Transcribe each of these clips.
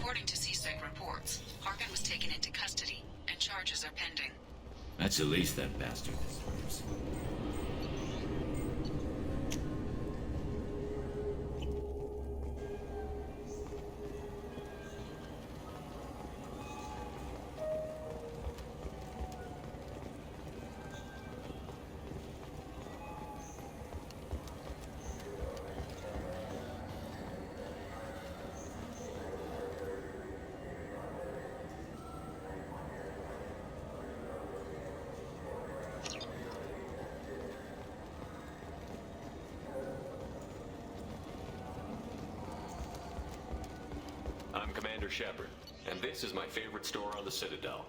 According to CSEC reports, Harkin was taken into custody, and charges are pending. That's the least that bastard deserves. I'm Commander Shepard, and this is my favorite store on the Citadel.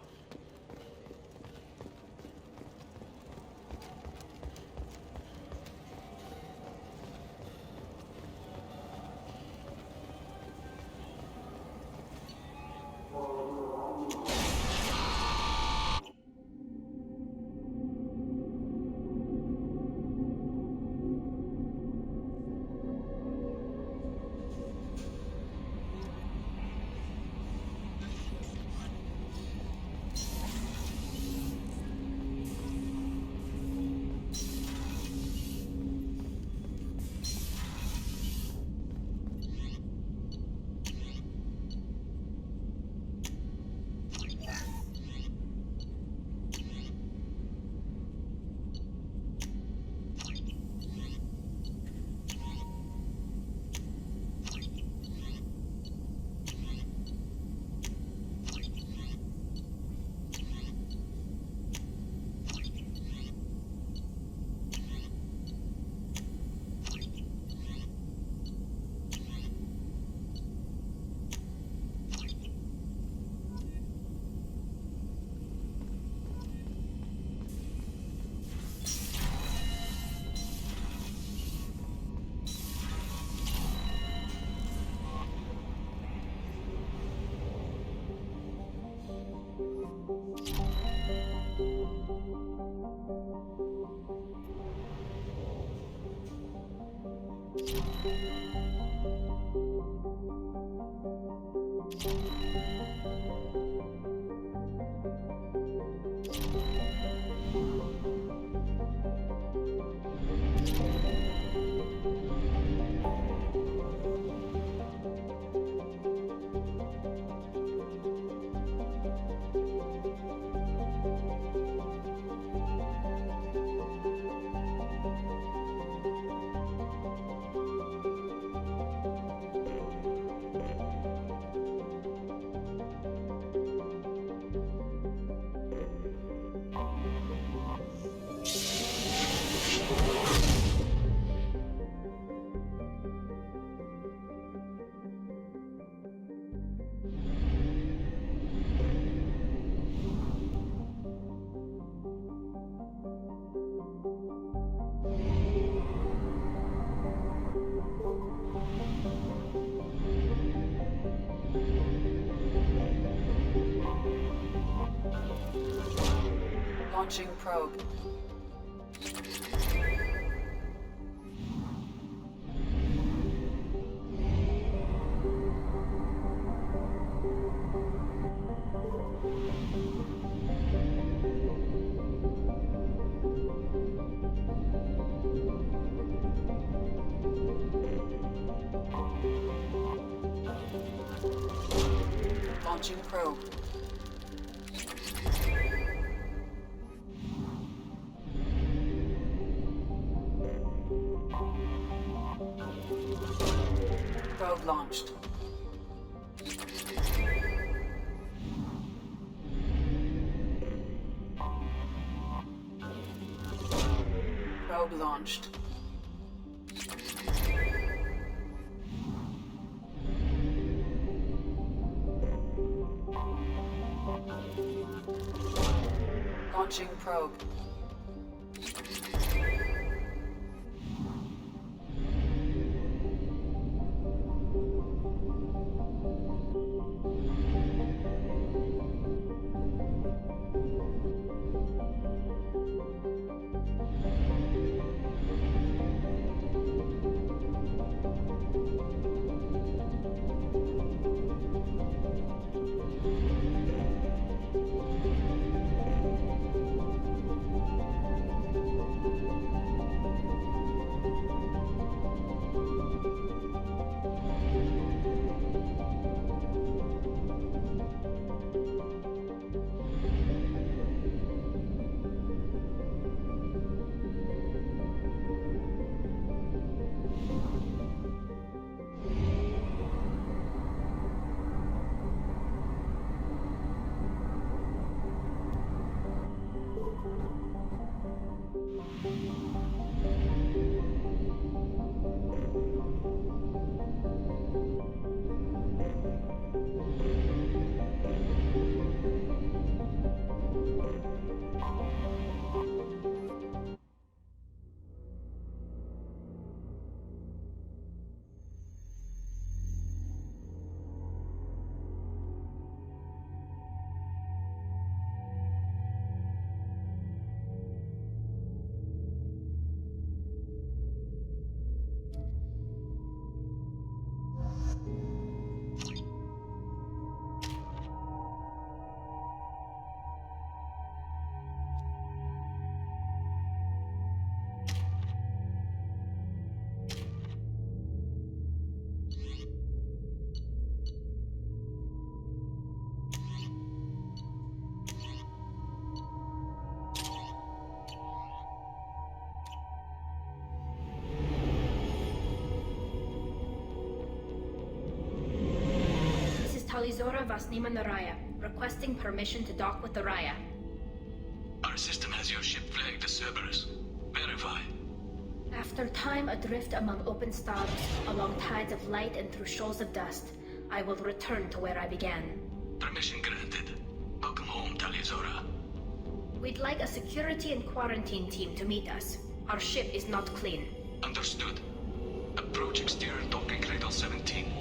Launching probe. Launching probe. Probe launched. Probe launched. Launching probe. Talizora Vasnima Naraya, requesting permission to dock with the Raya. Our system has your ship flagged as Cerberus. Verify. After time adrift among open stars, along tides of light and through shoals of dust, I will return to where I began. Permission granted. Welcome home, Talizora. We'd like a security and quarantine team to meet us. Our ship is not clean. Understood. Approach exterior docking cradle 17.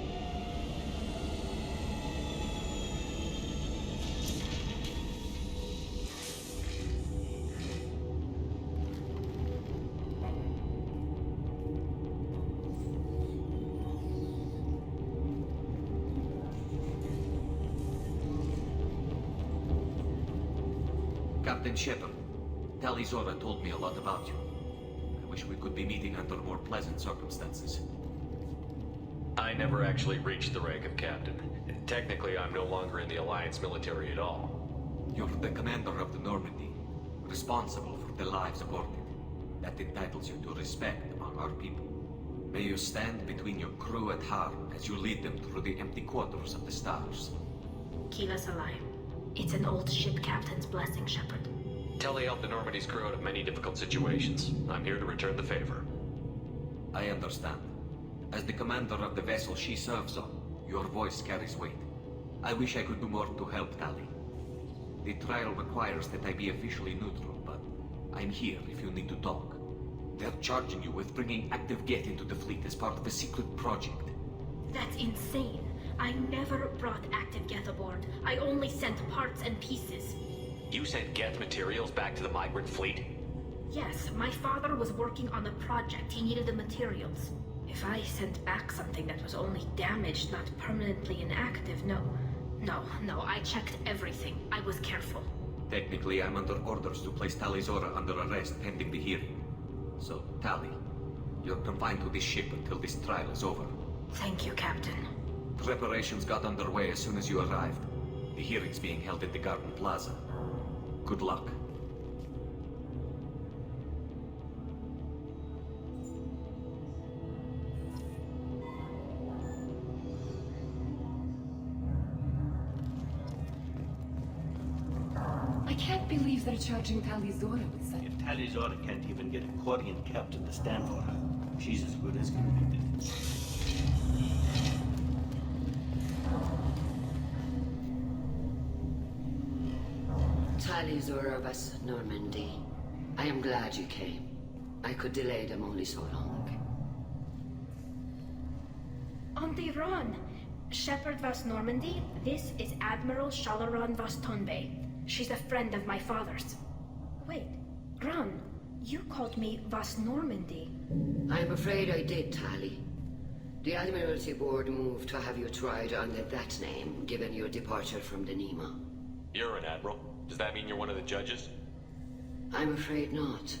Captain Shepard, Talizora told me a lot about you. I wish we could be meeting under more pleasant circumstances. I never actually reached the rank of captain. Technically, I'm no longer in the Alliance military at all. You're the commander of the Normandy, responsible for the lives aborted. That entitles you to respect among our people. May you stand between your crew and harm as you lead them through the empty quarters of the stars. Kila Salai. It's an old ship captain's blessing, Shepard. Telly helped the Normandy's crew out of many difficult situations. I'm here to return the favor. I understand. As the commander of the vessel she serves on, your voice carries weight. I wish I could do more to help Tali. The trial requires that I be officially neutral, but I'm here if you need to talk. They're charging you with bringing active Geth into the fleet as part of a secret project. That's insane. I never brought active Geth aboard. I only sent parts and pieces. You sent Geth materials back to the migrant fleet? Yes, my father was working on a project. He needed the materials. If I sent back something that was only damaged, not permanently inactive, no, I checked everything. I was careful. Technically, I'm under orders to place Talizora under arrest pending the hearing. So, Tali, you're confined to this ship until this trial is over. Thank you, Captain. Preparations got underway as soon as you arrived. The hearing's being held at the Garden Plaza. Good luck. I can't believe they're charging Talizora with such. If Talizora can't even get a Quarian captain to stand for her, she's as good as convicted. Talizora of us, Normandy. I am glad you came. I could delay them only so long. On the run! Shepard Vas Normandy, this is Admiral Shalaran Vas Tonbe. She's a friend of my father's. Wait, Ran, you called me Vas Normandy. I'm afraid I did, Tali. The Admiralty Board moved to have you tried under that name, given your departure from the Nima. You're an admiral. Does that mean you're one of the judges? I'm afraid not.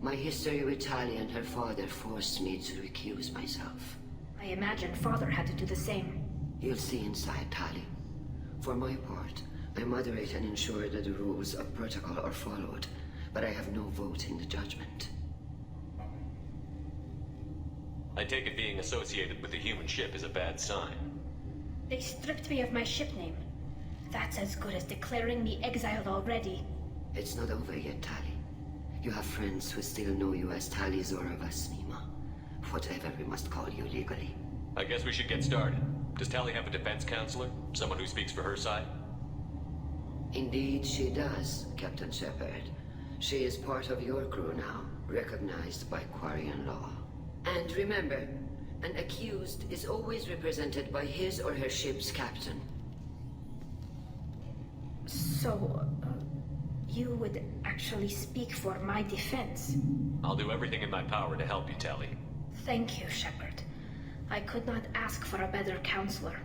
My history with Tali and her father forced me to recuse myself. I imagine father had to do the same. You'll see inside, Tali. For my part, I moderate and ensure that the rules of protocol are followed, but I have no vote in the judgment. I take it being associated with the human ship is a bad sign. They stripped me of my ship name. That's as good as declaring me exiled already. It's not over yet, Tali. You have friends who still know you as Talizora Vasnima. Whatever we must call you legally. I guess we should get started. Does Tali have a defense counselor? Someone who speaks for her side? Indeed she does, Captain Shepard. She is part of your crew now, recognized by Quarian law. And remember, an accused is always represented by his or her ship's captain. So, you would actually speak for my defense? I'll do everything in my power to help you, Tali. Thank you, Shepard. I could not ask for a better counselor.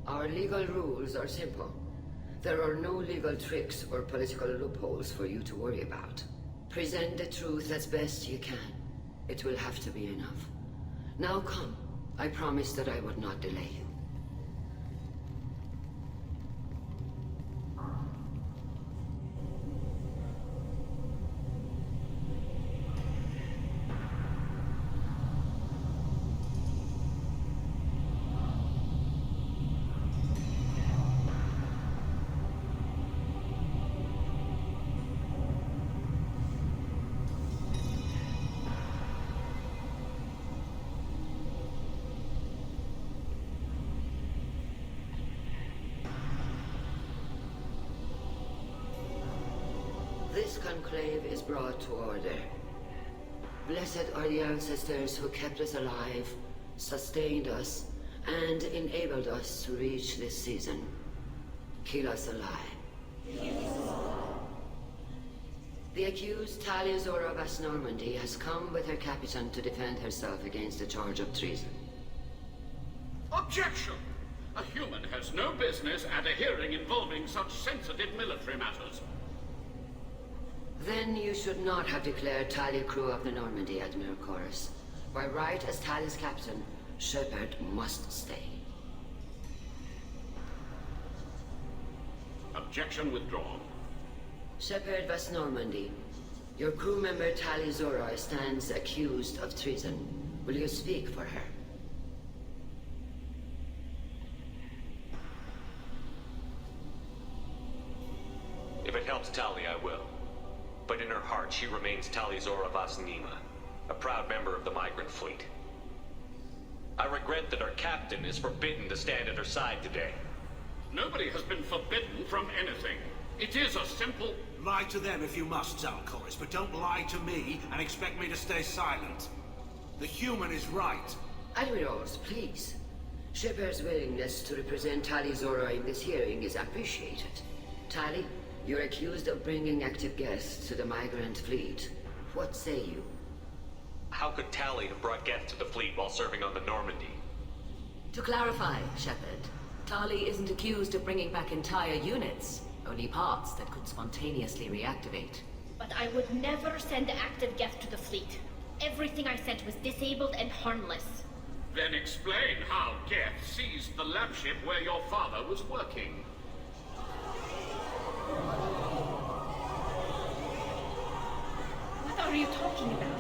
Our legal rules are simple. There are no legal tricks or political loopholes for you to worry about. Present the truth as best you can. It will have to be enough. Now come. I promised that I would not delay you. conclave is brought to order. Blessed are the ancestors who kept us alive, sustained us, and enabled us to reach this season. Keep us alive. The accused Talia Zora of West Normandy has come with her captain to defend herself against the charge of treason. Objection! A human has no business at a hearing involving such sensitive military matters. Then you should not have declared Talia crew of the Normandy, Admiral Chorus. By right as Talia's captain, Shepard must stay. Objection withdrawn. Shepard West Normandy, your crew member Talia Zora stands accused of treason. Will you speak for her? If it helps Tali, I will. But in her heart, she remains Tali Zora Vasnima, a proud member of the migrant fleet. I regret that our captain is forbidden to stand at her side today. Nobody has been forbidden from anything. It is a simple... Lie to them if you must, Zalcoris, but don't lie to me and expect me to stay silent. The human is right. Admirals, please. Shepard's willingness to represent Tali Zora in this hearing is appreciated. Tali, you're accused of bringing active guests to the migrant fleet. What say you? How could Tali have brought Geth to the fleet while serving on the Normandy? To clarify, Shepard, Tali isn't accused of bringing back entire units, only parts that could spontaneously reactivate. But I would never send active Geth to the fleet. Everything I sent was disabled and harmless. Then explain how Geth seized the lab ship where your father was working. What are you talking about?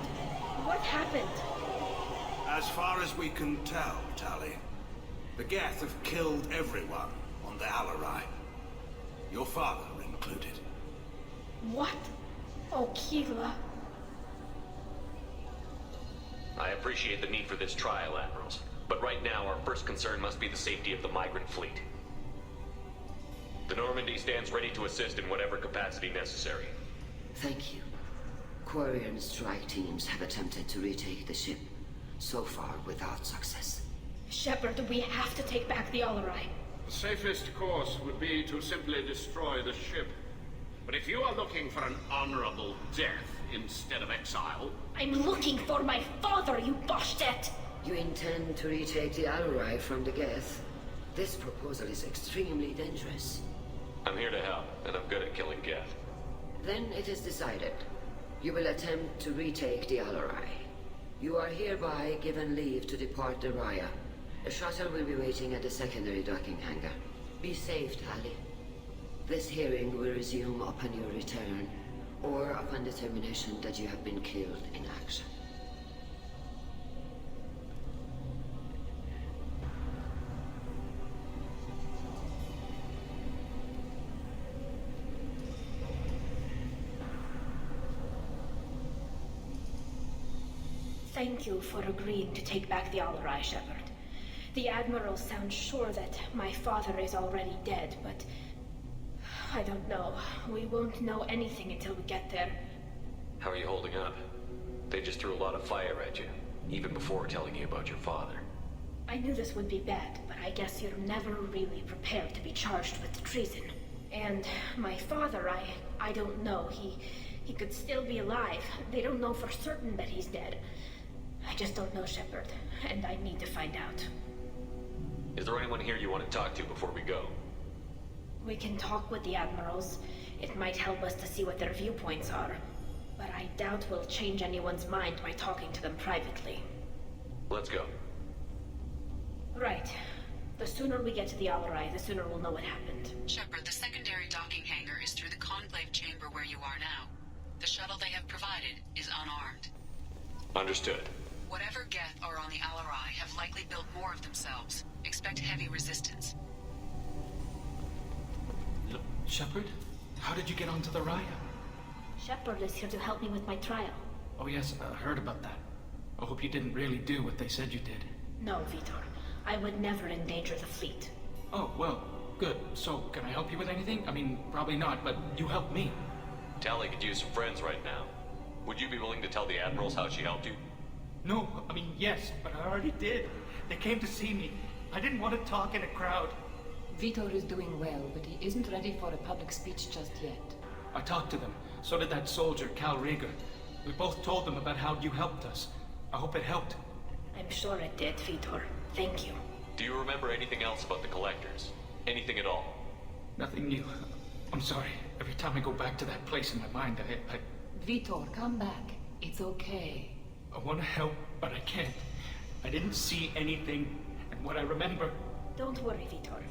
What happened? As far as we can tell, Tali, the Geth have killed everyone on the Alarai. Your father included. What? Oh, Keela. I appreciate the need for this trial, Admirals. But right now, our first concern must be the safety of the migrant fleet. The Normandy stands ready to assist in whatever capacity necessary. Thank you. Quarry and strike teams have attempted to retake the ship, so far without success. Shepard, we have to take back the Alarai. The safest course would be to simply destroy the ship. But if you are looking for an honorable death instead of exile... I'm looking for my father, you bastet! You intend to retake the Alarai from the Geth? This proposal is extremely dangerous. I'm here to help, and I'm good at killing Geth. Then it is decided. You will attempt to retake the Alarai. You are hereby given leave to depart the Raya. A shuttle will be waiting at the secondary docking hangar. Be safe, Tali. This hearing will resume upon your return, or upon determination that you have been killed in action. Thank you for agreeing to take back the Alarai, Shepard. The Admiral sounds sure that my father is already dead, but... I don't know. We won't know anything until we get there. How are you holding up? They just threw a lot of fire at you, even before telling you about your father. I knew this would be bad, but I guess you're never really prepared to be charged with treason. And my father, I don't know. He could still be alive. They don't know for certain that he's dead. I just don't know, Shepard, and I need to find out. Is there anyone here you want to talk to before we go? We can talk with the Admirals. It might help us to see what their viewpoints are. But I doubt we'll change anyone's mind by talking to them privately. Let's go. Right. The sooner we get to the Alarai, the sooner we'll know what happened. Shepard, the secondary docking hangar is through the conclave chamber where you are now. The shuttle they have provided is unarmed. Understood. Whatever Geth are on the Alarai have likely built more of themselves. Expect heavy resistance. Look, Shepard? How did you get onto the Raya? Shepard is here to help me with my trial. Oh yes, I heard about that. I hope you didn't really do what they said you did. No, Vitor. I would never endanger the fleet. Oh, well, good. So, can I help you with anything? I mean, probably not, but you helped me. Tally could use some friends right now. Would you be willing to tell the Admirals how she helped you? No, I mean, yes, but I already did. They came to see me. I didn't want to talk in a crowd. Vitor is doing well, but he isn't ready for a public speech just yet. I talked to them. So did that soldier, Cal Rieger. We both told them about how you helped us. I hope it helped. I'm sure it did, Vitor. Thank you. Do you remember anything else about the Collectors? Anything at all? Nothing new. I'm sorry. Every time I go back to that place in my mind, I Vitor, come back. It's okay. I want to help, but I can't. I didn't see anything, and what I remember... Don't worry, Vitor.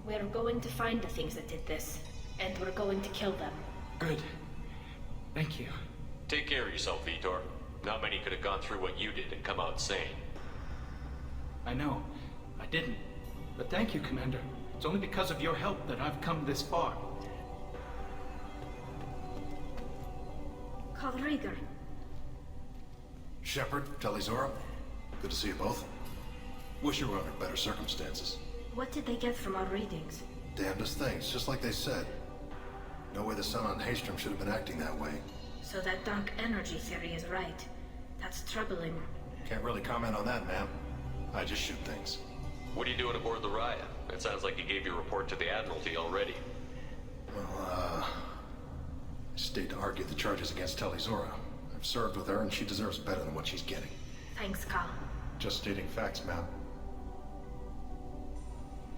We're going to find the things that did this, and we're going to kill them. Good. Thank you. Take care of yourself, Vitor. Not many could have gone through what you did and come out sane. I know. I didn't. But thank you, Commander. It's only because of your help that I've come this far. Cal Rieger. Shepard, Talizora, good to see you both. Wish you were under better circumstances. What did they get from our readings? Damnedest things, just like they said. No way the sun on Haystrom should have been acting that way. So that dark energy theory is right. That's troubling. Can't really comment on that, ma'am. I just shoot things. What are you doing aboard the Raya? It sounds like you gave your report to the Admiralty already. Well, I stayed to argue the charges against Talizora. I've served with her, and she deserves better than what she's getting. Thanks, Cal. Just stating facts, ma'am.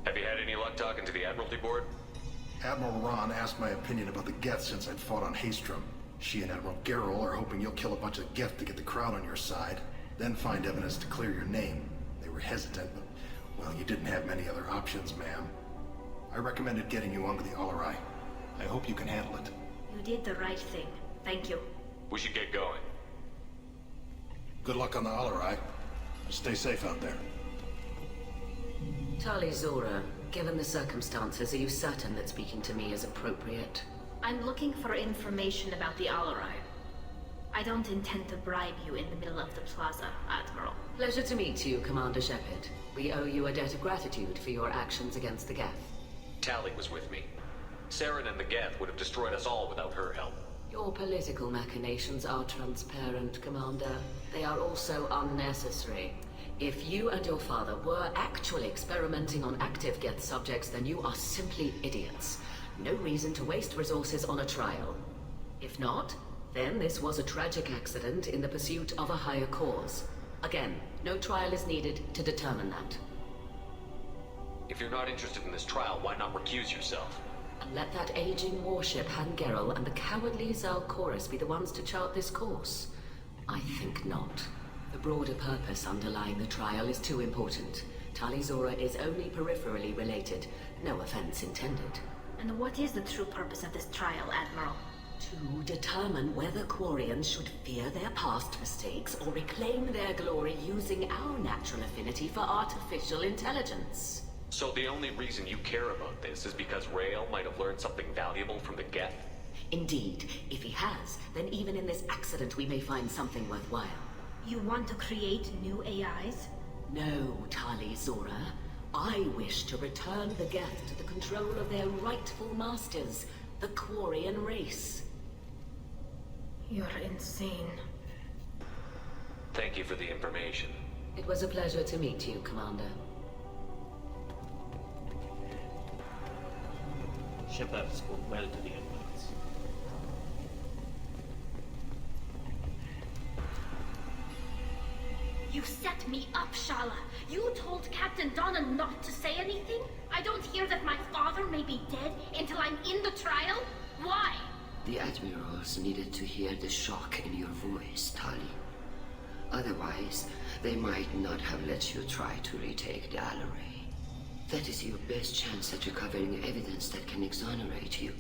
Have you had any luck talking to the Admiralty Board? Admiral Ron asked my opinion about the Geth since I'd fought on Haystrom. She and Admiral Gerrel are hoping you'll kill a bunch of Geth to get the crowd on your side, then find evidence to clear your name. They were hesitant, but, well, you didn't have many other options, ma'am. I recommended getting you onto the Alarai. I hope you can handle it. You did the right thing. Thank you. We should get going. Good luck on the Alarai. Stay safe out there. Talizora, given the circumstances, are you certain that speaking to me is appropriate? I'm looking for information about the Alarai. I don't intend to bribe you in the middle of the plaza, Admiral. Pleasure to meet you, Commander Shepard. We owe you a debt of gratitude for your actions against the Geth. Tally was with me. Saren and the Geth would have destroyed us all without her help. Your political machinations are transparent, Commander. They are also unnecessary. If you and your father were actually experimenting on active Geth subjects, then you are simply idiots. No reason to waste resources on a trial. If not, then this was a tragic accident in the pursuit of a higher cause. Again, no trial is needed to determine that. If you're not interested in this trial, why not recuse yourself? And let that aging warship Han Gerrel and the cowardly Zalcorus be the ones to chart this course? I think not. The broader purpose underlying the trial is too important. Talizora is only peripherally related. No offense intended. And what is the true purpose of this trial, Admiral? To determine whether Quarians should fear their past mistakes or reclaim their glory using our natural affinity for artificial intelligence. So the only reason you care about this is because Rael might have learned something valuable from the Geth? Indeed. If he has, then even in this accident we may find something worthwhile. You want to create new AIs? No, Talizora. I wish to return the Geth to the control of their rightful masters, the Quarian race. You're insane. Thank you for the information. It was a pleasure to meet you, Commander. Shepard spoke well to the Admirals. You set me up, Shala. You told Captain Donna not to say anything? I don't hear that my father may be dead until I'm in the trial? Why? The Admirals needed to hear the shock in your voice, Tali. Otherwise, they might not have let you try to retake the Alarai. That is your best chance at recovering evidence that can exonerate you.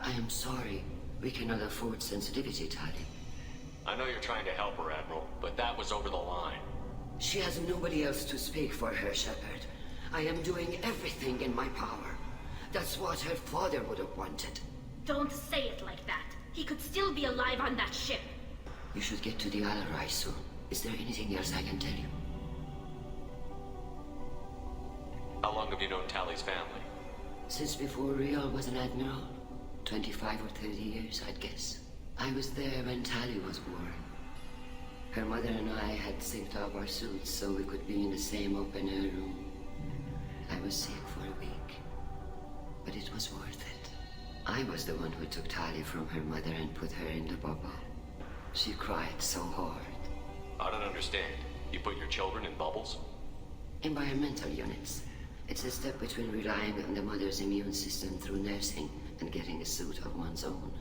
I am sorry. We cannot afford sensitivity, Tali. I know you're trying to help her, Admiral, but that was over the line. She has nobody else to speak for her, Shepard. I am doing everything in my power. That's what her father would have wanted. Don't say it like that. He could still be alive on that ship. You should get to the Alarai soon. Is there anything else I can tell you? How long have you known Tally's family? Since before Rial was an admiral. 25 or 30 years, I'd guess. I was there when Tali was born. Her mother and I had synced up our suits so we could be in the same open-air room. I was sick for a week, but it was worth it. I was the one who took Tali from her mother and put her in the bubble. She cried so hard. I don't understand. You put your children in bubbles? Environmental units. It's a step between relying on the mother's immune system through nursing and getting a suit of one's own.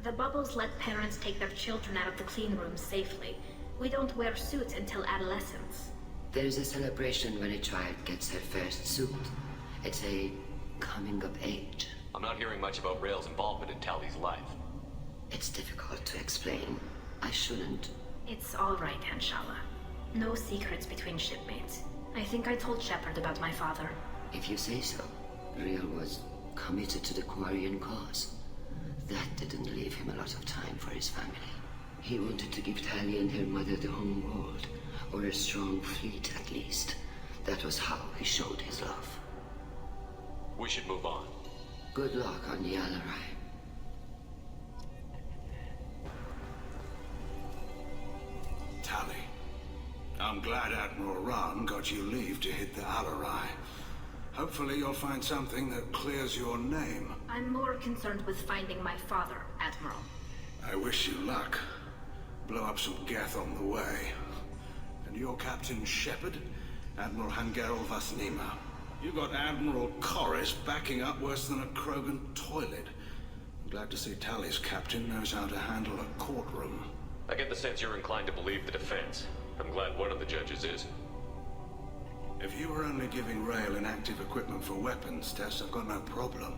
The bubbles let parents take their children out of the clean rooms safely. We don't wear suits until adolescence. There's a celebration when a child gets her first suit. It's a coming of age. I'm not hearing much about Rael's involvement in Tali's life. It's difficult to explain. I shouldn't. It's all right, Anshala. No secrets between shipmates. I think I told Shepard about my father. If you say so. Rael was committed to the Quarian cause. That didn't leave him a lot of time for his family. He wanted to give Tali and her mother the home world, or a strong fleet at least. That was how he showed his love. We should move on. Good luck on the Alarai. Tali, I'm glad Admiral Rahn got you leave to hit the Alarai. Hopefully you'll find something that clears your name. I'm more concerned with finding my father, Admiral. I wish you luck. Blow up some Geth on the way. And your Captain Shepard, Admiral Hangerel Vasnima. You got Admiral Corris backing up worse than a Krogan toilet. I'm glad to see Tali's captain knows how to handle a courtroom. I get the sense you're inclined to believe the defense. I'm glad one of the judges is. If you were only giving Rael inactive equipment for weapons tests, I've got no problem.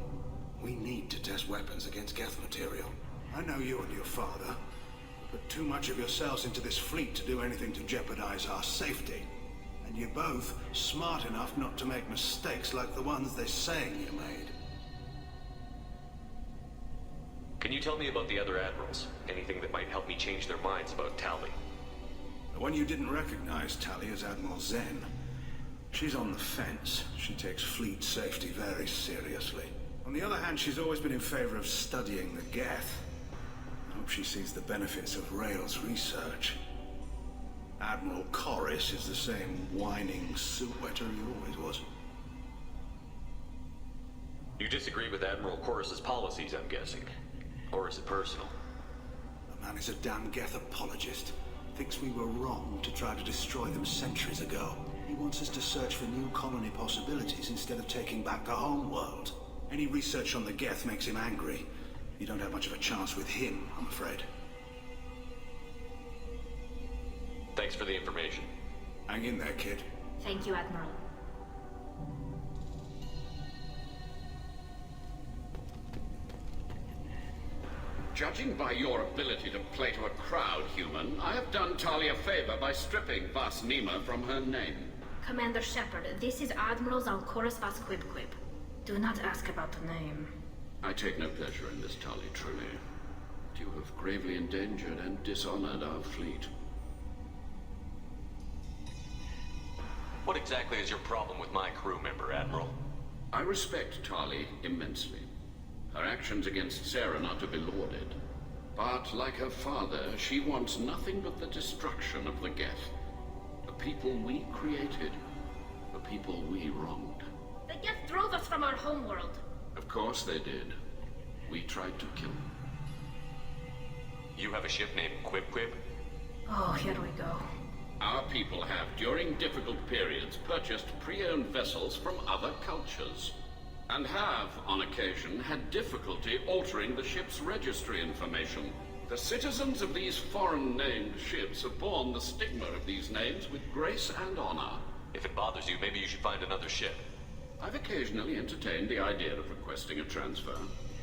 We need to test weapons against Geth material. I know you and your father put too much of yourselves into this fleet to do anything to jeopardize our safety. And you're both smart enough not to make mistakes like the ones they're saying you made. Can you tell me about the other admirals? Anything that might help me change their minds about Tali? The one you didn't recognize, Tali, is Admiral Zen. She's on the fence. She takes fleet safety very seriously. On the other hand, she's always been in favor of studying the Geth. I hope she sees the benefits of Rael's research. Admiral Corris is the same whining suit-wetter he always was. You disagree with Admiral Corris's policies, I'm guessing. Or is it personal? The man is a damn Geth apologist. Thinks we were wrong to try to destroy them centuries ago. He wants us to search for new colony possibilities instead of taking back the home world. Any research on the Geth makes him angry. You don't have much of a chance with him, I'm afraid. Thanks for the information. Hang in there, kid. Thank you, Admiral. Judging by your ability to play to a crowd, human, I have done Tali a favor by stripping Vasnima from her name. Commander Shepard, this is Admiral Zalkoris Vasquibquib. Do not ask about the name. I take no pleasure in this, Tali, truly. But you have gravely endangered and dishonored our fleet. What exactly is your problem with my crew member, Admiral? I respect Tali immensely. Her actions against Sarah are to be lauded. But, like her father, she wants nothing but the destruction of the Geth. The people we created. The people we wronged. The Geth drove us from our homeworld. Of course they did. We tried to kill them. You have a ship named Quib-Quib? Oh, here we go. Our people have, during difficult periods, purchased pre-owned vessels from other cultures. And have, on occasion, had difficulty altering the ship's registry information. The citizens of these foreign-named ships have borne the stigma of these names with grace and honor. If it bothers you, maybe you should find another ship. I've occasionally entertained the idea of requesting a transfer.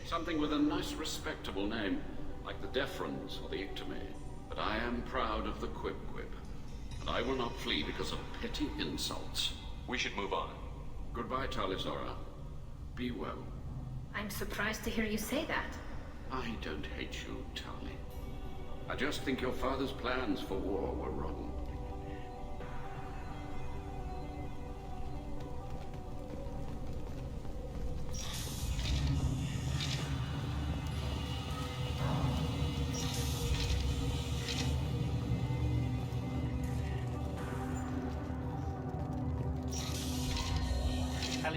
Something with a nice, respectable name, like the Defrons or the Ictame. But I am proud of the Quib-Quib. And I will not flee because of petty insults. We should move on. Goodbye, Talizora. Be well. I'm surprised to hear you say that. I don't hate you, Tali. I just think your father's plans for war were wrong.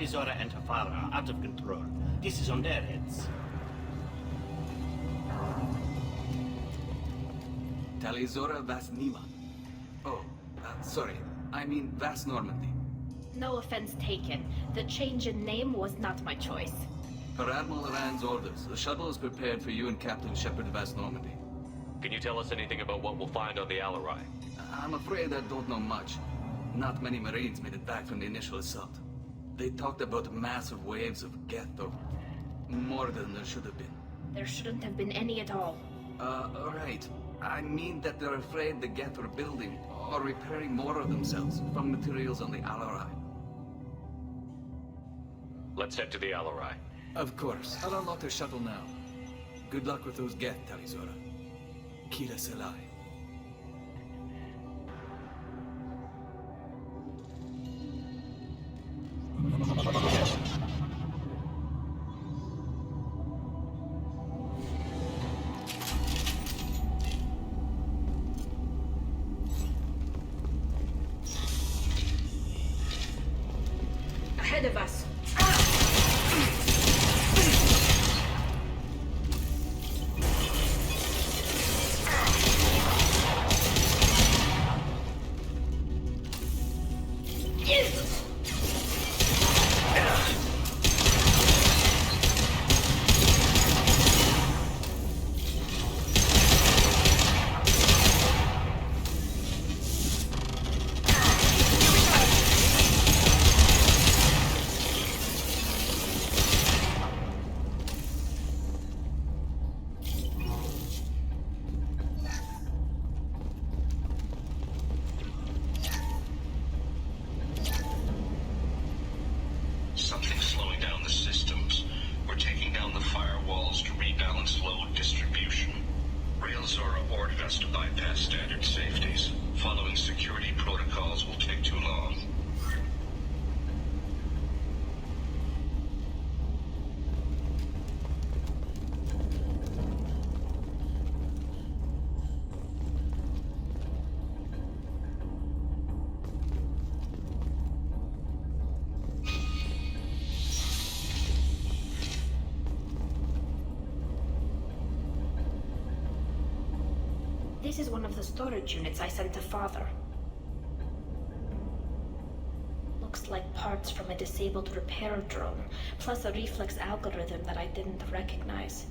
Talizora and her father are out of control. This is on their heads. Talizora Vas Nima. Oh, sorry. I mean Vas Normandy. No offense taken. The change in name was not my choice. Per Admiral Rand's orders, the shuttle is prepared for you and Captain Shepard Vas Normandy. Can you tell us anything about what we'll find on the Alarai? I'm afraid I don't know much. Not many Marines made it back from the initial assault. They talked about massive waves of Geth, or more than there should have been. There shouldn't have been any at all. Right. I mean that they're afraid the Geth are building or repairing more of themselves from materials on the Alarai. Let's head to the Alarai. Of course. I'll unlock the shuttle now. Good luck with those Geth, Talizora. Kira Selai. Ahead of us. Something's slowing down the systems. We're taking down the firewalls to rebalance load distribution. Railzora ordered us to bypass standard safeties. Following security protocols will take too long. This is one of the storage units I sent to Father. Looks like parts from a disabled repair drone, plus a reflex algorithm that I didn't recognize.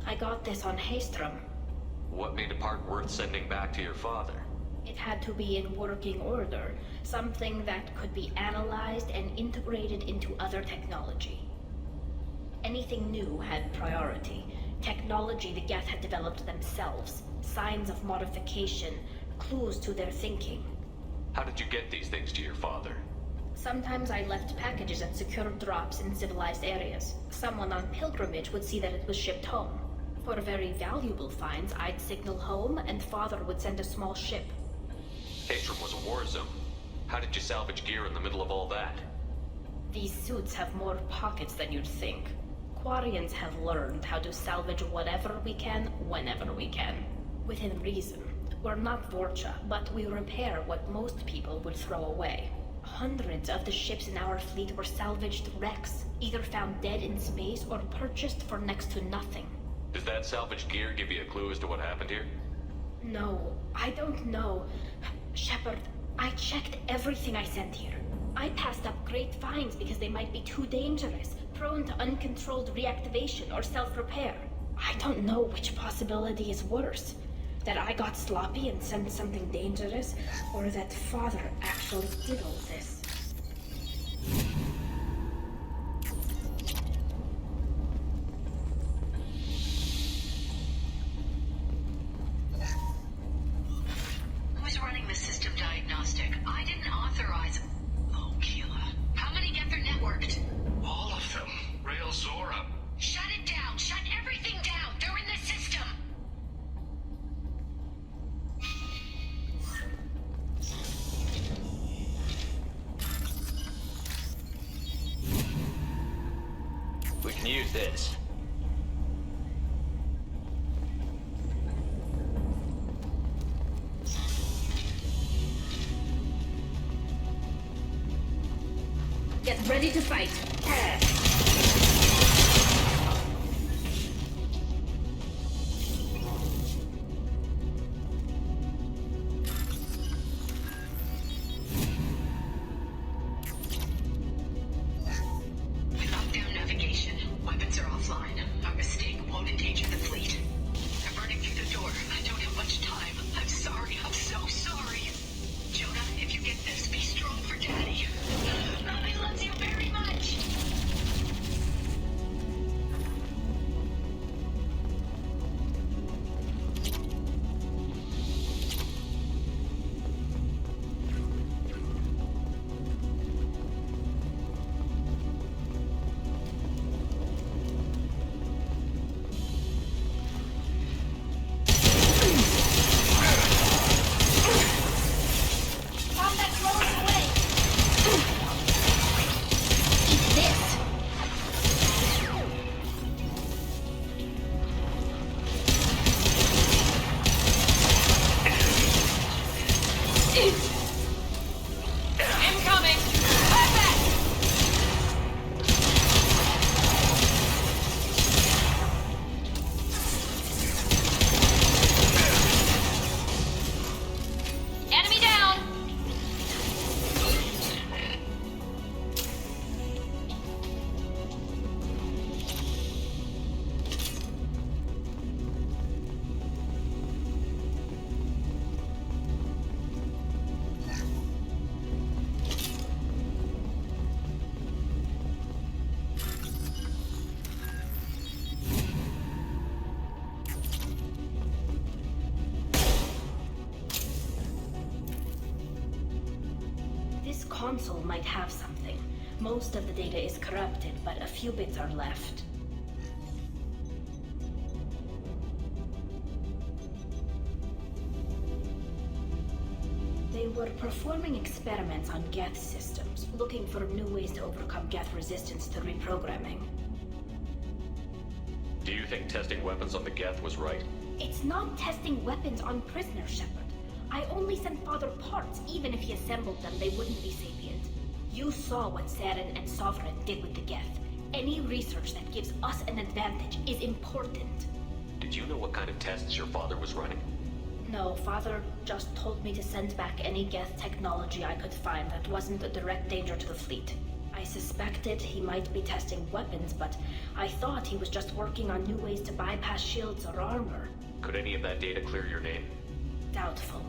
I got this on Haystrom. What made a part worth sending back to your father? It had to be in working order, something that could be analyzed and integrated into other technology. Anything new had priority. Technology the Geth had developed themselves, signs of modification, clues to their thinking. How did you get these things to your father? Sometimes I left packages at secure drops in civilized areas. Someone on pilgrimage would see that it was shipped home. For very valuable finds, I'd signal home, and Father would send a small ship. Haystrom was a war zone. How did you salvage gear in the middle of all that? These suits have more pockets than you'd think. Quarians have learned how to salvage whatever we can, whenever we can. Within reason. We're not Vorcha, but we repair what most people would throw away. Hundreds of the ships in our fleet were salvaged wrecks, either found dead in space or purchased for next to nothing. Does that salvaged gear give you a clue as to what happened here? No, I don't know. Shepard, I checked everything I sent here. I passed up great finds because they might be too dangerous, prone to uncontrolled reactivation or self-repair. I don't know which possibility is worse. That I got sloppy and sent something dangerous, or that Father actually did all this. Who's running the system diagnostic? I didn't authorize... Oh, Keela. How many get their networked? All of them. Railzora. Shut it down! Shut everything down! They're in the system! We can use this. Get ready to fight! We locked down navigation. Weapons are offline. Our mistake won't endanger the fleet. I'm burning through the door. I don't have much time. I'm sorry. I'm so sorry. Jonah, if you get this, be strong for Daddy. Mommy loves you very much. Pop that clothes away! Eat this! Incoming! Fire back! Enemy down! This console might have something. Most of the data is corrupted, but a few bits are left. They were performing experiments on Geth systems, looking for new ways to overcome Geth resistance to reprogramming. Do you think testing weapons on the Geth was right? It's not testing weapons on prisoners, Shepard. I only sent Father parts. Even if he assembled them, they wouldn't be sapient. You saw what Saren and Sovereign did with the Geth. Any research that gives us an advantage is important. Did you know what kind of tests your father was running? No, Father just told me to send back any Geth technology I could find that wasn't a direct danger to the fleet. I suspected he might be testing weapons, but I thought he was just working on new ways to bypass shields or armor. Could any of that data clear your name? Doubtful.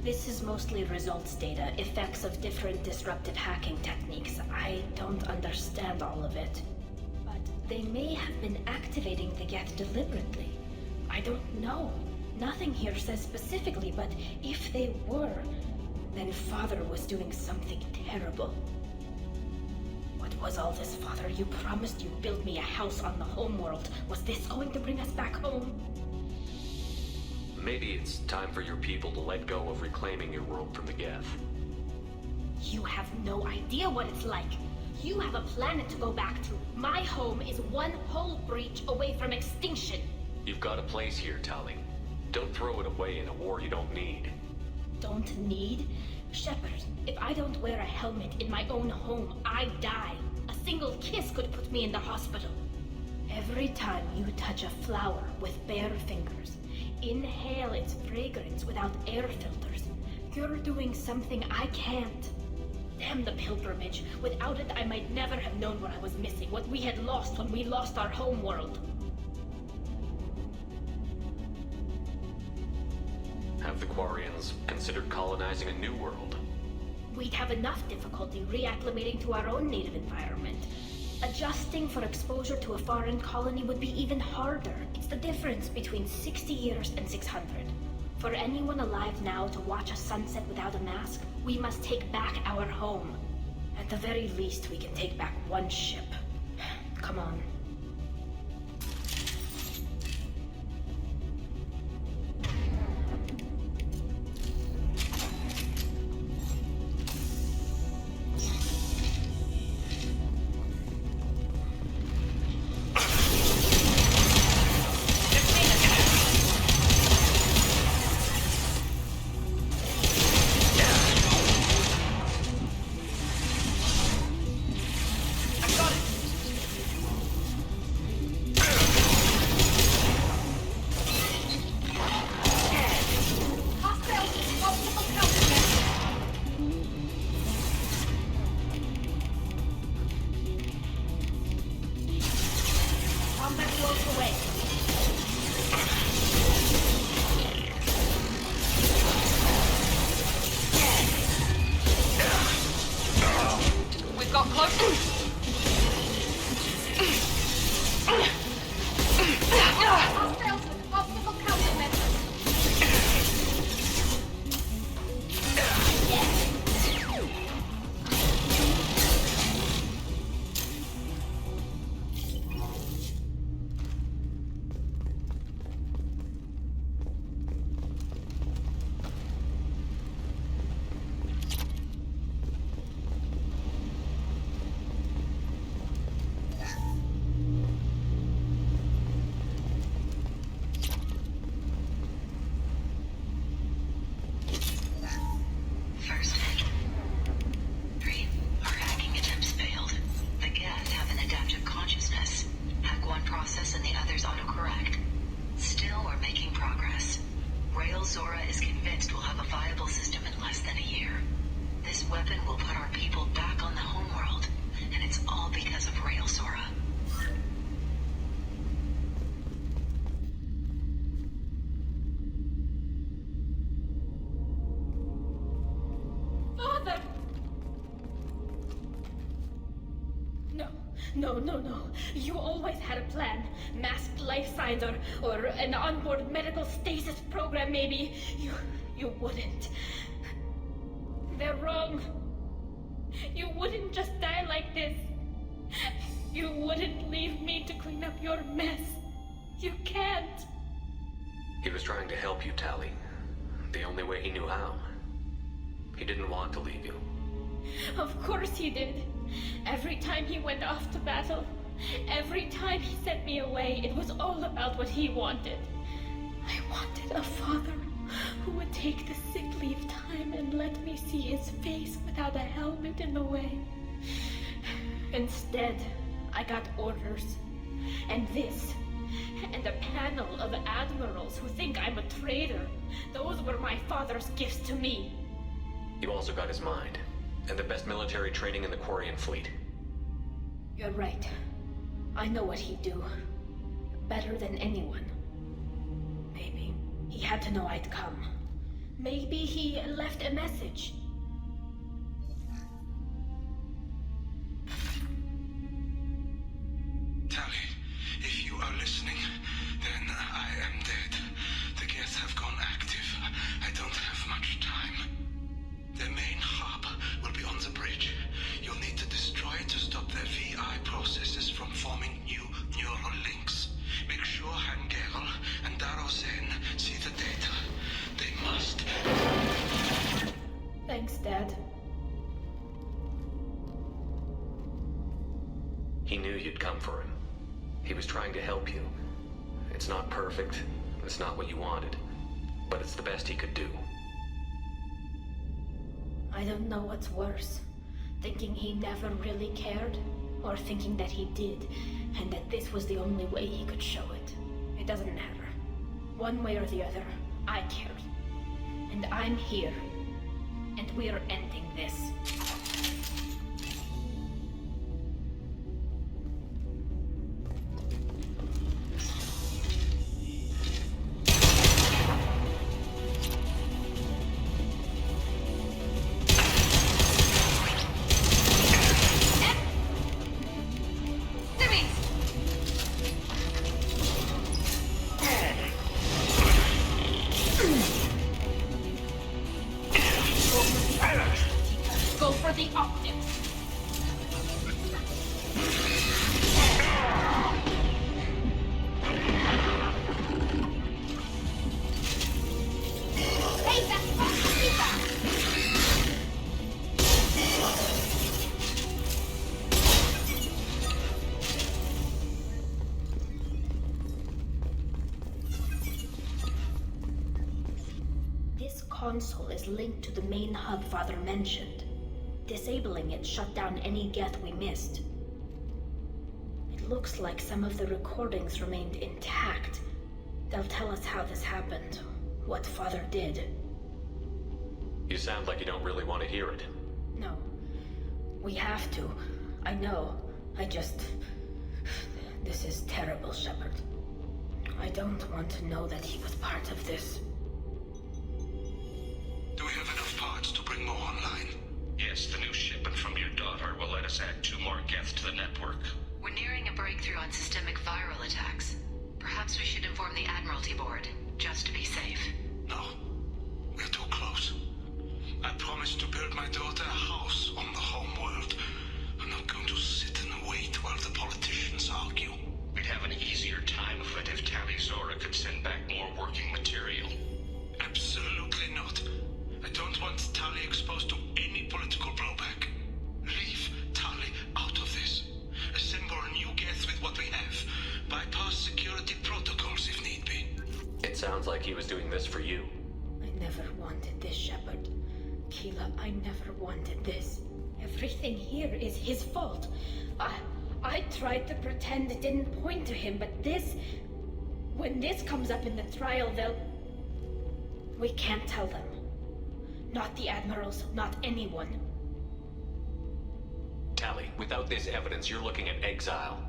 This is mostly results data, effects of different disruptive hacking techniques. I don't understand all of it. But they may have been activating the Geth deliberately. I don't know. Nothing here says specifically, but if they were, then Father was doing something terrible. What was all this, Father? You promised you'd build me a house on the homeworld. Was this going to bring us back home? Maybe it's time for your people to let go of reclaiming your world from the Geth. You have no idea what it's like. You have a planet to go back to. My home is one hull breach away from extinction. You've got a place here, Tali. Don't throw it away in a war you don't need. Don't need? Shepard, if I don't wear a helmet in my own home, I die. A single kiss could put me in the hospital. Every time you touch a flower with bare fingers, inhale its fragrance without air filters, you're doing something I can't. Damn the pilgrimage. Without it, I might never have known what I was missing, what we had lost when we lost our home world. Have the Quarians considered colonizing a new world? We'd have enough difficulty reacclimating to our own native environment. Adjusting for exposure to a foreign colony would be even harder. It's the difference between 60 years and 600. For anyone alive now to watch a sunset without a mask, we must take back our home. At the very least, we can take back one ship. Come on. I got it! combat rolls away. We've got close. Hostiles with optical countermeasures. First hack. 3. Our hacking attempts failed. The Geth have an adaptive consciousness. Hack one process and the others autocorrect. Still, we're making progress. Rail Zora is convinced we'll have a viable system in less than a year. This weapon will put our people back on the homeworld, and it's all because of Rail Zora. Father! No. You always had a plan. Masked life signs or an onboard medical stasis program, maybe. You wouldn't. They're wrong. You wouldn't just die like this. You wouldn't leave me to clean up your mess. You can't. He was trying to help you, Tali. The only way he knew how. He didn't want to leave you. Of course he did. Every time he went off to battle, every time he sent me away, it was all about what he wanted. I wanted a father who would take the sick leave time and let me see his face without a helmet in the way. Instead, I got orders. And this. And a panel of admirals who think I'm a traitor. Those were my father's gifts to me. You also got his mind, and the best military training in the Quarian fleet. You're right. I know what he'd do. Better than anyone. Maybe he had to know I'd come. Maybe he left a message. Tali, if you are listening, then I am dead. The Geth have gone active. I don't have much time. The main hub will be on the bridge. You'll need to destroy it to stop their VI processes from forming new neural links. Make sure Hangerl and Darozen see the data. They must. Thanks, Dad. He knew you'd come for him. He was trying to help you. It's not perfect. It's not what you wanted. But it's the best he could do. I don't know what's worse. Thinking he never really cared, or thinking that he did, and that this was the only way he could show it. It doesn't matter. One way or the other, I cared. And I'm here. And we're ending this. Go for the optics. Hey, that's feedback. This console is linked to the main hub Father mentioned. Disabling it shut down any Geth we missed. It looks like some of the recordings remained intact. They'll tell us how this happened, what Father did. You sound like you don't really want to hear it. No. We have to. I know. I just... This is terrible, Shepard. I don't want to know that he was part of this. Do we have enough parts to bring more online? Yes, the new shipment from your daughter will let us add 2 more geths to the network. We're nearing a breakthrough on systemic viral attacks. Perhaps we should inform the Admiralty Board, just to be safe. No, we're too close. I promised to build my daughter a house on the home world. I'm not going to sit and wait while the politicians argue. We'd have an easier time of it if Tali Zora could send back more working material. Absolutely not. I don't want Tali exposed to any political blowback. Leave Tali out of this. Assemble a new geth with what we have. Bypass security protocols if need be. It sounds like he was doing this for you. I never wanted this, Shepard. Keela, I never wanted this. Everything here is his fault. I tried to pretend it didn't point to him, but this... When this comes up in the trial, they'll... We can't tell them. Not the Admirals, not anyone. Tali, without this evidence, you're looking at exile.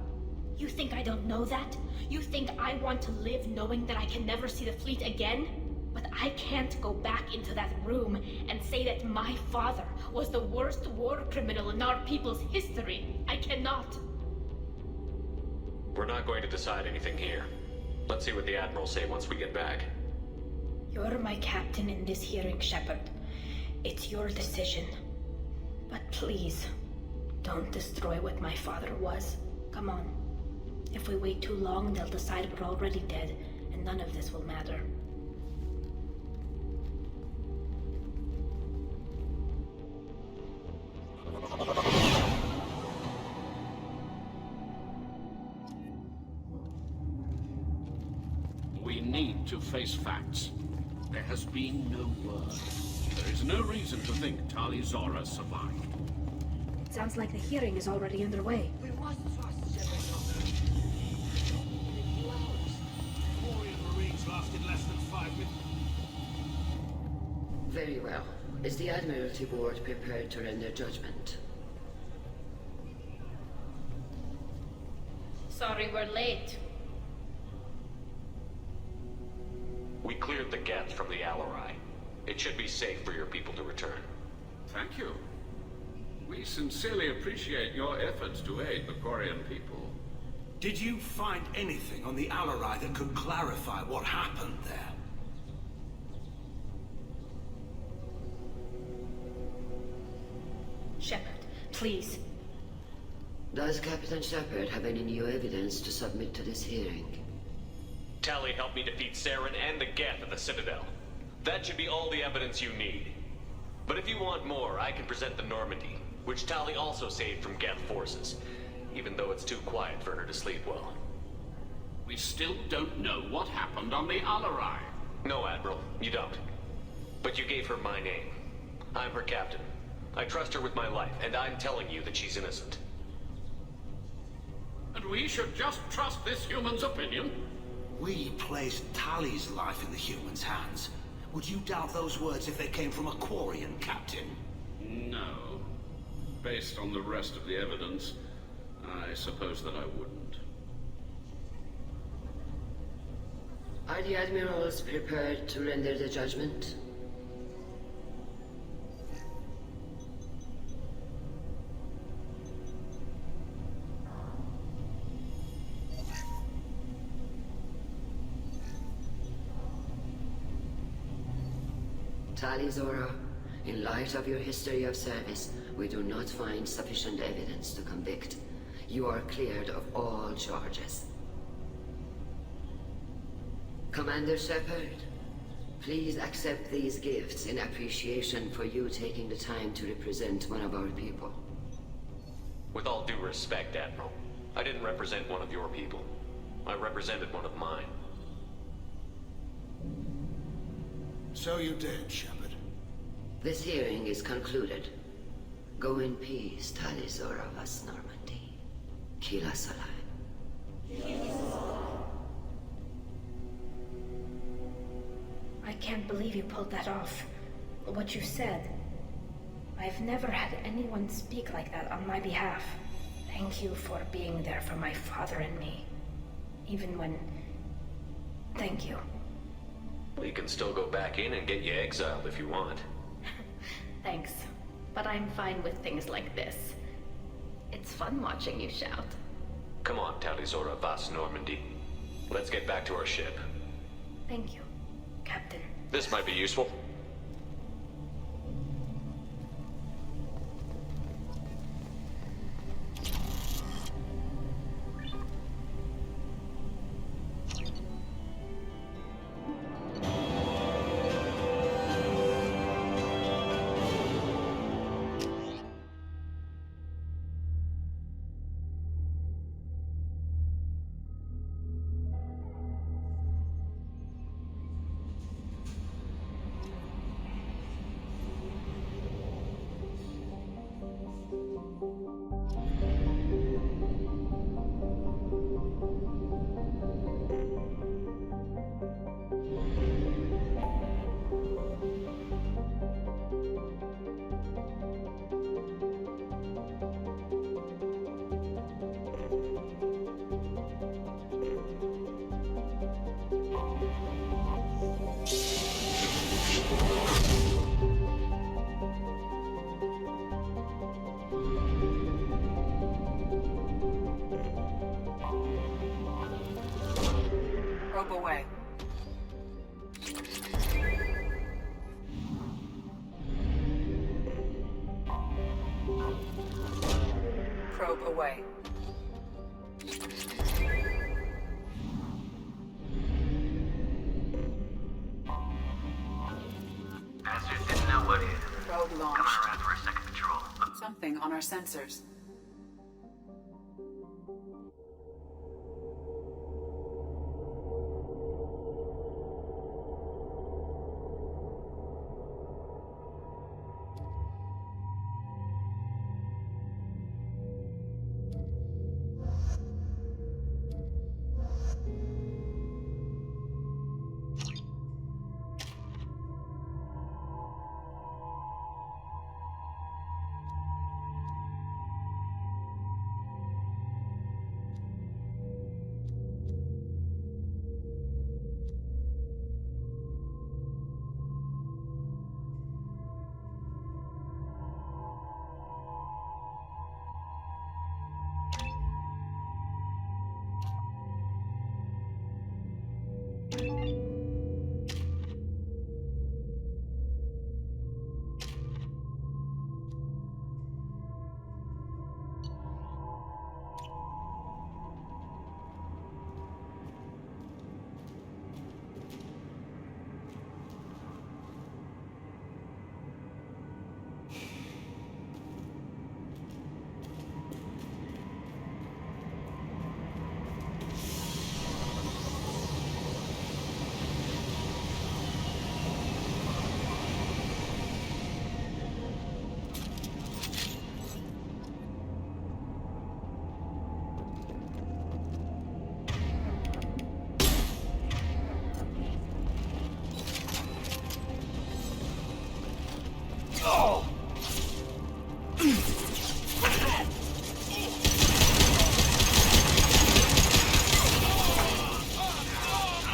You think I don't know that? You think I want to live knowing that I can never see the fleet again? But I can't go back into that room and say that my father was the worst war criminal in our people's history. I cannot. We're not going to decide anything here. Let's see what the Admirals say once we get back. You're my captain in this hearing, Shepard. It's your decision. But please, don't destroy what my father was. Come on. If we wait too long, they'll decide we're already dead, and none of this will matter. We need to face facts. There has been no word. There is no reason to think Tali Zora survived. It sounds like the hearing is already underway. We must trust Shepard. Marines lasted less than 5 minutes. Very well. Is the Admiralty Board prepared to render judgment? Sorry we're late. We cleared the geth from the Alarai. It should be safe for your people to return. Thank you. We sincerely appreciate your efforts to aid the Quarian people. Did you find anything on the Alarai that could clarify what happened there? Shepard, please. Does Captain Shepard have any new evidence to submit to this hearing? Tali helped me defeat Saren and the geth at the Citadel. That should be all the evidence you need. But if you want more, I can present the Normandy, which Tali also saved from geth forces, even though it's too quiet for her to sleep well. We still don't know what happened on the Alarai. No, Admiral, you don't. But you gave her my name. I'm her captain. I trust her with my life, and I'm telling you that she's innocent. And we should just trust this human's opinion? We placed Tali's life in the humans' hands. Would you doubt those words if they came from a Quarian, Captain? No. Based on the rest of the evidence, I suppose that I wouldn't. Are the Admirals prepared to render the judgment? Tali Zora, in light of your history of service, we do not find sufficient evidence to convict. You are cleared of all charges. Commander Shepard, please accept these gifts in appreciation for you taking the time to represent one of our people. With all due respect, Admiral, I didn't represent one of your people. I represented one of mine. So you did, Shepard. This hearing is concluded. Go in peace, Tali Zora Vas Normandy. Kila Salai. I can't believe you pulled that off. What you said. I've never had anyone speak like that on my behalf. Thank you for being there for my father and me. Even when... Thank you. We can still go back in and get you exiled if you want. Thanks, but I'm fine with things like this. It's fun watching you shout. Come on, Talizora Vas Normandy. Let's get back to our ship. Thank you, Captain. This might be useful. Probe away. Probe away. Bastards didn't know what hit. Probe launched. Coming around for a second patrol. Something on our sensors.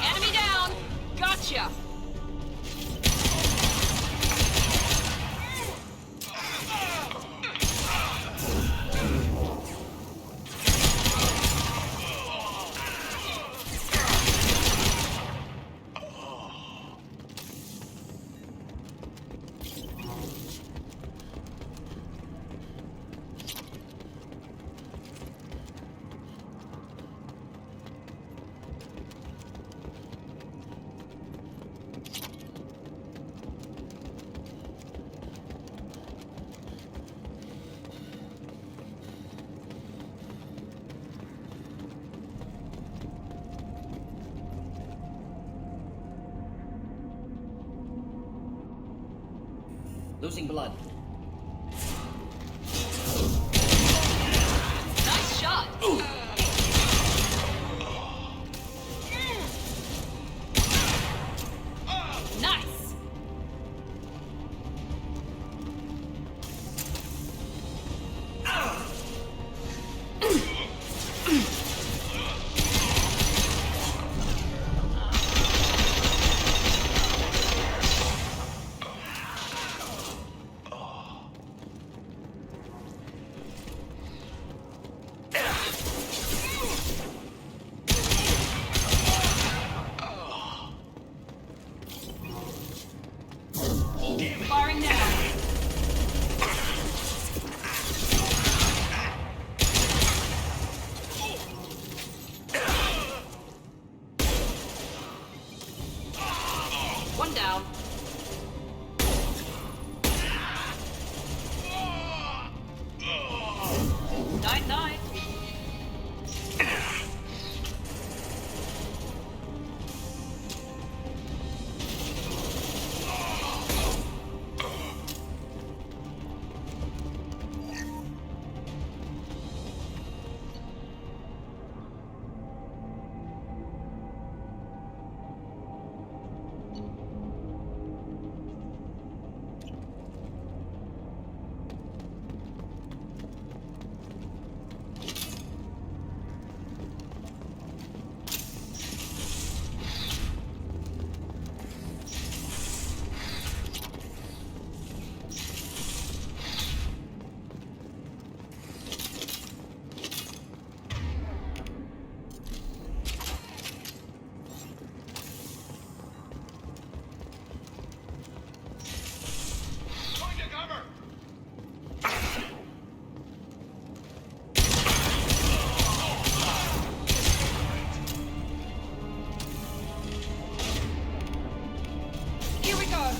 Enemy down! Gotcha! Losing blood. Nice shot! Nice! One down. Night night. Here we go.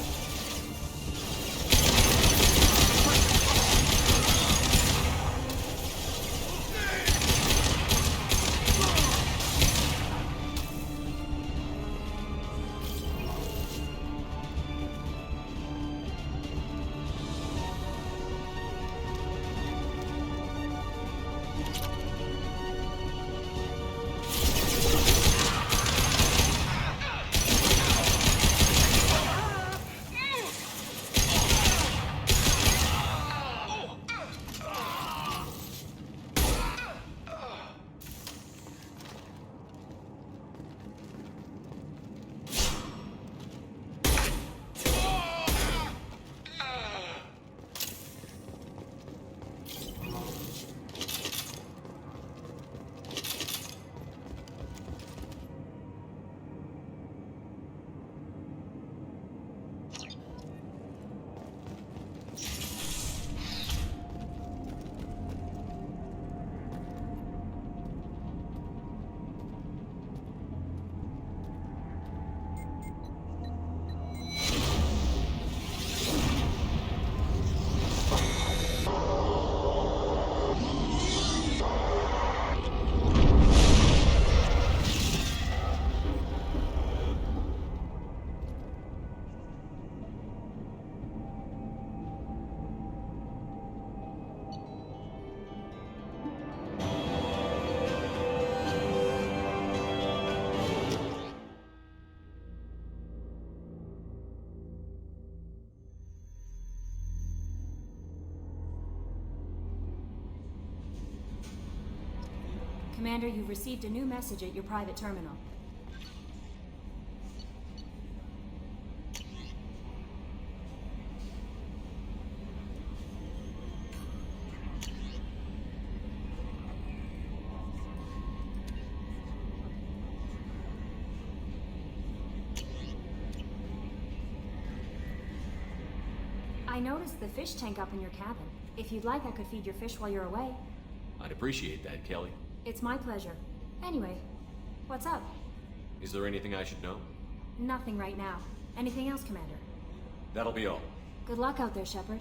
Commander, you've received a new message at your private terminal. I noticed the fish tank up in your cabin. If you'd like, I could feed your fish while you're away. I'd appreciate that, Kelly. It's my pleasure. Anyway, what's up? Is there anything I should know? Nothing right now. Anything else, Commander? That'll be all. Good luck out there, Shepard.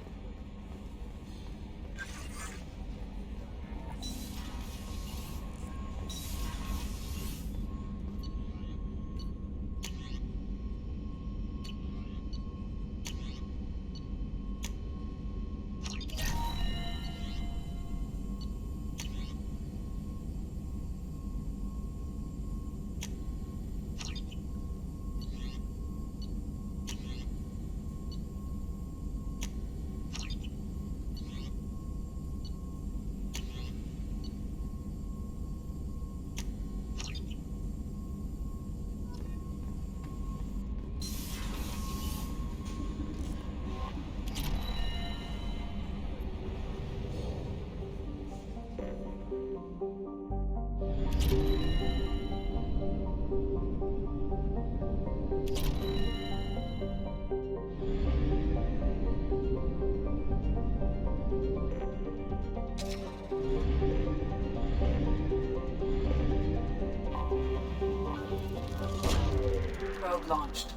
Probe launched.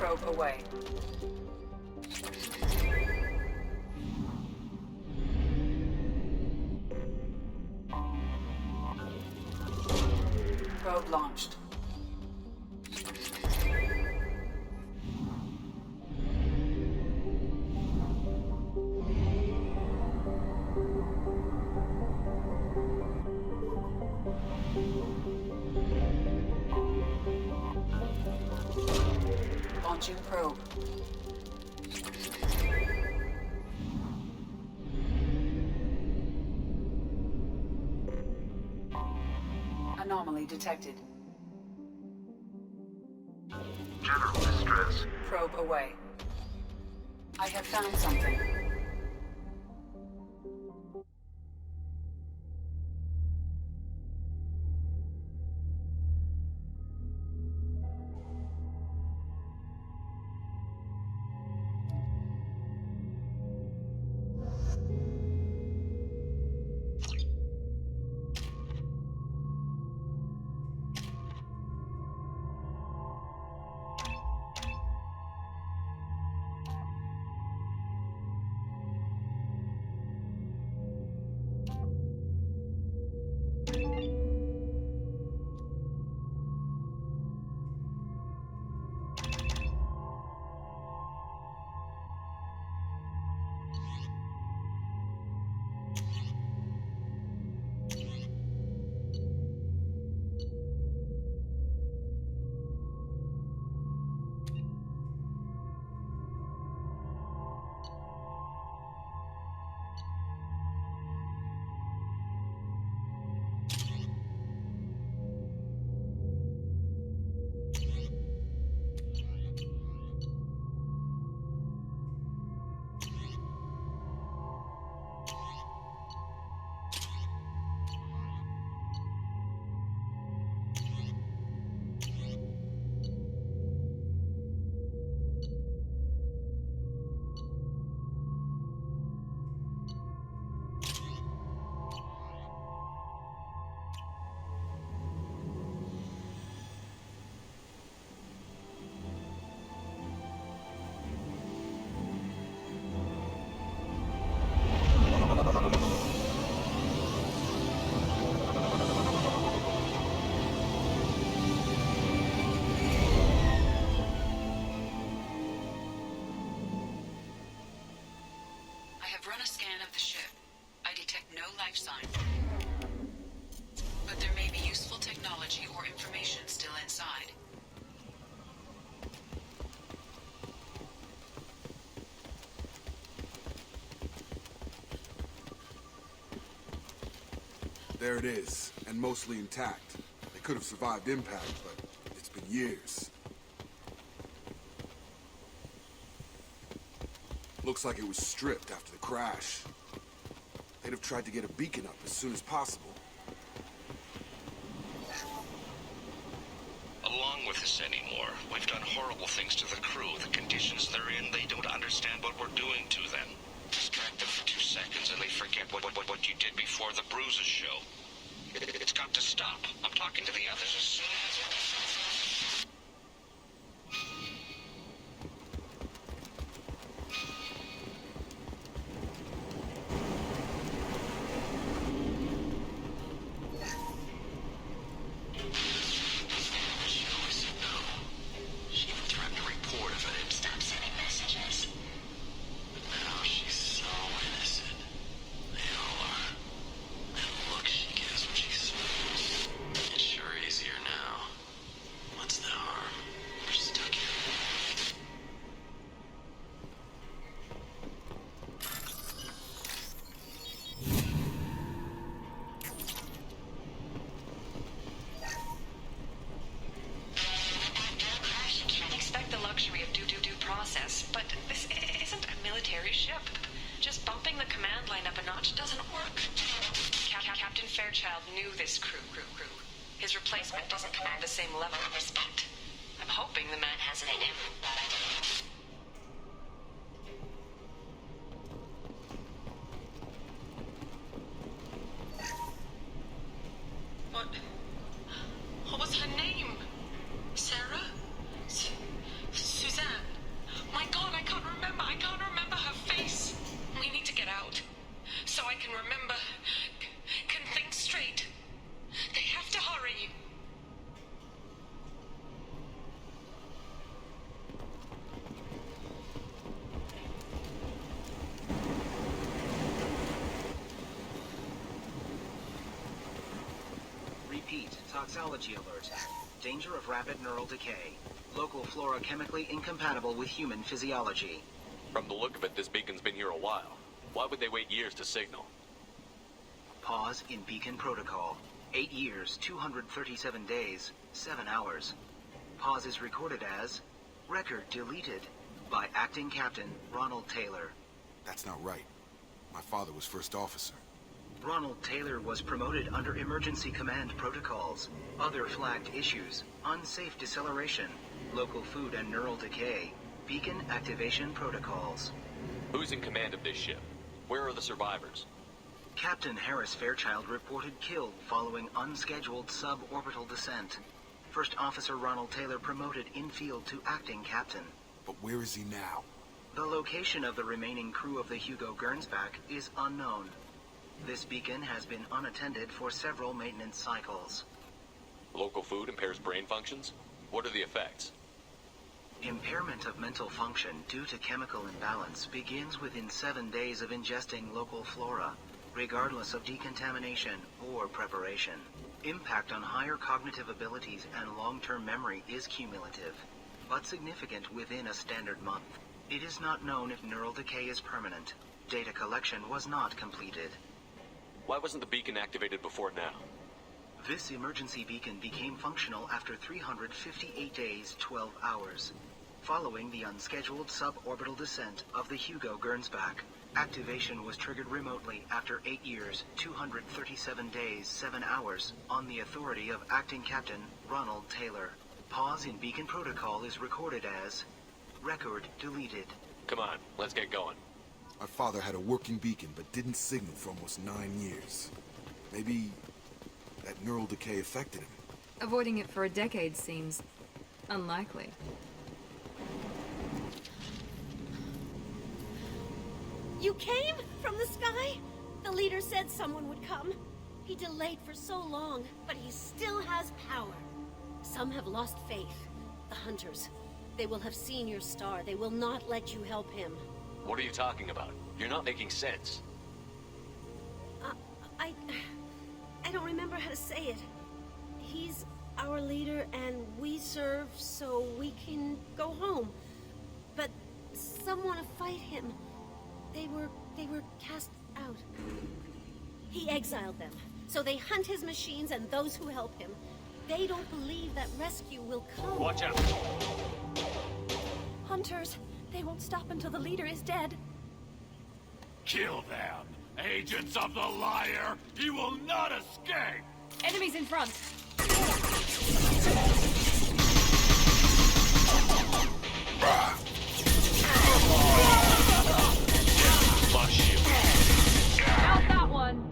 Probe away. Probe launched. Launching probe. Anomaly detected. General distress. Probe away. I have found something. Run a scan of the ship. I detect no life sign. But there may be useful technology or information still inside. There it is, and mostly intact. They could have survived impact, but it's been years. Looks like it was stripped after the crash. They'd have tried to get a beacon up as soon as possible. Along with this anymore. We've done horrible things to the crew. The conditions they're in, they don't understand what we're doing to them. Distract them for 2 seconds and they forget what you did before the bruises show. It's got to stop. I'm talking to the others as soon as... Fairchild knew this crew. His replacement doesn't command the same level of respect. I'm hoping the man has it in him. What was her name? Sarah? Suzanne? Repeat, toxology alert. Danger of rapid neural decay. Local flora chemically incompatible with human physiology. From the look of it, this beacon's been here a while. Why would they wait years to signal? Pause in beacon protocol. 8 years, 237 days, 7 hours. Pause is recorded as record deleted by Acting Captain Ronald Taylor. That's not right. My father was first officer. Ronald Taylor was promoted under emergency command protocols. Other flagged issues: unsafe deceleration, local food and neural decay, beacon activation protocols. Who's in command of this ship? Where are the survivors? Captain Harris Fairchild reported killed following unscheduled suborbital descent. First Officer Ronald Taylor promoted in-field to acting captain. But where is he now? The location of the remaining crew of the Hugo Gernsback is unknown. This beacon has been unattended for several maintenance cycles. Local food impairs brain functions? What are the effects? Impairment of mental function due to chemical imbalance begins within 7 days of ingesting local flora, regardless of decontamination or preparation. Impact on higher cognitive abilities and long-term memory is cumulative, but significant within a standard month. It is not known if neural decay is permanent. Data collection was not completed. Why wasn't the beacon activated before now? This emergency beacon became functional after 358 days, 12 hours, following the unscheduled suborbital descent of the Hugo Gernsback. Activation was triggered remotely after 8 years, 237 days, 7 hours, on the authority of Acting Captain Ronald Taylor. Pause in beacon protocol is recorded as record deleted. Come on, let's get going. My father had a working beacon, but didn't signal for almost 9 years. Maybe that neural decay affected him. Avoiding it for a decade seems unlikely. You came? From the sky? The leader said someone would come. He delayed for so long, but he still has power. Some have lost faith. The Hunters. They will have seen your star. They will not let you help him. What are you talking about? You're not making sense. I don't remember how to say it. He's our leader and we serve so we can go home. But some want to fight him. They were cast out. He exiled them, so they hunt his machines and those who help him. They don't believe that rescue will come. Watch out! Hunters, they won't stop until the leader is dead. Kill them! Agents of the liar! You will not escape! Enemies in front! Flush you. Out that one!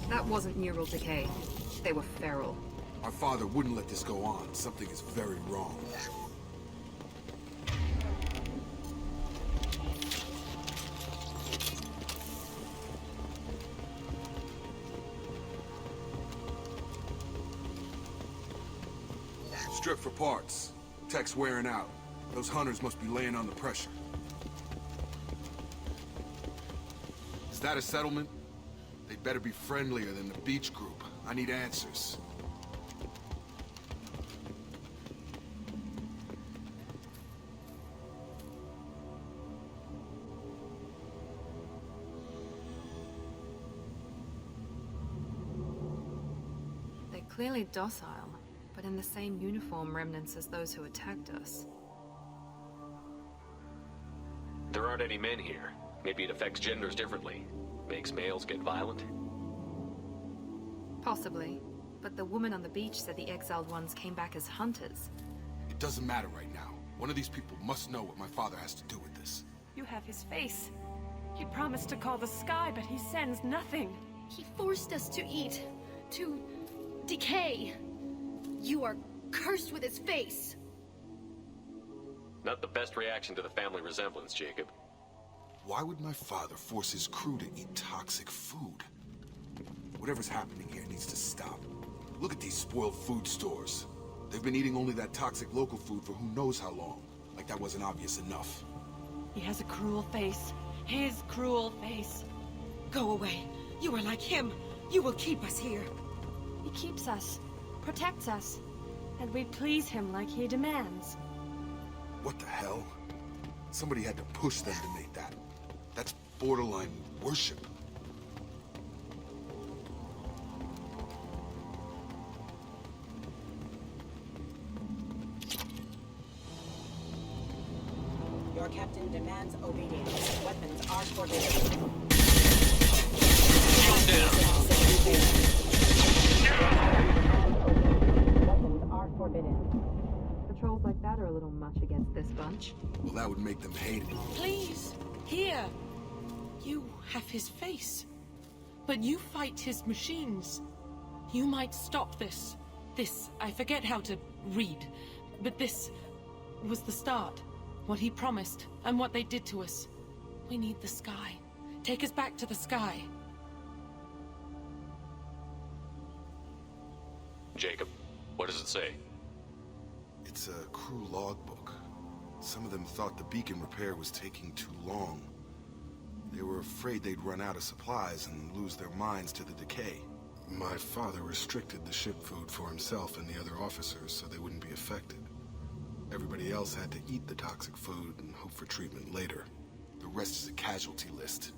That wasn't neural decay. They were feral. My father wouldn't let this go on. Something is very wrong. Strip for parts. Tech's wearing out. Those hunters must be laying on the pressure. Is that a settlement? They'd better be friendlier than the beach group. I need answers. They're clearly docile, but in the same uniform remnants as those who attacked us. There aren't any men here. Maybe it affects genders differently. Makes males get violent? Possibly. But the woman on the beach said the exiled ones came back as hunters. It doesn't matter right now. One of these people must know what my father has to do with this. You have his face. He promised to call the sky, but he sends nothing. He forced us to eat, to decay. You are cursed with his face. Not the best reaction to the family resemblance, Jacob. Why would my father force his crew to eat toxic food? Whatever's happening here needs to stop. Look at these spoiled food stores. They've been eating only that toxic local food for who knows how long. Like that wasn't obvious enough. He has a cruel face. His cruel face. Go away. You are like him. You will keep us here. He keeps us, protects us, and we please him like he demands. What the hell? Somebody had to push them to make that. That's borderline worship. Your captain demands obedience. Weapons are forbidden. Weapons are forbidden. Patrols like that are a little much against this bunch. Well, that would make them hate it. Please, here. You have his face. But you fight his machines. You might stop this. This, I forget how to read. But this was the start. What he promised, and what they did to us. We need the sky. Take us back to the sky. Jacob, what does it say? It's a crew logbook. Some of them thought the beacon repair was taking too long. They were afraid they'd run out of supplies and lose their minds to the decay. My father restricted the ship food for himself and the other officers so they wouldn't be affected. Everybody else had to eat the toxic food and hope for treatment later. The rest is a casualty list.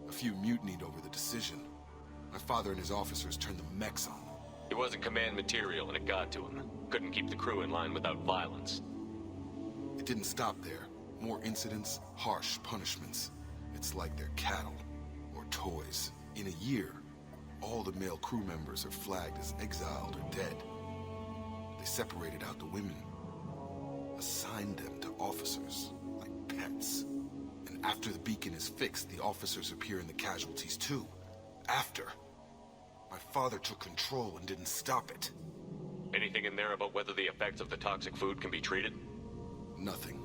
A few mutinied over the decision. My father and his officers turned the mechs on them. He wasn't command material and it got to him. Couldn't keep the crew in line without violence. It didn't stop there. More incidents, harsh punishments. It's like they're cattle or toys. In a year, all the male crew members are flagged as exiled or dead. They separated out the women. Assigned them to officers, like pets. And after the beacon is fixed, the officers appear in the casualties too. After. My father took control and didn't stop it. Anything in there about whether the effects of the toxic food can be treated? Nothing.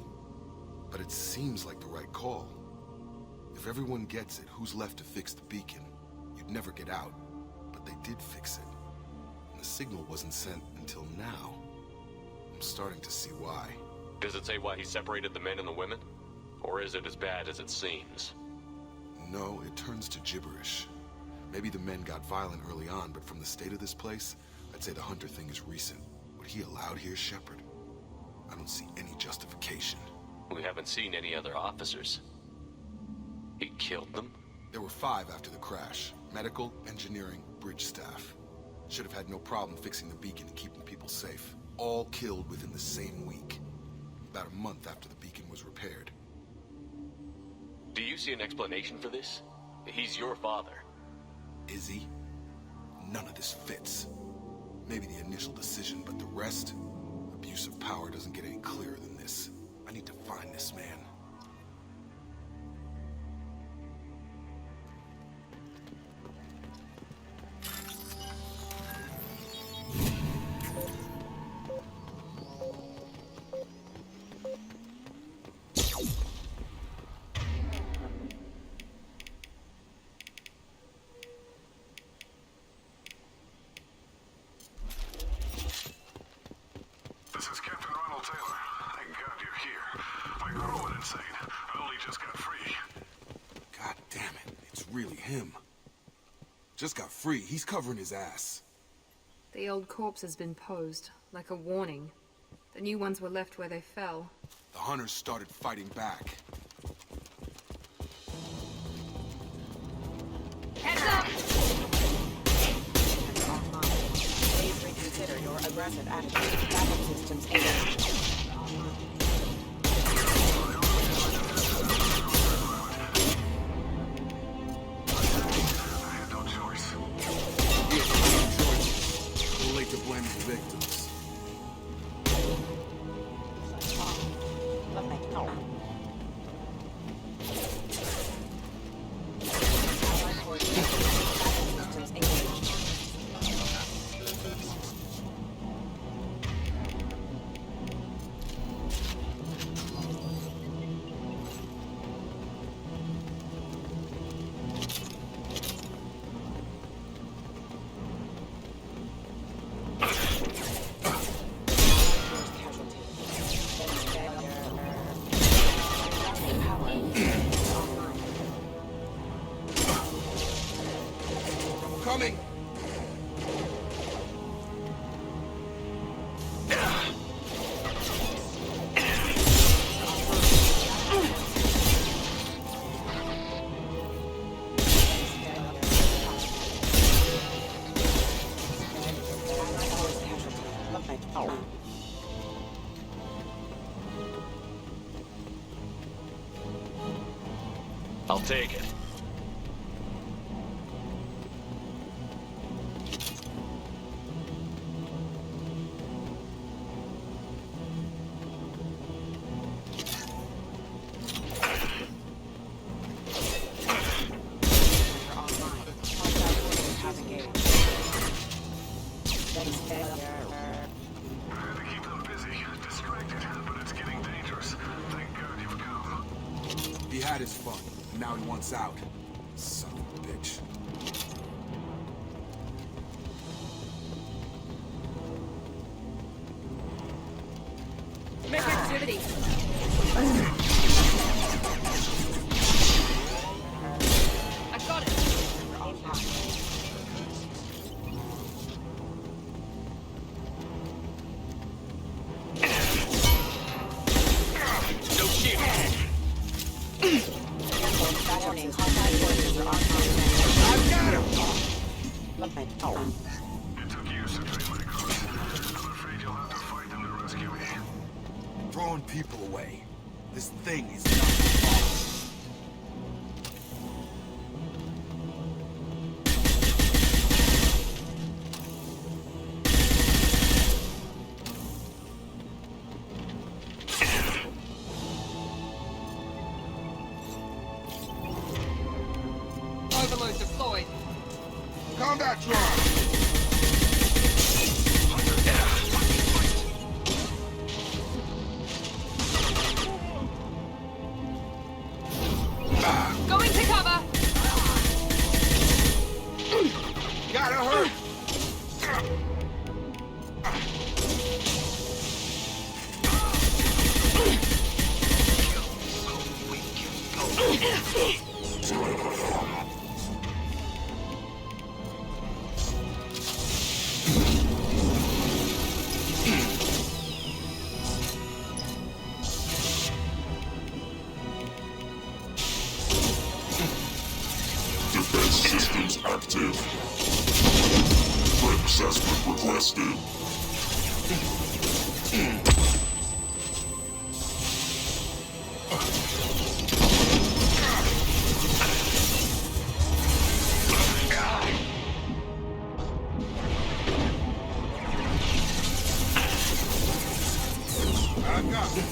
But it seems like the right call. If everyone gets it, who's left to fix the beacon? You'd never get out. But they did fix it. And the signal wasn't sent until now. I'm starting to see why. Does it say why he separated the men and the women? Or is it as bad as it seems? No, it turns to gibberish. Maybe the men got violent early on, but from the state of this place, I'd say the Hunter thing is recent. What he allowed here, Shepard? I don't see any justification. We haven't seen any other officers. He killed them? There were 5 after the crash. Medical, engineering, bridge staff. Should have had no problem fixing the beacon and keeping people safe. All killed within the same week. About a month after the beacon was repaired. Do you see an explanation for this? He's your father. Is he? None of this fits. Maybe the initial decision, but the rest? Abuse of power doesn't get any clearer than this. I need to find this man. Just got free. He's covering his ass. The old corpse has been posed, like a warning. The new ones were left where they fell. The hunters started fighting back. Heads up! Please reconsider your aggressive attitude. Backup systems engaged. Systems engaged. Coming! I'll take it. He had his fun, and now he wants out. Son of a bitch. Make activity. I got it. No shit. Warning, hostile forces are online. I've got him! It took years to train my crews. I'm afraid you'll have to fight them to rescue me. Throwing people away. This thing is not my fault. Overload deployed. Combat drone! Going to cover. Gotta hurt! Defense systems active. Threat assessment requested. I got it.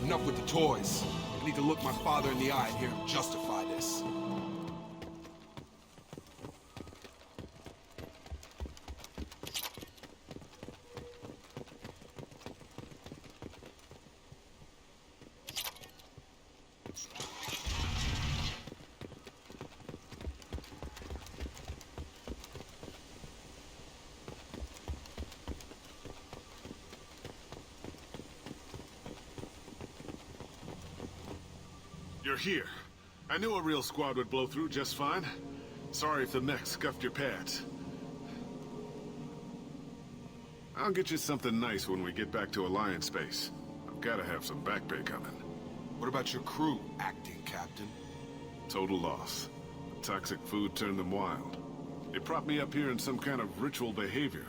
Enough with the toys. I need to look my father in the eye and hear him justify this. You're here. I knew a real squad would blow through just fine. Sorry if the mech scuffed your pads. I'll get you something nice when we get back to Alliance base. I've gotta have some back pay coming. What about your crew, acting captain? Total loss. The toxic food turned them wild. They propped me up here in some kind of ritual behavior.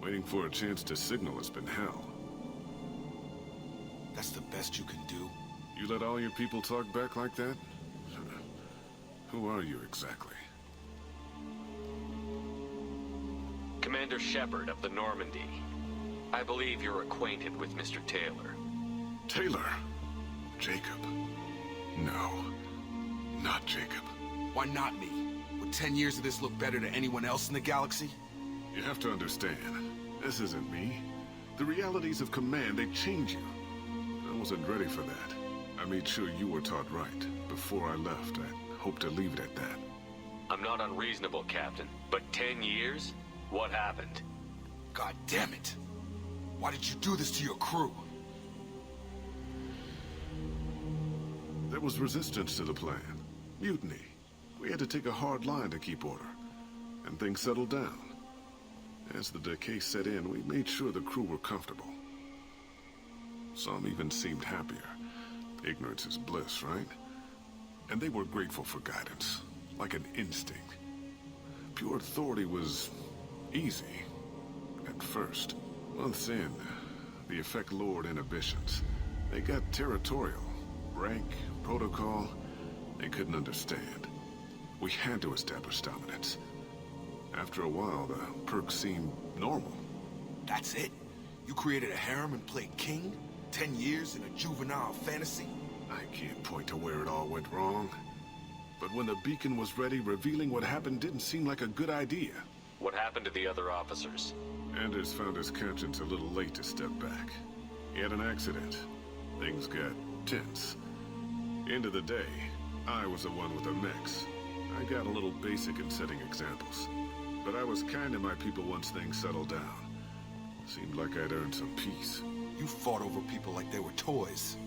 Waiting for a chance to signal has been hell. That's the best you can do? You let all your people talk back like that? Who are you exactly? Commander Shepard of the Normandy. I believe you're acquainted with Mr. Taylor. Taylor? Jacob? No. Not Jacob. Why not me? Would 10 years of this look better to anyone else in the galaxy? You have to understand, this isn't me. The realities of command, they change you. I wasn't ready for that. I made sure you were taught right. Before I left, I hoped to leave it at that. I'm not unreasonable, Captain, but 10 years? What happened? God damn it! Why did you do this to your crew? There was resistance to the plan. Mutiny. We had to take a hard line to keep order. And things settled down. As the decay set in, we made sure the crew were comfortable. Some even seemed happier. Ignorance is bliss, right? And they were grateful for guidance, like an instinct. Pure authority was easy, at first. Months in, the effect lowered inhibitions. They got territorial. Rank, protocol, they couldn't understand. We had to establish dominance. After a while, the perks seemed normal. That's it? You created a harem and played king? 10 years in a juvenile fantasy? I can't point to where it all went wrong. But when the beacon was ready, revealing what happened didn't seem like a good idea. What happened to the other officers? Anders found his conscience a little late to step back. He had an accident. Things got tense. End of the day, I was the one with the mix. I got a little basic in setting examples. But I was kind to my people once things settled down. Seemed like I'd earned some peace. You fought over people like they were toys.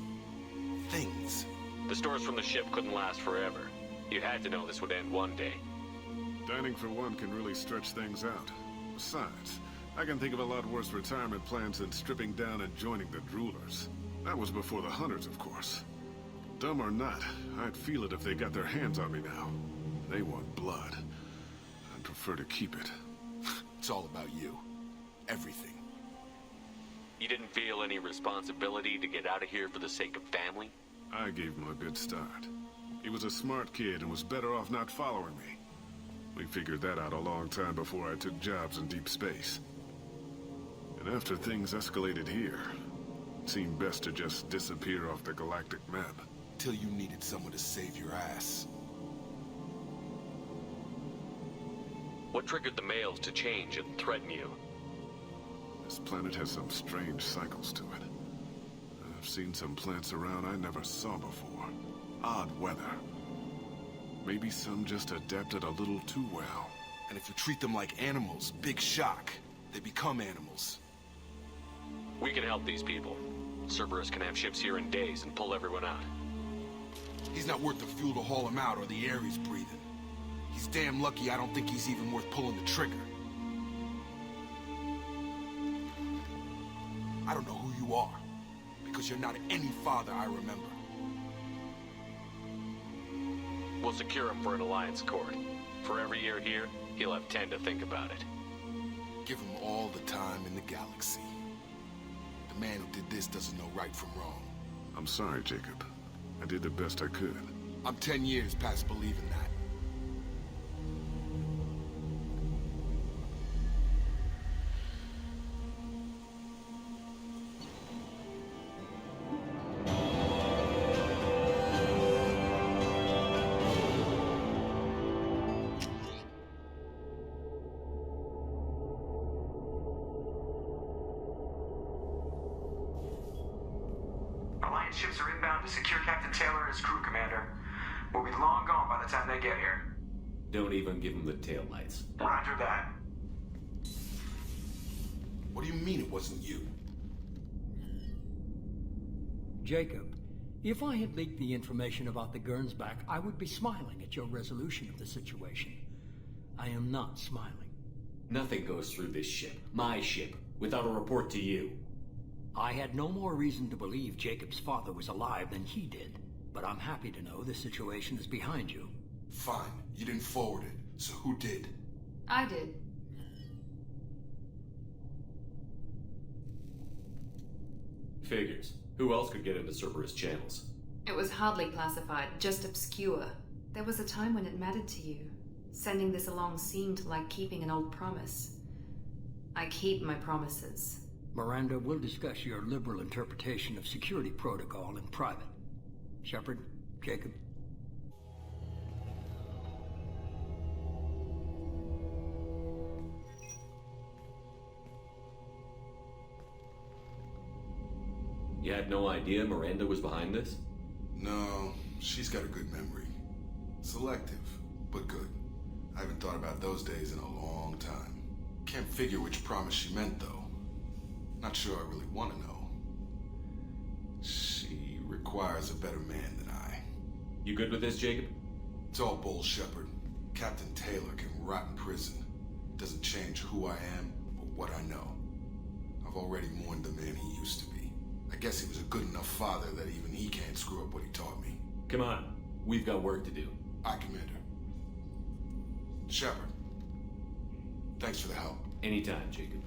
Things. The stores from the ship couldn't last forever. You had to know this would end one day. Dining for one can really stretch things out. Besides, I can think of a lot worse retirement plans than stripping down and joining the droolers. That was before the hunters, of course. Dumb or not, I'd feel it if they got their hands on me now. They want blood. I'd prefer to keep it. It's all about you. Everything. You didn't feel any responsibility to get out of here for the sake of family? I gave him a good start. He was a smart kid and was better off not following me. We figured that out a long time before I took jobs in deep space. And after things escalated here, it seemed best to just disappear off the galactic map. Till you needed someone to save your ass. What triggered the males to change and threaten you? This planet has some strange cycles to it. I've seen some plants around I never saw before. Odd weather. Maybe some just adapted a little too well. And if you treat them like animals, big shock. They become animals. We can help these people. Cerberus can have ships here in days and pull everyone out. He's not worth the fuel to haul him out or the air he's breathing. He's damn lucky I don't think he's even worth pulling the trigger. I don't know who you are, because you're not any father I remember. We'll secure him for an alliance court. For every year here, he'll have 10 to think about it. Give him all the time in the galaxy. The man who did this doesn't know right from wrong. I'm sorry, Jacob. I did the best I could. I'm 10 years past believing that. Alliance ships are inbound to secure Captain Taylor and his crew, Commander. We'll be long gone by the time they get here. Don't even give them the taillights. Roger that. What do you mean it wasn't you? Jacob, if I had leaked the information about the Gernsback, I would be smiling at your resolution of the situation. I am not smiling. Nothing goes through this ship, my ship, without a report to you. I had no more reason to believe Jacob's father was alive than he did, but I'm happy to know the situation is behind you. Fine, you didn't forward it, so who did? I did. Figures. Who else could get into Cerberus channels? It was hardly classified, just obscure. There was a time when it mattered to you. Sending this along seemed like keeping an old promise. I keep my promises. Miranda, we'll discuss your liberal interpretation of security protocol in private. Shepard, Jacob. You had no idea Miranda was behind this? No, she's got a good memory. Selective, but good. I haven't thought about those days in a long time. Can't figure which promise she meant, though. Not sure I really want to know. She requires a better man than I. You good with this, Jacob? It's all bull, Shepard. Captain Taylor can rot in prison. Doesn't change who I am or what I know. I've already mourned the man he used to be. I guess he was a good enough father that even he can't screw up what he taught me. Come on, we've got work to do. Aye, Commander. Shepard, thanks for the help. Anytime, Jacob.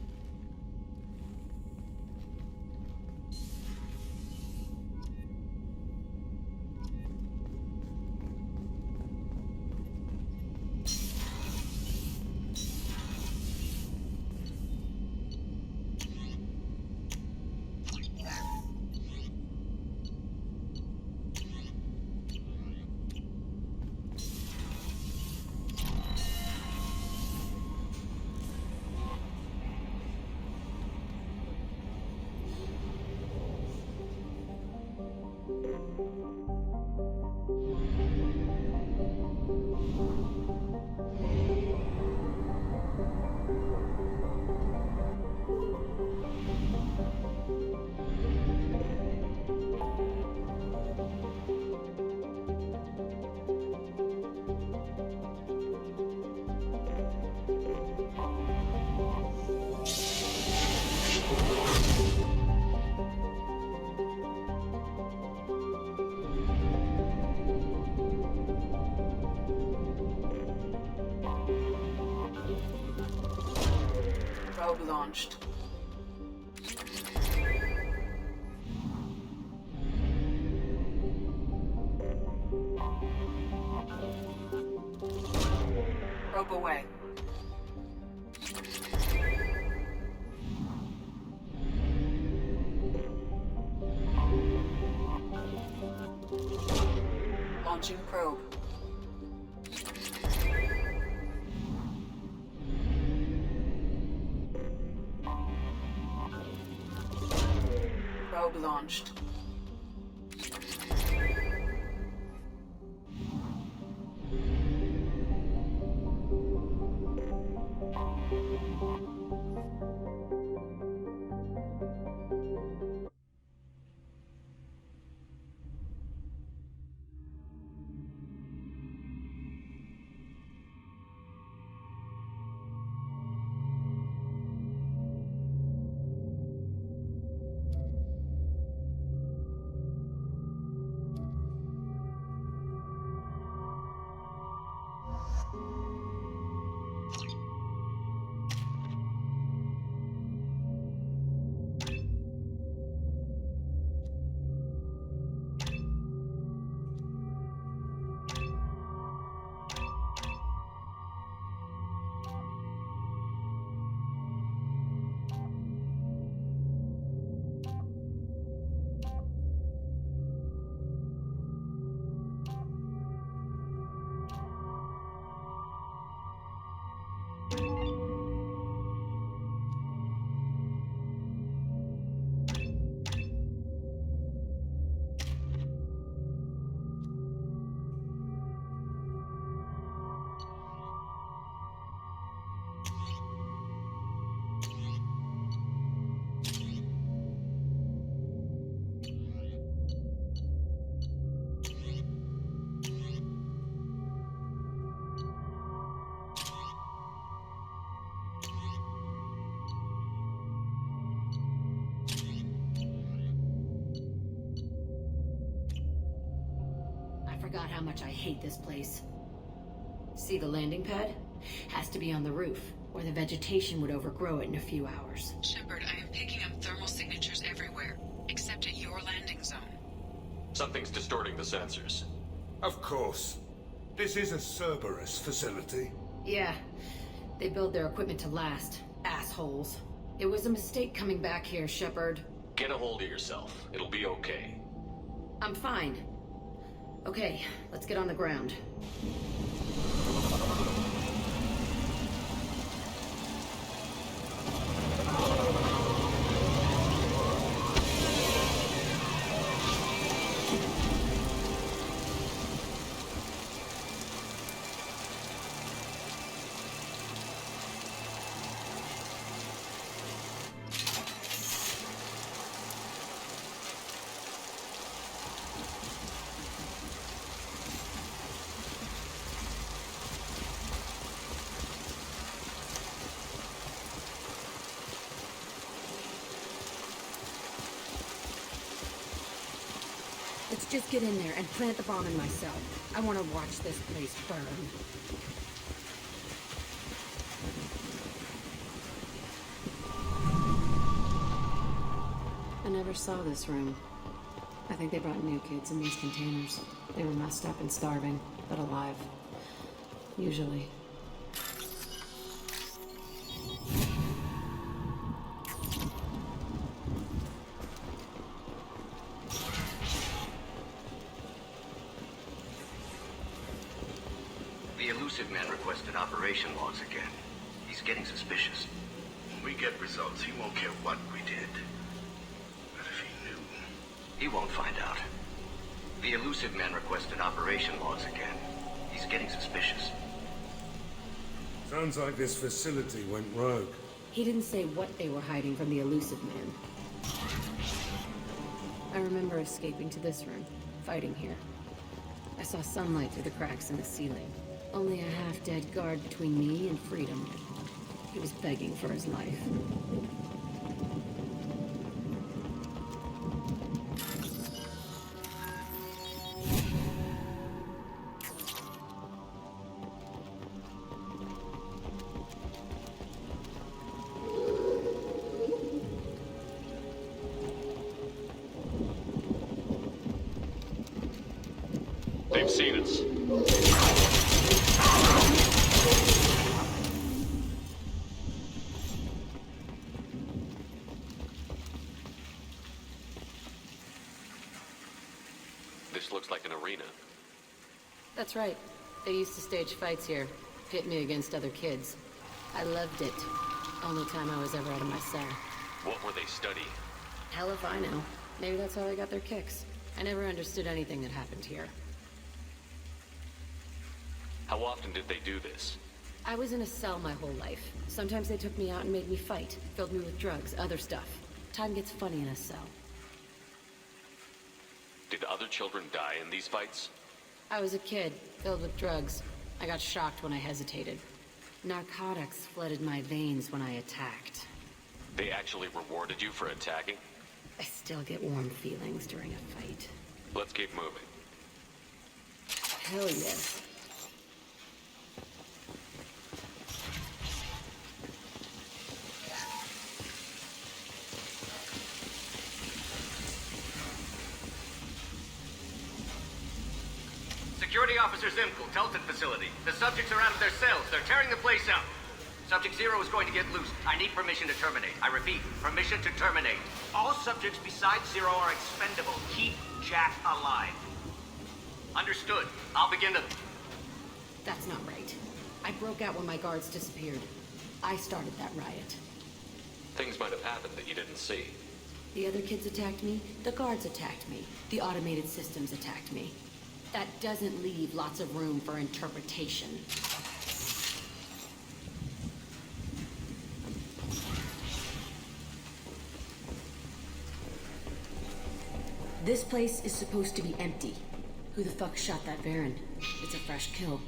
Probe launched. Probe away. Launching probe. Probe launched. Forgot how much I hate this place. See the landing pad? Has to be on the roof, or the vegetation would overgrow it in a few hours. Shepard, I am picking up thermal signatures everywhere, except at your landing Something's distorting the sensors. Of course. This is a Cerberus facility. Yeah. They build their equipment to last. Assholes. It was a mistake coming back here, Shepard. Get a hold of yourself. It'll be okay. I'm fine. Okay, let's get on the ground. Let's just get in there and plant the bomb in my cell. I want to watch this place burn. I never saw this room. I think they brought new kids in these containers. They were messed up and starving, but alive. Usually. The elusive man requested operation logs again. He's getting suspicious. When we get results, he won't care what we did. But if he knew... He won't find out. The elusive man requested operation logs again. He's getting suspicious. Sounds like this facility went rogue. He didn't say what they were hiding from the elusive man. I remember escaping to this room, fighting here. I saw sunlight through the cracks in the ceiling. Only a half-dead guard between me and freedom. He was begging for his life. They've seen us. This looks like an arena. That's right. They used to stage fights here, pit me against other kids. I loved it. Only time I was ever out of my cell. What were they studying? Hell if I know. Maybe that's how they got their kicks. I never understood anything that happened here. How often did they do this? I was in a cell my whole life. Sometimes they took me out and made me fight, filled me with drugs, other stuff. Time gets funny in a cell. Did other children die in these fights? I was a kid, filled with drugs. I got shocked when I hesitated. Narcotics flooded my veins when I attacked. They actually rewarded you for attacking? I still get warm feelings during a fight. Let's keep moving. Hell yes. Security Officer Zimkel, Telton facility. The subjects are out of their cells. They're tearing the place up. Subject Zero is going to get loose. I need permission to terminate. I repeat, permission to terminate. All subjects besides Zero are expendable. Keep Jack alive. Understood. I'll begin to... That's not right. I broke out when my guards disappeared. I started that riot. Things might have happened that you didn't see. The other kids attacked me. The guards attacked me. The automated systems attacked me. That doesn't leave lots of room for interpretation. This place is supposed to be empty. Who the fuck shot that Baron? It's a fresh kill.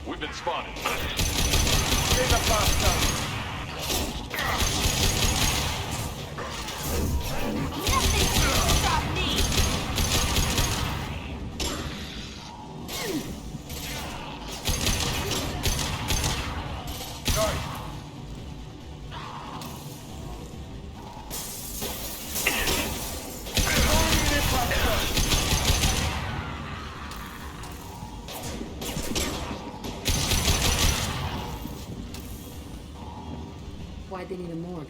We've been spotted. Here's a faster. sight. Why'd they need a morgue?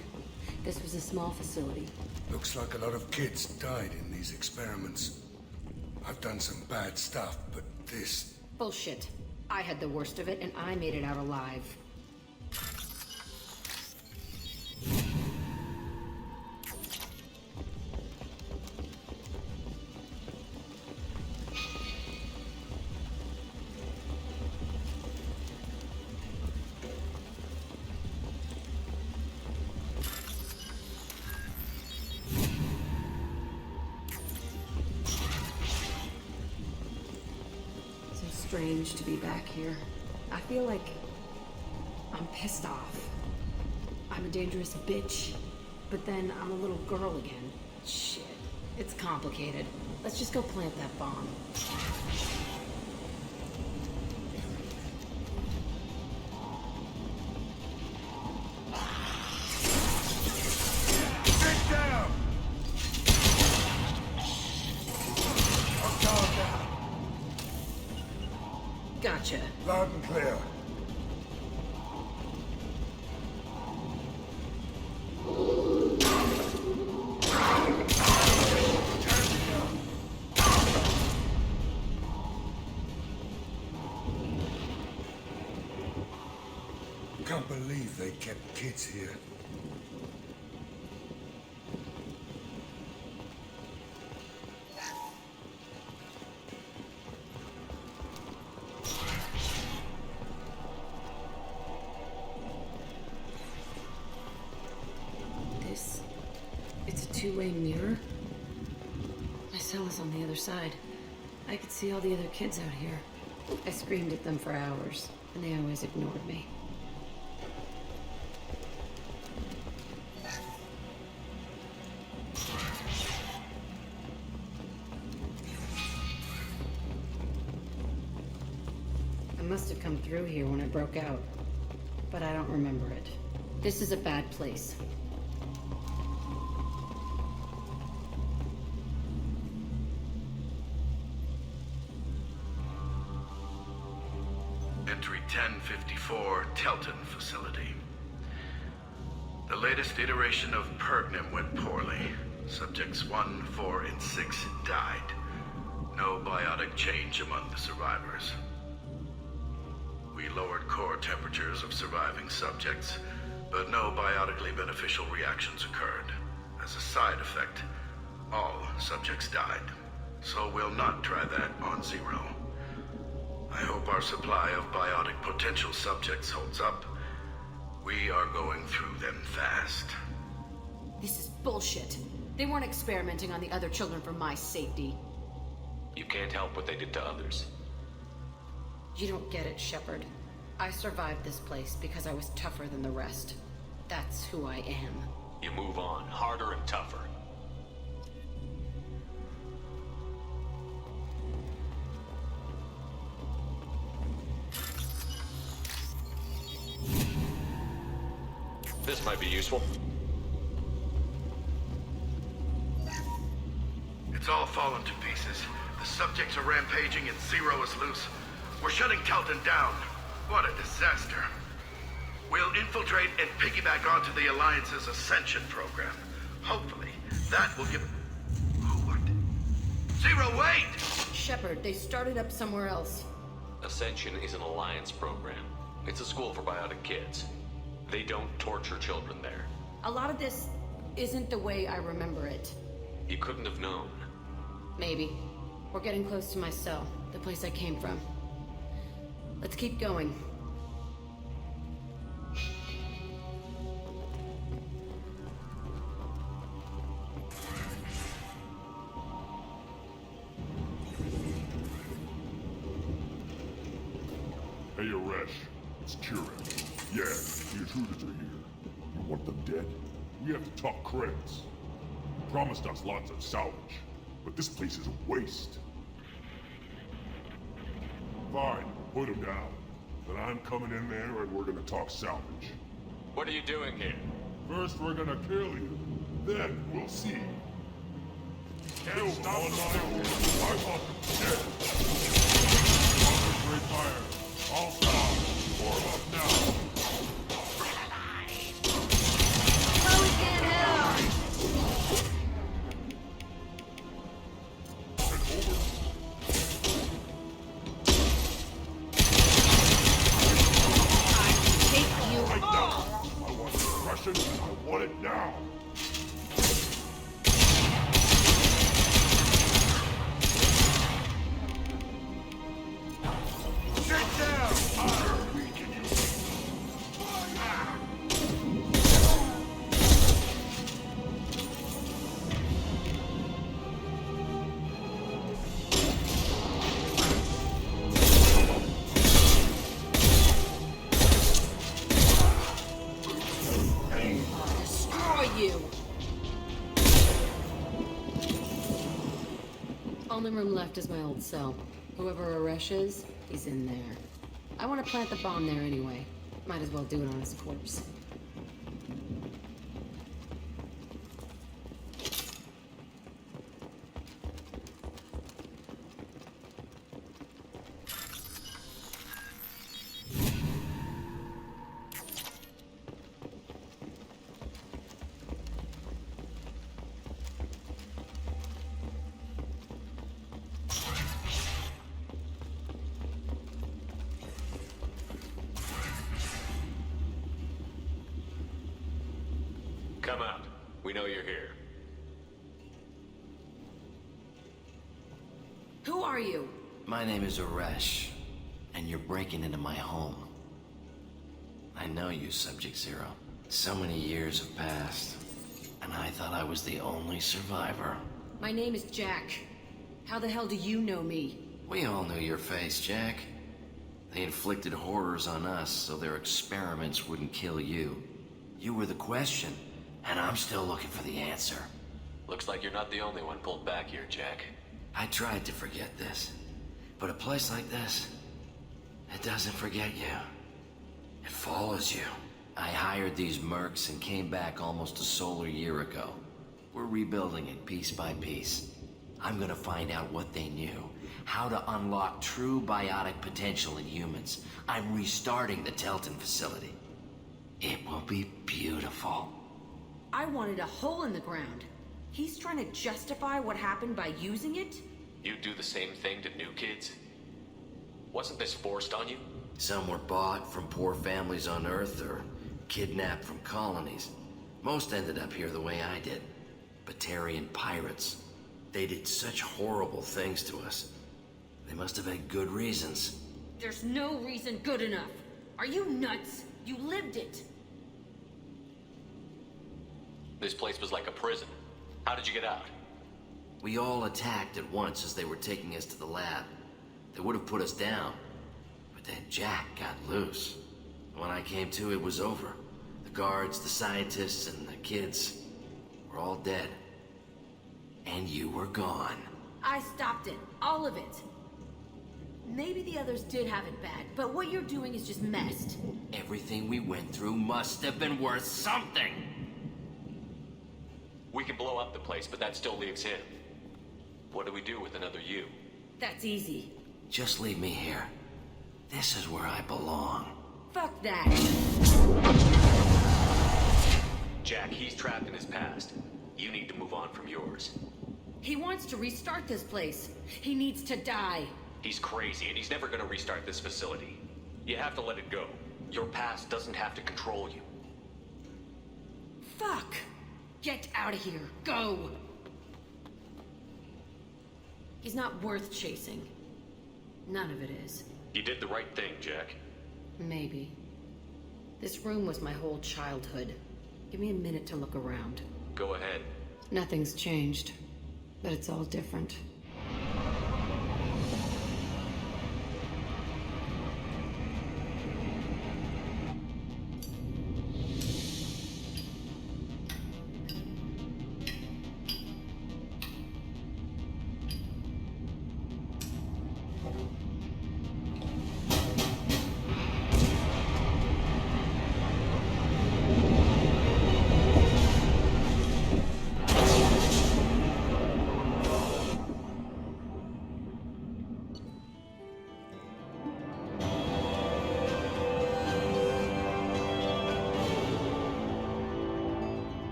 This was a small facility. Looks like a lot of kids died in these experiments. I've done some bad stuff, but this... Bullshit. I had the worst of it, and I made it out alive. Strange to be back here. I feel like I'm pissed off. I'm a dangerous bitch, but then I'm a little girl again. Shit. It's complicated. Let's just go plant that bomb. Get down! I'll calm down. Gotcha. Loud and clear. Can't believe they kept kids here. It's a two-way mirror. My cell is on the other side. I could see all the other kids out here. I screamed at them for hours, and they always ignored me. I must have come through here when I broke out, but I don't remember it. This is a bad place. Entry 1054, Telton facility. The latest iteration of Pergnum went poorly. Subjects 1, 4, and 6 died. No biotic change among the survivors. We lowered core temperatures of surviving subjects, but no biotically beneficial reactions occurred. As a side effect, all subjects died. So we'll not try that on Zero. I hope our supply of biotic potential subjects holds up. We are going through them fast. This is bullshit. They weren't experimenting on the other children for my safety. You can't help what they did to others. You don't get it, Shepard. I survived this place because I was tougher than the rest. That's who I am. You move on, harder and tougher. This might be useful. It's all fallen to pieces. The subjects are rampaging and Zero is loose. We're shutting Telton down. What a disaster. We'll infiltrate and piggyback onto the Alliance's Ascension program. Hopefully, that will give... What? Zero, wait! Shepard, they started up somewhere else. Ascension is an Alliance program. It's a school for biotic kids. They don't torture children there. A lot of this isn't the way I remember it. You couldn't have known. Maybe. We're getting close to my cell, the place I came from. Let's keep going. Hey, Aresh. It's Kieran. Yeah, the intruders are here. You want them dead? We have to talk credits. You promised us lots of salvage, but this place is a waste. Fine, put him down. Then I'm coming in there and we're gonna talk salvage. What are you doing here? First we're gonna kill you, then we'll see. Kill stop on my own. I want them dead. Concentrate fire. I'll stop. Form up now. I want suppression, and I want it now. Sit down! How weaken you? You. Only room left is my old cell. Whoever Aresh is, he's in there. I want to plant the bomb there anyway. Might as well do it on his corpse. Come out. We know you're here. Who are you? My name is Aresh, and you're breaking into my home. I know you, Subject Zero. So many years have passed, and I thought I was the only survivor. My name is Jack. How the hell do you know me? We all knew your face, Jack. They inflicted horrors on us so their experiments wouldn't kill you. You were the question, and I'm still looking for the answer. Looks like you're not the only one pulled back here, Jack. I tried to forget this, but a place like this, it doesn't forget you. It follows you. I hired these mercs and came back almost a solar year ago. We're rebuilding it piece by piece. I'm gonna find out what they knew, how to unlock true biotic potential in humans. I'm restarting the Telton facility. It will be beautiful. I wanted a hole in the ground. He's trying to justify what happened by using it? You'd do the same thing to new kids? Wasn't this forced on you? Some were bought from poor families on Earth or kidnapped from colonies. Most ended up here the way I did. Batarian pirates. They did such horrible things to us. They must have had good reasons. There's no reason good enough. Are you nuts? You lived it. This place was like a prison. How did you get out? We all attacked at once as they were taking us to the lab. They would have put us down. But then Jack got loose. When I came to, it was over. The guards, the scientists, and the kids were all dead. And you were gone. I stopped it. All of it. Maybe the others did have it bad, but what you're doing is just messed. Everything we went through must have been worth something. We can blow up the place, but that still leaves him. What do we do with another you? That's easy. Just leave me here. This is where I belong. Fuck that. Jack, he's trapped in his past. You need to move on from yours. He wants to restart this place. He needs to die. He's crazy, and he's never gonna restart this facility. You have to let it go. Your past doesn't have to control you. Fuck! Get out of here. Go! He's not worth chasing. None of it is. You did the right thing, Jack. Maybe. This room was my whole childhood. Give me a minute to look around. Go ahead. Nothing's changed, but it's all different.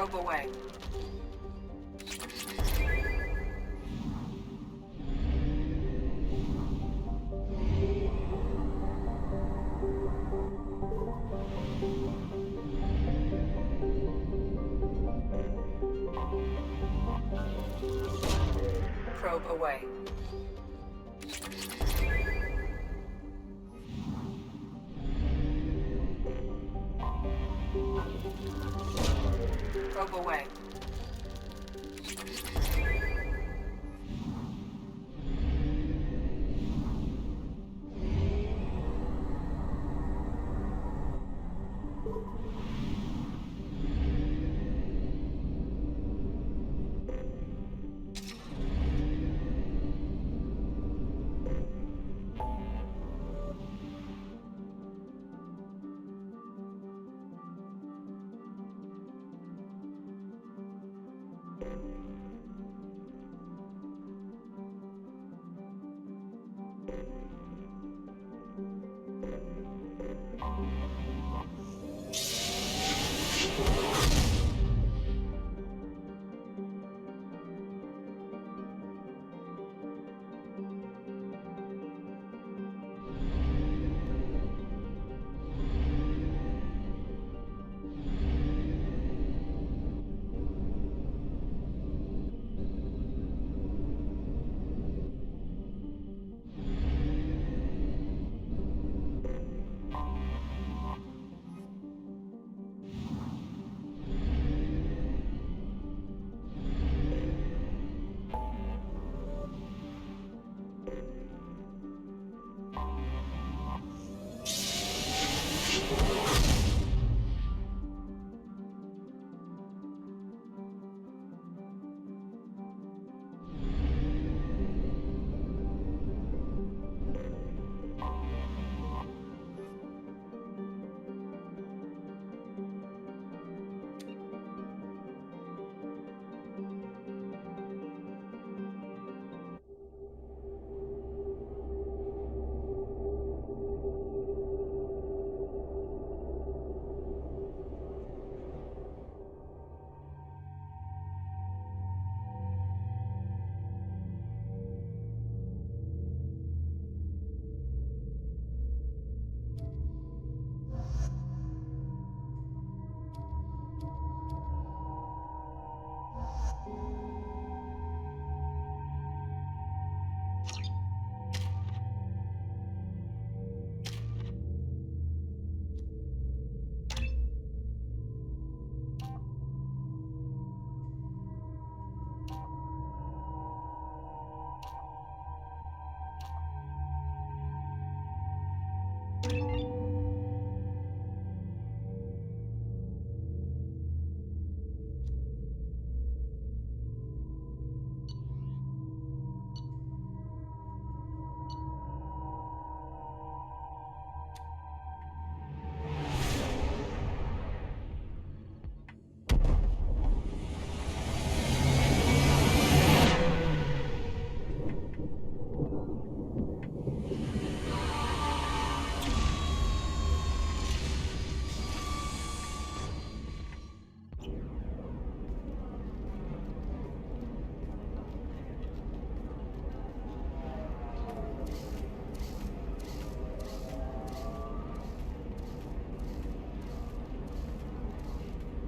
Probe away. Probe away. Probe away.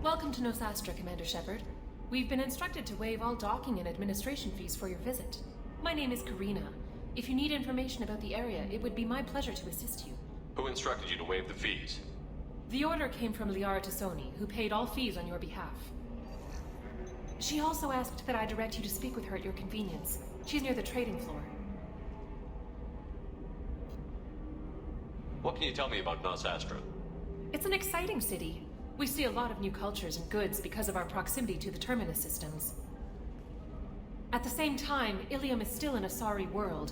Welcome to Nosastra, Commander Shepard. We've been instructed to waive all docking and administration fees for your visit. My name is Karina. If you need information about the area, it would be my pleasure to assist you. Who instructed you to waive the fees? The order came from Liara Tassoni, who paid all fees on your behalf. She also asked that I direct you to speak with her at your convenience. She's near the trading floor. What can you tell me about Nosastra? It's an exciting city. We see a lot of new cultures and goods because of our proximity to the Terminus systems. At the same time, Ilium is still in a sorry world.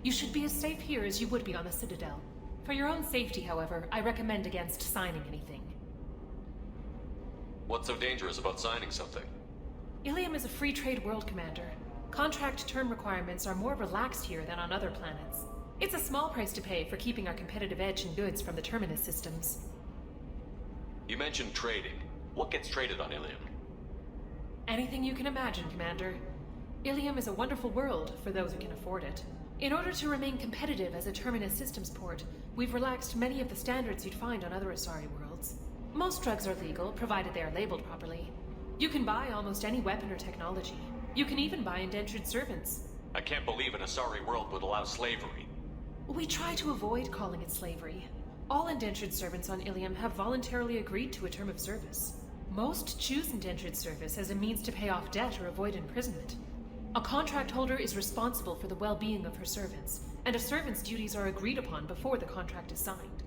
You should be as safe here as you would be on the Citadel. For your own safety, however, I recommend against signing anything. What's so dangerous about signing something? Ilium is a free trade world, Commander. Contract term requirements are more relaxed here than on other planets. It's a small price to pay for keeping our competitive edge in goods from the Terminus systems. You mentioned trading. What gets traded on Ilium? Anything you can imagine, Commander. Ilium is a wonderful world for those who can afford it. In order to remain competitive as a Terminus systems port, we've relaxed many of the standards you'd find on other Asari worlds. Most drugs are legal, provided they are labeled properly. You can buy almost any weapon or technology. You can even buy indentured servants. I can't believe an Asari world would allow slavery. We try to avoid calling it slavery. All indentured servants on Ilium have voluntarily agreed to a term of service. Most choose indentured service as a means to pay off debt or avoid imprisonment. A contract holder is responsible for the well-being of her servants, and a servant's duties are agreed upon before the contract is signed.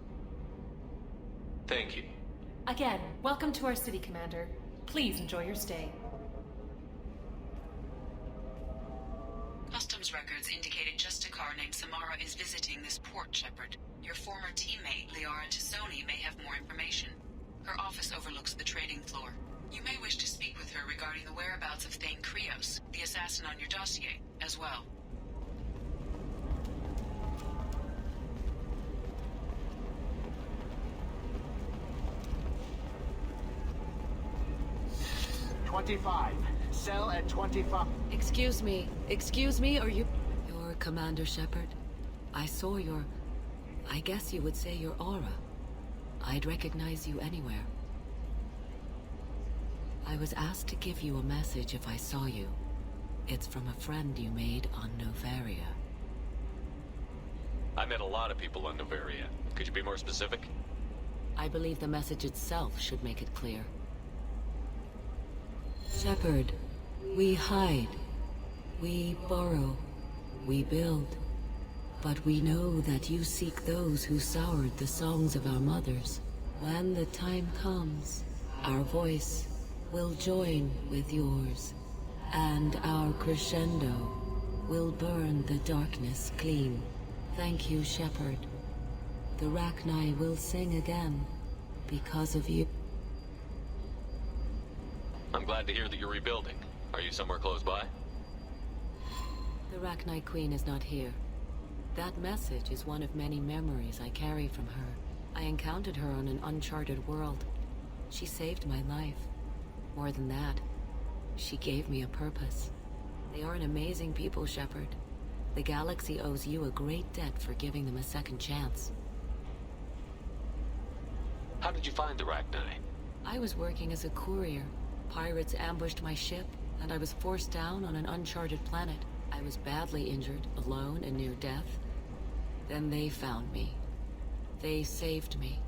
Thank you. Again, welcome to our city, Commander. Please enjoy your stay. Customs records indicated just a car named Samara is visiting this port, Shepard. Your former teammate, Liara Tassoni, may have more information. Her office overlooks the trading floor. You may wish to speak with her regarding the whereabouts of Thane Krios, the assassin on your dossier, as well. Cell at 25. Excuse me, are you... You're Commander Shepard? I saw your... I guess you would say your aura. I'd recognize you anywhere. I was asked to give you a message if I saw you. It's from a friend you made on Novaria. I met a lot of people on Novaria. Could you be more specific? I believe the message itself should make it clear. Shepard, we hide, we borrow, we build. But we know that you seek those who soured the songs of our mothers. When the time comes, our voice will join with yours, and our crescendo will burn the darkness clean. Thank you, Shepard. The Rachni will sing again because of you. I'm glad to hear that you're rebuilding. Are you somewhere close by? The Rachni Queen is not here. That message is one of many memories I carry from her. I encountered her on an uncharted world. She saved my life. More than that, she gave me a purpose. They are an amazing people, Shepard. The galaxy owes you a great debt for giving them a second chance. How did you find the Rachni? I was working as a courier. Pirates ambushed my ship, and I was forced down on an uncharted planet. I was badly injured, alone and near death. Then they found me. They saved me.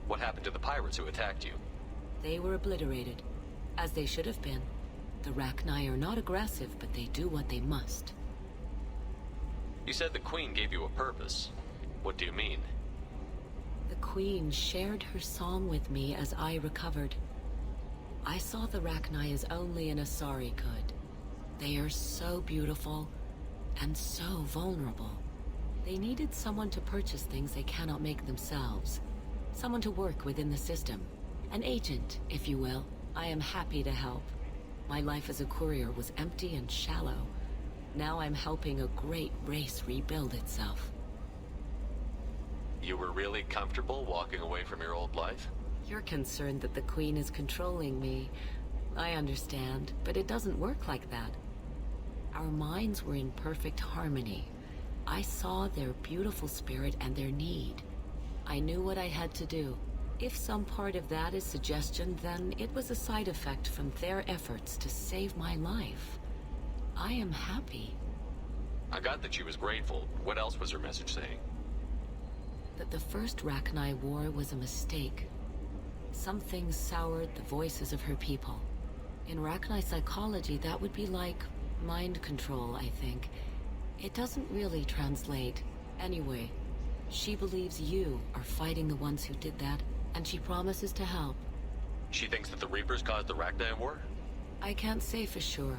What happened to the pirates who attacked you? They were obliterated, as they should have been. The Rachni are not aggressive, but they do what they must. You said the Queen gave you a purpose. What do you mean? The Queen shared her song with me as I recovered. I saw the Rachni as only an Asari could. They are so beautiful, and so vulnerable. They needed someone to purchase things they cannot make themselves. Someone to work within the system. An agent, if you will. I am happy to help. My life as a courier was empty and shallow. Now I'm helping a great race rebuild itself. You were really comfortable walking away from your old life? You're concerned that the Queen is controlling me. I understand, but it doesn't work like that. Our minds were in perfect harmony. I saw their beautiful spirit and their need. I knew what I had to do. If some part of that is suggestion, then it was a side effect from their efforts to save my life. I am happy. I got that she was grateful. What else was her message saying? That the first Rachni War was a mistake. Something soured the voices of her people. In Rachni psychology, that would be like mind control, I think. It doesn't really translate. Anyway, she believes you are fighting the ones who did that, and she promises to help. She thinks that the Reapers caused the Rachni War? I can't say for sure,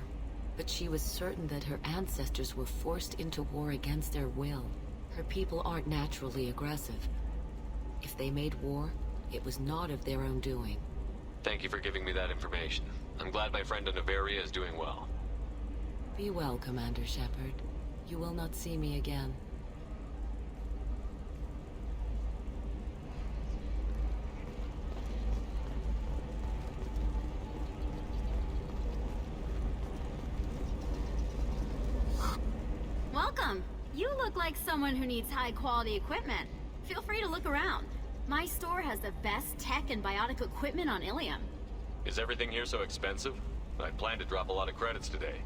but she was certain that her ancestors were forced into war against their will. Her people aren't naturally aggressive. If they made war, it was not of their own doing. Thank you for giving me that information. I'm glad my friend in Novaria is doing well. Be well, Commander Shepard. You will not see me again. You look like someone who needs high-quality equipment. Feel free to look around. My store has the best tech and biotic equipment on Ilium. Is everything here so expensive? I plan to drop a lot of credits today.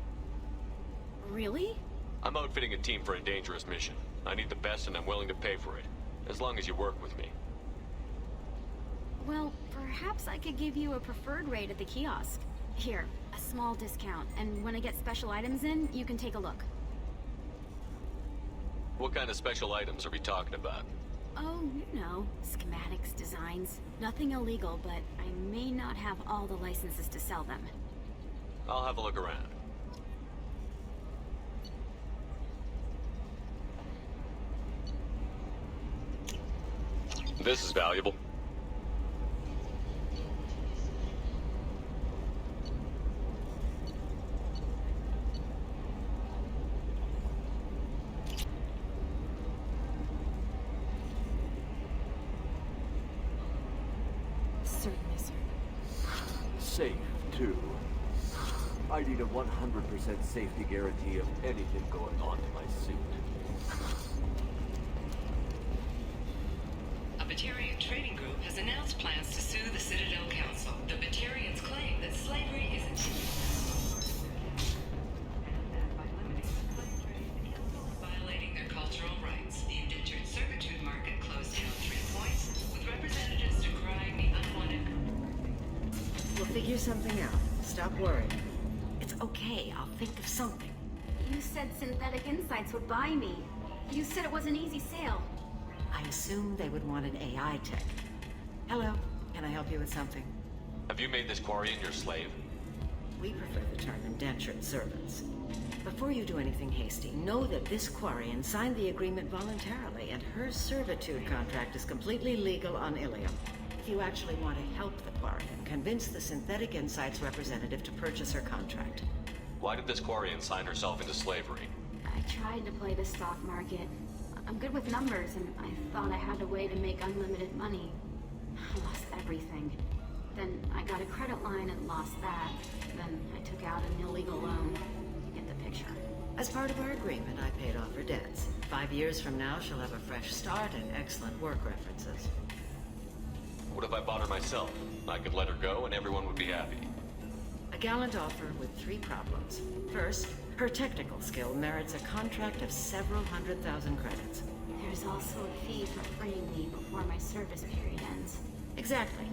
Really? I'm outfitting a team for a dangerous mission. I need the best and I'm willing to pay for it. As long as you work with me. Well, perhaps I could give you a preferred rate at the kiosk. Here, a small discount, and when I get special items in, you can take a look. What kind of special items are we talking about? Oh, you know, schematics, designs. Nothing illegal, but I may not have all the licenses to sell them. I'll have a look around. This is valuable. Certainly, sir. Safe, too. I need a 100% safety guarantee of anything going on to my suit. A Batarian trading group has announced plans to sue the Citadel Council. The Batarians claim that slavery is violating their cultural rights. The indentured servitude market closed down 3 points, with representatives decrying the unwanted. We'll figure something out. Stop worrying. It's okay, I'll think of something. You said Synthetic Insights would buy me. You said it was an easy sale. I assumed they would want an AI tech. Hello, can I help you with something? Have you made this Quarian your slave? We prefer the term indentured servants. Before you do anything hasty, know that this Quarian signed the agreement voluntarily, and her servitude contract is completely legal on Ilium. If you actually want to help the Quarian, convince the Synthetic Insights representative to purchase her contract. Why did this Quarian sign herself into slavery? I tried to play the stock market. I'm good with numbers, and I thought I had a way to make unlimited money. I lost everything. Then I got a credit line and lost that. Then I took out an illegal loan. You get the picture. As part of our agreement, I paid off her debts. 5 years from now, she'll have a fresh start and excellent work references. What if I bought her myself? I could let her go and everyone would be happy. A gallant offer with 3 problems. First, her technical skill merits a contract of several 100,000 credits. There's also a fee for freeing me before my service period ends. Exactly.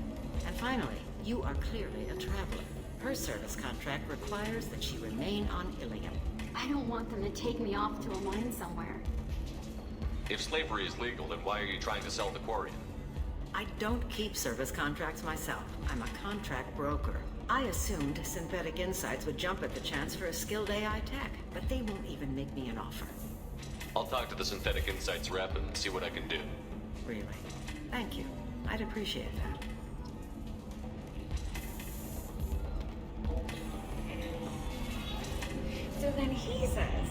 And finally, you are clearly a traveler. Her service contract requires that she remain on Ilium. I don't want them to take me off to a mine somewhere. If slavery is legal, then why are you trying to sell the Quarian? I don't keep service contracts myself. I'm a contract broker. I assumed Synthetic Insights would jump at the chance for a skilled AI tech, but they won't even make me an offer. I'll talk to the Synthetic Insights rep and see what I can do. Really? Thank you. I'd appreciate that. So then he says,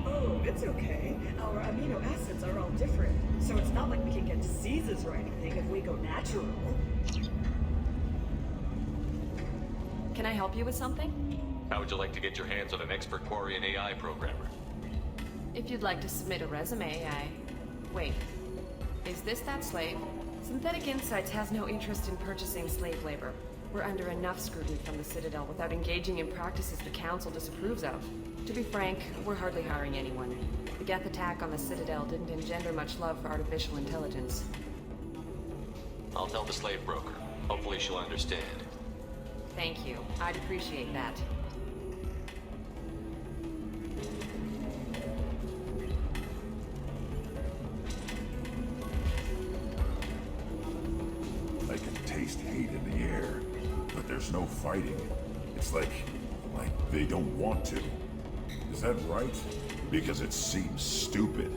oh, it's okay. Our amino acids are all different, so it's not like we can get diseases or anything if we go natural. Can I help you with something? How would you like to get your hands on an expert Quarian AI programmer? If you'd like to submit a resume, Wait. Is this that slave? Synthetic Insights has no interest in purchasing slave labor. We're under enough scrutiny from the Citadel without engaging in practices the Council disapproves of. To be frank, we're hardly hiring anyone. The Geth attack on the Citadel didn't engender much love for artificial intelligence. I'll tell the slave broker. Hopefully she'll understand. Thank you. I'd appreciate that. I can taste hate in the air, but there's no fighting. It's like they don't want to. Is that right? Because it seems stupid.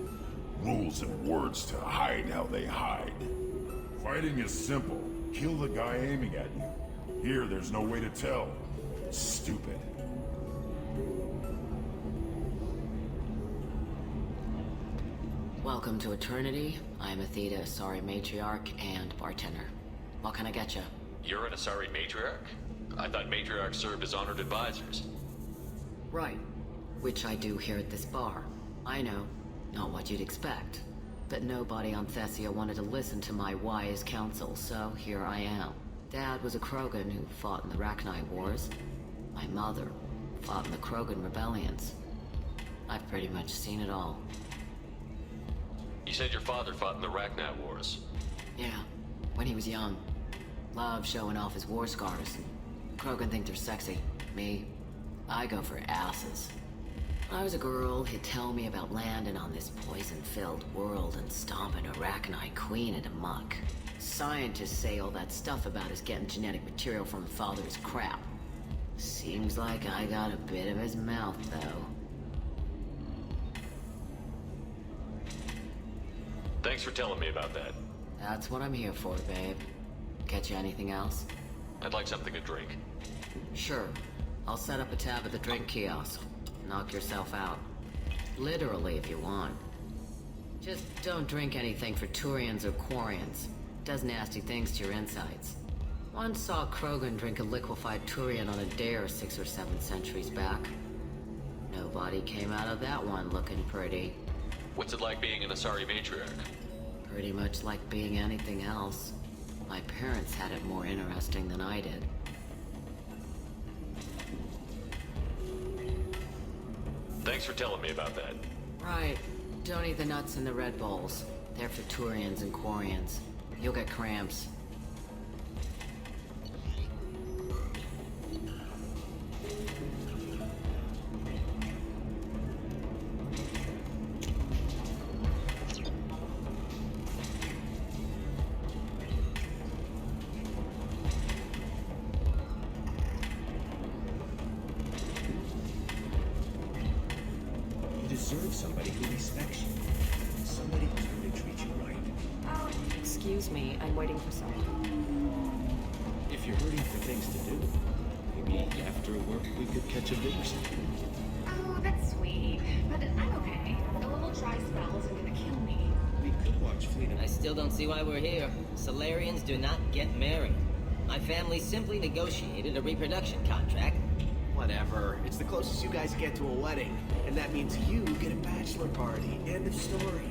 Rules and words to hide how they hide. Fighting is simple. Kill the guy aiming at you. Here, there's no way to tell. Stupid. Welcome to Eternity. I'm Athena, Asari Matriarch and bartender. What can I get you? You're an Asari Matriarch? I thought Matriarchs served as honored advisors. Right. Which I do here at this bar. I know. Not what you'd expect. But nobody on Thessia wanted to listen to my wise counsel, so here I am. Dad was a Krogan who fought in the Rachni Wars. My mother fought in the Krogan rebellions. I've pretty much seen it all. You said your father fought in the Rachni Wars. Yeah, when he was young. Loved showing off his war scars. Krogan think they're sexy. Me, I go for asses. When I was a girl, he'd tell me about landing on this poison-filled world and stomping a Rachni queen into muck. Scientists say all that stuff about us getting genetic material from father's crap. Seems like I got a bit of his mouth, though. Thanks for telling me about that. That's what I'm here for, babe. Get you anything else? I'd like something to drink. Sure. I'll set up a tab at the drink kiosk. Knock yourself out. Literally, if you want. Just don't drink anything for Turians or Quarians. Does nasty things to your insides. Once saw Krogan drink a liquefied Turian on a dare 6 or 7 centuries back. Nobody came out of that one looking pretty. What's it like being an Asari matriarch? Pretty much like being anything else. My parents had it more interesting than I did. Thanks for telling me about that. Right. Don't eat the nuts in the Red Bowls. They're for Turians and Quarians. You'll get cramps. You deserve somebody who respects you. Somebody who's going to treat you right. Oh, excuse me. I'm waiting for someone. If you're hurting for things to do, maybe after work we could catch a babysitter. Oh, that's sweet. But I'm okay. A little dry spell isn't gonna kill me. We could watch Fleet. I still don't see why we're here. Solarians do not get married. My family simply negotiated a reproduction contract. Whatever. It's the closest you guys get to a wedding. And that means you get a bachelor party. End of story.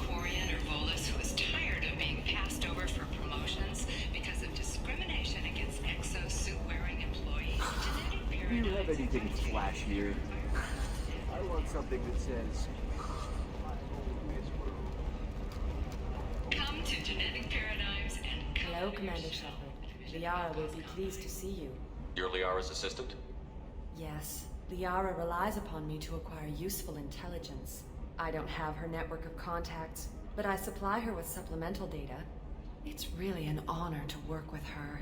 Quarian or Volus who is tired of being passed over for promotions because of discrimination against exosuit-wearing employees. Genetic Do you have anything flashier? I want something that says, Come to Genetic Paradigms and Hello, Commander Shepard. Liara will be pleased to see you. You're Liara's assistant? Yes, Liara relies upon me to acquire useful intelligence. I don't have her network of contacts, but I supply her with supplemental data. It's really an honor to work with her.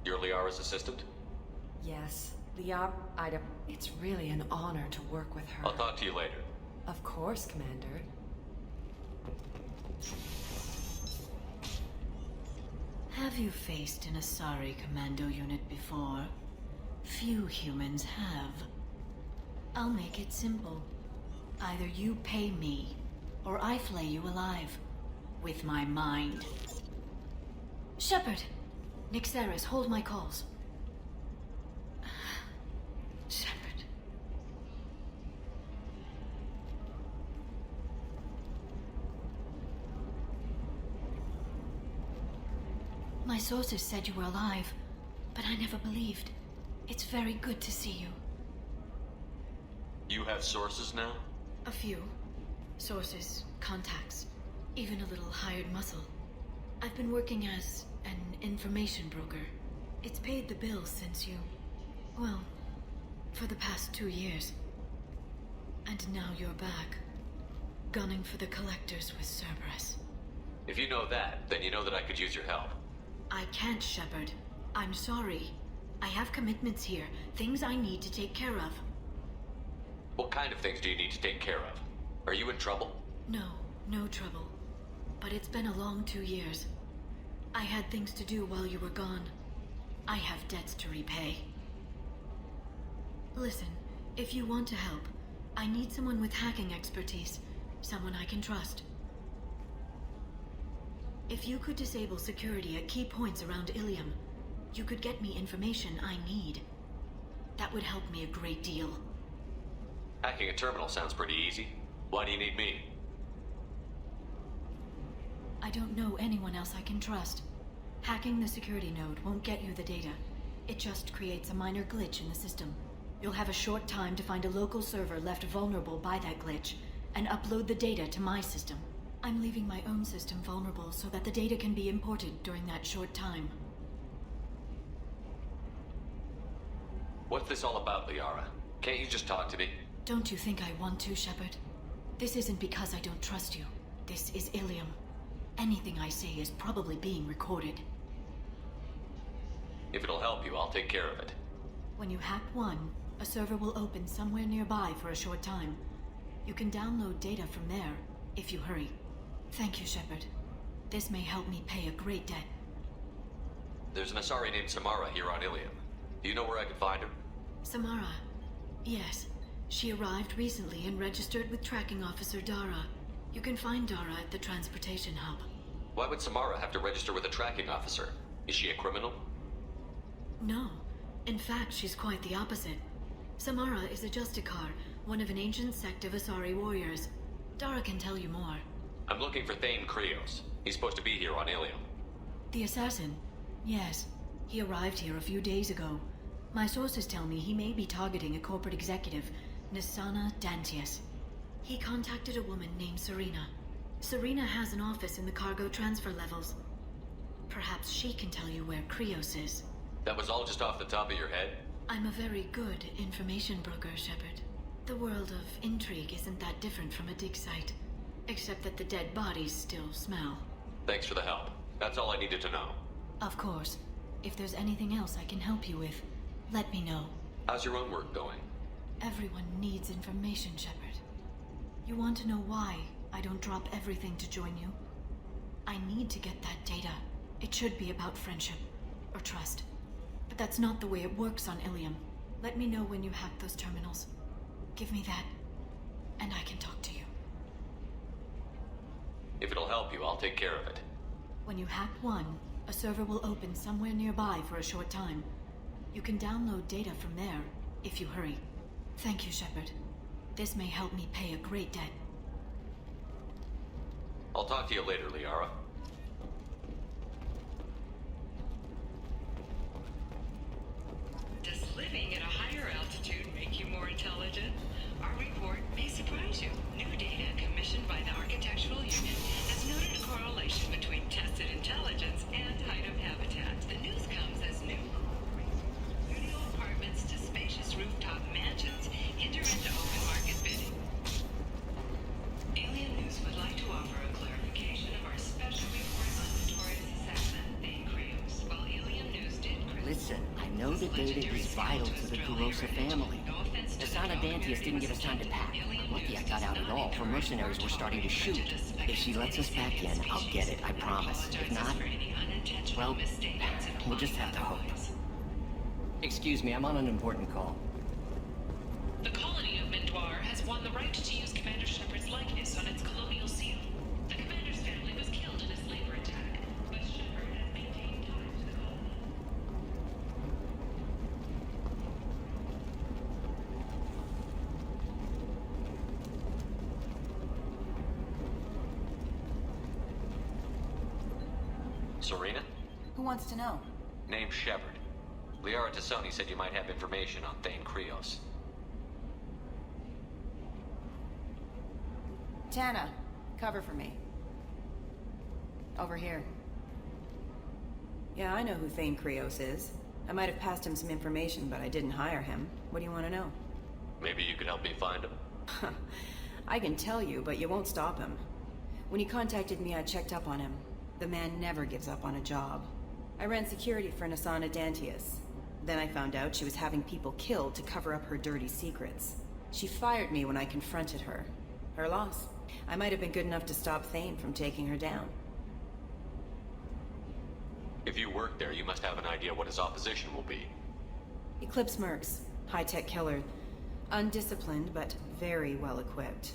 You're Liara's assistant? Yes, Liara... It's really an honor to work with her. I'll talk to you later. Of course, Commander. Have you faced an Asari commando unit before? Few humans have. I'll make it simple. Either you pay me, or I flay you alive. With my mind. Shepard! Nixeris, hold my calls. Shepard. My sources said you were alive, but I never believed. It's very good to see you. You have sources now? A few. Sources, contacts, even a little hired muscle. I've been working as an information broker. It's paid the bills since you... well, for the past 2 years. And now you're back, gunning for the collectors with Cerberus. If you know that, then you know that I could use your help. I can't, Shepard. I'm sorry. I have commitments here, things I need to take care of. What kind of things do you need to take care of? Are you in trouble? No, no trouble. But it's been a long 2 years. I had things to do while you were gone. I have debts to repay. Listen, if you want to help, I need someone with hacking expertise. Someone I can trust. If you could disable security at key points around Ilium, you could get me information I need. That would help me a great deal. Hacking a terminal sounds pretty easy. Why do you need me? I don't know anyone else I can trust. Hacking the security node won't get you the data. It just creates a minor glitch in the system. You'll have a short time to find a local server left vulnerable by that glitch, and upload the data to my system. I'm leaving my own system vulnerable so that the data can be imported during that short time. What's this all about, Liara? Can't you just talk to me? Don't you think I want to, Shepard? This isn't because I don't trust you. This is Ilium. Anything I say is probably being recorded. If it'll help you, I'll take care of it. When you hack one, a server will open somewhere nearby for a short time. You can download data from there, if you hurry. Thank you, Shepard. This may help me pay a great debt. There's an Asari named Samara here on Ilium. Do you know where I can find her? Samara. Yes. She arrived recently and registered with Tracking Officer Dara. You can find Dara at the transportation hub. Why would Samara have to register with a tracking officer? Is she a criminal? No. In fact, she's quite the opposite. Samara is a Justicar, one of an ancient sect of Asari warriors. Dara can tell you more. I'm looking for Thane Krios. He's supposed to be here on Ilium. The assassin? Yes. He arrived here a few days ago. My sources tell me he may be targeting a corporate executive, Nisana Dantius. He contacted a woman named Serena. Serena has an office in the cargo transfer levels. Perhaps she can tell you where Krios is. That was all just off the top of your head? I'm a very good information broker, Shepard. The world of intrigue isn't that different from a dig site, except that the dead bodies still smell. Thanks for the help. That's all I needed to know. Of course. If there's anything else I can help you with, let me know. How's your own work going? Everyone needs information, Shepard. You want to know why I don't drop everything to join you? I need to get that data. It should be about friendship, or trust. But that's not the way it works on Ilium. Let me know when you hack those terminals. Give me that, and I can talk to you. If it'll help you, I'll take care of it. When you hack one, a server will open somewhere nearby for a short time. You can download data from there, if you hurry. Thank you, Shepard. This may help me pay a great debt. I'll talk to you later, Liara. Does living at a higher altitude make you more intelligent? Our report may surprise you. New data commissioned by the Architectural Union has noted a correlation between tested intelligence and height of habitat. The news comes as new studio apartments to spacious rooftop mansions enter into open market bidding. Alien News would like to offer a clarification of our special report on notorious assassin Thane Krios. While Alien News did Listen, I know the data is vital to the Kurosa family. Asana Dantius didn't give us time to pack. I'm lucky I got out at all, for mercenaries were starting to shoot. If she lets us back in, I'll get it, I promise. If not, well, we'll just have to hope. Excuse me, I'm on an important call. The colony of Mindoir has won the right to use Commander Shepard's likeness on its colonial seal. The commander's family was killed in a slaver attack, but Shepard has maintained ties to the colony. Serena? Who wants to know? Name's Shepard. Liara Tassoni said you might have information on Thane Krios. Tana, cover for me. Over here. Yeah, I know who Thane Krios is. I might have passed him some information, but I didn't hire him. What do you want to know? Maybe you could help me find him. I can tell you, but you won't stop him. When he contacted me, I checked up on him. The man never gives up on a job. I ran security for Nisana Dantius. Then I found out she was having people killed to cover up her dirty secrets. She fired me when I confronted her. Her loss. I might have been good enough to stop Thane from taking her down. If you work there, you must have an idea what his opposition will be. Eclipse mercs. High-tech killer. Undisciplined, but very well equipped.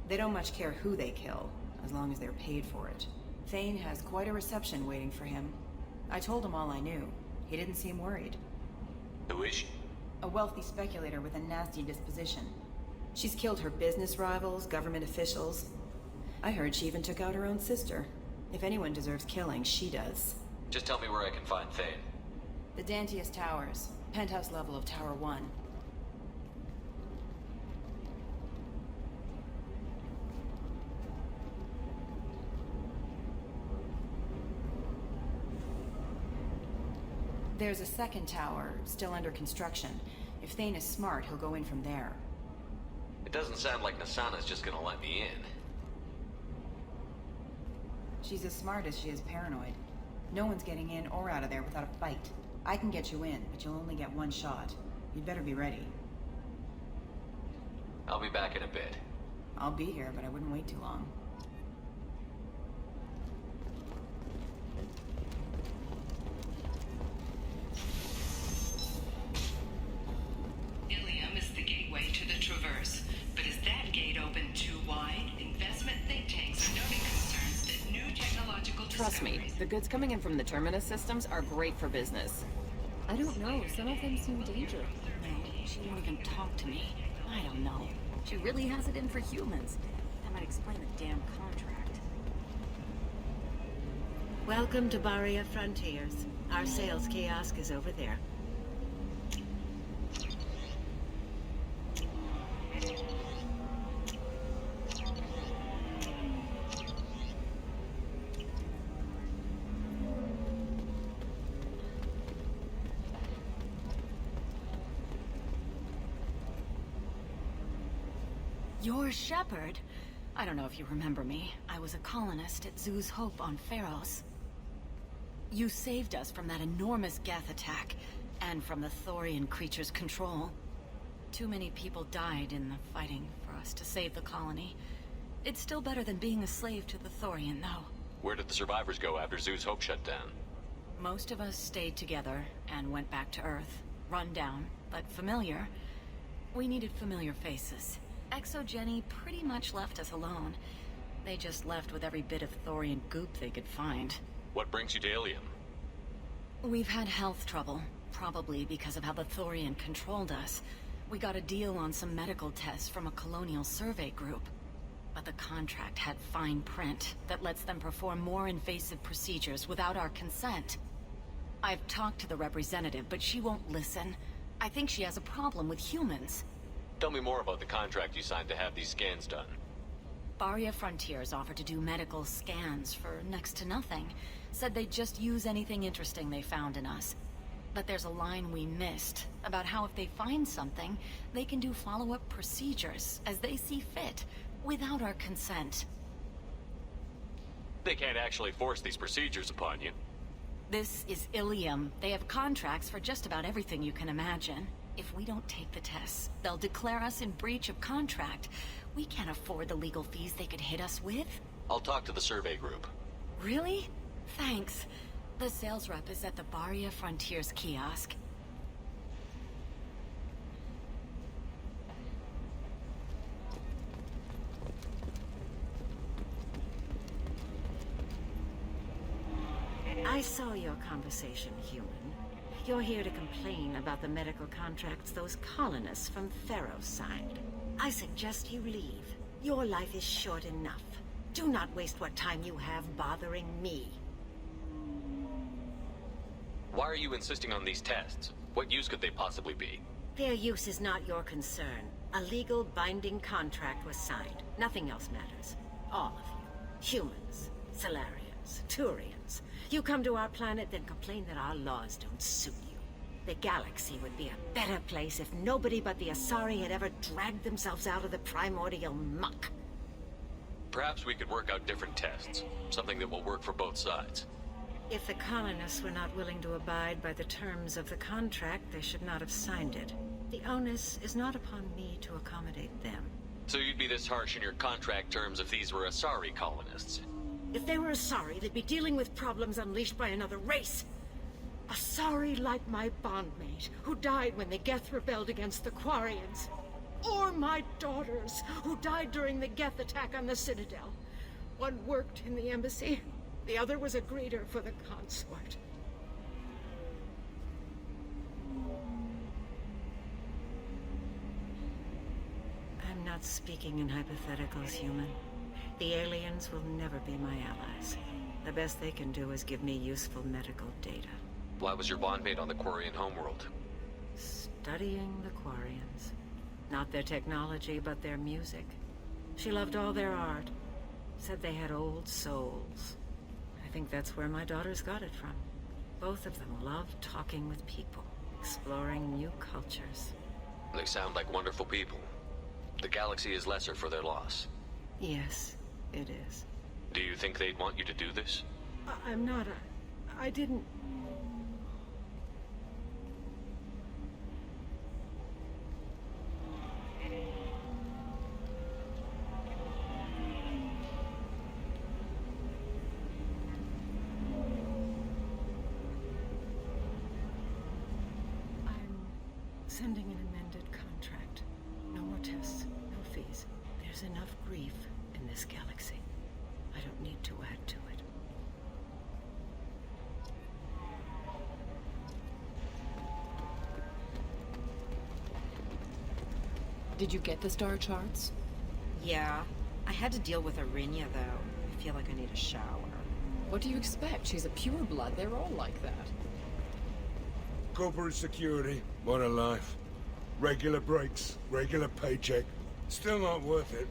They don't much care who they kill, as long as they're paid for it. Thane has quite a reception waiting for him. I told him all I knew. He didn't seem worried. Who is she? A wealthy speculator with a nasty disposition. She's killed her business rivals, government officials. I heard she even took out her own sister. If anyone deserves killing, she does. Just tell me where I can find Thane. The Dantius Towers. Penthouse level of Tower 1. There's a second tower, still under construction. If Thane is smart, he'll go in from there. It doesn't sound like Nasana's just gonna let me in. She's as smart as she is paranoid. No one's getting in or out of there without a fight. I can get you in, but you'll only get one shot. You'd better be ready. I'll be back in a bit. I'll be here, but I wouldn't wait too long. Ilium is the gateway to the Traverse, but is that gate open too wide? Investment think tanks are noting concerns that new technological Trust me, the goods coming in from the Terminus systems are great for business. I don't know. Some of them seem dangerous. No, she won't even talk to me. I don't know. She really has it in for humans. That might explain the damn contract. Welcome to Barria Frontiers. Our sales kiosk is over there. You're Shepard. I don't know if you remember me. I was a colonist at Zoo's Hope on Pharos. You saved us from that enormous Geth attack, and from the Thorian creature's control. Too many people died in the fighting for us to save the colony. It's still better than being a slave to the Thorian, though. Where did the survivors go after Zoo's Hope shut down? Most of us stayed together and went back to Earth. Run down, but familiar. We needed familiar faces. Exogeny pretty much left us alone. They just left with every bit of Thorian goop they could find. What brings you to Ilium? We've had health trouble, probably because of how the Thorian controlled us. We got a deal on some medical tests from a colonial survey group. But the contract had fine print that lets them perform more invasive procedures without our consent. I've talked to the representative, but she won't listen. I think she has a problem with humans. Tell me more about the contract you signed to have these scans done. Barria Frontiers offered to do medical scans for next to nothing. Said they'd just use anything interesting they found in us. But there's a line we missed about how if they find something, they can do follow-up procedures as they see fit, without our consent. They can't actually force these procedures upon you. This is Ilium. They have contracts for just about everything you can imagine. If we don't take the tests, they'll declare us in breach of contract. We can't afford the legal fees they could hit us with. I'll talk to the survey group. Really? Thanks. The sales rep is at the Barria Frontiers kiosk. I saw your conversation, human. You're here to complain about the medical contracts those colonists from Pharos signed. I suggest you leave. Your life is short enough. Do not waste what time you have bothering me. Why are you insisting on these tests? What use could they possibly be? Their use is not your concern. A legal binding contract was signed. Nothing else matters. All of you. Humans, Salarians, Turians. You come to our planet, then complain that our laws don't suit you. The galaxy would be a better place if nobody but the Asari had ever dragged themselves out of the primordial muck. Perhaps we could work out different tests. Something that will work for both sides. If the colonists were not willing to abide by the terms of the contract, they should not have signed it. The onus is not upon me to accommodate them. So you'd be this harsh in your contract terms if these were Asari colonists? If they were Asari, they'd be dealing with problems unleashed by another race. Asari like my bondmate, who died when the Geth rebelled against the Quarians. Or my daughters, who died during the Geth attack on the Citadel. One worked in the embassy, The other was a greeter for the consort. I'm not speaking in hypotheticals, human. The aliens will never be my allies. The best they can do is give me useful medical data. Why was your bondmate on the Quarian homeworld? Studying the Quarians. Not their technology, but their music. She loved all their art. Said they had old souls. I think that's where my daughters got it from. Both of them love talking with people, exploring new cultures. They sound like wonderful people. The galaxy is lesser for their loss. Yes, it is. Do you think they'd want you to do this? I'm not. I didn't. Sending an amended contract. No more tests, no fees. There's enough grief in this galaxy. I don't need to add to it. Did you get the star charts? Yeah. I had to deal with Arinya, though. I feel like I need a shower. What do you expect? She's a pureblood. They're all like that. Corporate security, what a life. Regular breaks, regular paycheck. Still not worth it.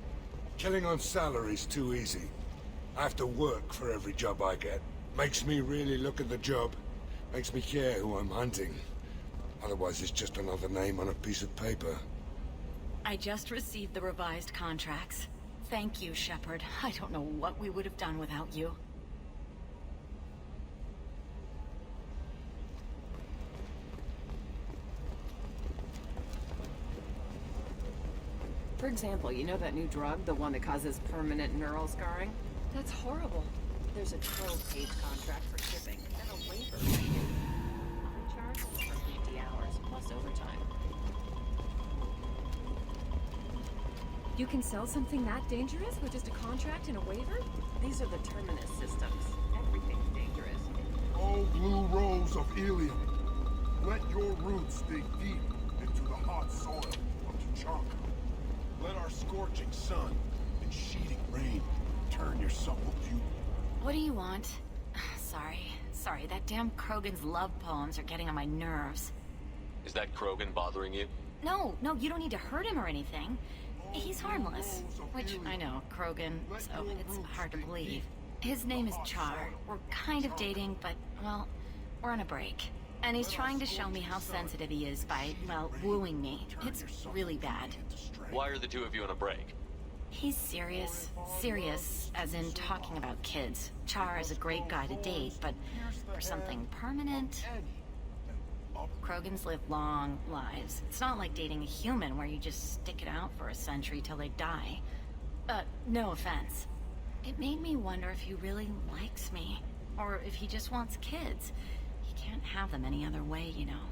Killing on salary's too easy. I have to work for every job I get. Makes me really look at the job. Makes me care who I'm hunting. Otherwise it's just another name on a piece of paper. I just received the revised contracts. Thank you, Shepard. I don't know what we would have done without you. For example, you know that new drug, the one that causes permanent neural scarring? That's horrible. There's a 12-page contract for shipping, and a waiver for you. I'll charge for 50 hours, plus overtime. You can sell something that dangerous with just a contract and a waiver? These are the Terminus systems. Everything's dangerous. Oh, blue rose of Ilium, let your roots dig deep into the hot soil of T'Chaka. Let our scorching sun and sheeting rain turn your supple beauty. What do you want? Sorry, that damn Krogan's love poems are getting on my nerves. Is that Krogan bothering you? No, you don't need to hurt him or anything. He's harmless. Which, I know, Krogan, so it's hard to believe. His name is Char. We're kind of dating, but, well, we're on a break. And he's trying to show me how sensitive he is by, well, wooing me. It's really bad. Why are the two of you on a break? He's serious. Serious, as in talking about kids. Char is a great guy to date, but for something permanent... Krogans live long lives. It's not like dating a human where you just stick it out for a century till they die. No offense. It made me wonder if he really likes me. Or if he just wants kids. He can't have them any other way, you know.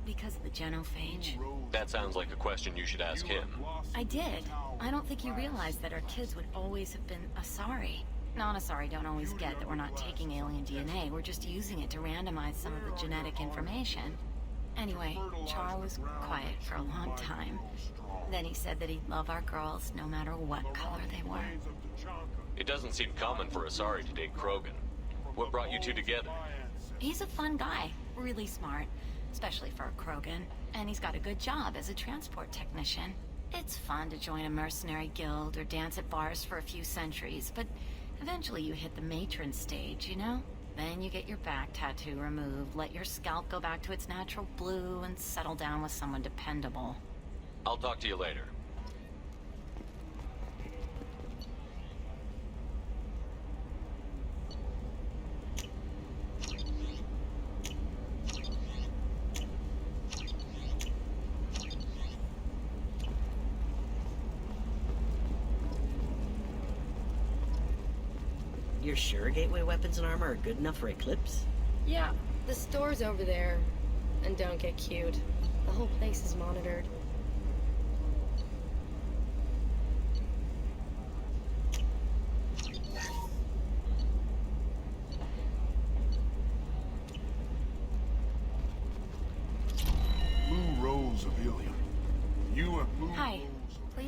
Because of the genophage. That sounds like a question you should ask him. I did. I don't think you realized that our kids would always have been Asari. Non-Asari don't always get that we're not taking alien DNA, we're just using it to randomize some of the genetic information. Anyway, Char was quiet for a long time. Then he said that he'd love our girls no matter what color they were. It doesn't seem common for Asari to date Krogan. What brought you two together? He's a fun guy, really smart, especially for a Krogan. And he's got a good job as a transport technician. It's fun to join a mercenary guild or dance at bars for a few centuries, but eventually you hit the matron stage, you know? Then you get your back tattoo removed, let your scalp go back to its natural blue, and settle down with someone dependable. I'll talk to you later. You're sure gateway weapons and armor are good enough for Eclipse? Yeah, the store's over there. And don't get cute. The whole place is monitored.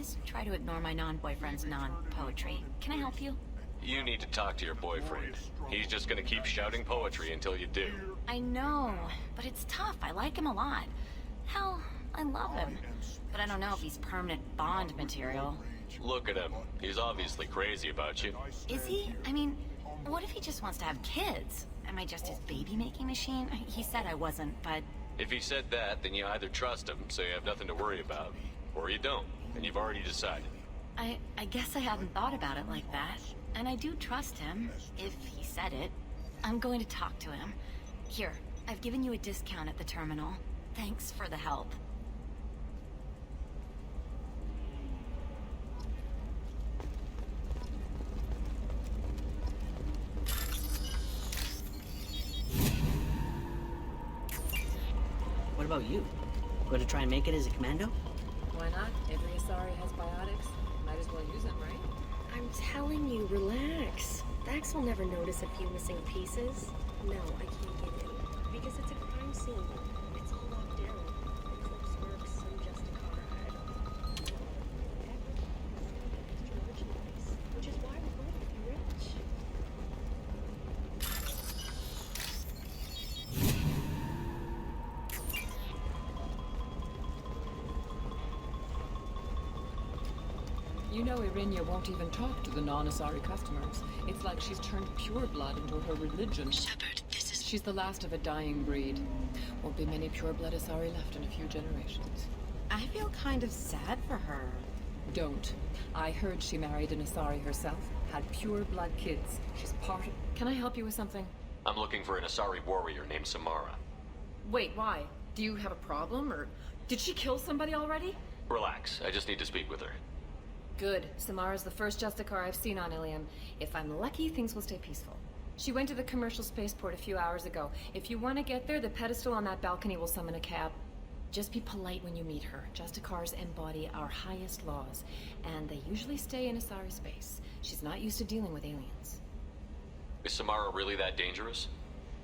just try to ignore my non-boyfriend's non-poetry. Can I help you? You need to talk to your boyfriend. He's just gonna keep shouting poetry until you do. I know, but it's tough. I like him a lot. Hell, I love him. But I don't know if he's permanent Bond material. Look at him. He's obviously crazy about you. Is he? I mean, what if he just wants to have kids? Am I just his baby-making machine? He said I wasn't, but... If he said that, then you either trust him, so you have nothing to worry about, or you don't, and you've already decided. I guess I hadn't thought about it like that. And I do trust him, if he said it. I'm going to talk to him. Here, I've given you a discount at the terminal. Thanks for the help. What about you? Going to try and make it as a commando? Why not? Every Asari has biotics. Might as well use them, right? I'm telling you, relax. Dax will never notice a few missing pieces. No, I can't get in. Because it's a crime scene. It's all locked down. The corpse works, some Justicar. I don't know. Which is why we're going to be rich. You know Irinia won't even talk to the non-Asari customers. It's like she's turned pure blood into her religion. Shepard, this is... She's the last of a dying breed. Won't be many pure blood Asari left in a few generations. I feel kind of sad for her. Don't. I heard she married an Asari herself, had pure blood kids. She's part of... Can I help you with something? I'm looking for an Asari warrior named Samara. Wait, why? Do you have a problem, or did she kill somebody already? Relax, I just need to speak with her. Good. Samara's the first Justicar I've seen on Ilium. If I'm lucky, things will stay peaceful. She went to the commercial spaceport a few hours ago. If you want to get there, the pedestal on that balcony will summon a cab. Just be polite when you meet her. Justicars embody our highest laws, and they usually stay in Asari space. She's not used to dealing with aliens. Is Samara really that dangerous?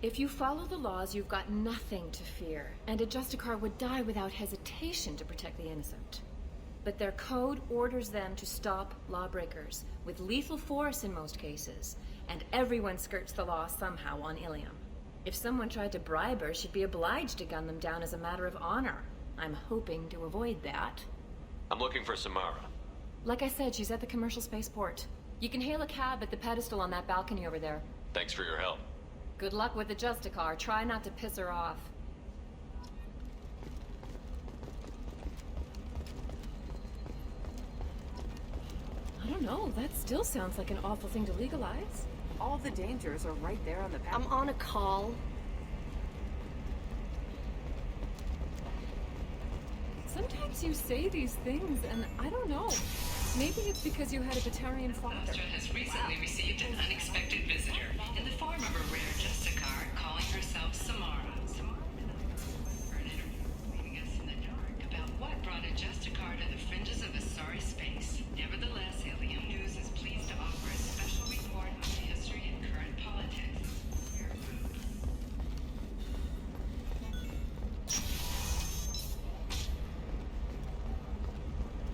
If you follow the laws, you've got nothing to fear, and a Justicar would die without hesitation to protect the innocent. But their code orders them to stop lawbreakers, with lethal force in most cases, and everyone skirts the law somehow on Ilium. If someone tried to bribe her, she'd be obliged to gun them down as a matter of honor. I'm hoping to avoid that. I'm looking for Samara. Like I said, she's at the commercial spaceport. You can hail a cab at the pedestal on that balcony over there. Thanks for your help. Good luck with the Justicar. Try not to piss her off. I don't know. That still sounds like an awful thing to legalize. All the dangers are right there on the path. I'm on a call. Sometimes you say these things, and I don't know. Maybe it's because you had a Batarian father. Astra has recently received an unexpected visitor in the form of a rare Justicar calling herself Samara. For an interview, leaving us in the dark about what brought a Justicar to the fringes of Asari space. Nevertheless, Ilium News is pleased to offer a special report on the history and current politics.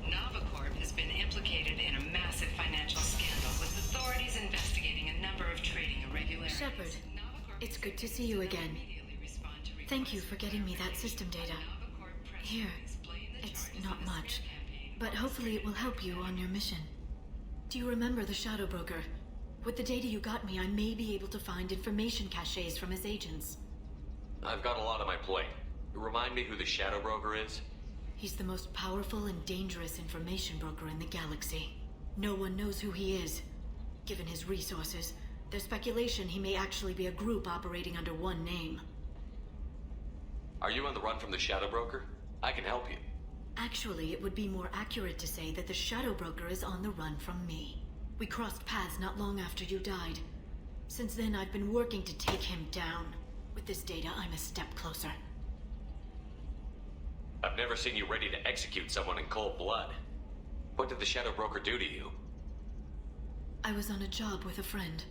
Novacorp has been implicated in a massive financial scandal, with authorities investigating a number of trading irregularities. Shepard, it's good to see you again. Thank you for getting me that system data. Here, it's not much, but hopefully it will help you on your mission. Do you remember the Shadow Broker? With the data you got me, I may be able to find information caches from his agents. I've got a lot on my plate. Remind me who the Shadow Broker is? He's the most powerful and dangerous information broker in the galaxy. No one knows who he is. Given his resources, there's speculation he may actually be a group operating under one name. Are you on the run from the Shadow Broker? I can help you. Actually, it would be more accurate to say that the Shadow Broker is on the run from me. We crossed paths not long after you died. Since then, I've been working to take him down. With this data, I'm a step closer. I've never seen you ready to execute someone in cold blood. What did the Shadow Broker do to you? I was on a job with a friend.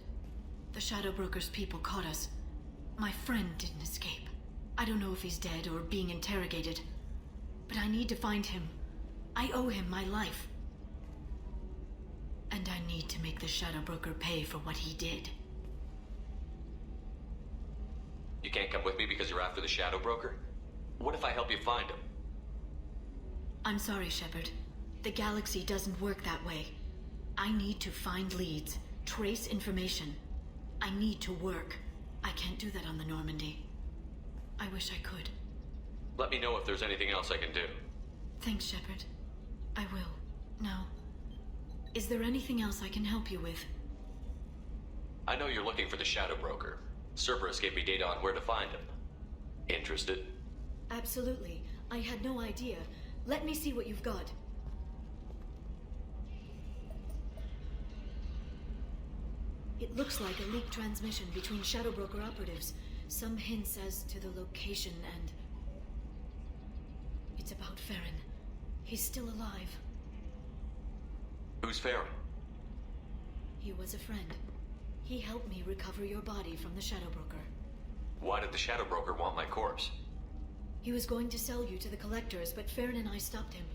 The Shadow Broker's people caught us. My friend didn't escape. I don't know if he's dead or being interrogated. But I need to find him. I owe him my life. And I need to make the Shadow Broker pay for what he did. You can't come with me because you're after the Shadow Broker? What if I help you find him? I'm sorry, Shepard. The galaxy doesn't work that way. I need to find leads, trace information. I need to work. I can't do that on the Normandy. I wish I could. Let me know if there's anything else I can do. Thanks, Shepard. I will. Now, is there anything else I can help you with? I know you're looking for the Shadow Broker. Cerberus gave me data on where to find him. Interested? Absolutely. I had no idea. Let me see what you've got. It looks like a leaked transmission between Shadow Broker operatives. Some hints as to the location and... It's about Farron. He's still alive. Who's Farron? He was a friend. He helped me recover your body from the Shadow Broker. Why did the Shadow Broker want my corpse? He was going to sell you to the Collectors, but Farron and I stopped him.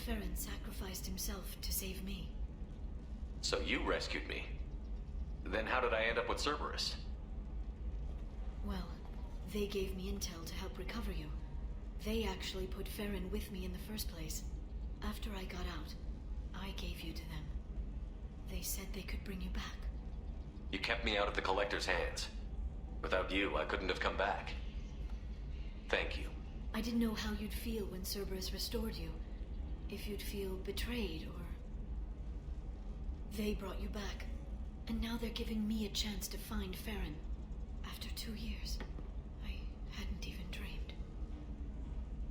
Farron sacrificed himself to save me. So you rescued me. Then how did I end up with Cerberus? Well, they gave me intel to help recover you. They actually put Farron with me in the first place. After I got out, I gave you to them. They said they could bring you back. You kept me out of the Collector's hands. Without you, I couldn't have come back. Thank you. I didn't know how you'd feel when Cerberus restored you. If you'd feel betrayed, or... They brought you back. And now they're giving me a chance to find Farron. After 2 years. I hadn't even dreamed.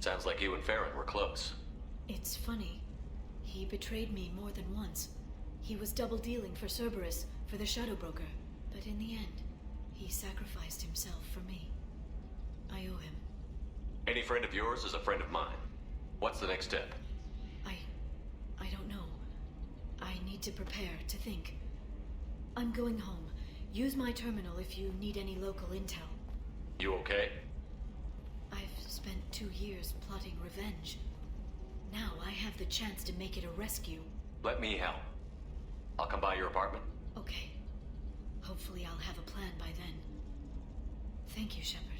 Sounds like you and Farron were close. It's funny. He betrayed me more than once. He was double-dealing for Cerberus, for the Shadow Broker. But in the end, he sacrificed himself for me. I owe him. Any friend of yours is a friend of mine. What's the next step? I don't know. I need to prepare, to think. I'm going home. Use my terminal if you need any local intel. You okay? I've spent 2 years plotting revenge. Now I have the chance to make it a rescue. Let me help. I'll come by your apartment. Okay. Hopefully I'll have a plan by then. Thank you, Shepard.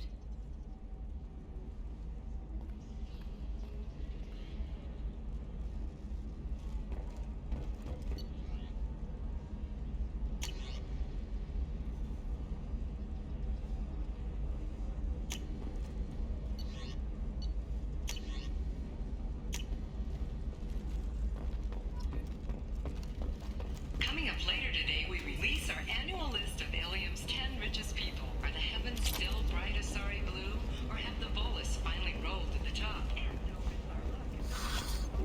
Coming up later today, we release our annual list of Ilium's 10 richest people. Are the heavens still bright Asari blue, or have the Volus finally rolled to the top?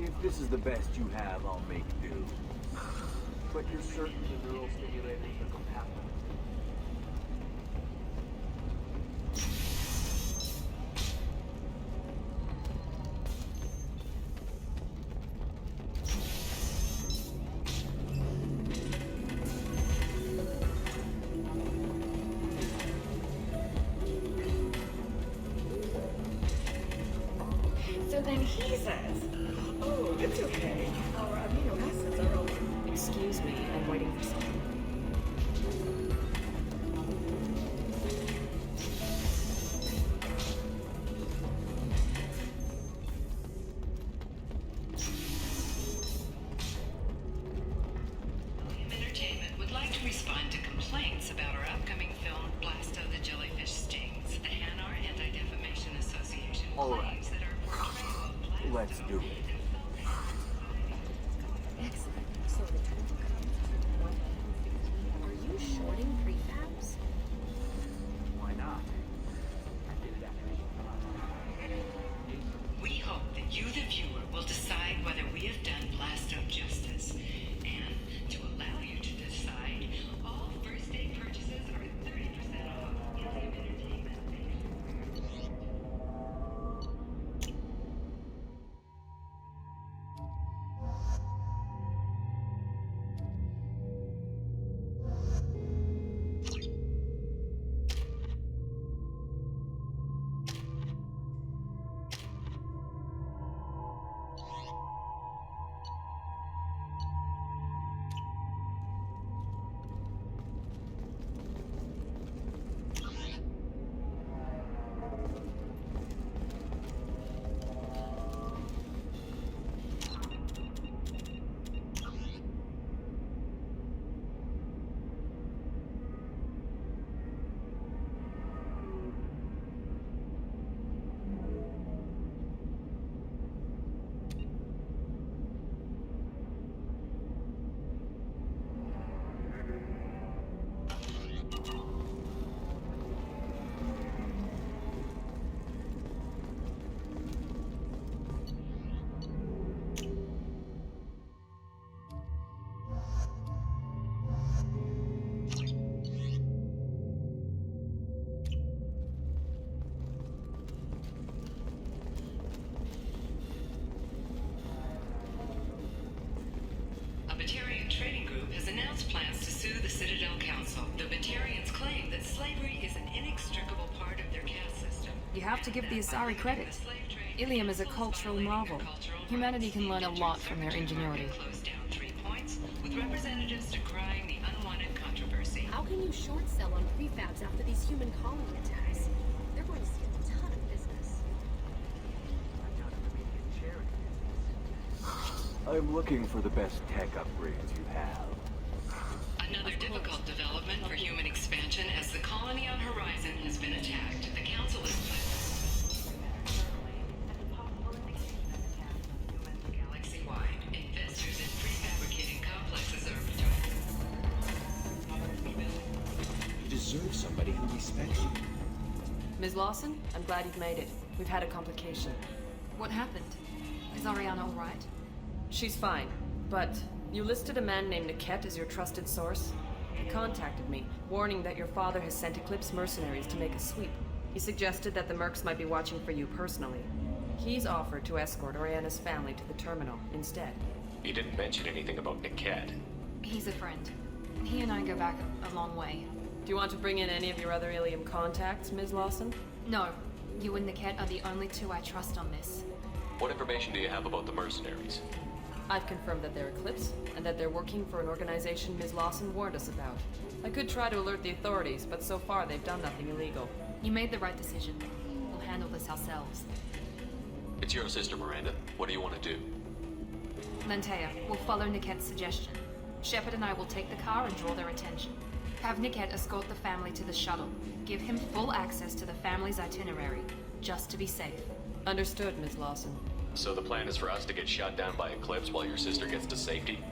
If this is the best you have, I'll make do. But you're certain the neural stimulators are compatible? So then he says, oh, it's okay. Our amino acids are all... Excuse me, I'm waiting for someone. Entertainment would like to respond to complaints about our upcoming film, Blast of the Jellyfish Stings. The Hanar Anti-Defamation Association claims that our portrayal of Blast Let's do it. Excellent. So the total comes to 115. Are you shorting prefabs? Why not? I did it after. We hope that you, the viewer, will decide whether we have done Blasto justice. And to allow you to decide, all first day purchases are 30% off. Entertainment. 1 have to give the Asari credit. Ilium is a cultural marvel. Humanity can learn a lot from their ingenuity. With representatives decrying the unwanted controversy. How can you short sell on prefabs after these human colony attacks? They're going to see a ton of business. I'm looking for the best tech upgrades you have. Another difficult development for human expansion as the colony on Horizon has been attacked. The Council is galaxy-wide. Investors in prefabricating complexes are You deserve somebody who respects you. Ms. Lawson, I'm glad you've made it. We've had a complication. What happened? Is Ariana all right? She's fine, but you listed a man named Niket as your trusted source. He contacted me, warning that your father has sent Eclipse mercenaries to make a sweep. He suggested that the Mercs might be watching for you personally. He's offered to escort Ariana's family to the terminal instead. He didn't mention anything about Niket. He's a friend. He and I go back a long way. Do you want to bring in any of your other Ilium contacts, Ms. Lawson? No. You and Niket are the only two I trust on this. What information do you have about the mercenaries? I've confirmed that they're Eclipse, and that they're working for an organization Ms. Lawson warned us about. I could try to alert the authorities, but so far they've done nothing illegal. You made the right decision. We'll handle this ourselves. It's your sister, Miranda. What do you want to do? Lantea, we'll follow Niket's suggestion. Shepard and I will take the car and draw their attention. Have Niket escort the family to the shuttle. Give him full access to the family's itinerary, just to be safe. Understood, Ms. Lawson. So the plan is for us to get shot down by Eclipse while your sister gets to safety?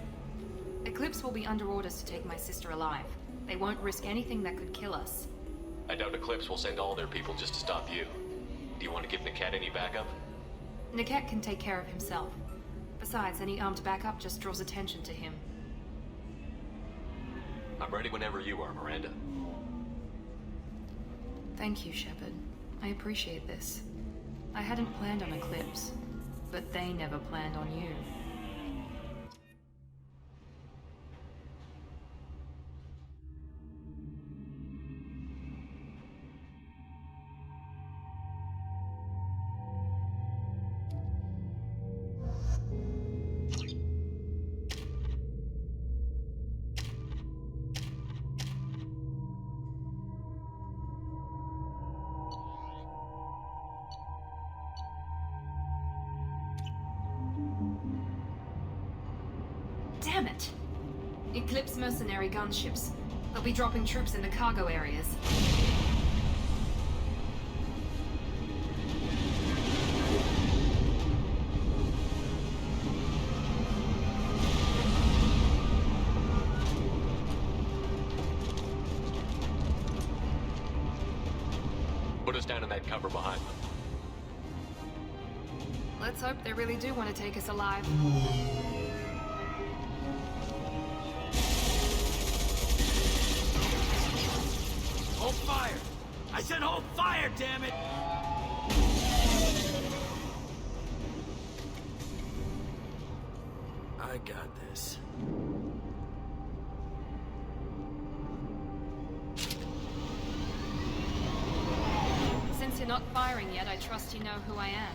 Eclipse will be under orders to take my sister alive. They won't risk anything that could kill us. I doubt Eclipse will send all their people just to stop you. Do you want to give Niket any backup? Niket can take care of himself. Besides, any armed backup just draws attention to him. I'm ready whenever you are, Miranda. Thank you, Shepard. I appreciate this. I hadn't planned on Eclipse, but they never planned on you. Damn it! Eclipse mercenary gunships. They'll be dropping troops in the cargo areas. Put us down in that cover behind them. Let's hope they really do want to take us alive. Hold fire! I said hold fire, damn it! I got this. Since you're not firing yet, I trust you know who I am.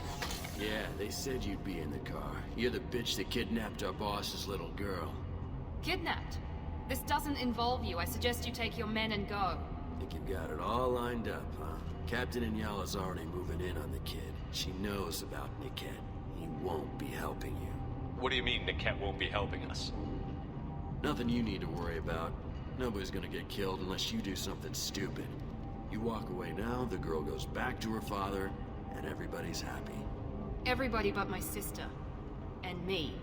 Yeah, they said you'd be in the car. You're the bitch that kidnapped our boss's little girl. Kidnapped? This doesn't involve you. I suggest you take your men and go. Think you've got it all lined up, huh? Captain Inyala's already moving in on the kid. She knows about Niket. He won't be helping you. What do you mean Niket won't be helping us? Nothing you need to worry about. Nobody's gonna get killed unless you do something stupid. You walk away now, the girl goes back to her father, and everybody's happy. Everybody but my sister. And me.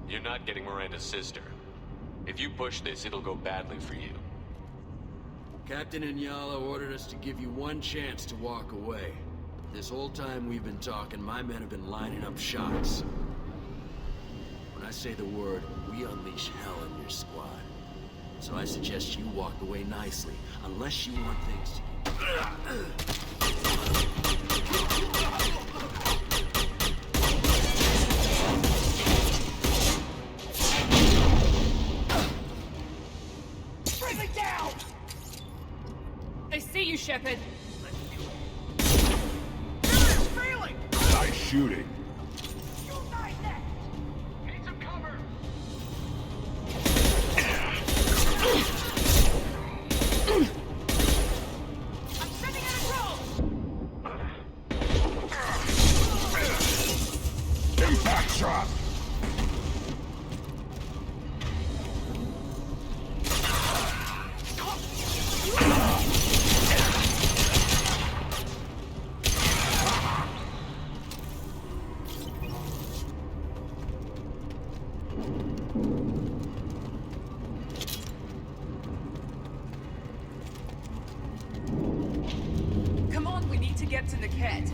You're not getting Miranda's sister. If you push this, it'll go badly for you. Captain Inyala ordered us to give you one chance to walk away. This whole time we've been talking, my men have been lining up shots. When I say the word, we unleash hell in your squad. So I suggest you walk away nicely, unless you want things to... They see you, Shepard! Nice shooting. Impact shot! Come on, we need to get to Niket.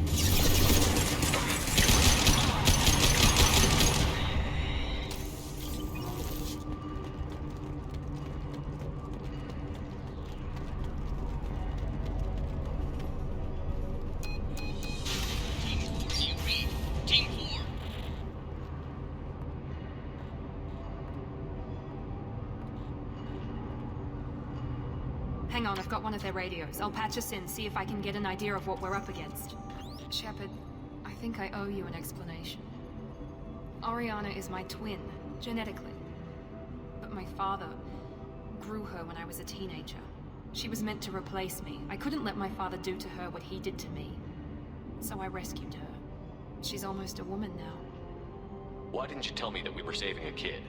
Hang on, I've got one of their radios. I'll patch us in, see if I can get an idea of what we're up against. Shepard, I think I owe you an explanation. Oriana is my twin, genetically. But my father grew her when I was a teenager. She was meant to replace me. I couldn't let my father do to her what he did to me. So I rescued her. She's almost a woman now. Why didn't you tell me that we were saving a kid?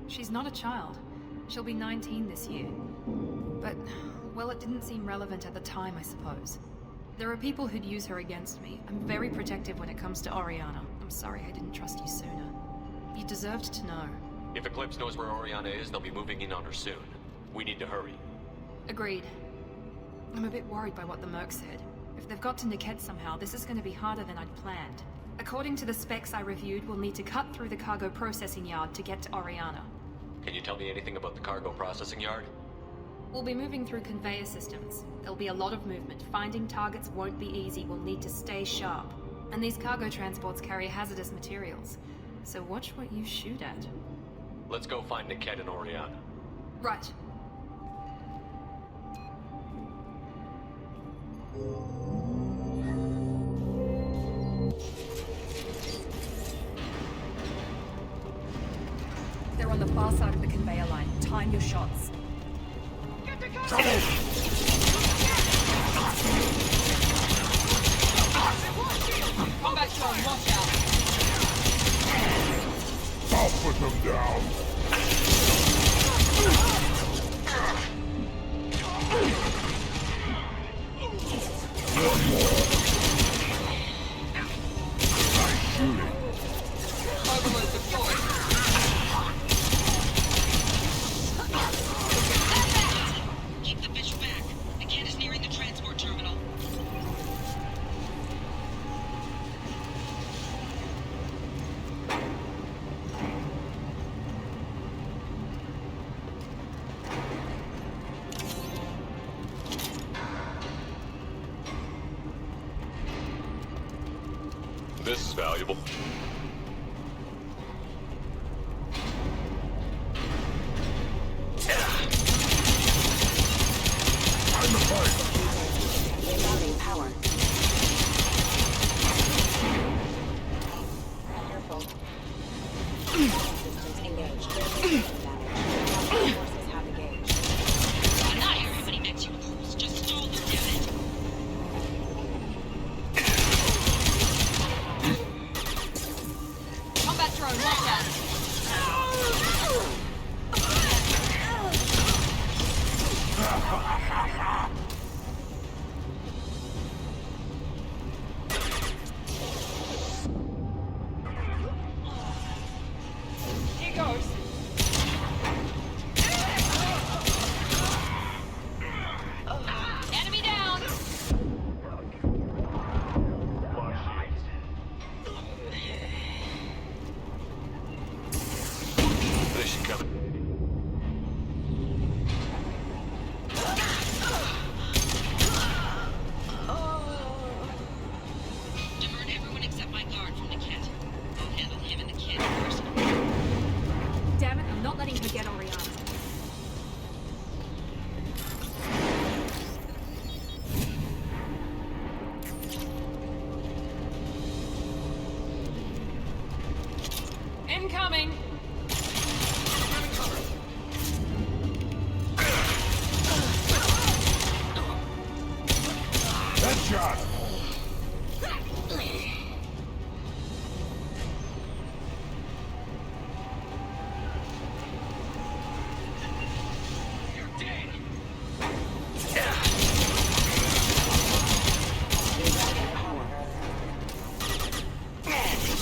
She's not a child. She'll be 19 this year. But, well, it didn't seem relevant at the time, I suppose. There are people who'd use her against me. I'm very protective when it comes to Oriana. I'm sorry I didn't trust you sooner. You deserved to know. If Eclipse knows where Oriana is, they'll be moving in on her soon. We need to hurry. Agreed. I'm a bit worried by what the Merc said. If they've got to Niket somehow, this is going to be harder than I'd planned. According to the specs I reviewed, we'll need to cut through the cargo processing yard to get to Oriana. Can you tell me anything about the cargo processing yard? We'll be moving through conveyor systems. There'll be a lot of movement. Finding targets won't be easy. We'll need to stay sharp. And these cargo transports carry hazardous materials. So watch what you shoot at. Let's go find Niket and Oriana. Right. They're on the far side of the conveyor line. Time your shots. Combat drone, watch out. I'll put them down. One more. Nice shooting. Overload deployed. Keep the bitch back. The kid is nearing the transport terminal. This is valuable. I'm the fight. Rerouting power. Careful. Systems engaged. Damage. Forces have engaged. I'm not here, everybody makes you fools. Just stall them, damn it. Combat drone, watch out. Here goes. Enemy down! They should come. shot!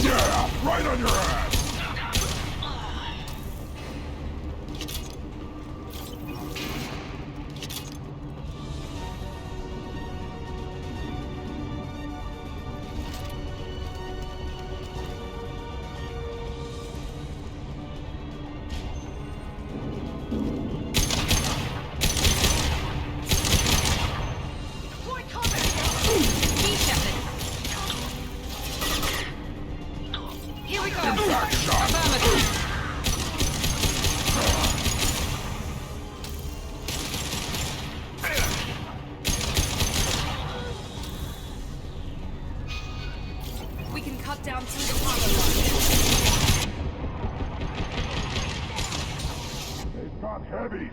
Yeah! Right on your ass! Here we go! Impact shot! Affirmative. We can cut down through the cargo line. They've got heavy!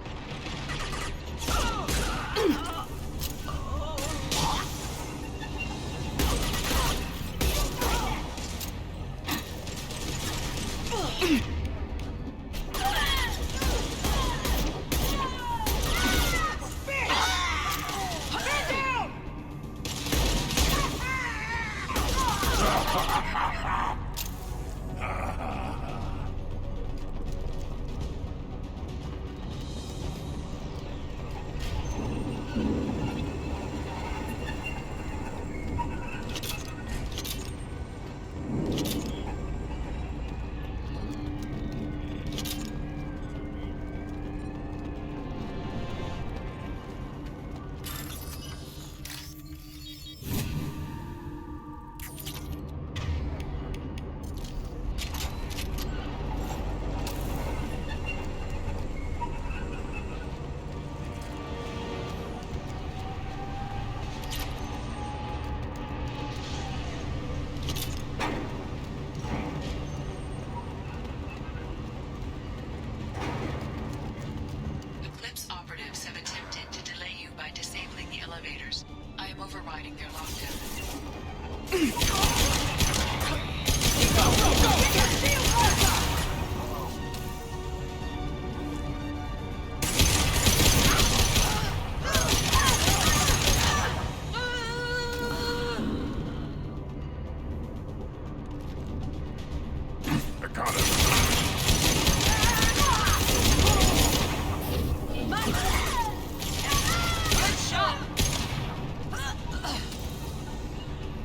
Eclipse operatives have attempted to delay you by disabling the elevators. I am overriding their lockdown. I got it! Good shot!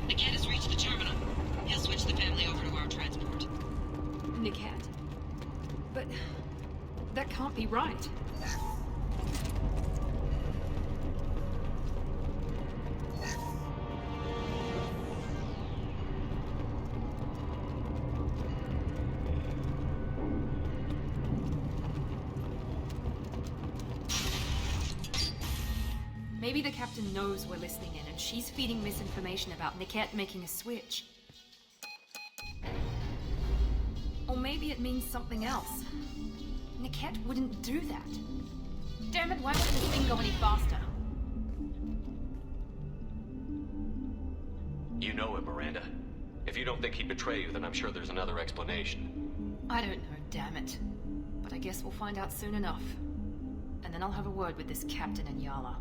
Niket has reached the terminal. He'll switch the family over to our transport. Niket. But that can't be right. Maybe the captain knows we're listening in and she's feeding misinformation about Niket making a switch. Or maybe it means something else. Niket wouldn't do that. Damn it, why wouldn't this thing go any faster? You know him, Miranda. If you don't think he'd betray you, then I'm sure there's another explanation. I don't know, damn it. But I guess we'll find out soon enough. And then I'll have a word with this captain and Yala.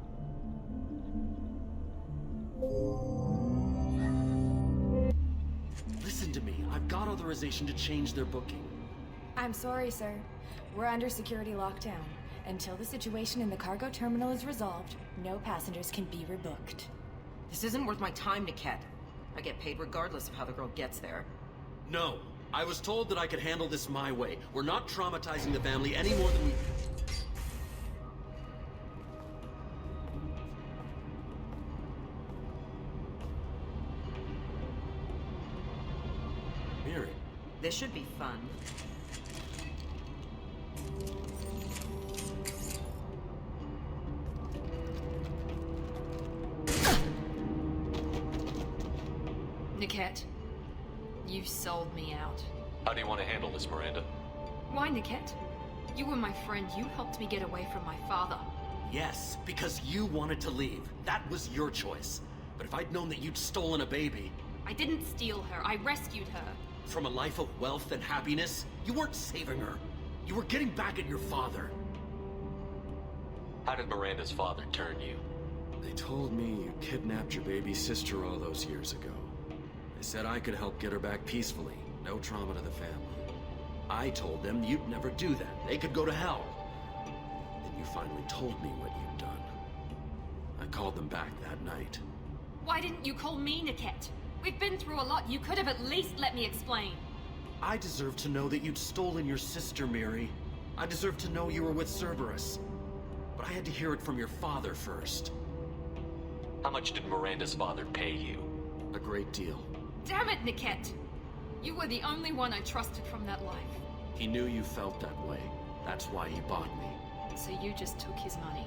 Listen to me. I've got authorization to change their booking. I'm sorry, sir. We're under security lockdown. Until the situation in the cargo terminal is resolved, no passengers can be rebooked. This isn't worth my time, Niket. I get paid regardless of how the girl gets there. No. I was told that I could handle this my way. We're not traumatizing the family any more than we... Miri. This should be fun. Niket, you've sold me out. How do you want to handle this, Miranda? Why, Niket? You were my friend. You helped me get away from my father. Yes, because you wanted to leave. That was your choice. But if I'd known that you'd stolen a baby... I didn't steal her. I rescued her. From a life of wealth and happiness, you weren't saving her. You were getting back at your father. How did Miranda's father turn you? They told me you kidnapped your baby sister all those years ago. They said I could help get her back peacefully. No trauma to the family. I told them you'd never do that. They could go to hell. Then you finally told me what you'd done. I called them back that night. Why didn't you call me, Niket? We've been through a lot. You could have at least let me explain. I deserve to know that you'd stolen your sister, Miri. I deserve to know you were with Cerberus. But I had to hear it from your father first. How much did Miranda's father pay you? A great deal. Damn it, Niket! You were the only one I trusted from that life. He knew you felt that way. That's why he bought me. So you just took his money?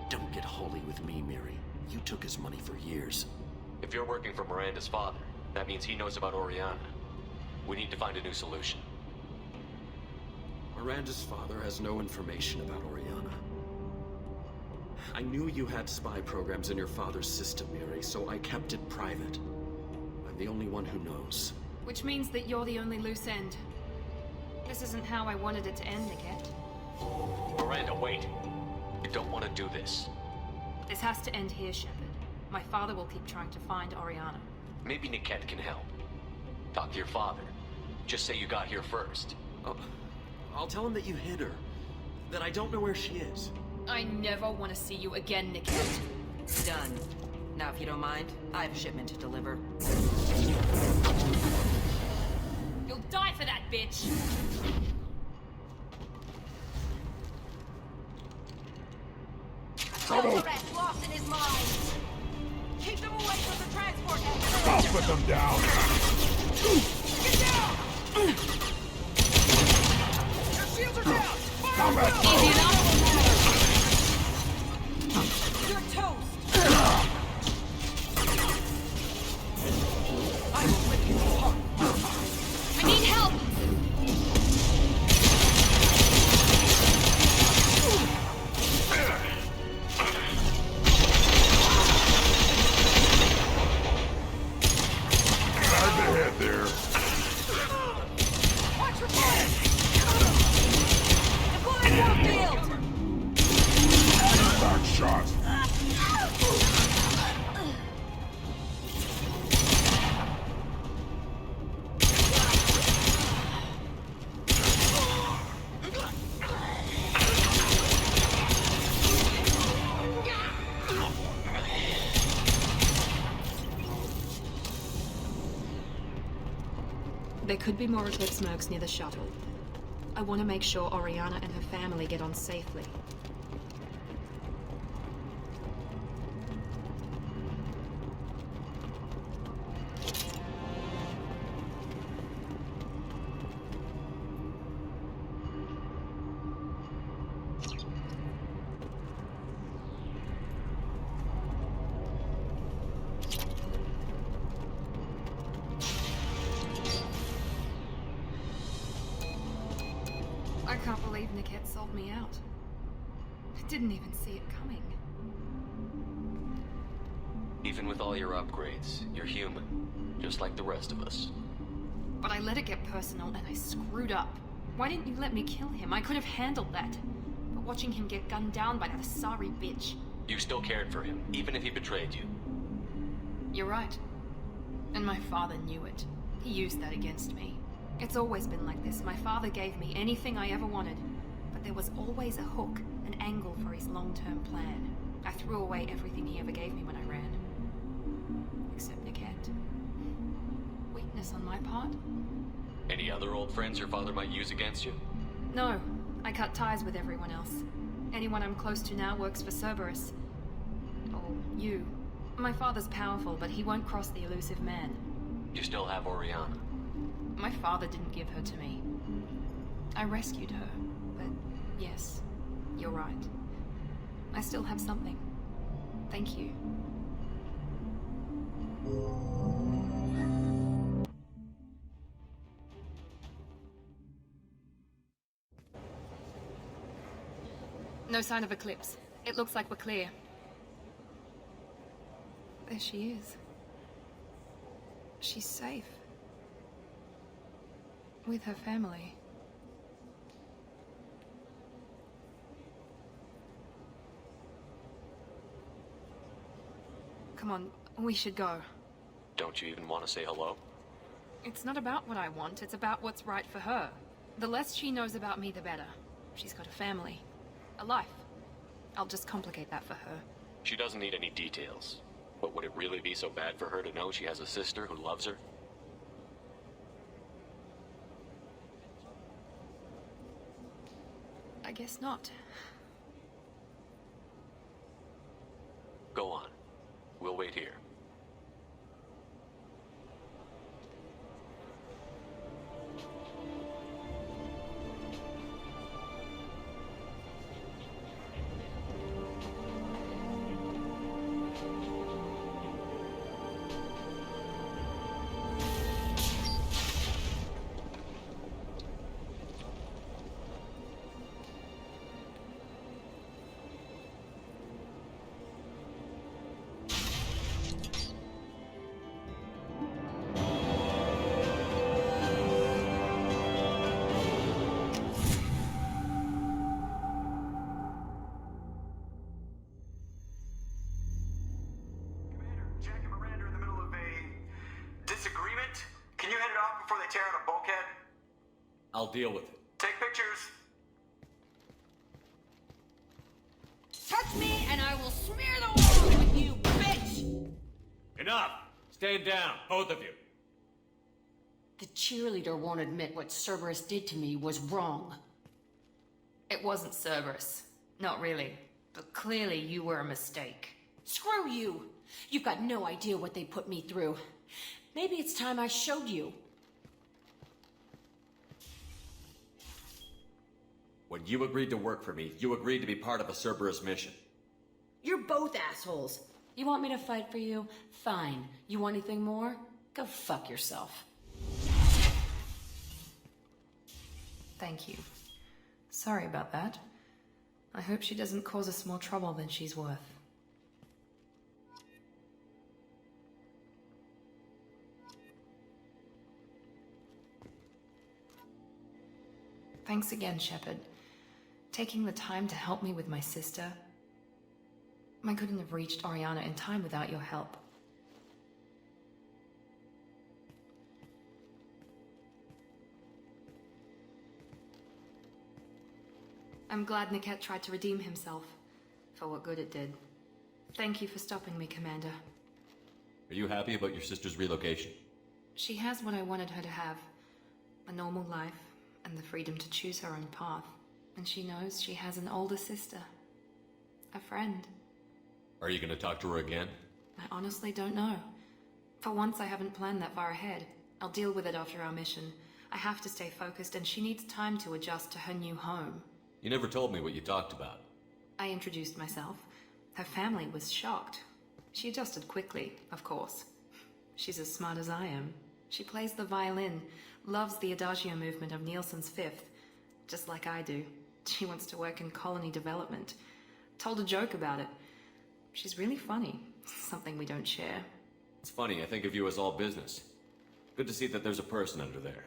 Don't get holy with me, Miri. You took his money for years. If you're working for Miranda's father, that means he knows about Oriana. We need to find a new solution. Miranda's father has no information about Oriana. I knew you had spy programs in your father's system, Miri, so I kept it private. I'm the only one who knows. Which means that you're the only loose end. This isn't how I wanted it to end, Niket. Miranda, wait! You don't want to do this. This has to end here, Shepard. My father will keep trying to find Oriana. Maybe Niket can help. Talk to your father. Just say you got here first. Oh, I'll tell him that you hid her. That I don't know where she is. I never want to see you again, Niket. Done. Now, if you don't mind, I have a shipment to deliver. You'll die for that, bitch! Trouble! Lost in his mind. Keep them away from the transport. I'll put them down. Get down! Your shields are down! Combat! Easy enough. You're toast. I will rip you apart. I need help! There. Watch your fire! Deploy warfield! Back shot. There could be more Eclipse mercs near the shuttle. I want to make sure Oriana and her family get on safely. I can't believe Niket sold me out. I didn't even see it coming. Even with all your upgrades, you're human, just like the rest of us. But I let it get personal and I screwed up. Why didn't you let me kill him? I could have handled that. But watching him get gunned down by that Asari bitch. You still cared for him, even if he betrayed you. You're right. And my father knew it. He used that against me. It's always been like this. My father gave me anything I ever wanted. But there was always a hook, an angle for his long-term plan. I threw away everything he ever gave me when I ran. Except Niket. Weakness on my part? Any other old friends your father might use against you? No. I cut ties with everyone else. Anyone I'm close to now works for Cerberus. Or you. My father's powerful, but he won't cross the elusive man. You still have Oriana. My father didn't give her to me. I rescued her, but yes, you're right. I still have something. Thank you. No sign of Eclipse. It looks like we're clear. There she is. She's safe. With her family. Come on, we should go. Don't you even want to say hello? It's not about what I want, it's about what's right for her. The less she knows about me, the better. She's got a family. A life. I'll just complicate that for her. She doesn't need any details. But would it really be so bad for her to know she has a sister who loves her? I guess not. Go on. We'll wait here. I'll deal with it. Take pictures. Touch me and I will smear the walls with you, bitch! Enough! Stand down, both of you. The cheerleader won't admit what Cerberus did to me was wrong. It wasn't Cerberus. Not really. But clearly you were a mistake. Screw you! You've got no idea what they put me through. Maybe it's time I showed you. When you agreed to work for me, you agreed to be part of a Cerberus mission. You're both assholes. You want me to fight for you? Fine. You want anything more? Go fuck yourself. Thank you. Sorry about that. I hope she doesn't cause us more trouble than she's worth. Thanks again, Shepard. Taking the time to help me with my sister. I couldn't have reached Oriana in time without your help. I'm glad Niket tried to redeem himself, for what good it did. Thank you for stopping me, Commander. Are you happy about your sister's relocation? She has what I wanted her to have. A normal life, and the freedom to choose her own path. And she knows she has an older sister. A friend. Are you going to talk to her again? I honestly don't know. For once, I haven't planned that far ahead. I'll deal with it after our mission. I have to stay focused, and she needs time to adjust to her new home. You never told me what you talked about. I introduced myself. Her family was shocked. She adjusted quickly, of course. She's as smart as I am. She plays the violin, loves the Adagio movement of Nielsen's Fifth, just like I do. She wants to work in colony development. Told a joke about it. She's really funny. Something we don't share. It's funny, I think of you as all business. Good to see that there's a person under there.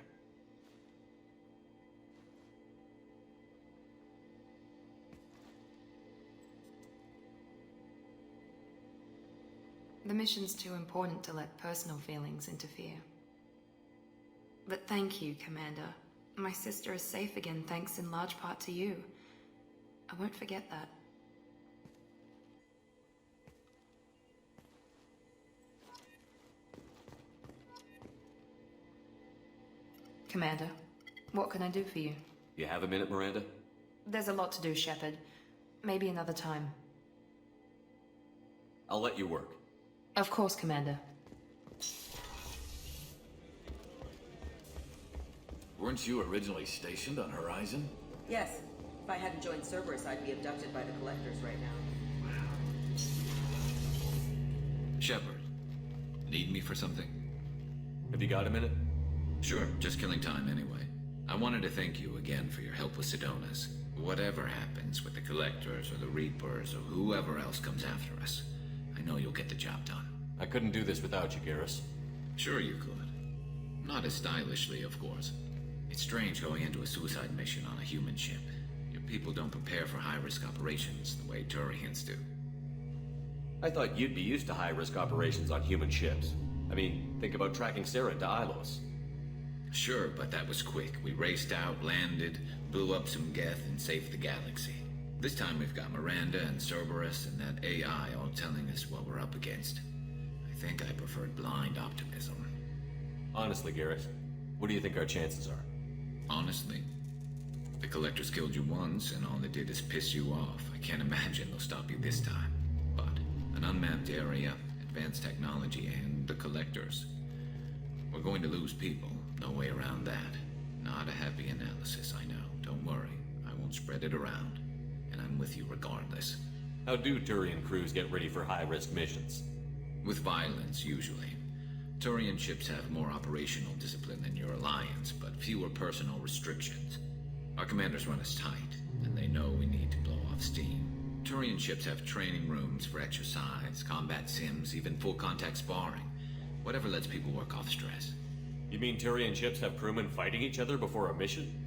The mission's too important to let personal feelings interfere. But thank you, Commander. My sister is safe again thanks in large part to you. I won't forget that. Commander, what can I do for you? You have a minute, Miranda? There's a lot to do, Shepard. Maybe another time. I'll let you work. Of course, Commander. Weren't you originally stationed on Horizon? Yes. If I hadn't joined Cerberus, I'd be abducted by the Collectors right now. Shepard, need me for something? Have you got a minute? Sure, just killing time anyway. I wanted to thank you again for your help with Sidonis. Whatever happens with the Collectors or the Reapers or whoever else comes after us, I know you'll get the job done. I couldn't do this without you, Garrus. Sure you could. Not as stylishly, of course. It's strange going into a suicide mission on a human ship. Your people don't prepare for high-risk operations the way Turians do. I thought you'd be used to high-risk operations on human ships. I mean, think about tracking Sarah to Ilos. Sure, but that was quick. We raced out, landed, blew up some Geth, and saved the galaxy. This time we've got Miranda and Cerberus and that AI all telling us what we're up against. I think I preferred blind optimism. Honestly, Garrus, what do you think our chances are? Honestly? The Collectors killed you once, and all they did is piss you off. I can't imagine they'll stop you this time. But an unmapped area, advanced technology, and the Collectors. We're going to lose people. No way around that. Not a happy analysis, I know. Don't worry. I won't spread it around. And I'm with you regardless. How do Turian crews get ready for high-risk missions? With violence, usually. Turian ships have more operational discipline than your alliance, but fewer personal restrictions. Our commanders run us tight, and they know we need to blow off steam. Turian ships have training rooms for exercise, combat sims, even full-contact sparring. Whatever lets people work off stress. You mean Turian ships have crewmen fighting each other before a mission?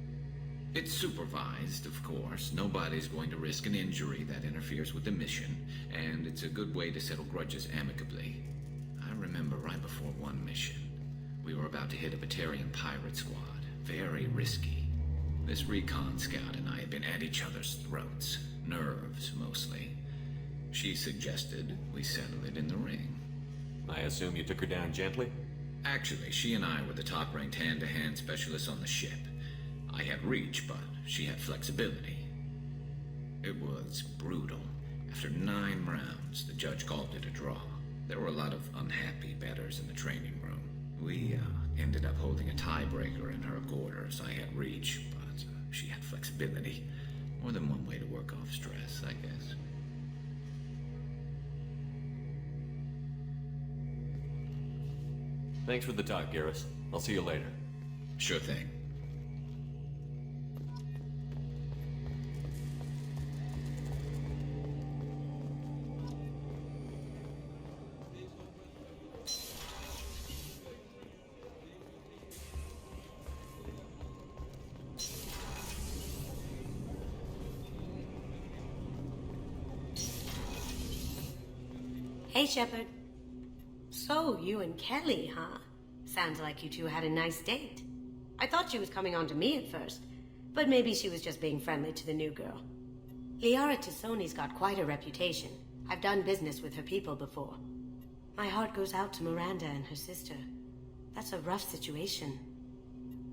It's supervised, of course. Nobody's going to risk an injury that interferes with the mission, and it's a good way to settle grudges amicably. I remember right before one mission, we were about to hit a Batarian pirate squad. Very risky. This recon scout and I had been at each other's throats. Nerves, mostly. She suggested we settle it in the ring. I assume you took her down gently? Actually, she and I were the top-ranked hand-to-hand specialists on the ship. I had reach, but she had flexibility. It was brutal. After 9 rounds, the judge called it a draw. There were a lot of unhappy bettors in the training room. We ended up holding a tiebreaker in her quarters. I had reach, but she had flexibility. More than one way to work off stress, I guess. Thanks for the talk, Garrus. I'll see you later. Sure thing. Hey, Shepard. So, you and Kelly, huh? Sounds like you two had a nice date. I thought she was coming on to me at first, but maybe she was just being friendly to the new girl. Liara Tassoni's got quite a reputation. I've done business with her people before. My heart goes out to Miranda and her sister. That's a rough situation.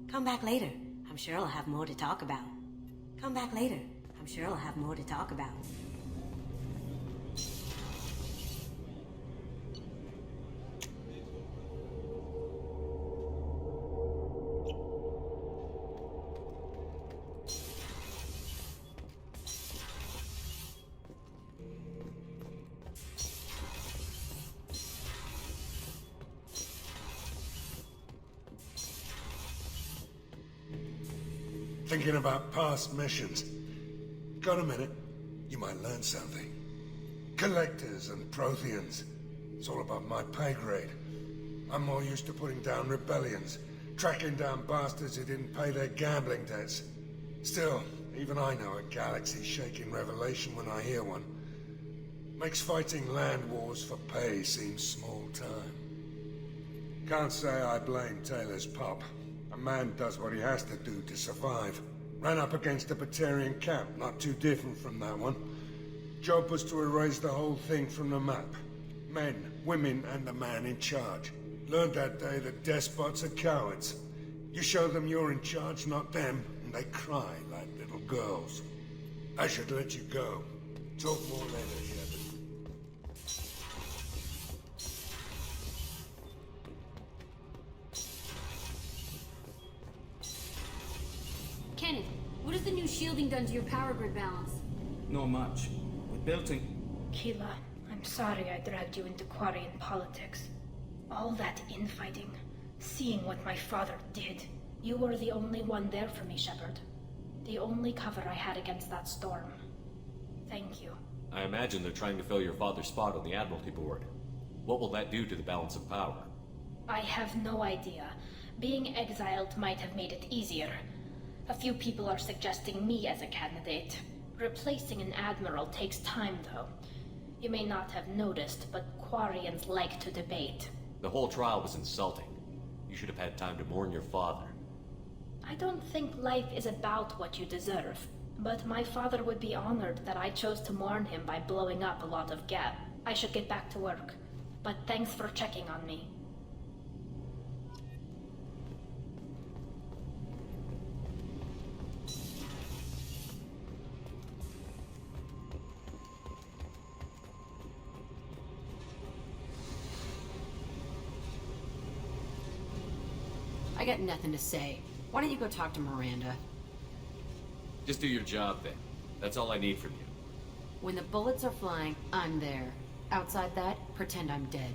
Come back later. I'm sure I'll have more to talk about. Come back later. I'm sure I'll have more to talk about. Thinking about past missions. Got a minute? You might learn something. Collectors and Protheans. It's all above my pay grade. I'm more used to putting down rebellions, tracking down bastards who didn't pay their gambling debts. Still, even I know a galaxy-shaking revelation when I hear one. Makes fighting land wars for pay seem small time. Can't say I blame Taylor's pop. A man does what he has to do to survive. Ran up against a Batarian camp, not too different from that one. Job was to erase the whole thing from the map. Men, women, and the man in charge. Learned that day that despots are cowards. You show them you're in charge, not them, and they cry like little girls. I should let you go. Talk more later, Shepard. Kenneth, what has the new shielding done to your power grid balance? Not much. We built it. Keela, I'm sorry I dragged you into Quarian politics. All that infighting, seeing what my father did. You were the only one there for me, Shepard. The only cover I had against that storm. Thank you. I imagine they're trying to fill your father's spot on the Admiralty board. What will that do to the balance of power? I have no idea. Being exiled might have made it easier. A few people are suggesting me as a candidate. Replacing an admiral takes time, though. You may not have noticed, but Quarians like to debate. The whole trial was insulting. You should have had time to mourn your father. I don't think life is about what you deserve, but my father would be honored that I chose to mourn him by blowing up a lot of gas. I should get back to work, but thanks for checking on me. I got nothing to say. Why don't you go talk to Miranda? Just do your job then. That's all I need from you. When the bullets are flying, I'm there. Outside that, pretend I'm dead.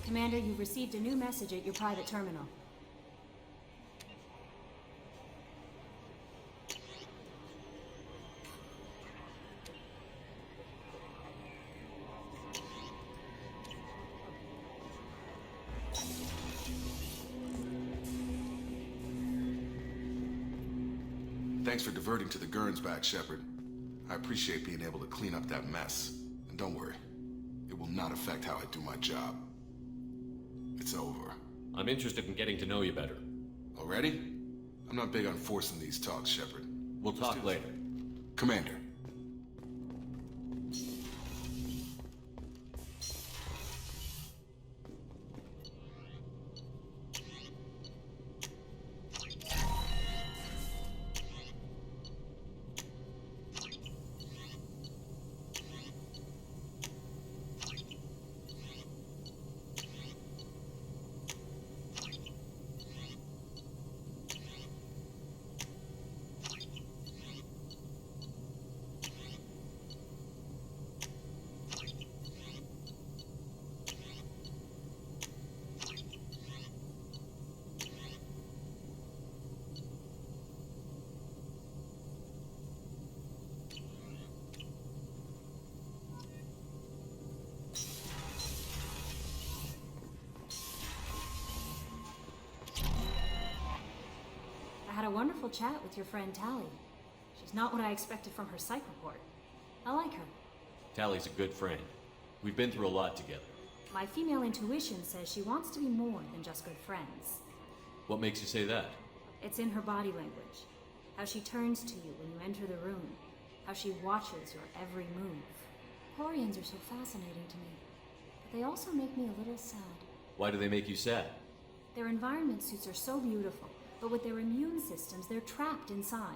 Commander, you've received a new message at your private terminal. Thanks for diverting to the Gurns back, Shepard. I appreciate being able to clean up that mess. And don't worry, it will not affect how I do my job. It's over. I'm interested in getting to know you better. Already? I'm not big on forcing these talks, Shepard. We'll talk later. Commander. I had a wonderful chat with your friend Tally. She's not what I expected from her psych report. I like her. Tally's a good friend. We've been through a lot together. My female intuition says she wants to be more than just good friends. What makes you say that? It's in her body language. How she turns to you when you enter the room. How she watches your every move. Quarians are so fascinating to me, but they also make me a little sad. Why do they make you sad? Their environment suits are so beautiful, but with their immune systems, they're trapped inside.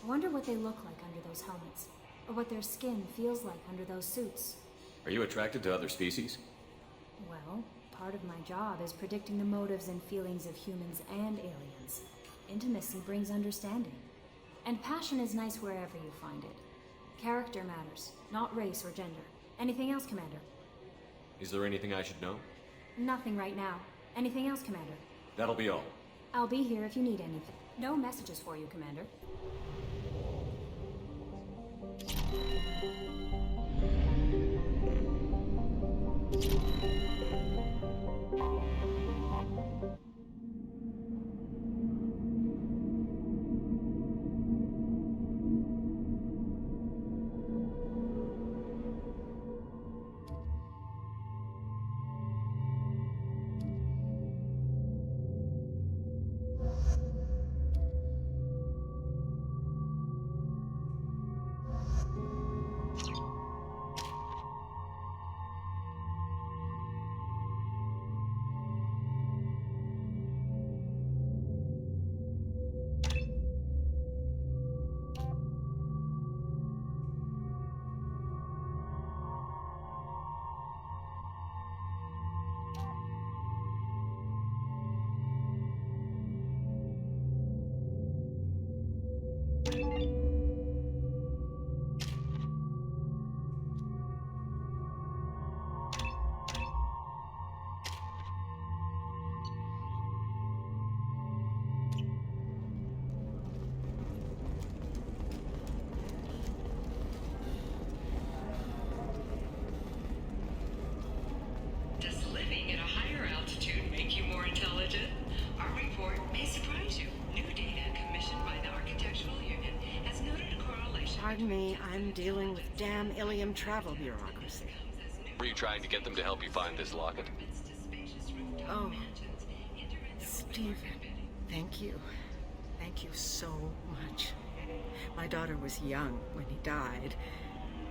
I wonder what they look like under those helmets, or what their skin feels like under those suits. Are you attracted to other species? Well, part of my job is predicting the motives and feelings of humans and aliens. Intimacy brings understanding. And passion is nice wherever you find it. Character matters, not race or gender. Anything else, Commander? Is there anything I should know? Nothing right now. Anything else, Commander? That'll be all. I'll be here if you need anything. No messages for you, Commander. me, I'm dealing with damn Ilium travel bureaucracy. Were you trying to get them to help you find this locket? Oh, Stephen, thank you. Thank you so much. My daughter was young when he died.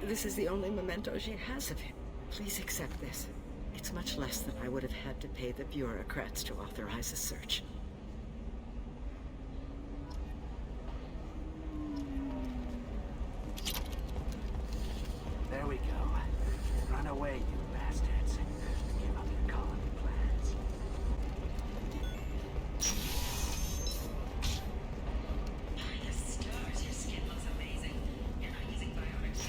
This is the only memento she has of him. Please accept this. It's much less than I would have had to pay the bureaucrats to authorize a search. There we go. Run away, you bastards. Give up your colony plans. By the stars, your skin looks amazing. You're not using biotics.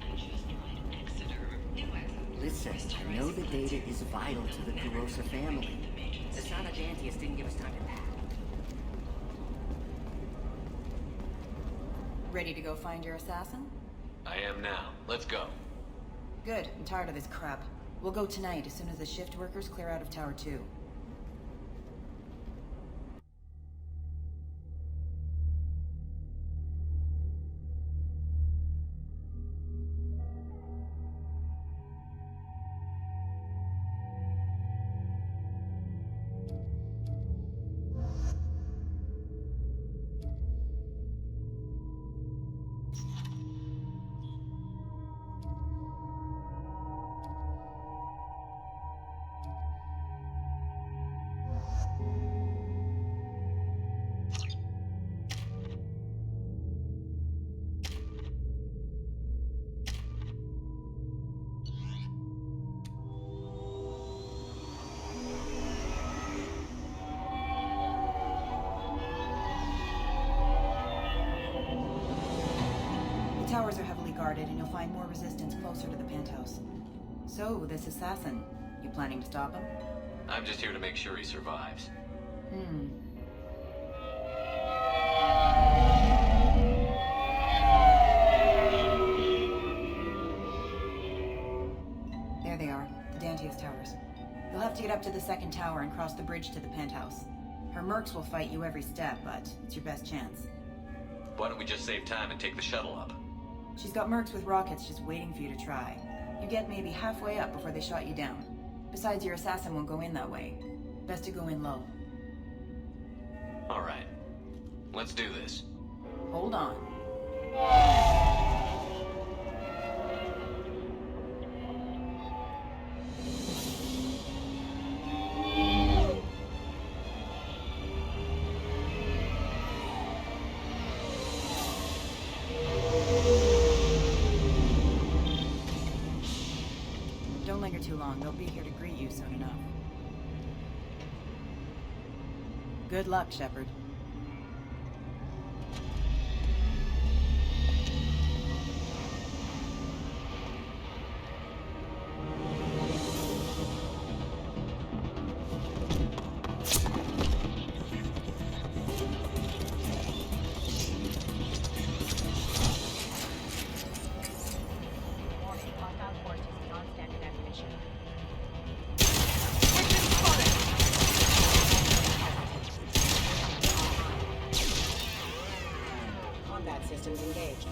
I choose dried Exeter. New Exeter. Listen, I know the data is vital to the Kurosa family. Asana Dantius didn't give us time to pack. Ready to go find your assassin? I am now. Let's go. Good. I'm tired of this crap. We'll go tonight as soon as the shift workers clear out of Tower 2. The towers are heavily guarded, and you'll find more resistance closer to the penthouse. So, this assassin, you planning to stop him? I'm just here to make sure he survives. There they are, the Dantius towers. You'll have to get up to the second tower and cross the bridge to the penthouse. Her mercs will fight you every step, but it's your best chance. Why don't we just save time and take the shuttle up? She's got mercs with rockets just waiting for you to try. You get maybe halfway up before they shot you down. Besides, your assassin won't go in that way. Best to go in low. Alright. Let's do this. Hold on. Don't linger too long. They'll be here to greet you soon enough. Good luck, Shepard. Combat systems engaged.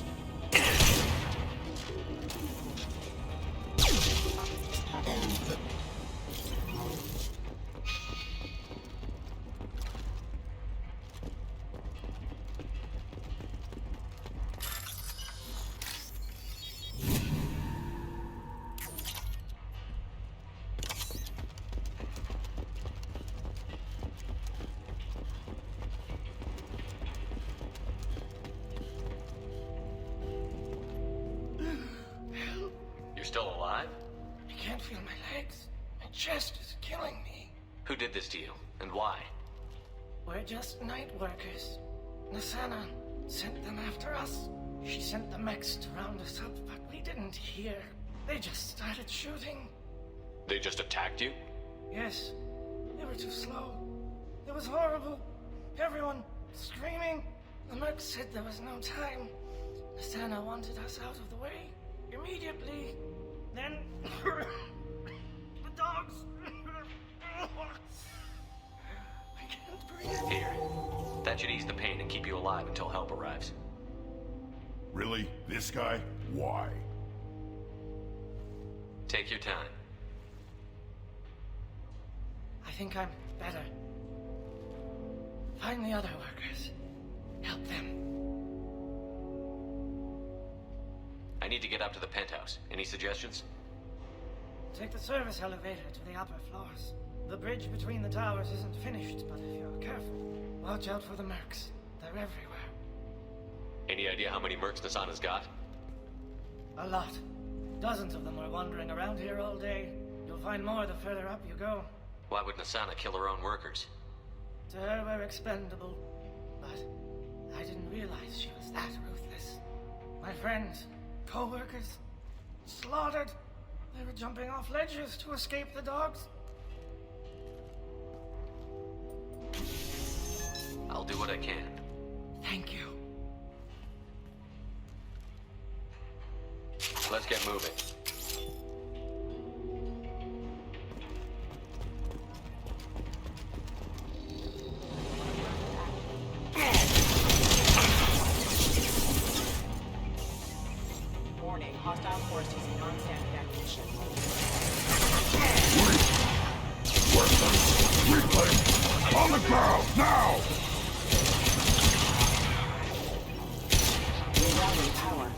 You're still alive? I can't feel my legs. My chest is killing me. Who did this to you, and why? We're just night workers. Nasana sent them after us. She sent the mechs to round us up, but we didn't hear. They just started shooting. They just attacked you? Yes, they were too slow. It was horrible. Everyone screaming. The merc said there was no time. Nasana wanted us out of the way immediately. Then the dogs. I can't breathe. Here. That should ease the pain and keep you alive until help arrives. Really? This guy? Why? Take your time. I think I'm better. Find the other workers. Help them. I need to get up to the penthouse. Any suggestions? Take the service elevator to the upper floors. The bridge between the towers isn't finished, but if you're careful, watch out for the mercs. They're everywhere. Any idea how many mercs Nasana's got? A lot. Dozens of them are wandering around here all day. You'll find more the further up you go. Why would Nasana kill her own workers? To her, we're expendable. But I didn't realize she was that ruthless. My friends, co-workers, slaughtered. They were jumping off ledges to escape the dogs. I'll do what I can. Thank you. Let's get moving. Warning, hostile force using non-standard ammunition. Reclaim! On the ground, now! Rerouting power.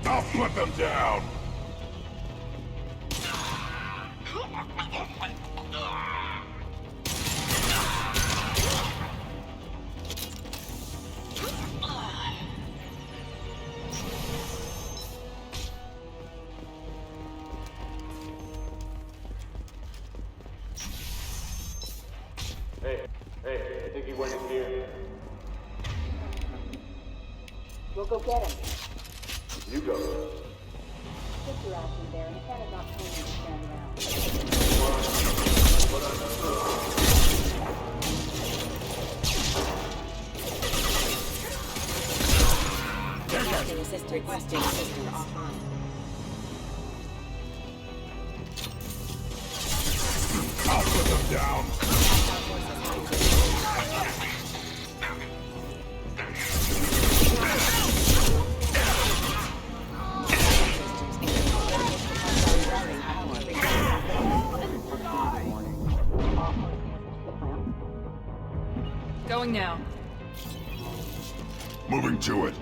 I'll put them down! Hey, I think he went in here. We'll go get him. You go. Get your ass in there, and the cat is not paying you to stand around. Requesting assistance offline. I'll put them down! Going now. Moving to it.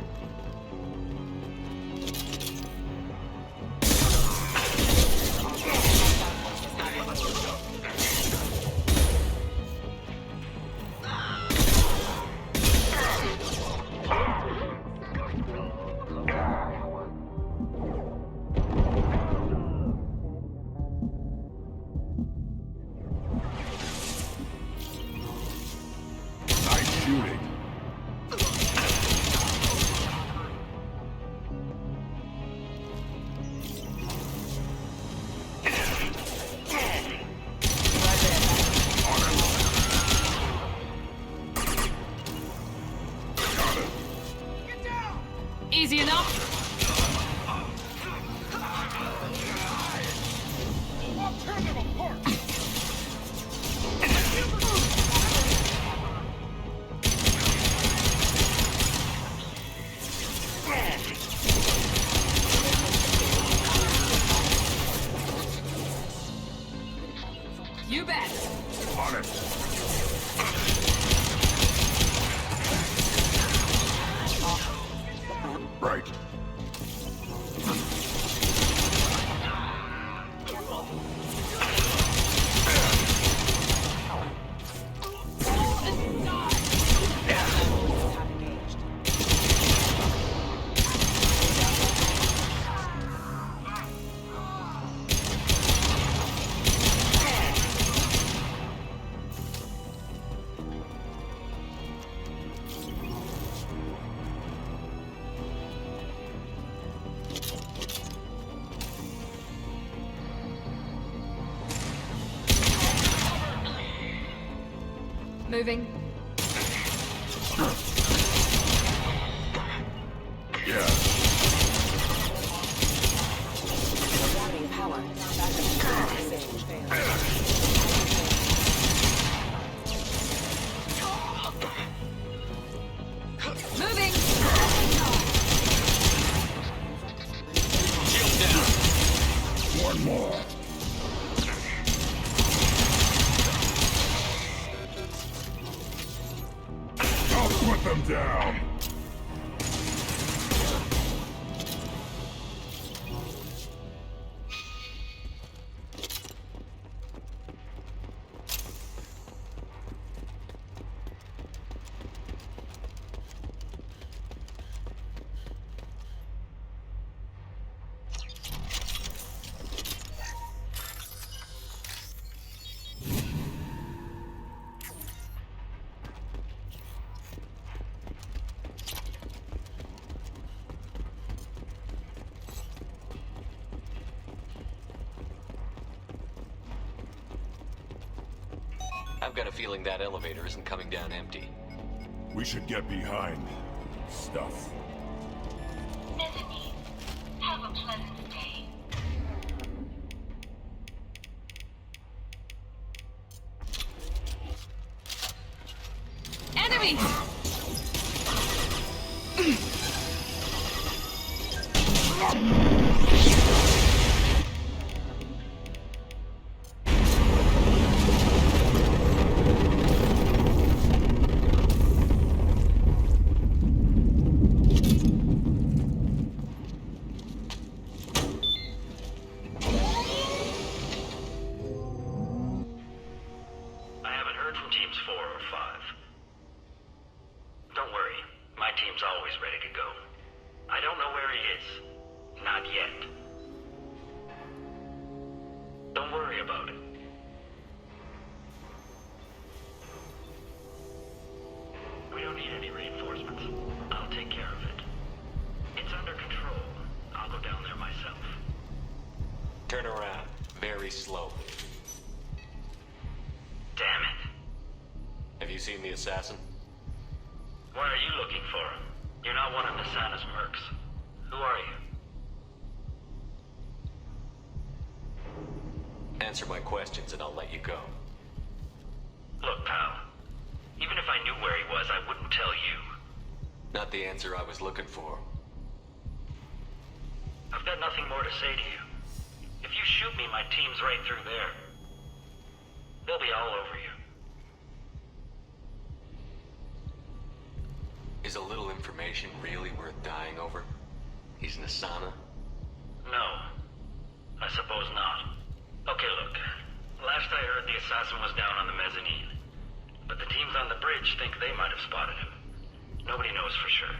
Easy enough. I'll tear them apart! You bet. On it. Right. Moving. Yeah. Power. Moving. Shield down. One more. I'll put them down. I've got a feeling that elevator isn't coming down empty. We should get behind stuff. Mezzanine. Have a pleasant day. Enemy! I haven't heard from teams 4 or 5. Don't worry, my team's always ready to go. I don't know where he is. Not yet. Don't worry about it. We don't need any reinforcements. I'll take care of it. It's under control. I'll go down there myself. Turn around, very slowly. Damn it. Have you seen the assassin? Why are you looking for him? You're not one of Nasana's mercs. Who are you? Answer my questions and I'll let you go. Look, pal. Even if I knew where he was, I wouldn't tell you. Not the answer I was looking for. I've got nothing more to say to you. If you shoot me, my team's right through there. They'll be all over you. Is a little information really worth dying over? He's Nasana? No. I suppose not. Okay, look. Last I heard, the assassin was down on the mezzanine. But the teams on the bridge think they might have spotted him. Nobody knows for sure.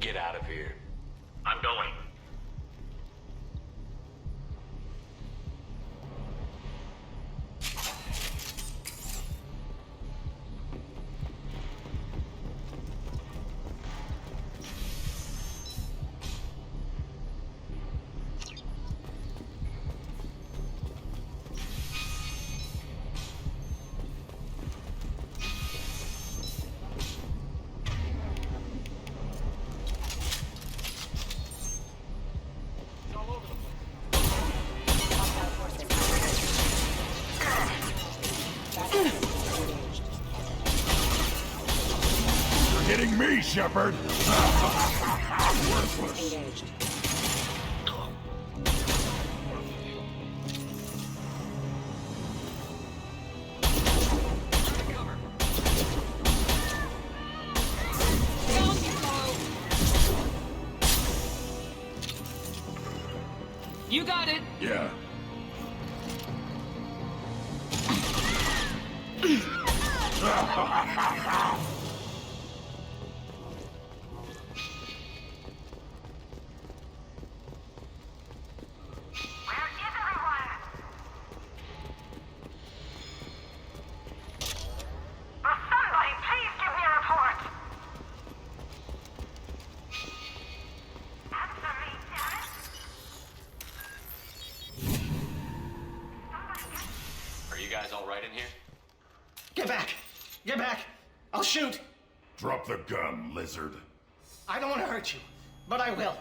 Get out of here. I'm going. hitting me, Shepard! Worthless. Engaged. You got it. Yeah. Are you guys all right in here? Get back! Get back! I'll shoot! Drop the gun, lizard. I don't want to hurt you, but I will.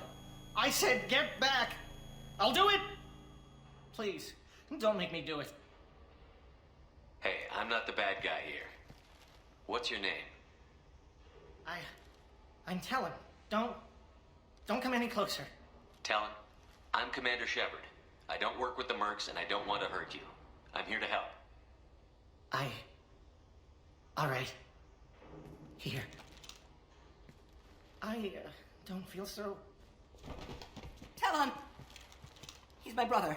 I said get back! I'll do it! Please, don't make me do it. Hey, I'm not the bad guy here. What's your name? I'm Talon. Don't come any closer. Talon, I'm Commander Shepard. I don't work with the mercs and I don't want to hurt you. I'm here to help. All right. Here. I don't feel so... Talon! He's my brother.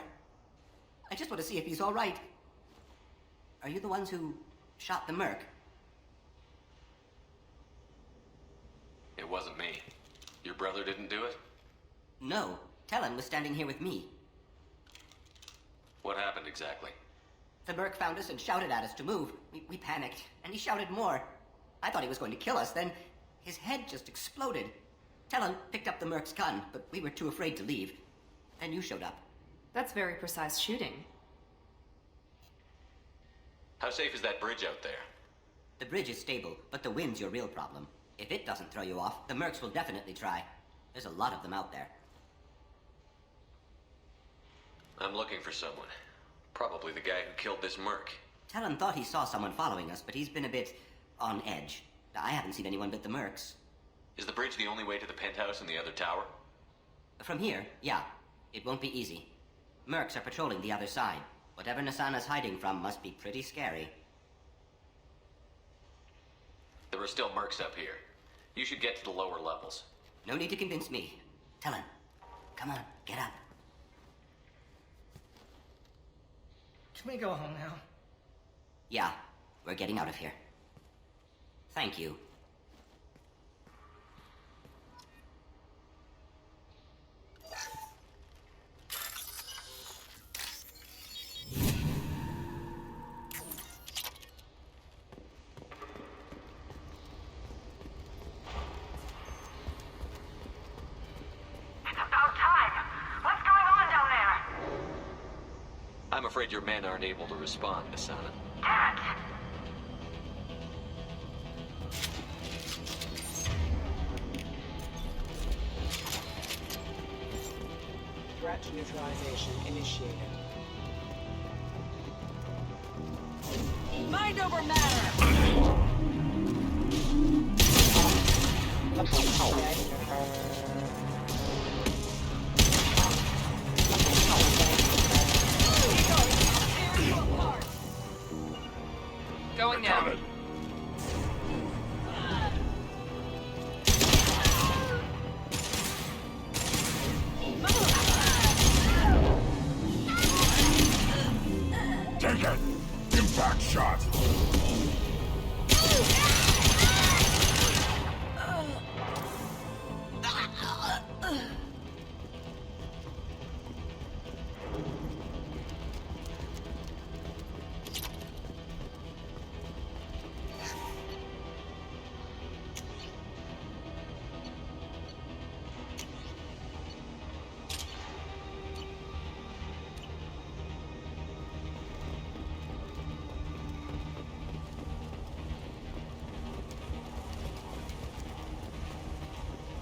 I just want to see if he's all right. Are you the ones who shot the merc? It wasn't me. Your brother didn't do it? No. Talon was standing here with me. What happened exactly? The merc found us and shouted at us to move. We panicked, and he shouted more. I thought he was going to kill us, then his head just exploded. Talon picked up the merc's gun, but we were too afraid to leave. Then you showed up. That's very precise shooting. How safe is that bridge out there? The bridge is stable, but the wind's your real problem. If it doesn't throw you off, the mercs will definitely try. There's a lot of them out there. I'm looking for someone. Probably the guy who killed this merc. Talon thought he saw someone following us, but he's been a bit on edge. I haven't seen anyone but the mercs. Is the bridge the only way to the penthouse in the other tower? From here, yeah. It won't be easy. Mercs are patrolling the other side. Whatever Nasana's hiding from must be pretty scary. There are still mercs up here. You should get to the lower levels. No need to convince me. Talon, come on, get up. Can we go home now? Yeah, we're getting out of here. Thank you. I'm afraid your men aren't able to respond, Asana. Damn it! Threat neutralization initiated. Mind over matter! Going now. Take it! Impact shot!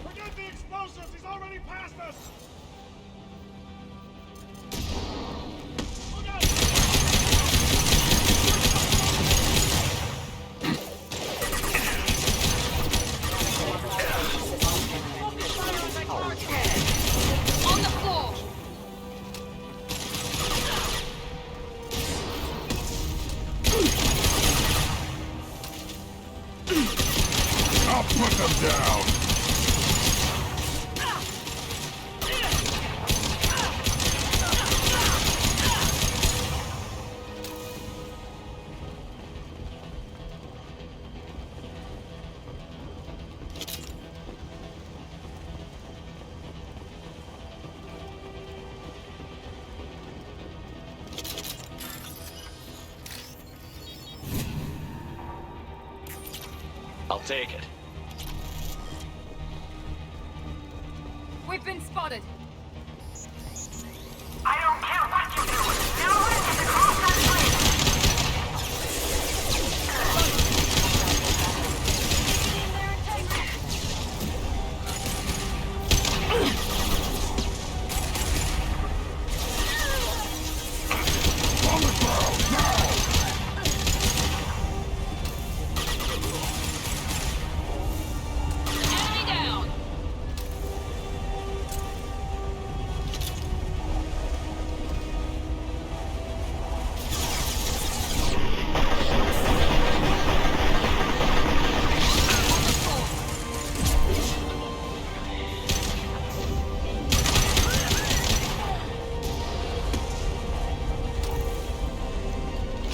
Forget the explosives! He's already past us! Look out! I'll put them down! I'll take it. We've been spotted. I don't care what you do! No one is across that bridge! On the ground, now! Enemy down.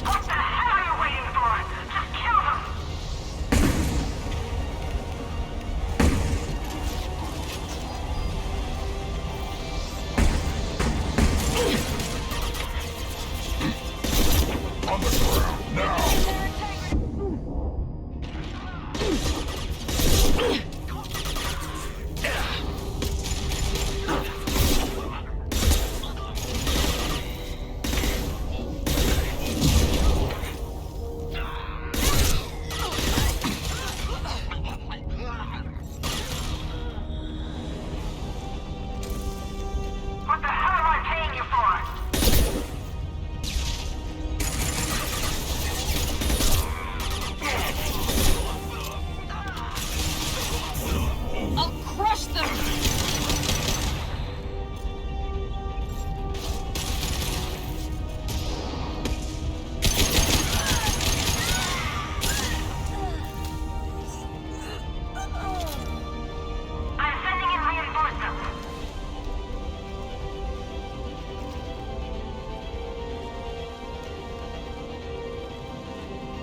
What the hell are you waiting for? Just kill them! On the ground, now! What the hell am I paying you for? I'll crush them. I'm sending in reinforcements.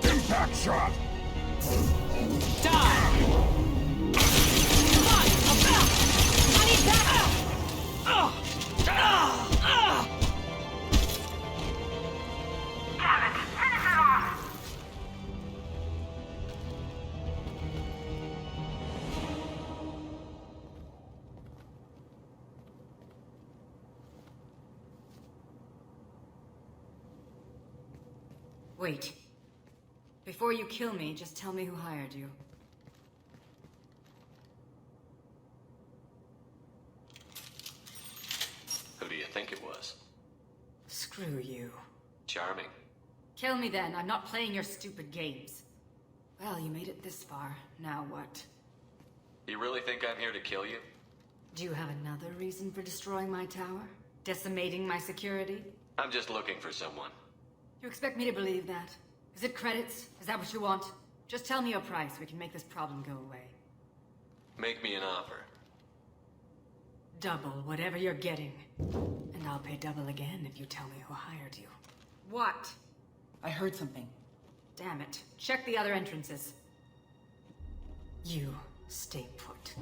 Impact shot! Die. Come on, I'll back. I need backup. Damn it! Finish it off! Wait. Before you kill me, just tell me who hired you. Who do you think it was? Screw you. Charming. Kill me then. I'm not playing your stupid games. Well, you made it this far. Now what? You really think I'm here to kill you? Do you have another reason for destroying my tower? Decimating my security? I'm just looking for someone. You expect me to believe that? Is it credits? Is that what you want? Just tell me a price. We can make this problem go away. Make me an offer. Double whatever you're getting. And I'll pay double again if you tell me who hired you. What? I heard something. Damn it. Check the other entrances. You stay put.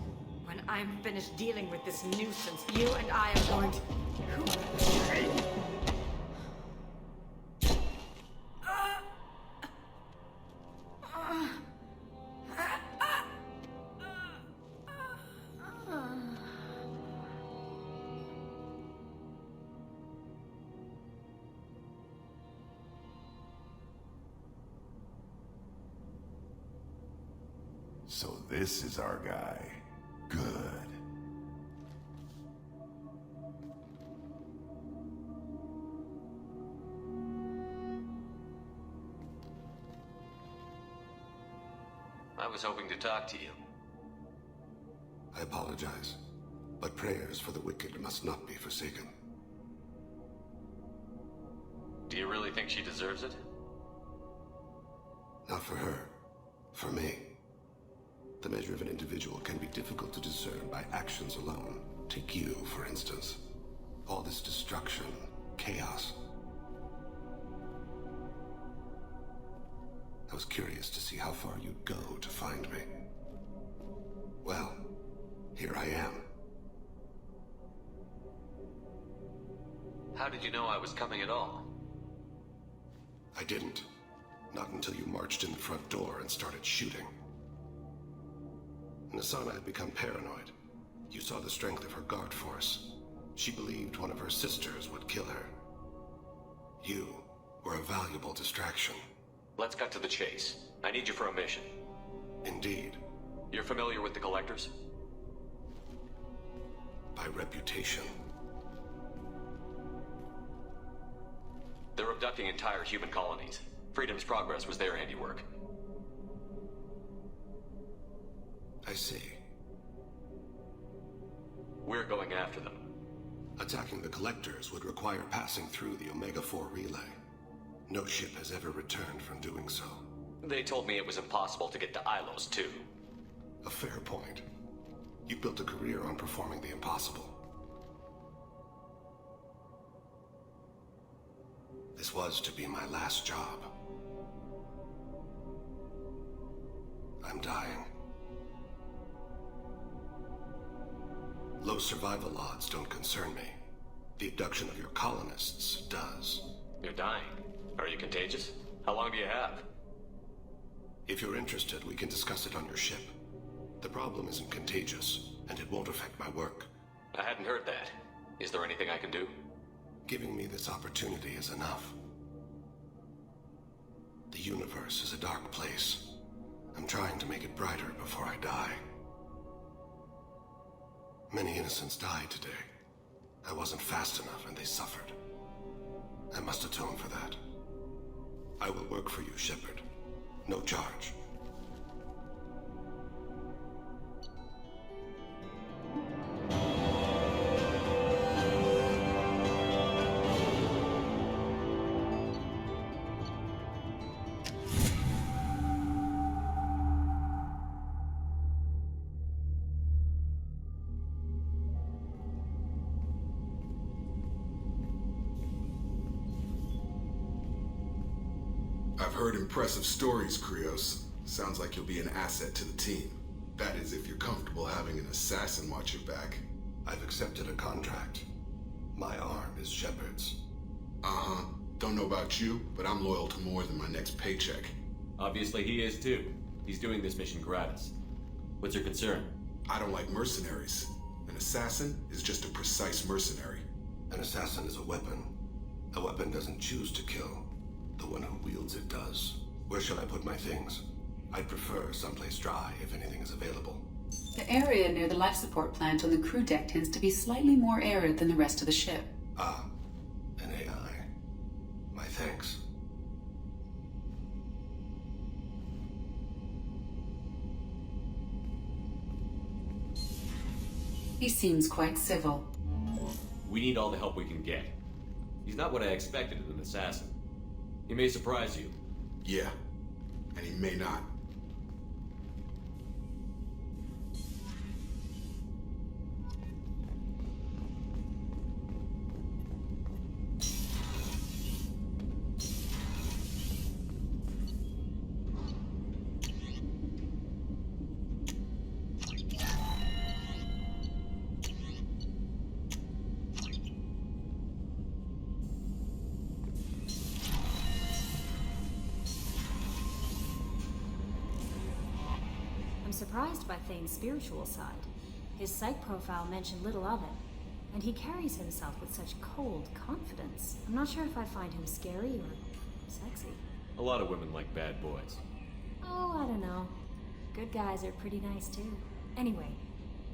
When I'm finished dealing with this nuisance, you and I are going to... So this is our guy. Good. I was hoping to talk to you. I apologize, but prayers for the wicked must not be forsaken. Do you really think she deserves it? Not for her. For me. The measure of an individual can be difficult to discern by actions alone. Take you, for instance. All this destruction, chaos. I was curious to see how far you'd go to find me. Well, here I am. How did you know I was coming at all? I didn't. Not until you marched in the front door and started shooting. Nasana had become paranoid. You saw the strength of her guard force. She believed one of her sisters would kill her. You were a valuable distraction. Let's cut to the chase. I need you for a mission. Indeed. You're familiar with the Collectors? By reputation. They're abducting entire human colonies. Freedom's Progress was their handiwork. I see. We're going after them. Attacking the Collectors would require passing through the Omega-4 relay. No ship has ever returned from doing so. They told me it was impossible to get to Ilos, too. A fair point. You built a career on performing the impossible. This was to be my last job. I'm dying. Low survival odds don't concern me. The abduction of your colonists does. You're dying. Are you contagious? How long do you have? If you're interested, we can discuss it on your ship. The problem isn't contagious, and it won't affect my work. I hadn't heard that. Is there anything I can do? Giving me this opportunity is enough. The universe is a dark place. I'm trying to make it brighter before I die. Many innocents died today. I wasn't fast enough and they suffered. I must atone for that. I will work for you, Shepard. No charge. I've heard impressive stories, Krios. Sounds like you'll be an asset to the team. That is, if you're comfortable having an assassin watch your back. I've accepted a contract. My arm is Shepard's. Uh-huh. Don't know about you, but I'm loyal to more than my next paycheck. Obviously he is too. He's doing this mission gratis. What's your concern? I don't like mercenaries. An assassin is just a precise mercenary. An assassin is a weapon. A weapon doesn't choose to kill. The one who wields it does. Where should I put my things? I'd prefer someplace dry if anything is available. The area near the life support plant on the crew deck tends to be slightly more arid than the rest of the ship. Ah, an AI. My thanks. He seems quite civil. We need all the help we can get. He's not what I expected in an assassin. He may surprise you. Yeah, and he may not. Surprised by Thane's spiritual side. His psych profile mentioned little of it, and he carries himself with such cold confidence. I'm not sure if I find him scary or sexy. A lot of women like bad boys. Oh, I don't know. Good guys are pretty nice too. Anyway,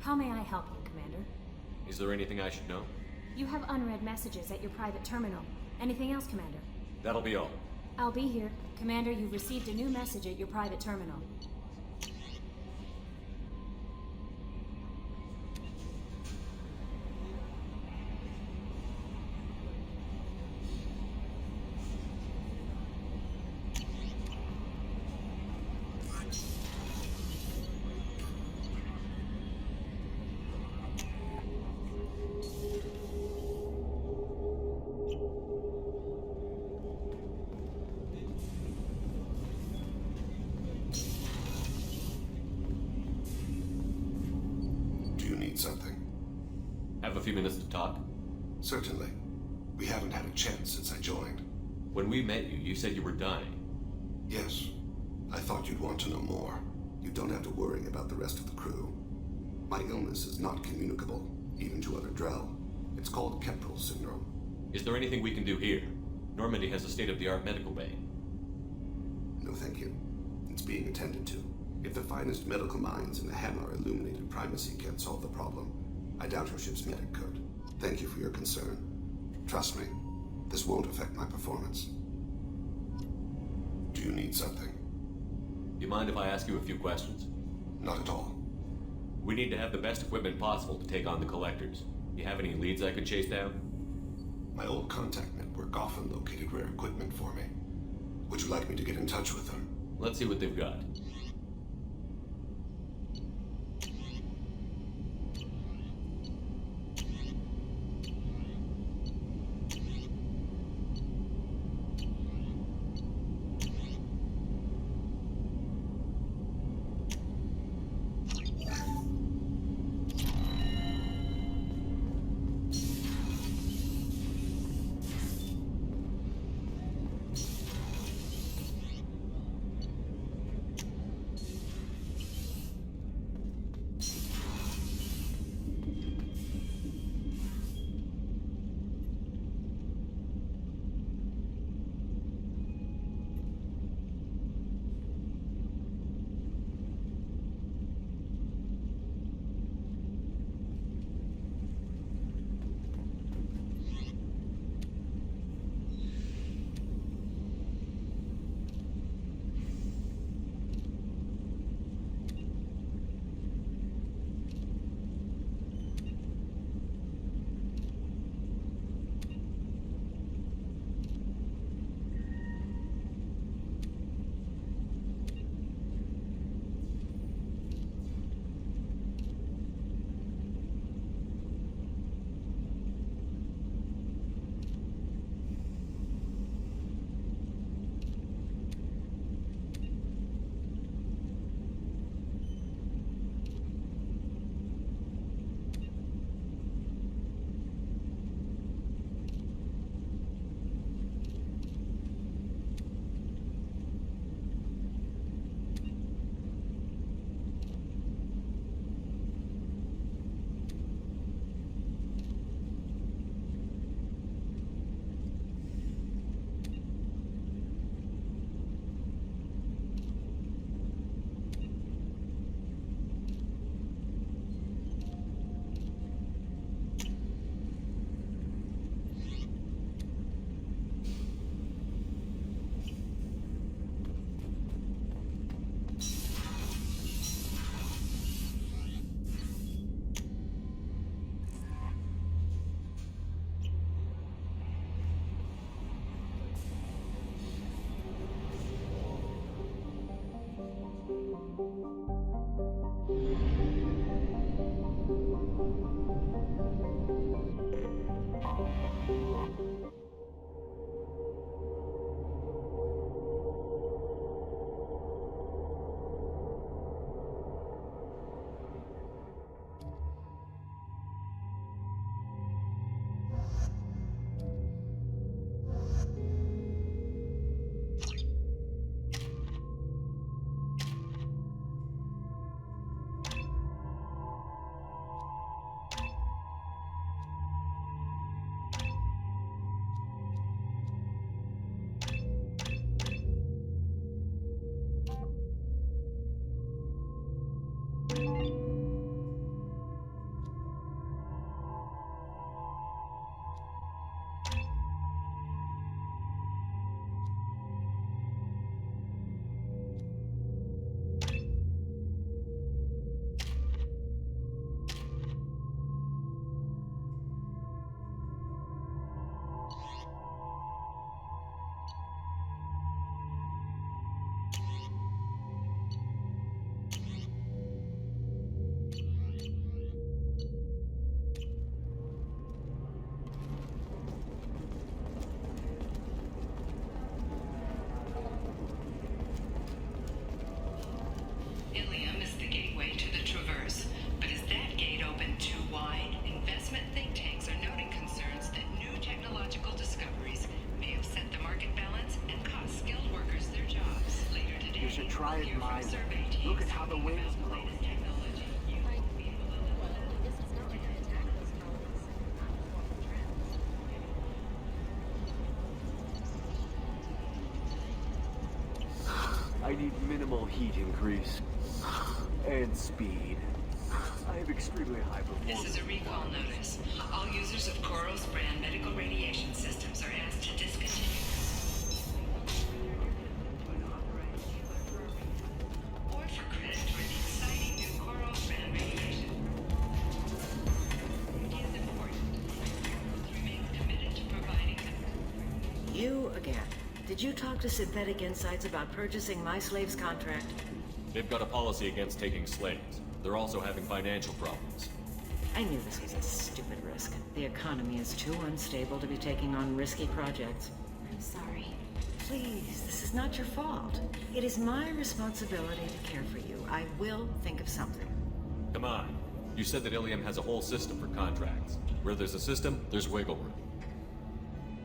how may I help you, Commander? Is there anything I should know? You have unread messages at your private terminal. Anything else, Commander? That'll be all. I'll be here. Commander, you've received a new message at your private terminal. need something? Have a few minutes to talk? Certainly. We haven't had a chance since I joined. When we met you, you said you were dying. Yes. I thought you'd want to know more. You don't have to worry about the rest of the crew. My illness is not communicable, even to other Drell. It's called Keprel syndrome. Is there anything we can do here? Normandy has a state-of-the-art medical bay. No, thank you. It's being attended to. If the finest medical minds in the Hammar Illuminated Primacy can't solve the problem, I doubt your ship's medic could. Thank you for your concern. Trust me, this won't affect my performance. Do you need something? You mind if I ask you a few questions? Not at all. We need to have the best equipment possible to take on the collectors. You have any leads I could chase down? My old contact network often located rare equipment for me. Would you like me to get in touch with them? Let's see what they've got. need minimal heat increase. And speed. I have extremely high performance. This is a recall notice. All users of Koros brand medical radiation systems are asked to discontinue. Or for credit for the exciting new Koros brand radiation. It is important. Koros remains committed to providing them. You again. Did you talk to Synthetic Insights about purchasing my slave's contract? They've got a policy against taking slaves. They're also having financial problems. I knew this was a stupid risk. The economy is too unstable to be taking on risky projects. I'm sorry. Please, this is not your fault. It is my responsibility to care for you. I will think of something. Come on. You said that Ilium has a whole system for contracts. Where there's a system, there's wiggle room.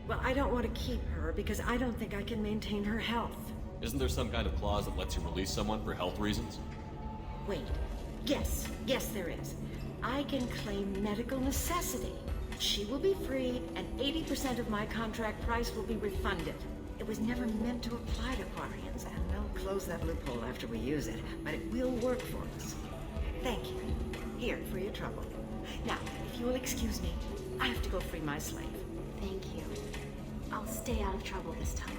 Well, I don't want to keep her because I don't think I can maintain her health. Isn't there some kind of clause that lets you release someone for health reasons? Wait. Yes, there is. I can claim medical necessity. She will be free, and 80% of my contract price will be refunded. It was never meant to apply to Quarians, and they'll close that loophole after we use it, but it will work for us. Thank you. Here, for your trouble. Now, if you will excuse me, I have to go free my slave. Thank you. I'll stay out of trouble this time.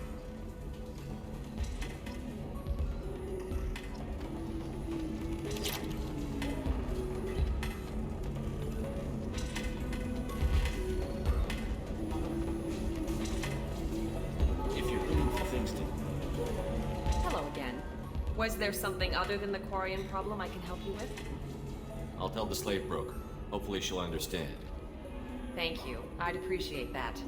Was there something other than the Quarian problem I can help you with? I'll tell the slave broker. Hopefully she'll understand. Thank you. I'd appreciate that.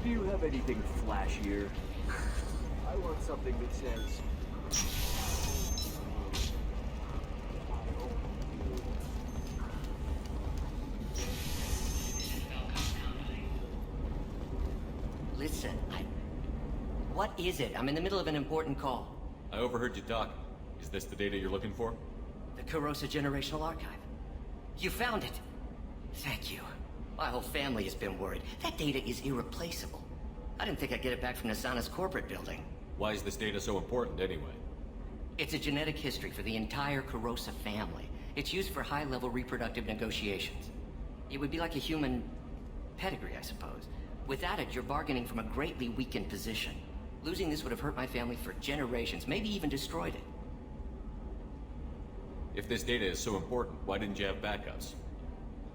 Do you have anything flashier? I want something that says... Listen, what is it? I'm in the middle of an important call. I overheard you talking. Is this the data you're looking for? The Kurosa Generational Archive. You found it! Thank you. My whole family has been worried. That data is irreplaceable. I didn't think I'd get it back from Nasana's corporate building. Why is this data so important anyway? It's a genetic history for the entire Kurosa family. It's used for high-level reproductive negotiations. It would be like a human pedigree, I suppose. Without it, you're bargaining from a greatly weakened position. Losing this would have hurt my family for generations, maybe even destroyed it. If this data is so important, why didn't you have backups?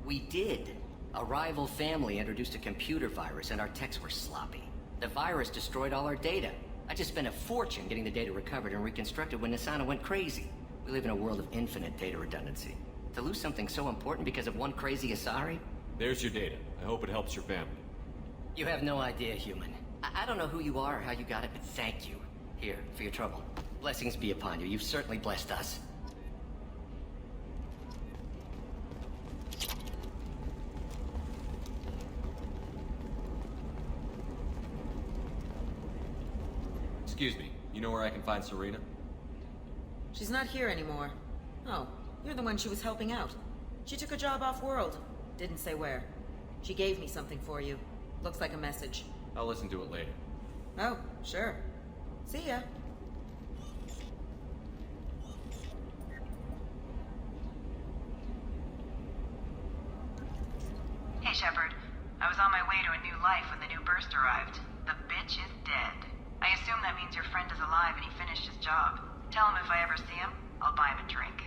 We did. A rival family introduced a computer virus and our techs were sloppy. The virus destroyed all our data. I just spent a fortune getting the data recovered and reconstructed when Nasana went crazy. We live in a world of infinite data redundancy. To lose something so important because of one crazy Asari? There's your data. I hope it helps your family. You have no idea, human. I don't know who you are or how you got it, but thank you. Here, for your trouble. Blessings be upon you. You've certainly blessed us. Excuse me, you know where I can find Serena? She's not here anymore. Oh, you're the one she was helping out. She took a job off-world. Didn't say where. She gave me something for you. Looks like a message. I'll listen to it later. Oh, sure. See ya. Hey, Shepard. I was on my way to a new life when the new burst arrived. The bitch is dead. I assume that means your friend is alive and he finished his job. Tell him if I ever see him, I'll buy him a drink.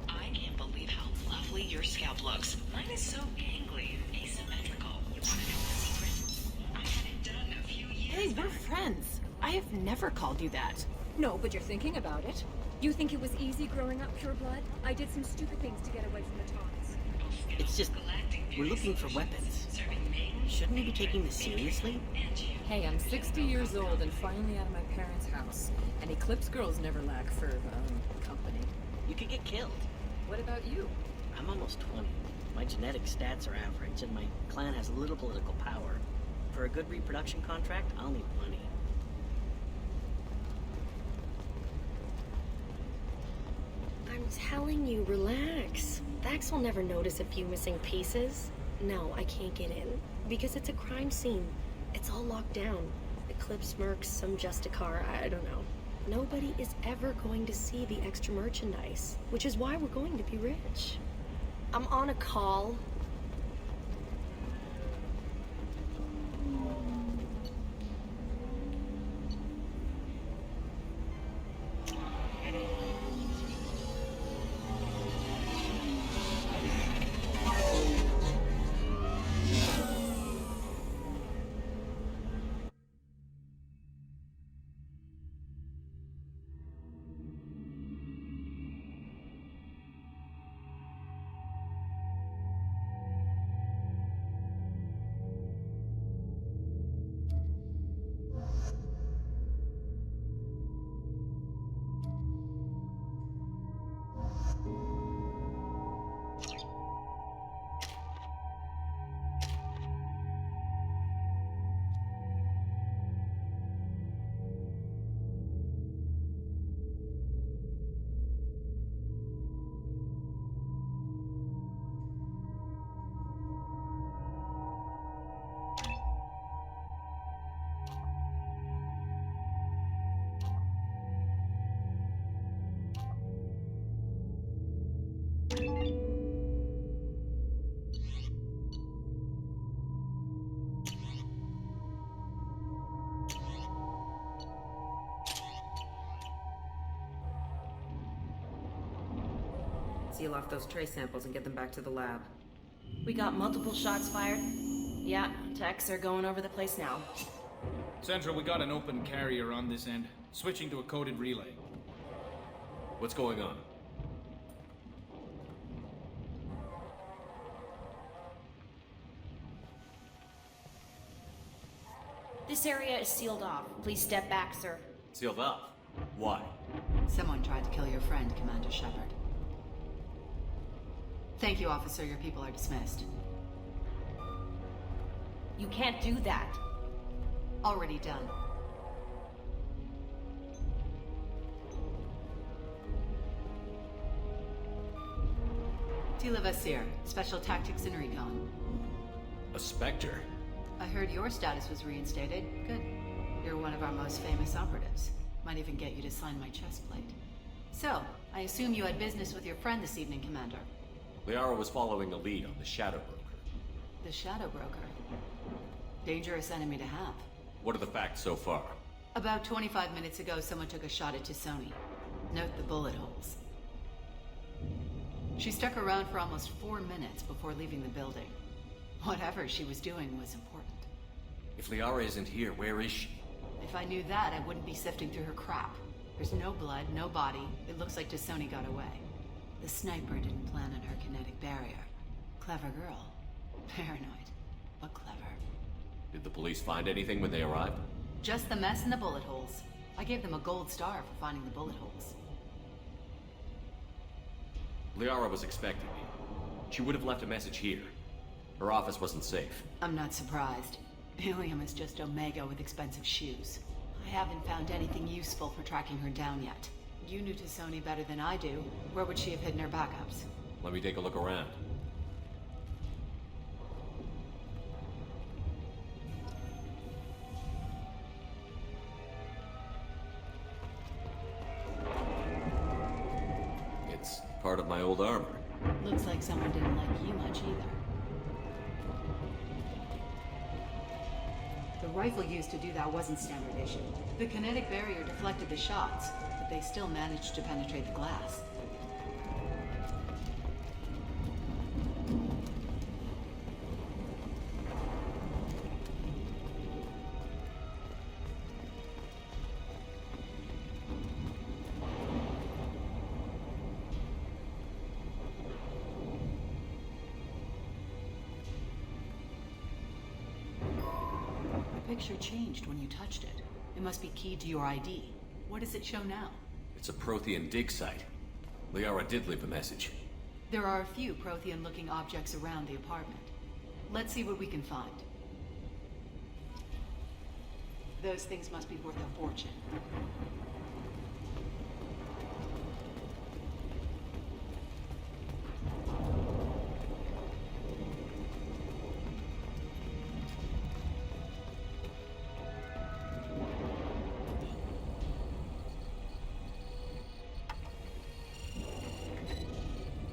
I can't believe how lovely your scalp looks. Mine is so gangly and asymmetrical. You want to know a secret? I had it done a few years Hey, we're back. friends. I have never called you that. No, but you're thinking about it. You think it was easy growing up pure blood? I did some stupid things to get away from the Taunts. It's just, we're looking for weapons. Serving Shouldn't he be taking this seriously? Hey, I'm 60 years old and finally out of my parents' house. And Eclipse girls never lack for, company. You could get killed. What about you? I'm almost 20. My genetic stats are average, and my clan has little political power. For a good reproduction contract, I'll need money. I'm telling you, relax. Vax will never notice a few missing pieces. No, I can't get in. Because it's a crime scene. It's all locked down. Eclipse mercs, some Justicar, I don't know. Nobody is ever going to see the extra merchandise, which is why we're going to be rich. I'm on a call. Seal off those trace samples and get them back to the lab. We got multiple shots fired. Yeah, techs are going over the place now. Central, we got an open carrier on this end. Switching to a coded relay. What's going on? This area is sealed off. Please step back, sir. Sealed off? Why? Someone tried to kill your friend, Commander Shepard. Thank you, officer. Your people are dismissed. You can't do that. Already done. Tila Vasir, Special Tactics and Recon. A Spectre? I heard your status was reinstated. Good. You're one of our most famous operatives. Might even get you to sign my chest plate. So, I assume you had business with your friend this evening, Commander. Liara was following a lead on the Shadow Broker. The Shadow Broker. Dangerous enemy to have. What are the facts so far? About 25 minutes ago, someone took a shot at Tassoni. Note the bullet holes. She stuck around for almost 4 minutes before leaving the building. Whatever she was doing was important. If Liara isn't here, where is she? If I knew that, I wouldn't be sifting through her crap. There's no blood, no body. It looks like Tassoni got away. The sniper didn't plan on her kinetic barrier. Clever girl. Paranoid, but clever. Did the police find anything when they arrived? Just the mess and the bullet holes. I gave them a gold star for finding the bullet holes. Liara was expecting me. She would have left a message here. Her office wasn't safe. I'm not surprised. Helium is just Omega with expensive shoes. I haven't found anything useful for tracking her down yet. You knew Tassoni better than I do. Where would she have hidden her backups? Let me take a look around. It's part of my old armor. Looks like someone didn't like you much either. The rifle used to do that wasn't standard issue. The kinetic barrier deflected the shots, but they still managed to penetrate the glass. picture changed when you touched it. It must be keyed to your ID. What does it show now? It's a Prothean dig site. Liara did leave a message. There are a few Prothean-looking objects around the apartment. Let's see what we can find. Those things must be worth a fortune.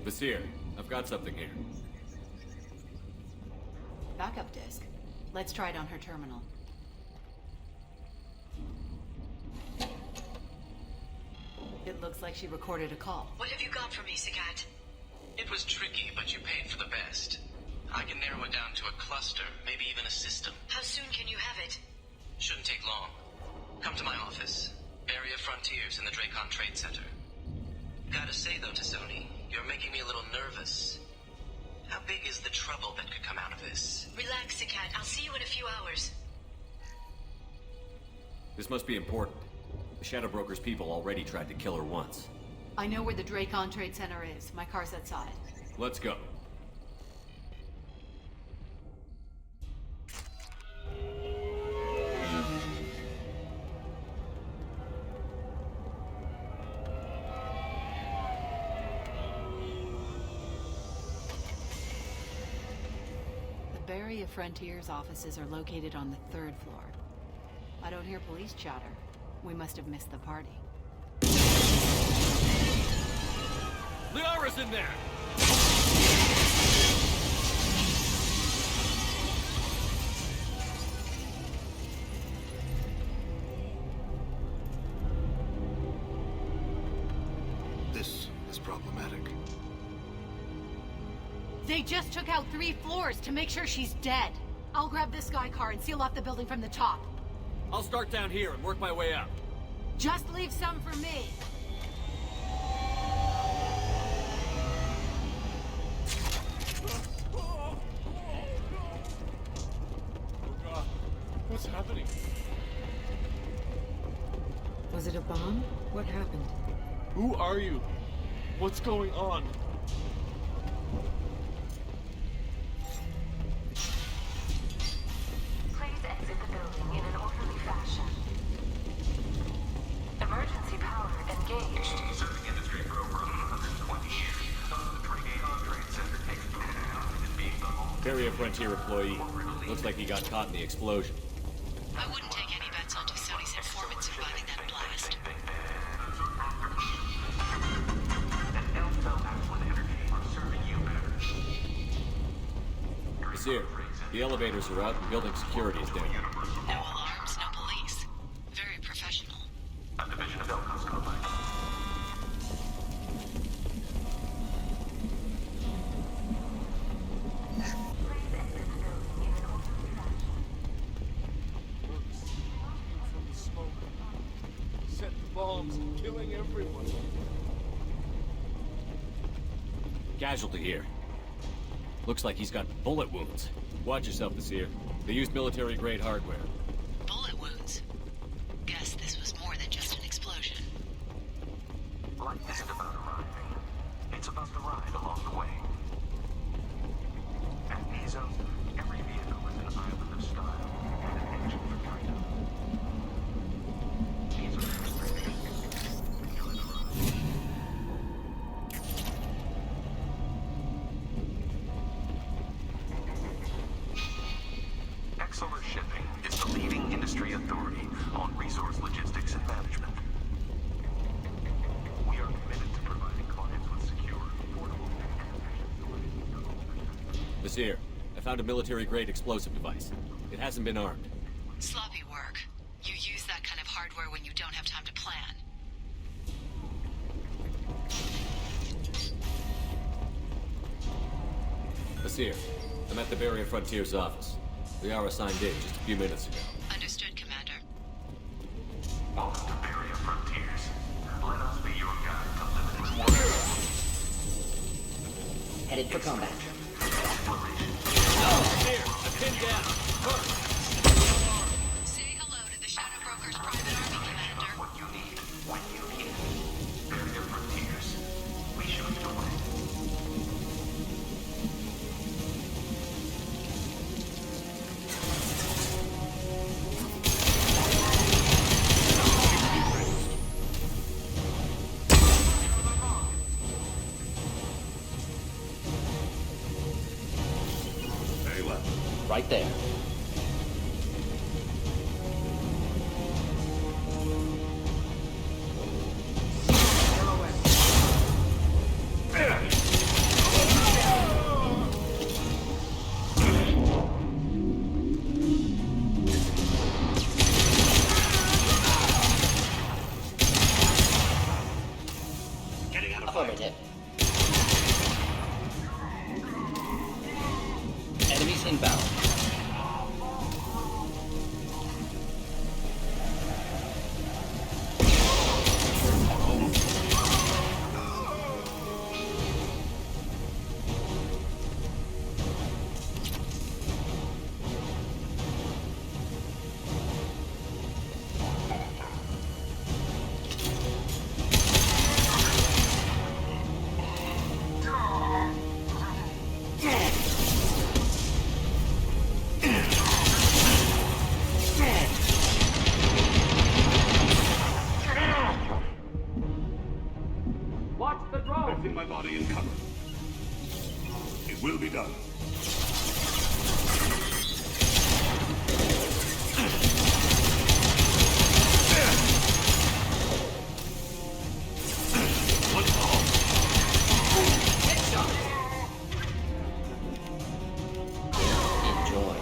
Vasir, I've got something here. Backup disk. Let's try it on her terminal. It looks like she recorded a call. What have you got for me, Sagat? It was tricky, but you paid for the best. I can narrow it down to a cluster, maybe even a system. How soon can you have it? Shouldn't take long. Come to my office. Area Frontiers in the Dracon Trade Center. Gotta say though, Tassoni, you're making me a little nervous. How big is the trouble that could come out of this? Relax, Sagat. I'll see you in a few hours. This must be important. The Shadow Broker's people already tried to kill her once. I know where the Dracon Trade Center is. My car's outside. Let's go. The Barrier Frontiers offices are located on the 3rd floor. I don't hear police chatter. We must have missed the party. Liara's in there! This is problematic. They just took out 3 floors to make sure she's dead. I'll grab this Sky car and seal off the building from the top. I'll start down here and work my way up. Just leave some for me. Oh God, what's happening? Was it a bomb? What happened? Who are you? What's going on? Please exit the building in an orderly fashion. Emergency power engaged. Serving industry for over 120 years. The Dracon Trade Center takes pride in being the home. Barrier Frontier employee. Looks like he got caught in the explosion. I wouldn't take any bets on Tassoni's informant surviving that blast. Vasir, the elevators are out and building security is down. No alarms, no police. Very professional. A division of Elkos Combine. From the smoke. Set the bombs, killing everyone. Casualty here. Looks like he's got bullet wounds. Watch yourself, Vasir. They used military-grade hardware. Bullet wounds. Guess this was more than just an explosion. Life isn't about arriving. It's about the ride along the way. At Mizo, every vehicle is an island of style and an engine for freedom. These are restrictions. Enjoy the ride. Exeler Shipping is the leading industry authority on resource logistics and management. We are committed to providing clients with secure, affordable, and efficient solutions. Vasir, I found a military-grade explosive device. It hasn't been armed. Sloppy work. You use that kind of hardware when you don't have time to plan. Vasir, I'm at the Barrier Frontiers office. Liara signed in just a few minutes ago. Understood, Commander. Welcome to Barrier Frontiers. Let us be your guide to limitless Headed for combat. Here, I'm pinned down. First. right there. Affirmative. Enemies inbound. Lifting my body in cover. It will be done. Enjoy.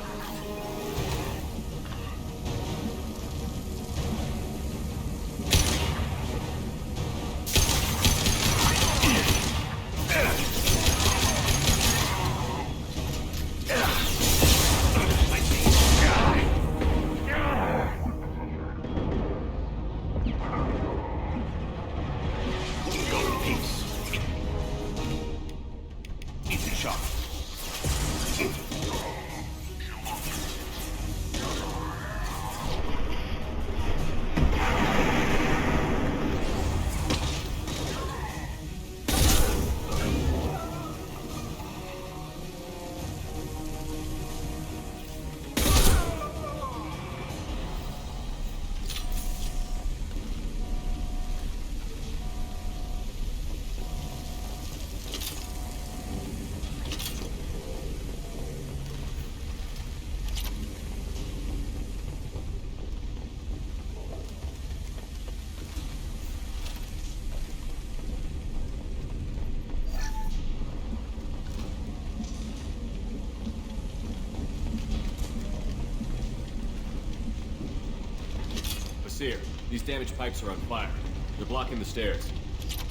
Seer, these damaged pipes are on fire. They're blocking the stairs.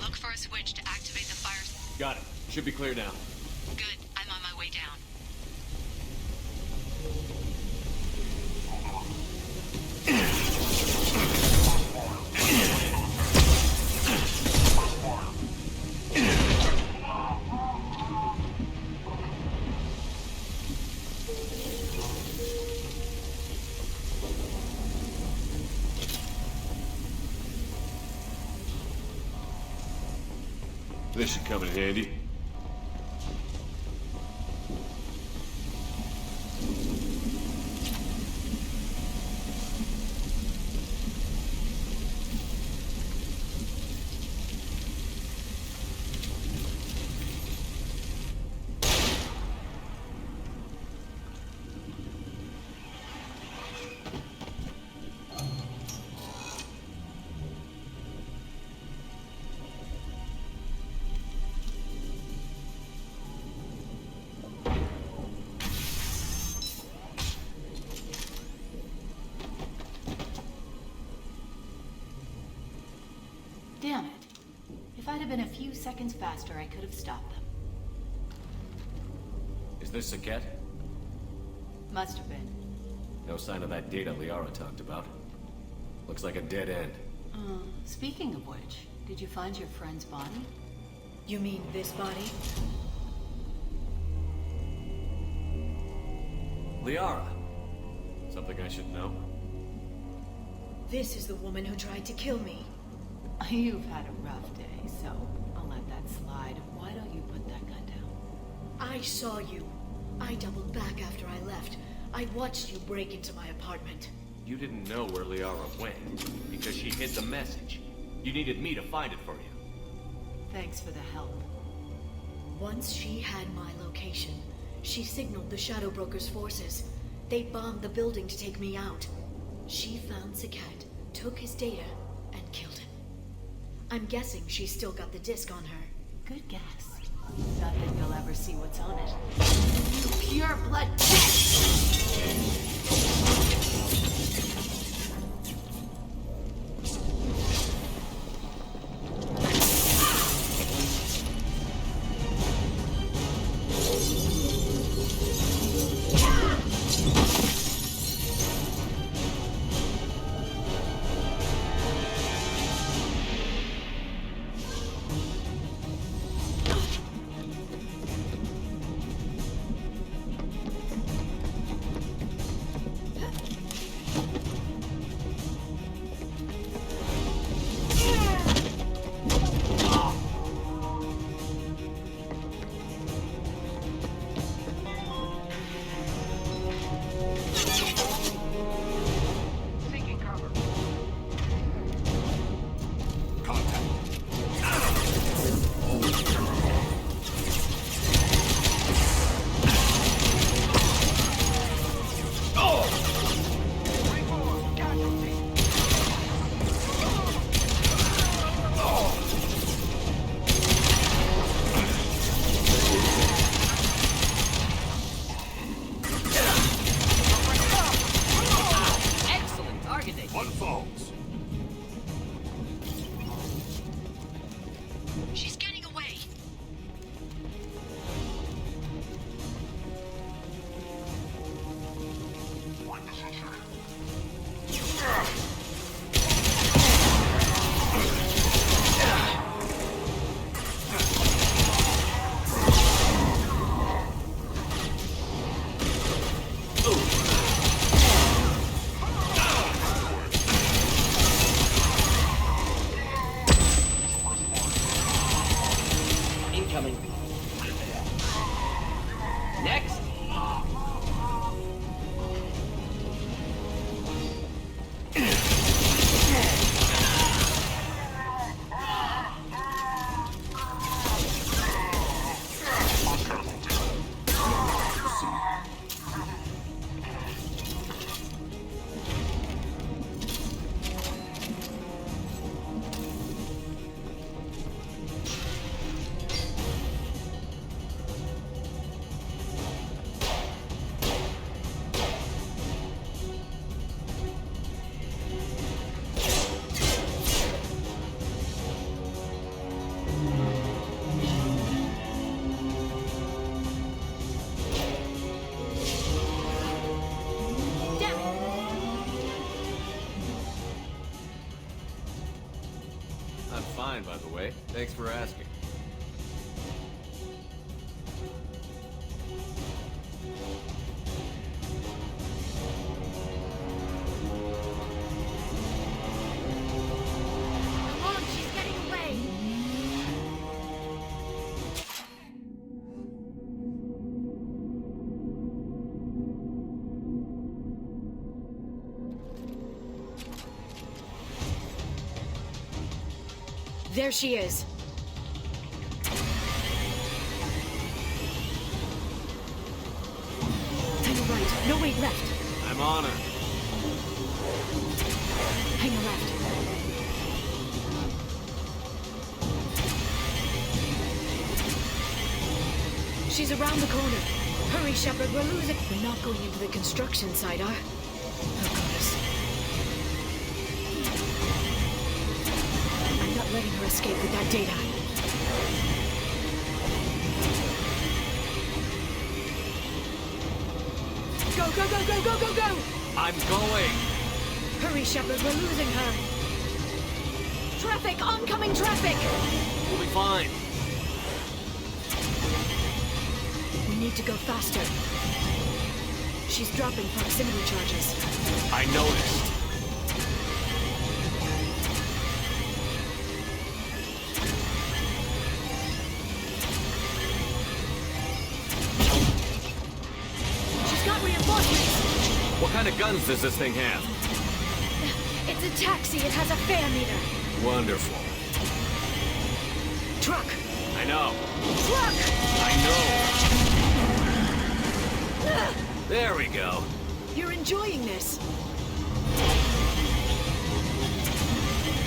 Look for a switch to activate the fire. Got it. Should be clear now. Good. I'm on my way down. This should come in handy. Damn it. If I'd have been a few seconds faster, I could have stopped them. Is this Saket? Must have been. No sign of that data Liara talked about. Looks like a dead end. Speaking of which, did you find your friend's body? You mean this body? Liara! Something I should know? This is the woman who tried to kill me. You've had a rough day, so I'll let that slide. Why don't you put that gun down? I saw you. I doubled back after I left. I watched you break into my apartment. You didn't know where Liara went, because she hid the message. You needed me to find it for you. Thanks for the help. Once she had my location, she signaled the Shadow Broker's forces. They bombed the building to take me out. She found Sakat, took his data, and killed him. I'm guessing she's still got the disc on her. Good guess. Not that you'll ever see what's on it. Pure blood death! She's getting away. Incoming. Next. I'm fine, by the way. Thanks for asking. Come on, she's getting away! There she is. Hang a right, no way left. I'm on her. Hang a left. She's around the corner. Hurry, Shepard, we're losing. We're not going into the construction site, are? Oh, goodness. I'm not letting her escape with that data. Go, go, go, go, go, go, go! I'm going. Hurry, Shepard, we're losing her. Traffic! Oncoming traffic! We'll be fine. We need to go faster. She's dropping proximity charges. I noticed. She's got reinforcements! What kind of guns does this thing have? It's a taxi. It has a fare meter. Wonderful. Truck! I know. Truck! I know. There we go. You're enjoying this.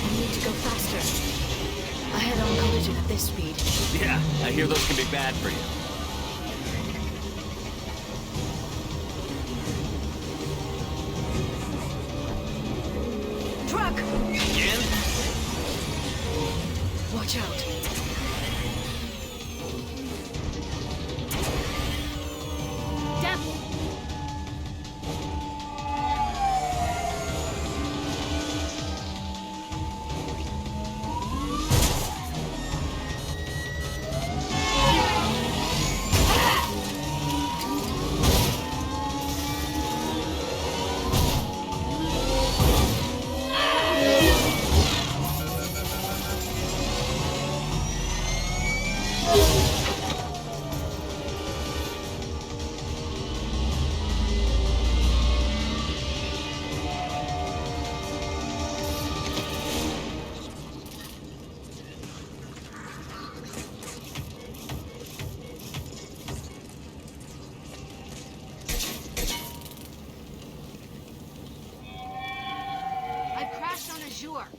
You need to go faster. A head-on collision at this speed. Yeah, I hear those can be bad for you. Truck! Again? Watch out.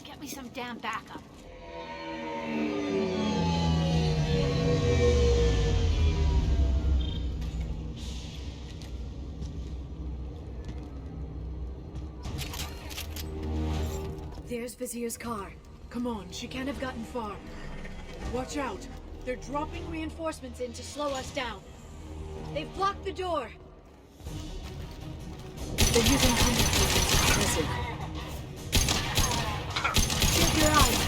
Get me some damn backup. There's Vizier's car. Come on, she can't have gotten far. Watch out. They're dropping reinforcements in to slow us down. They've blocked the door. They're using combat weapons aggressive. Check your eyes.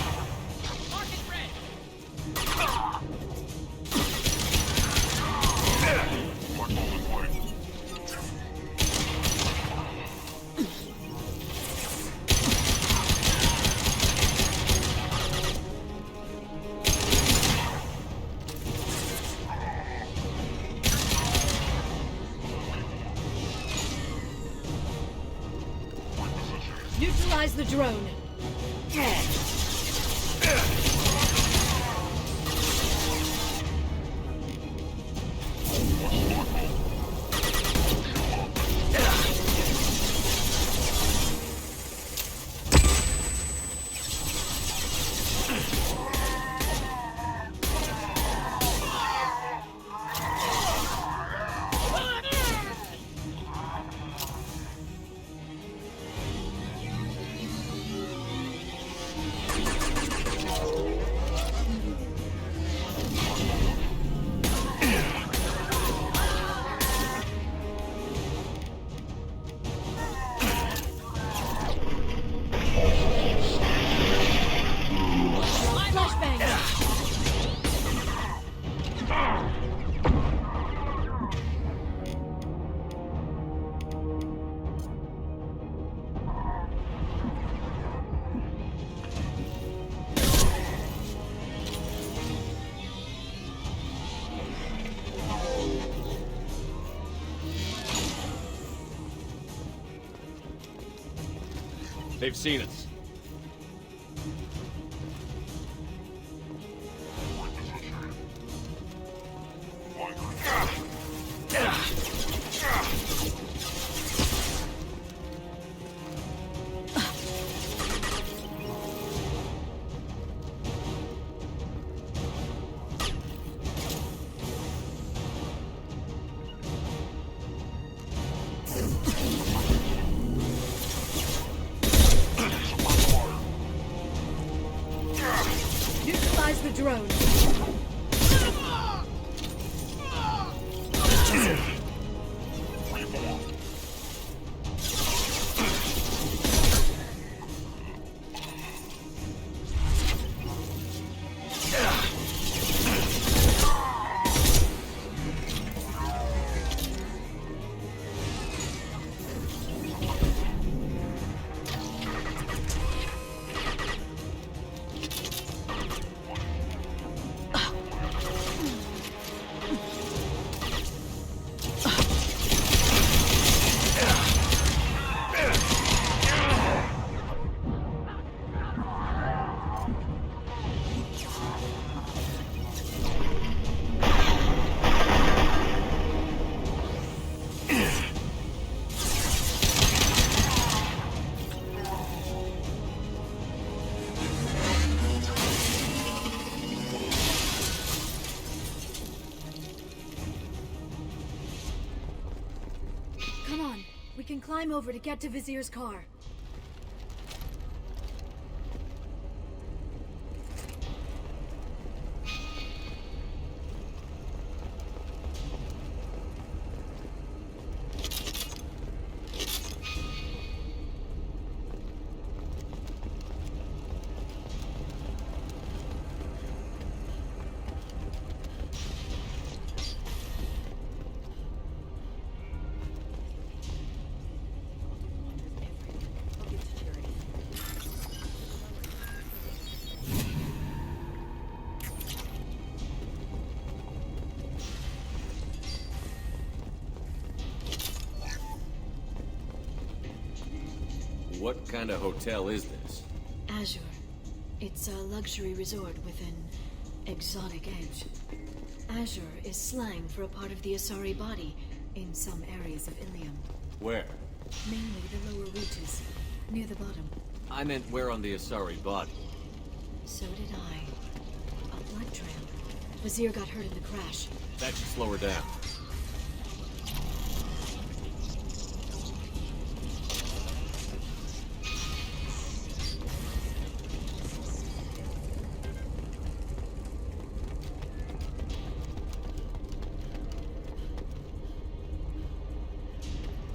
Neutralize the drone. They've seen us. Neutralize the drone. climb over to get to Vizier's car. What kind of hotel is this? Azure. It's a luxury resort with an exotic edge. Azure is slang for a part of the Asari body in some areas of Ilium. Where? Mainly the lower reaches, near the bottom. I meant where on the Asari body? So did I. A blood trail. Vizier got hurt in the crash. That should slow her down.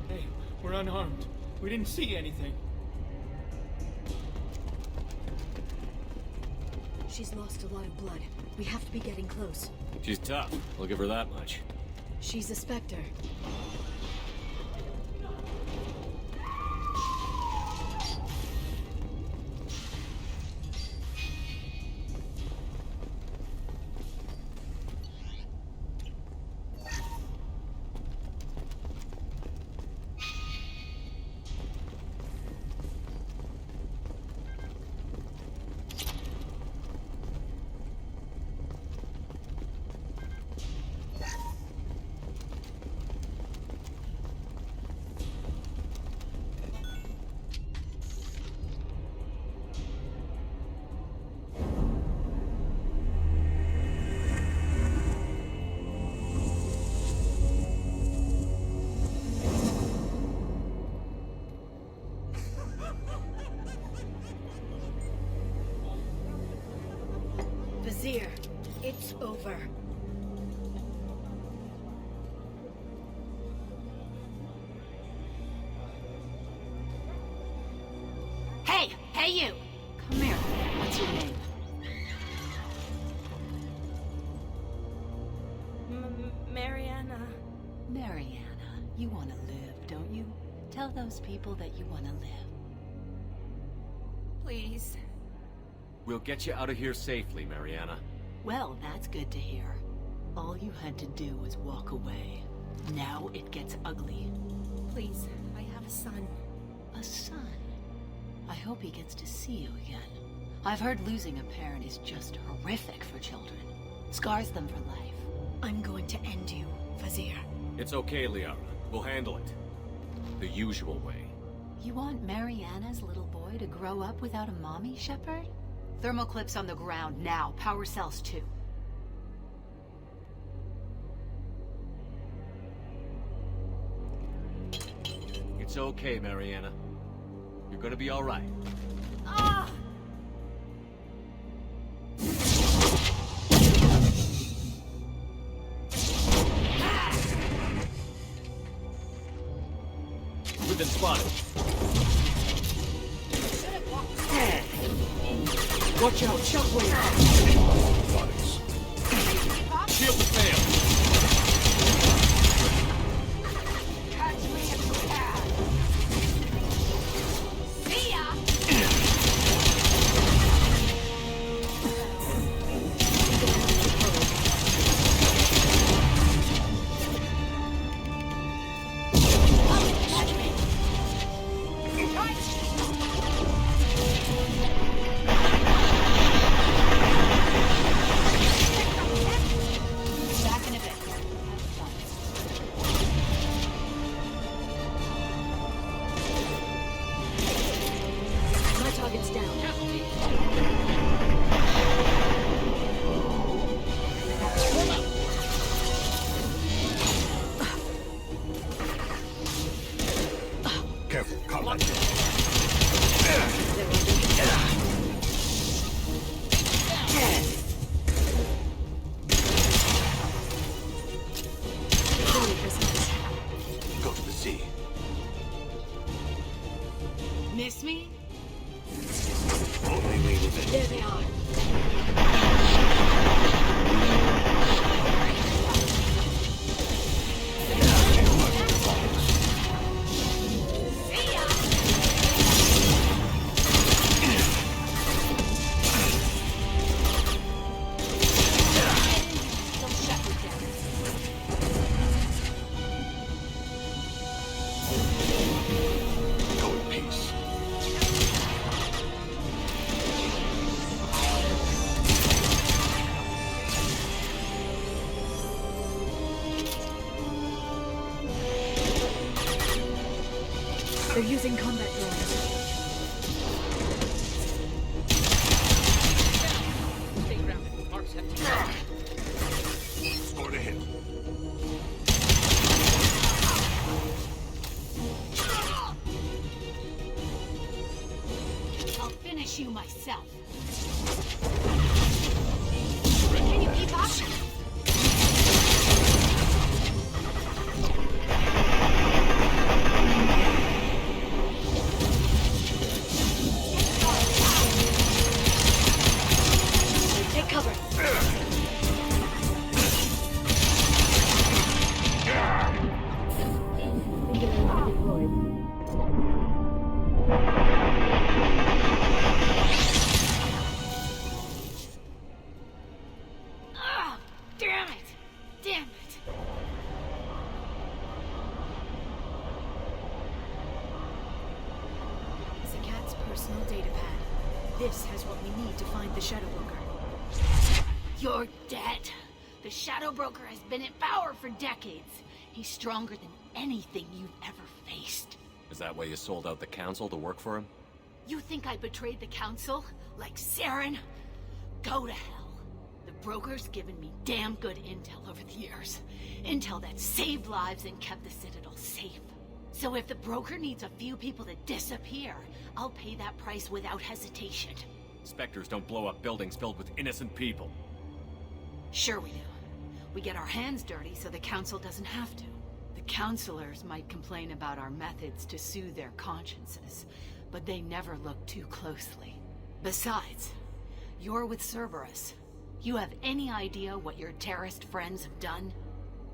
Hey, we're unarmed. We didn't see anything. She's lost a lot of blood. We have to be getting close. She's tough. I'll give her that much. She's a Spectre. Vizier, it's over. Hey! Hey, you! Come here. What's your name? Mariana. Mariana. You want to live, don't you? Tell those people that you want to live. Please. We'll get you out of here safely, Mariana. Well, that's good to hear. All you had to do was walk away. Now it gets ugly. Please, I have a son. A son? I hope he gets to see you again. I've heard losing a parent is just horrific for children. Scars them for life. I'm going to end you, Vizier. It's okay, Liara. We'll handle it. The usual way. You want Mariana's little boy to grow up without a mommy, Shepard? Thermoclips on the ground now. Power cells too. It's okay, Mariana. You're gonna be all right. Ah! We've been spotted. Watch out, shockwave! Bodies. Shield the fail! Catch me if you can. See ya! Back in There they are. Go in peace. They're using combat drones. Stay grounded. Marks have to Score to hit. I'll finish you myself. Can you keep up? Take cover. Ah, damn it! Damn it! Zakat's personal data pad. This has what we need to find the Shadow Broker. You're dead. The Shadow Broker has been in power for decades. He's stronger than anything you've ever faced. Is that why you sold out the council to work for him? You think I betrayed the Council? Like Saren? Go to hell. The Broker's given me damn good intel over the years. Intel that saved lives and kept the Citadel safe. So if the Broker needs a few people to disappear, I'll pay that price without hesitation. Spectres don't blow up buildings filled with innocent people. Sure we do. We get our hands dirty so the Council doesn't have to. The Councilors might complain about our methods to soothe their consciences, but they never look too closely. Besides, you're with Cerberus. You have any idea what your terrorist friends have done?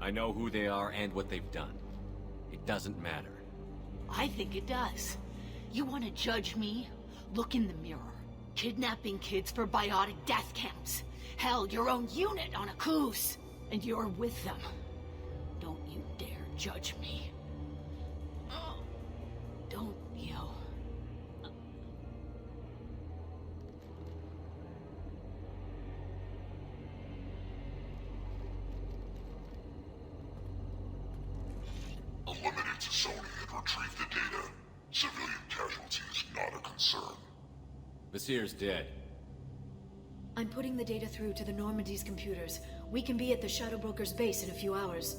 I know who they are and what they've done. It doesn't matter. I think it does. You want to judge me? Look in the mirror. Kidnapping kids for biotic death camps. Hell, your own unit on a cruise. And you're with them. Don't you dare judge me. Don't you? Eliminated Sony had retrieved the data. Civilian casualties not a concern. Vasir's dead. I'm putting the data through to the Normandy's computers. We can be at the Shadow Broker's base in a few hours.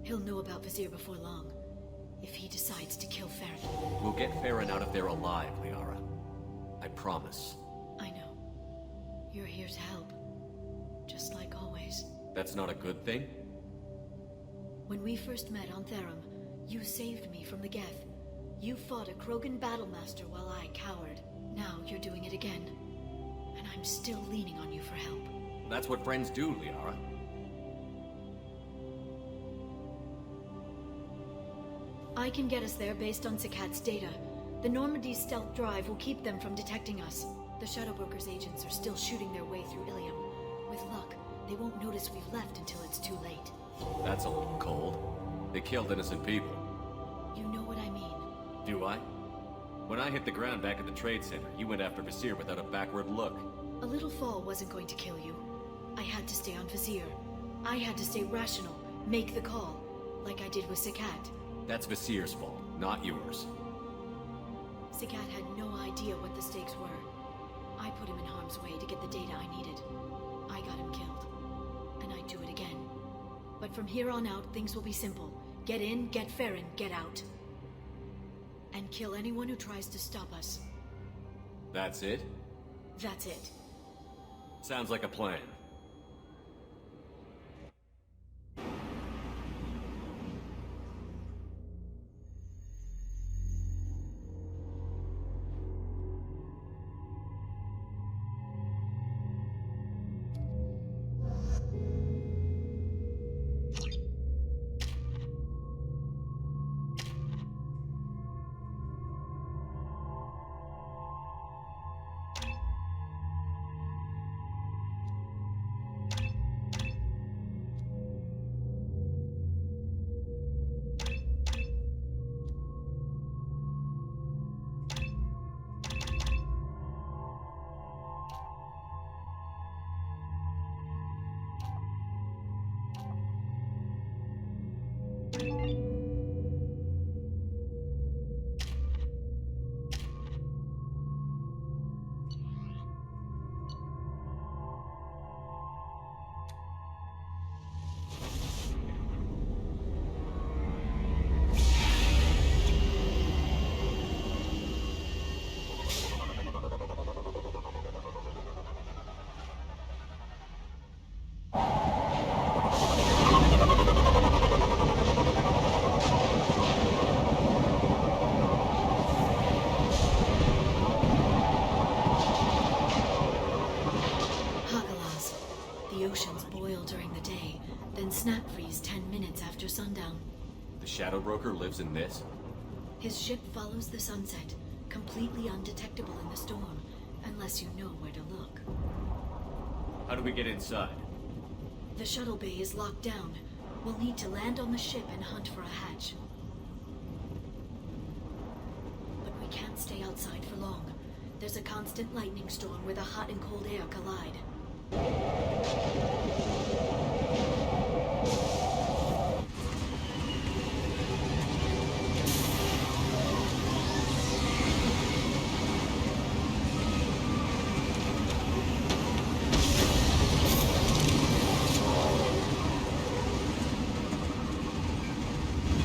He'll know about Vasir before long. If he decides to kill Farron. We'll get Farron out of there alive, Liara. I promise. I know. You're here to help. Just like always. That's not a good thing? When we first met on Therum, you saved me from the Geth. You fought a Krogan battlemaster while I cowered. Now you're doing it again. And I'm still leaning on you for help. That's what friends do, Liara. I can get us there based on Zakat's data. The Normandy's stealth drive will keep them from detecting us. The Shadow Broker's agents are still shooting their way through Ilium. With luck, they won't notice we've left until it's too late. That's a little cold. They killed innocent people. You know what I mean. Do I? When I hit the ground back at the trade center, you went after Vasir without a backward look. A little fall wasn't going to kill you. I had to stay on Vasir. I had to stay rational, make the call, like I did with Zakat. That's Vasir's fault, not yours. Zakat had no idea what the stakes were. I put him in harm's way to get the data I needed. I got him killed. And I'd do it again. But from here on out, things will be simple. Get in, get Farron, get out. And kill anyone who tries to stop us. That's it? That's it. Sounds like a plan. snap freeze 10 minutes after sundown. The Shadow Broker lives in this? His ship follows the sunset, completely undetectable in the storm, unless you know where to look. How do we get inside? The shuttle bay is locked down. We'll need to land on the ship and hunt for a hatch. But we can't stay outside for long. There's a constant lightning storm where the hot and cold air collide.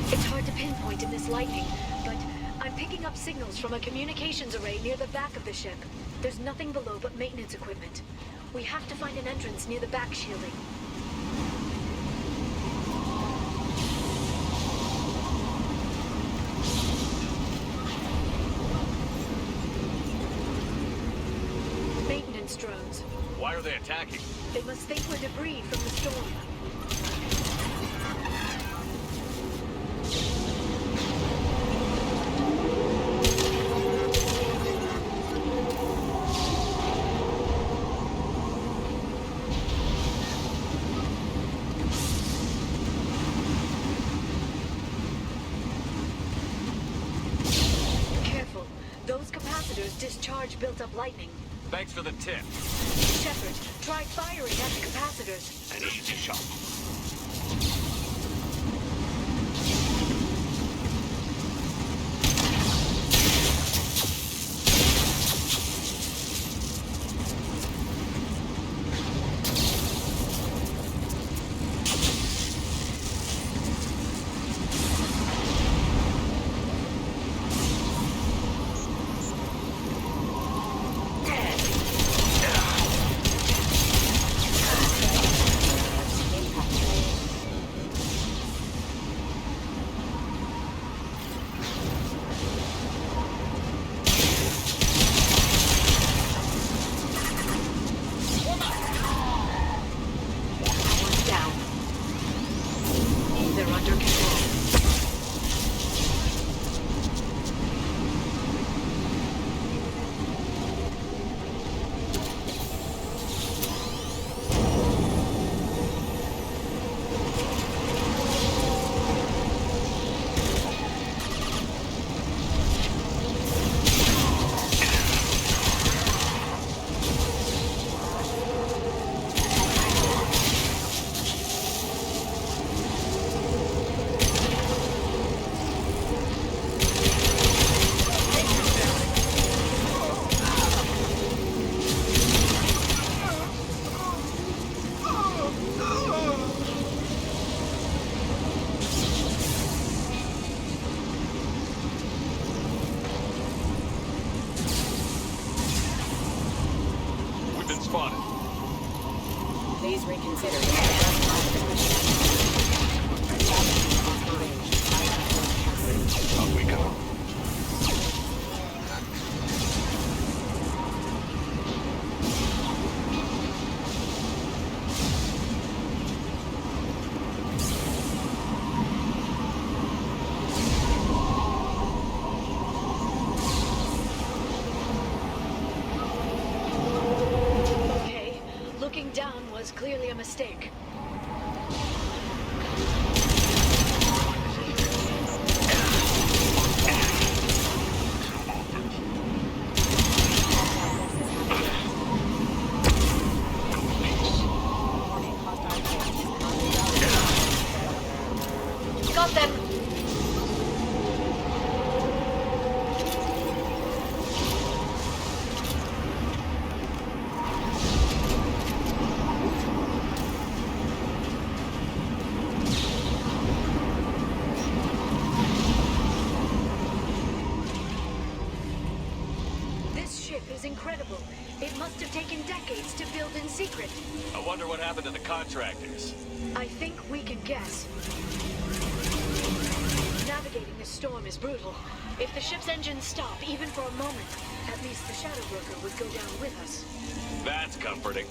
It's hard to pinpoint in this lightning, but I'm picking up signals from a communications array near the back of the ship. There's nothing below but maintenance equipment. We have to find an entrance near the back shielding. Maintenance drones. Why are they attacking? They must think we're debris from the storm. Discharge built-up lightning. Thanks for the tip. Shepard, try firing at the capacitors. An easy shot. Please reconsider. Up we go. Looking down was clearly a mistake. Got them! Incredible. It must have taken decades to build in secret. I wonder what happened to the contractors. I think we can guess. Navigating this storm is brutal. If the ship's engines stop, even for a moment, at least the Shadow Broker would go down with us. That's comforting.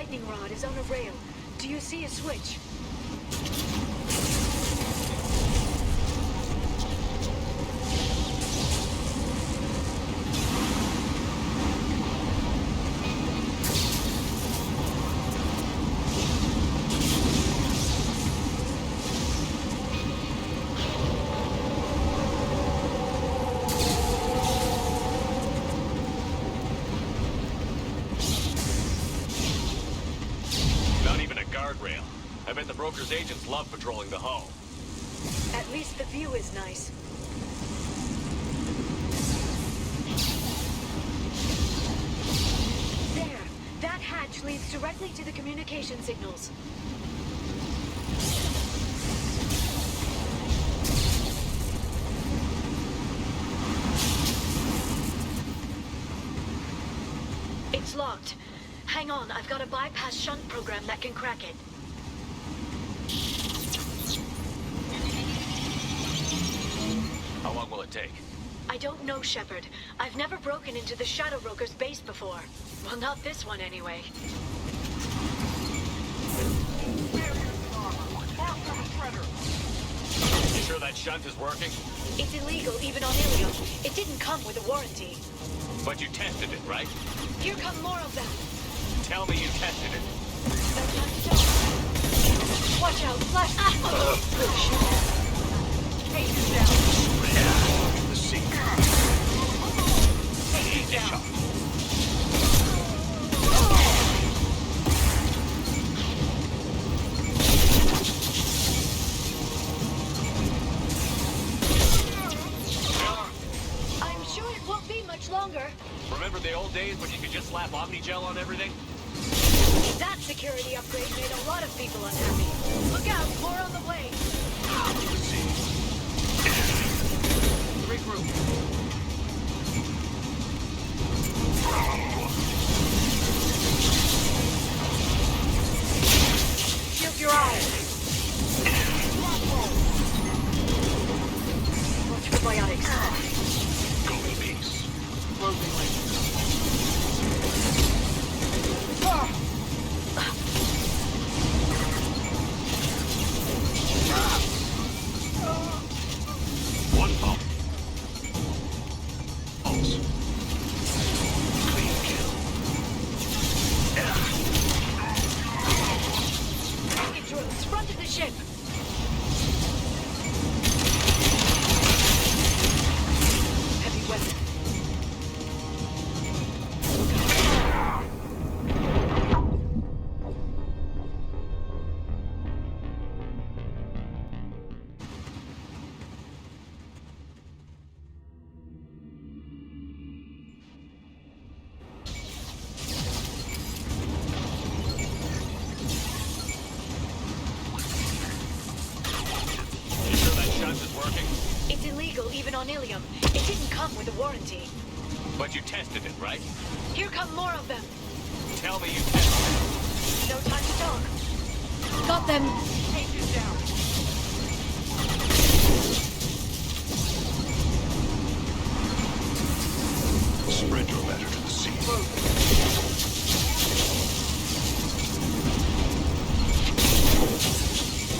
lightning rod is on a rail. Do you see a switch? Guardrail. I bet the broker's agents love patrolling the hull. At least the view is nice. There! That hatch leads directly to the communication signals. It's locked. Hang on, I've got a bypass shunt program that can crack it. How long will it take? I don't know, Shepard. I've never broken into the Shadow Broker's base before. Well, not this one anyway. You sure that shunt is working? It's illegal even on Ilium. It didn't come with a warranty. But you tested it, right? Here come more of them. Tell me you tested it. Watch out, flash! Take this down. The sink. Take it down. I'm sure it won't be much longer. Remember the old days when you could just slap Omnigel on everything? That security upgrade made a lot of people unhappy. Look out, more on the way. Regroup. Shield your eyes. Watch for biotics. Go in peace. Closing range. One pump. Pulse. Clean kill. Rocket drones, front of the ship. Heavy weapon. It's illegal even on Ilium. It didn't come with a warranty. But you tested it, right? Here come more of them. Tell me you tested it. No time to talk. Got them. Take this down. Spread your matter to the sea.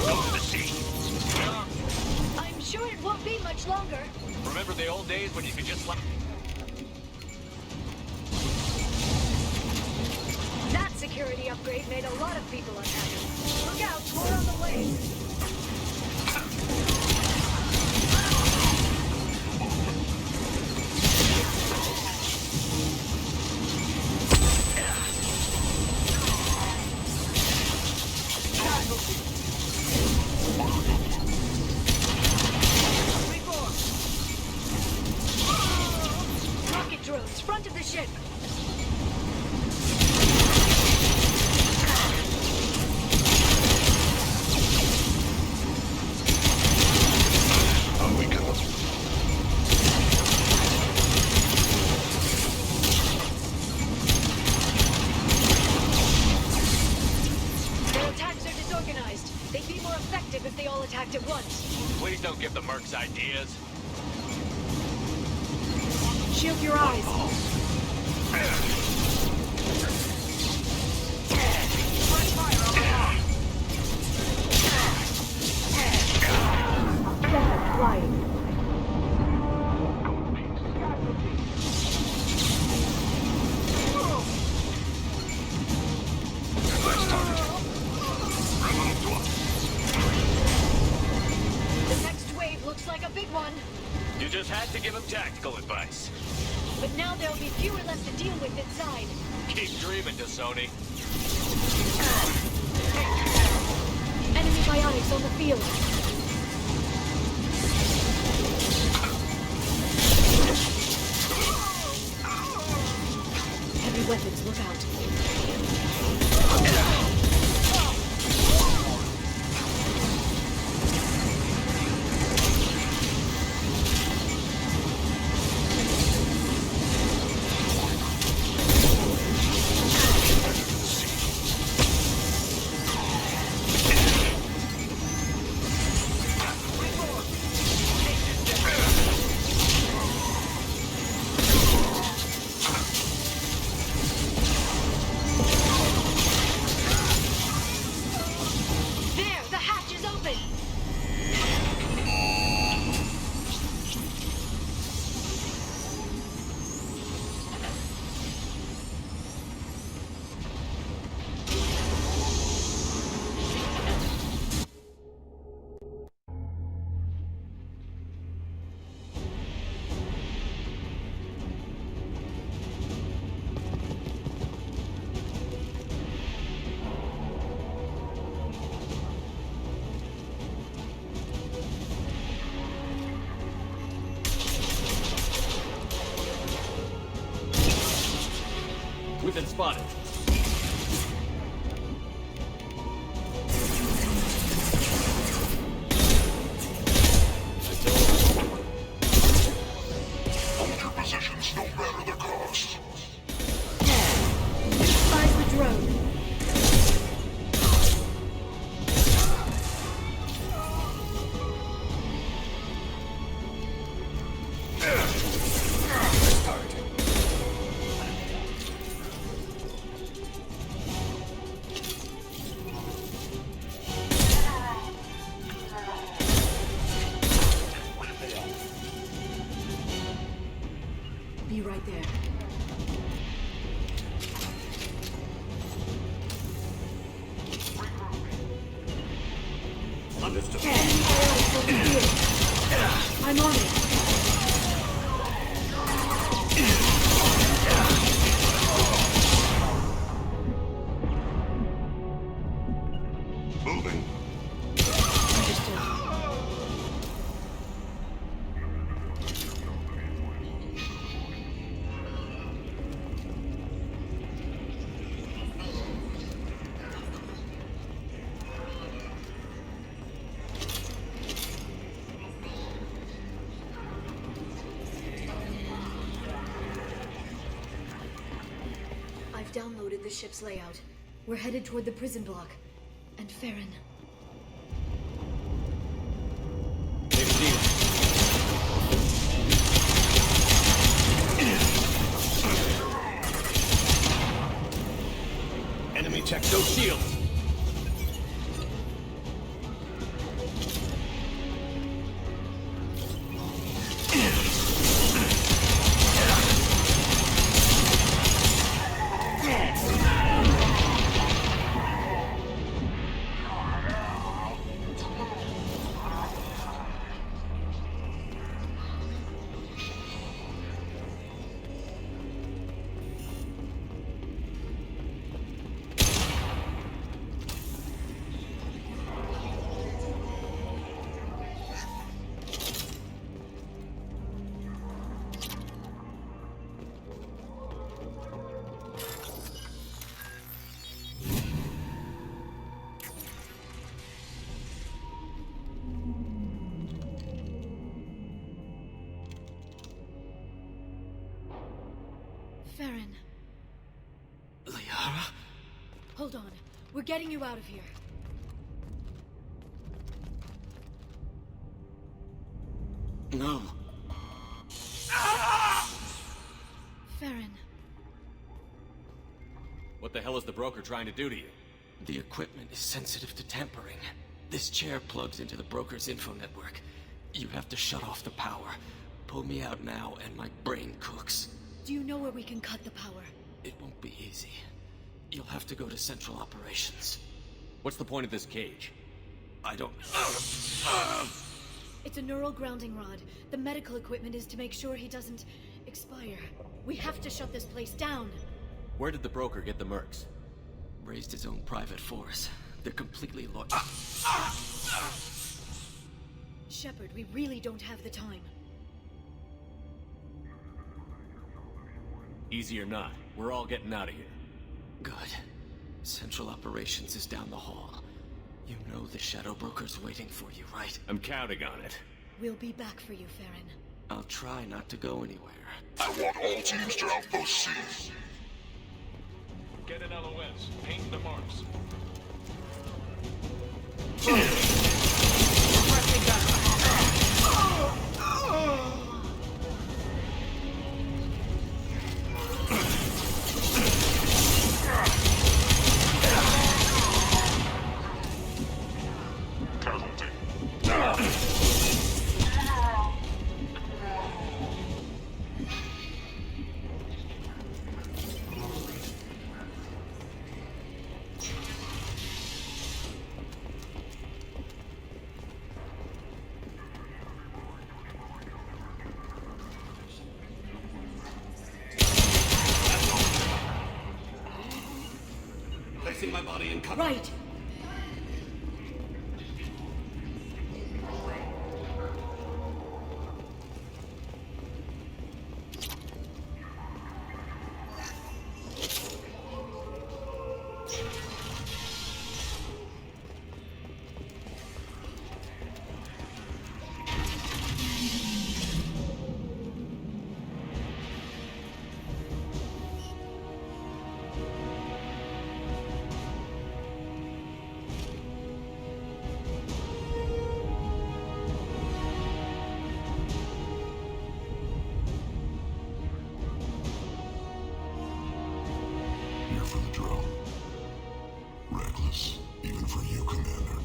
Go to the sea. I'm sure it won't be much longer. Remember the old days when you could just slap... That security upgrade made a lot of people unhappy. Look out, more on the way. Rocket drones, front of the ship. I'll weaken them. Their attacks are disorganized. They'd be more effective if they all attacked at once. Please don't give the mercs ideas. Shield your eyes. Just had to give him tactical advice. But now there will be fewer left to deal with inside. Keep dreaming, Dasoni. Enemy biotics on the field. Heavy weapons, look out. We've been spotted. Hold your positions no matter the cost. Spies the drone. Be right there. Understood. I'm on it. Moving. I've downloaded the ship's layout. We're headed toward the prison block. And Farron. Enemy techno shield. Farron. Liara? Hold on. We're getting you out of here. No. Farron. What the hell is the broker trying to do to you? The equipment is sensitive to tampering. This chair plugs into the broker's info network. You have to shut off the power. Pull me out now and my brain cooks. Do you know where we can cut the power? It won't be easy. You'll have to go to Central Operations. What's the point of this cage? I don't... It's a neural grounding rod. The medical equipment is to make sure he doesn't expire. We have to shut this place down. Where did the broker get the mercs? Raised his own private force. They're completely Shepard, we really don't have the time. Easy or not, we're all getting out of here. Good. Central Operations is down the hall. You know the Shadow Broker's waiting for you, right? I'm counting on it. We'll be back for you, Farron. I'll try not to go anywhere. I want all teams to Outpost C. Get an LOS. Paint the marks. Placing my body in cover. Right. Here for the drill. Reckless, even for you, Commander.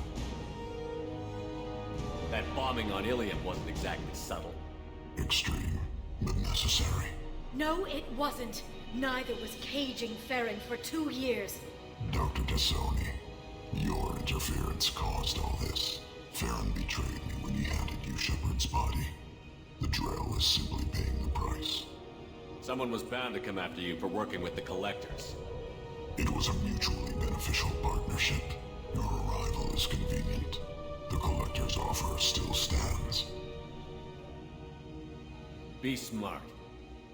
That bombing on Ilium wasn't exactly subtle. Extreme, but necessary. No, it wasn't. Neither was caging Farron for 2 years. Dr. Tassoni, your interference caused all this. Farron betrayed me when he handed you Shepard's body. The Drell is simply paying the price. Someone was bound to come after you for working with the Collectors. It was a mutually beneficial partnership. Your arrival is convenient. The Collector's offer still stands. Be smart.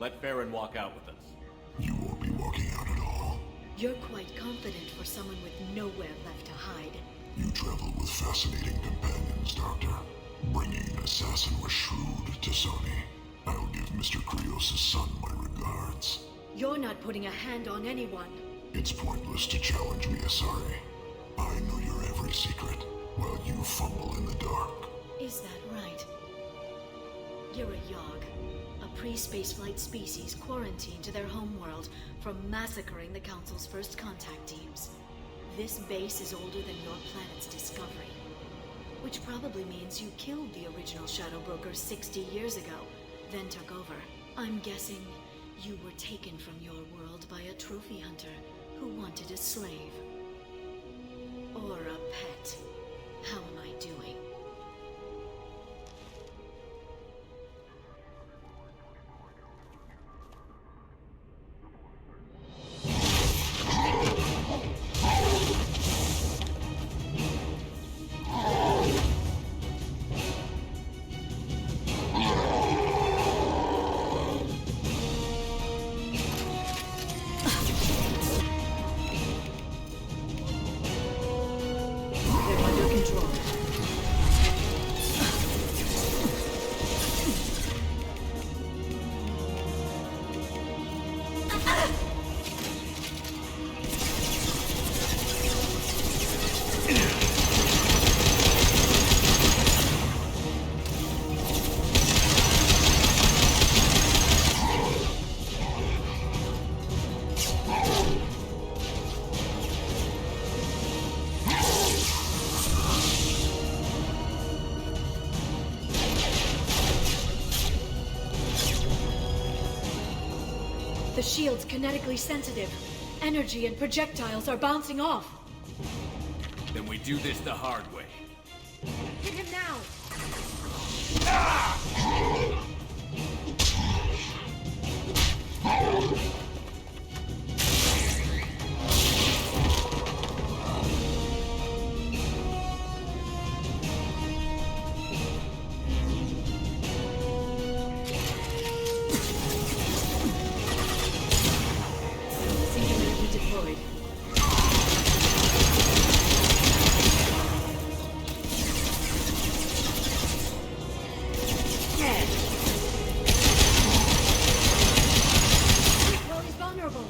Let Farron walk out with us. You won't be walking out at all. You're quite confident for someone with nowhere left to hide. You travel with fascinating companions, Doctor. Bringing an assassin was shrewd, Tassoni. I'll give Mr. Krios' son my regards. You're not putting a hand on anyone. It's pointless to challenge me, Asari. I know your every secret, while you fumble in the dark. Is that right? You're a Yogg, a pre-spaceflight species quarantined to their homeworld from massacring the Council's first contact teams. This base is older than your planet's discovery. Which probably means you killed the original Shadow Broker 60 years ago, then took over. I'm guessing you were taken from your world by a trophy hunter who wanted a slave. Or a pet. How am I doing? The shield's kinetically sensitive. Energy and projectiles are bouncing off. Then we do this the hard way. Hit him now! Singularly deployed. Well, he's vulnerable.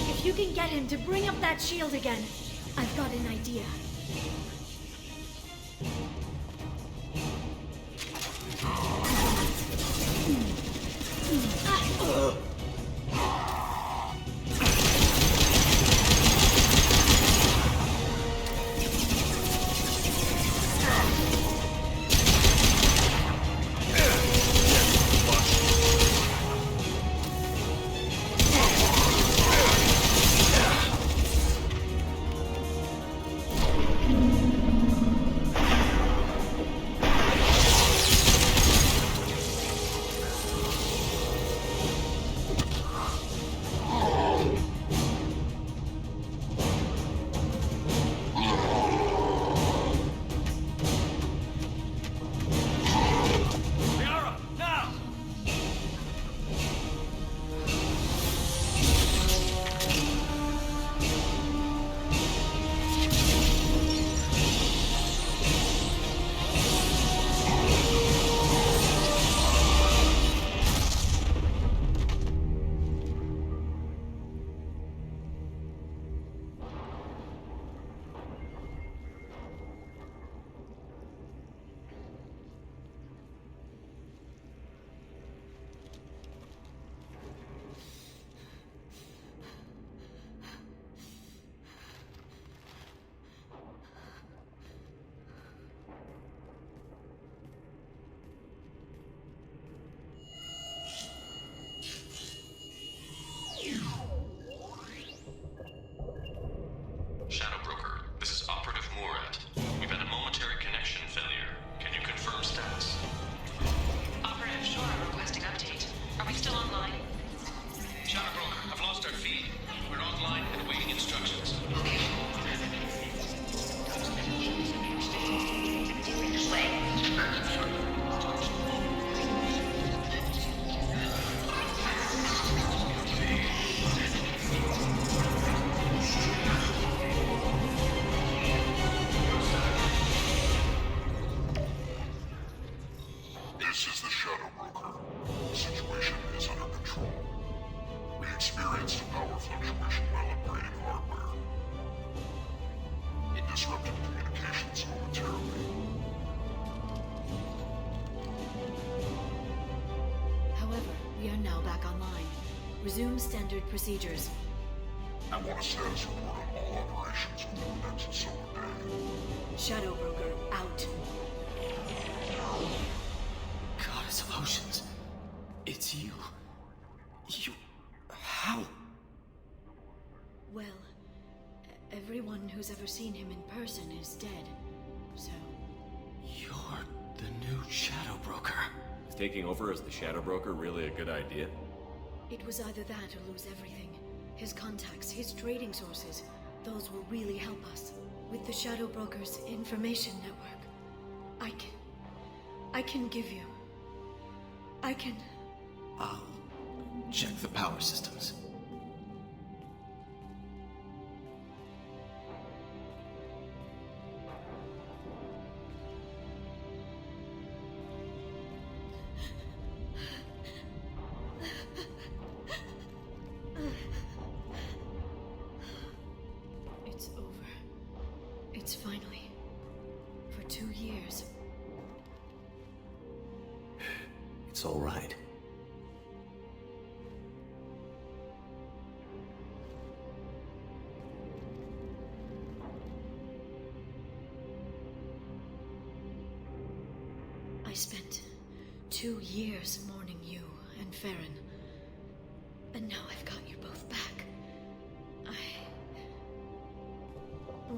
If you can get him to bring up that shield again, I've got an idea. Shadow Broker, this is Operative Murad. We've had a momentary connection failure. Can you confirm status? Operative, sure, I'm requesting update. Are we still online? Shadow Broker, I've lost our feed. We're online and awaiting instructions. This is the Shadow Broker. The situation is under control. We experienced a power fluctuation while upgrading hardware. It disrupted communications momentarily. However, we are now back online. Resume standard procedures. I want a status report on all operations within the next solar day. Shadow Broker out. Goddess of Oceans. It's you. You... How? Well, everyone who's ever seen him in person is dead. So, You're the new Shadow Broker. Is taking over as the Shadow Broker really a good idea? it was either that or lose everything. His contacts, his trading sources, those will really help us. With the Shadow Broker's information network, I can give you... I'll check the power systems. It's over. It's finally. For 2 years. It's all right. 2 years mourning you and Farron. And now I've got you both back.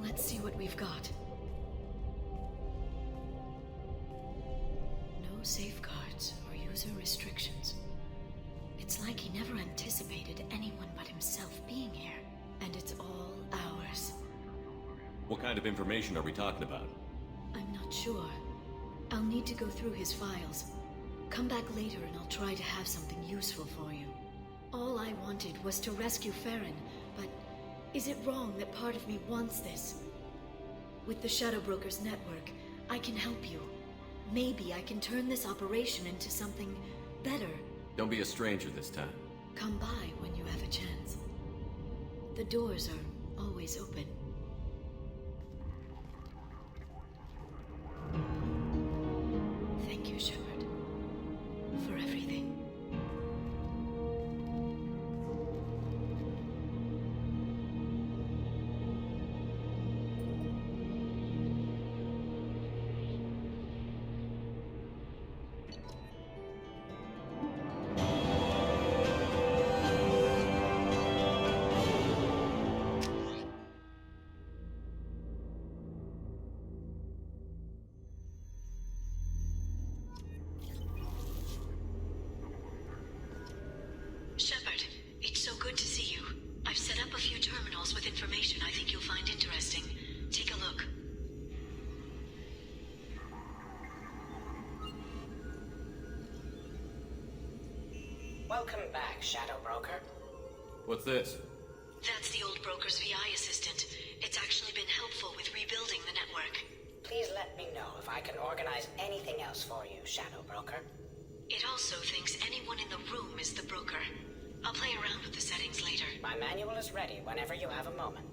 Let's see what we've got. No safeguards or user restrictions. It's like he never anticipated anyone but himself being here. And it's all ours. What kind of information are we talking about? I'm not sure. I'll need to go through his files. Come back later and I'll try to have something useful for you. All I wanted was to rescue Farron, but is it wrong that part of me wants this? With the Shadow Brokers network, I can help you. Maybe I can turn this operation into something better. Don't be a stranger this time. Come by when you have a chance. The doors are always open. Thank you, Shepard, for everything. Shepard, it's so good to see you. I've set up a few terminals with information I think you'll find interesting. Take a look. Welcome back, Shadow Broker. What's this? That's the old broker's VI assistant. It's actually been helpful with rebuilding the network. Please let me know if I can organize anything else for you, Shadow Broker. It also thinks anyone in the room is the broker. I'll play around with the settings later. My manual is ready whenever you have a moment.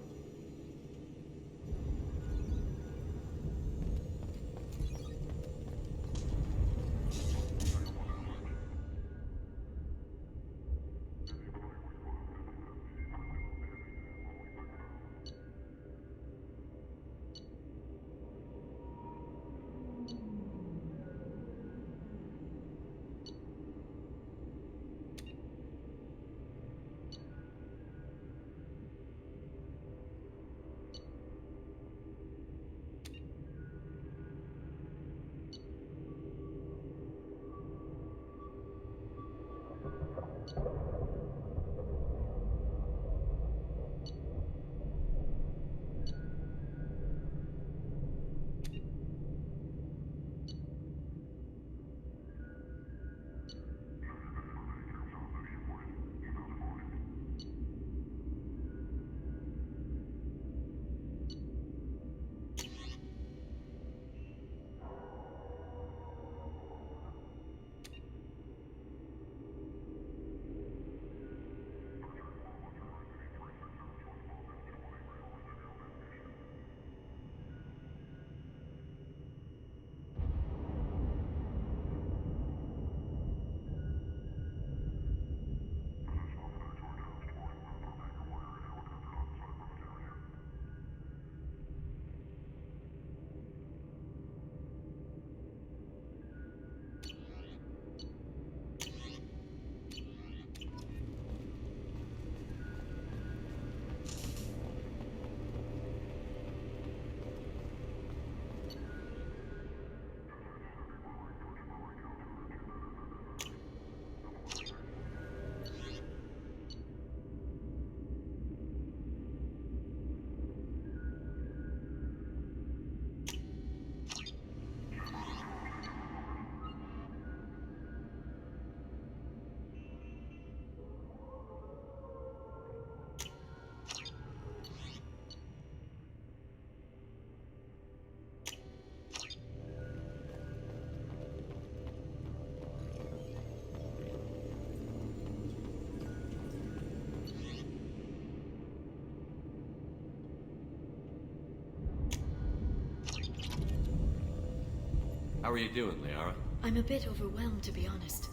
How are you doing, Liara? I'm a bit overwhelmed, to be honest.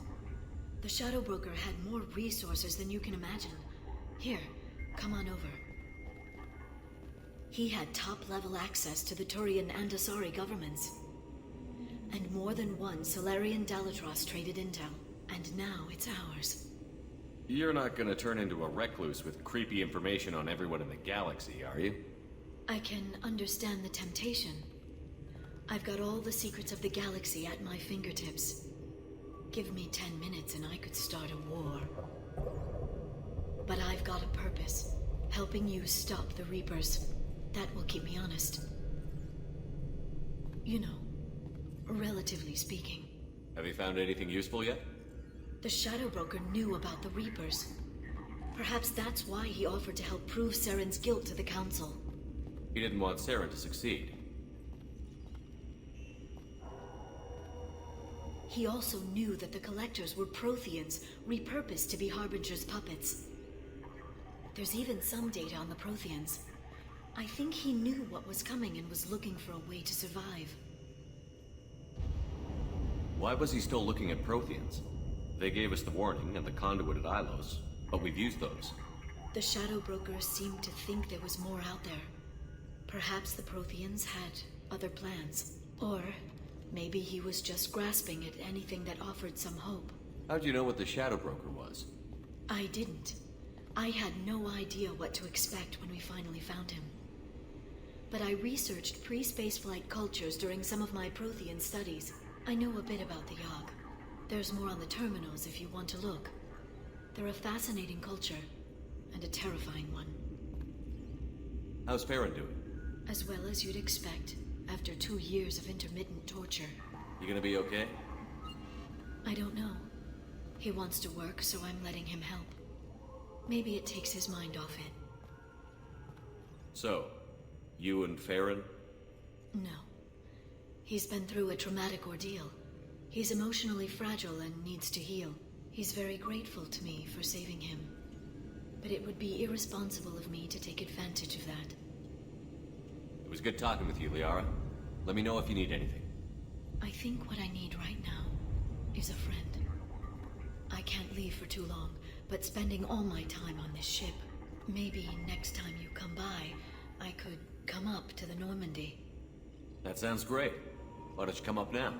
The Shadow Broker had more resources than you can imagine. Here, come on over. He had top-level access to the Turian and Asari governments. And more than one Solarian Dalatros traded intel. And now it's ours. You're not gonna turn into a recluse with creepy information on everyone in the galaxy, are you? I can understand the temptation. I've got all the secrets of the galaxy at my fingertips. Give me 10 minutes and I could start a war. But I've got a purpose. Helping you stop the Reapers. That will keep me honest. You know, relatively speaking. Have you found anything useful yet? The Shadow Broker knew about the Reapers. Perhaps that's why he offered to help prove Saren's guilt to the Council. He didn't want Saren to succeed. He also knew that the Collectors were Protheans, repurposed to be Harbinger's puppets. There's even some data on the Protheans. I think he knew what was coming and was looking for a way to survive. Why was he still looking at Protheans? They gave us the warning and the conduit at Ilos, but we've used those. The Shadow Broker seemed to think there was more out there. Perhaps the Protheans had other plans. Or maybe he was just grasping at anything that offered some hope. How'd you know what the Shadow Broker was? I didn't. I had no idea what to expect when we finally found him. But I researched pre-spaceflight cultures during some of my Prothean studies. I know a bit about the Yogg. There's more on the terminals if you want to look. They're a fascinating culture, and a terrifying one. How's Farron doing? As well as you'd expect, after 2 years of intermittent torture. You gonna be okay? I don't know. He wants to work, so I'm letting him help. Maybe it takes his mind off it. So, you and Farron? No. He's been through a traumatic ordeal. He's emotionally fragile and needs to heal. He's very grateful to me for saving him. But it would be irresponsible of me to take advantage of that. It was good talking with you, Liara. Let me know if you need anything. I think what I need right now is a friend. I can't leave for too long, but spending all my time on this ship. Maybe next time you come by, I could come up to the Normandy. That sounds great. Why don't you come up now?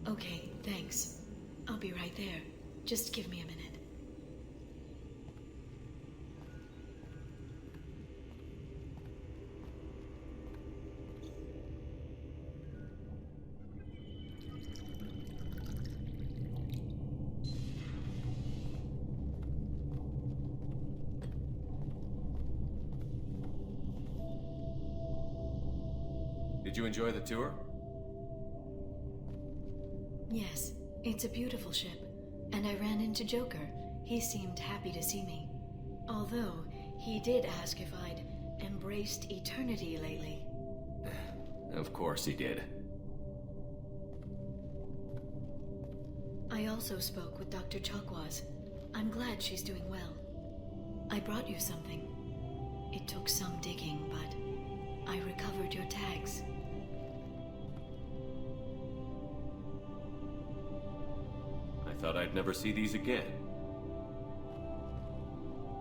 Okay, thanks. I'll be right there. Just give me a minute. Did you enjoy the tour? Yes, it's a beautiful ship. And I ran into Joker. He seemed happy to see me. Although, he did ask if I'd embraced eternity lately. Of course he did. I also spoke with Dr. Chakwas. I'm glad she's doing well. I brought you something. It took some digging, but I recovered your tags. I thought I'd never see these again.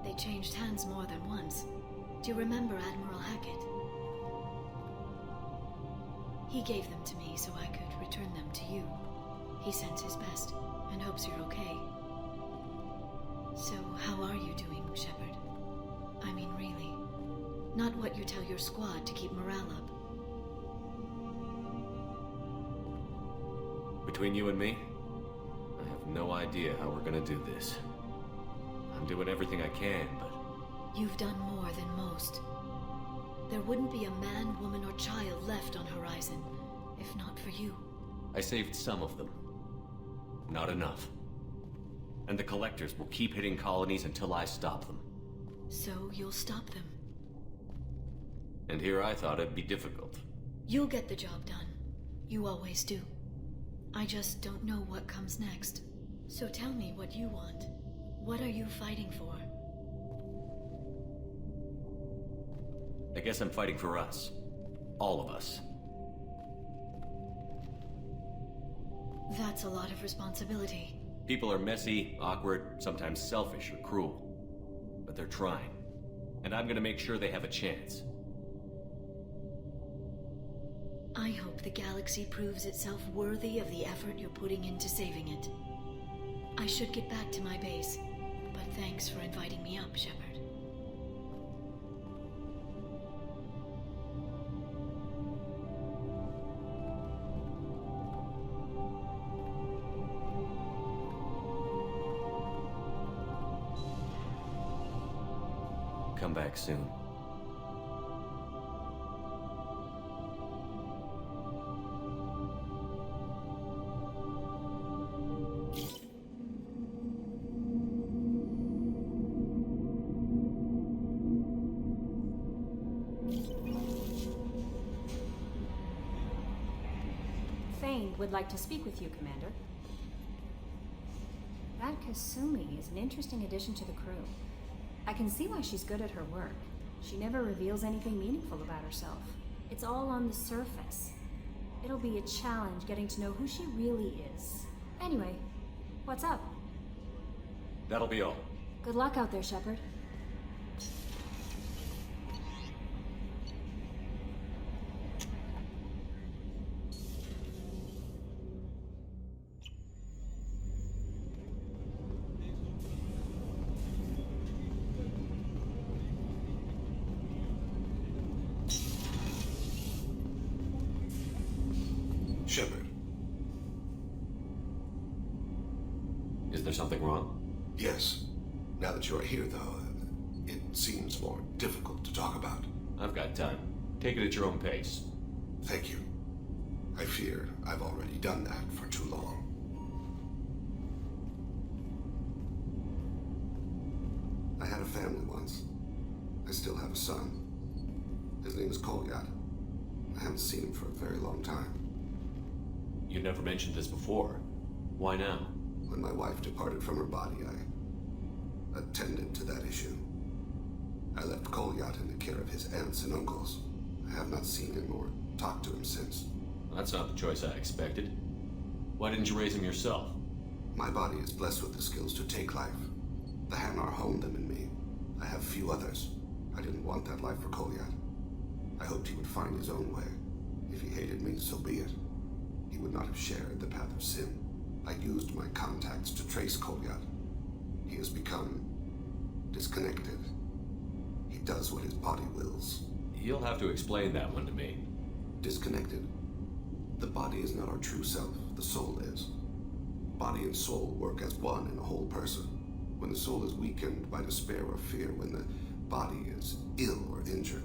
They changed hands more than once. Do you remember Admiral Hackett? He gave them to me so I could return them to you. He sends his best and hopes you're okay. So, how are you doing, Shepard? I mean, really. Not what you tell your squad to keep morale up. Between you and me, I have no idea how we're gonna do this. I'm doing everything I can, but... You've done more than most. There wouldn't be a man, woman, or child left on Horizon, if not for you. I saved some of them. Not enough. And the Collectors will keep hitting colonies until I stop them. So you'll stop them. And here I thought it'd be difficult. You'll get the job done. You always do. I just don't know what comes next. So tell me what you want. What are you fighting for? I guess I'm fighting for us. All of us. That's a lot of responsibility. People are messy, awkward, sometimes selfish or cruel. But they're trying. And I'm gonna make sure they have a chance. I hope the galaxy proves itself worthy of the effort you're putting into saving it. I should get back to my base, but thanks for inviting me up, Shepard. Come back soon. Thane would like to speak with you, Commander. That Kasumi is an interesting addition to the crew. I can see why she's good at her work. She never reveals anything meaningful about herself. It's all on the surface. It'll be a challenge getting to know who she really is. Anyway, what's up? That'll be all. Good luck out there, Shepard. Shepard. Is there something wrong? Yes. Now that you are here, though, it seems more difficult to talk about. I've got time. Take it at your own pace. Thank you. I fear I've already done that for too long. I had a family once. I still have a son. His name is Kolyat. I haven't seen him for a very long time. You never mentioned this before. Why now? When my wife departed from her body, I attended to that issue. I left Kolyat in the care of his aunts and uncles. I have not seen him or talked to him since. That's not the choice I expected. Why didn't you raise him yourself? My body is blessed with the skills to take life. The Hanar honed them in me. I have few others. I didn't want that life for Kolyat. I hoped he would find his own way. If he hated me, so be it. He would not have shared the path of sin. I used my contacts to trace Kolyat. He has become disconnected. He does what his body wills. You'll have to explain that one to me. Disconnected. The body is not our true self. The soul is. Body and soul work as one in a whole person. When the soul is weakened by despair or fear, when the body is ill or injured,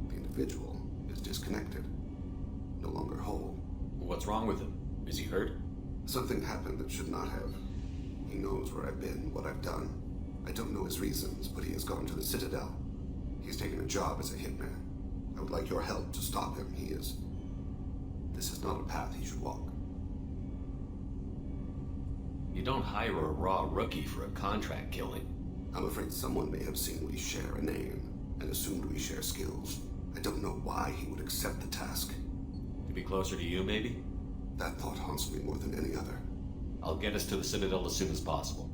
the individual is disconnected, no longer whole. What's wrong with him? Is he hurt? Something happened that should not have. He knows where I've been, what I've done. I don't know his reasons, but he has gone to the Citadel. He's taken a job as a hitman. I would like your help to stop him. This is not a path he should walk. You don't hire a raw rookie for a contract killing. I'm afraid someone may have seen we share a name and assumed we share skills. I don't know why he would accept the task. To be closer to you, maybe? That thought haunts me more than any other. I'll get us to the Citadel as soon as possible.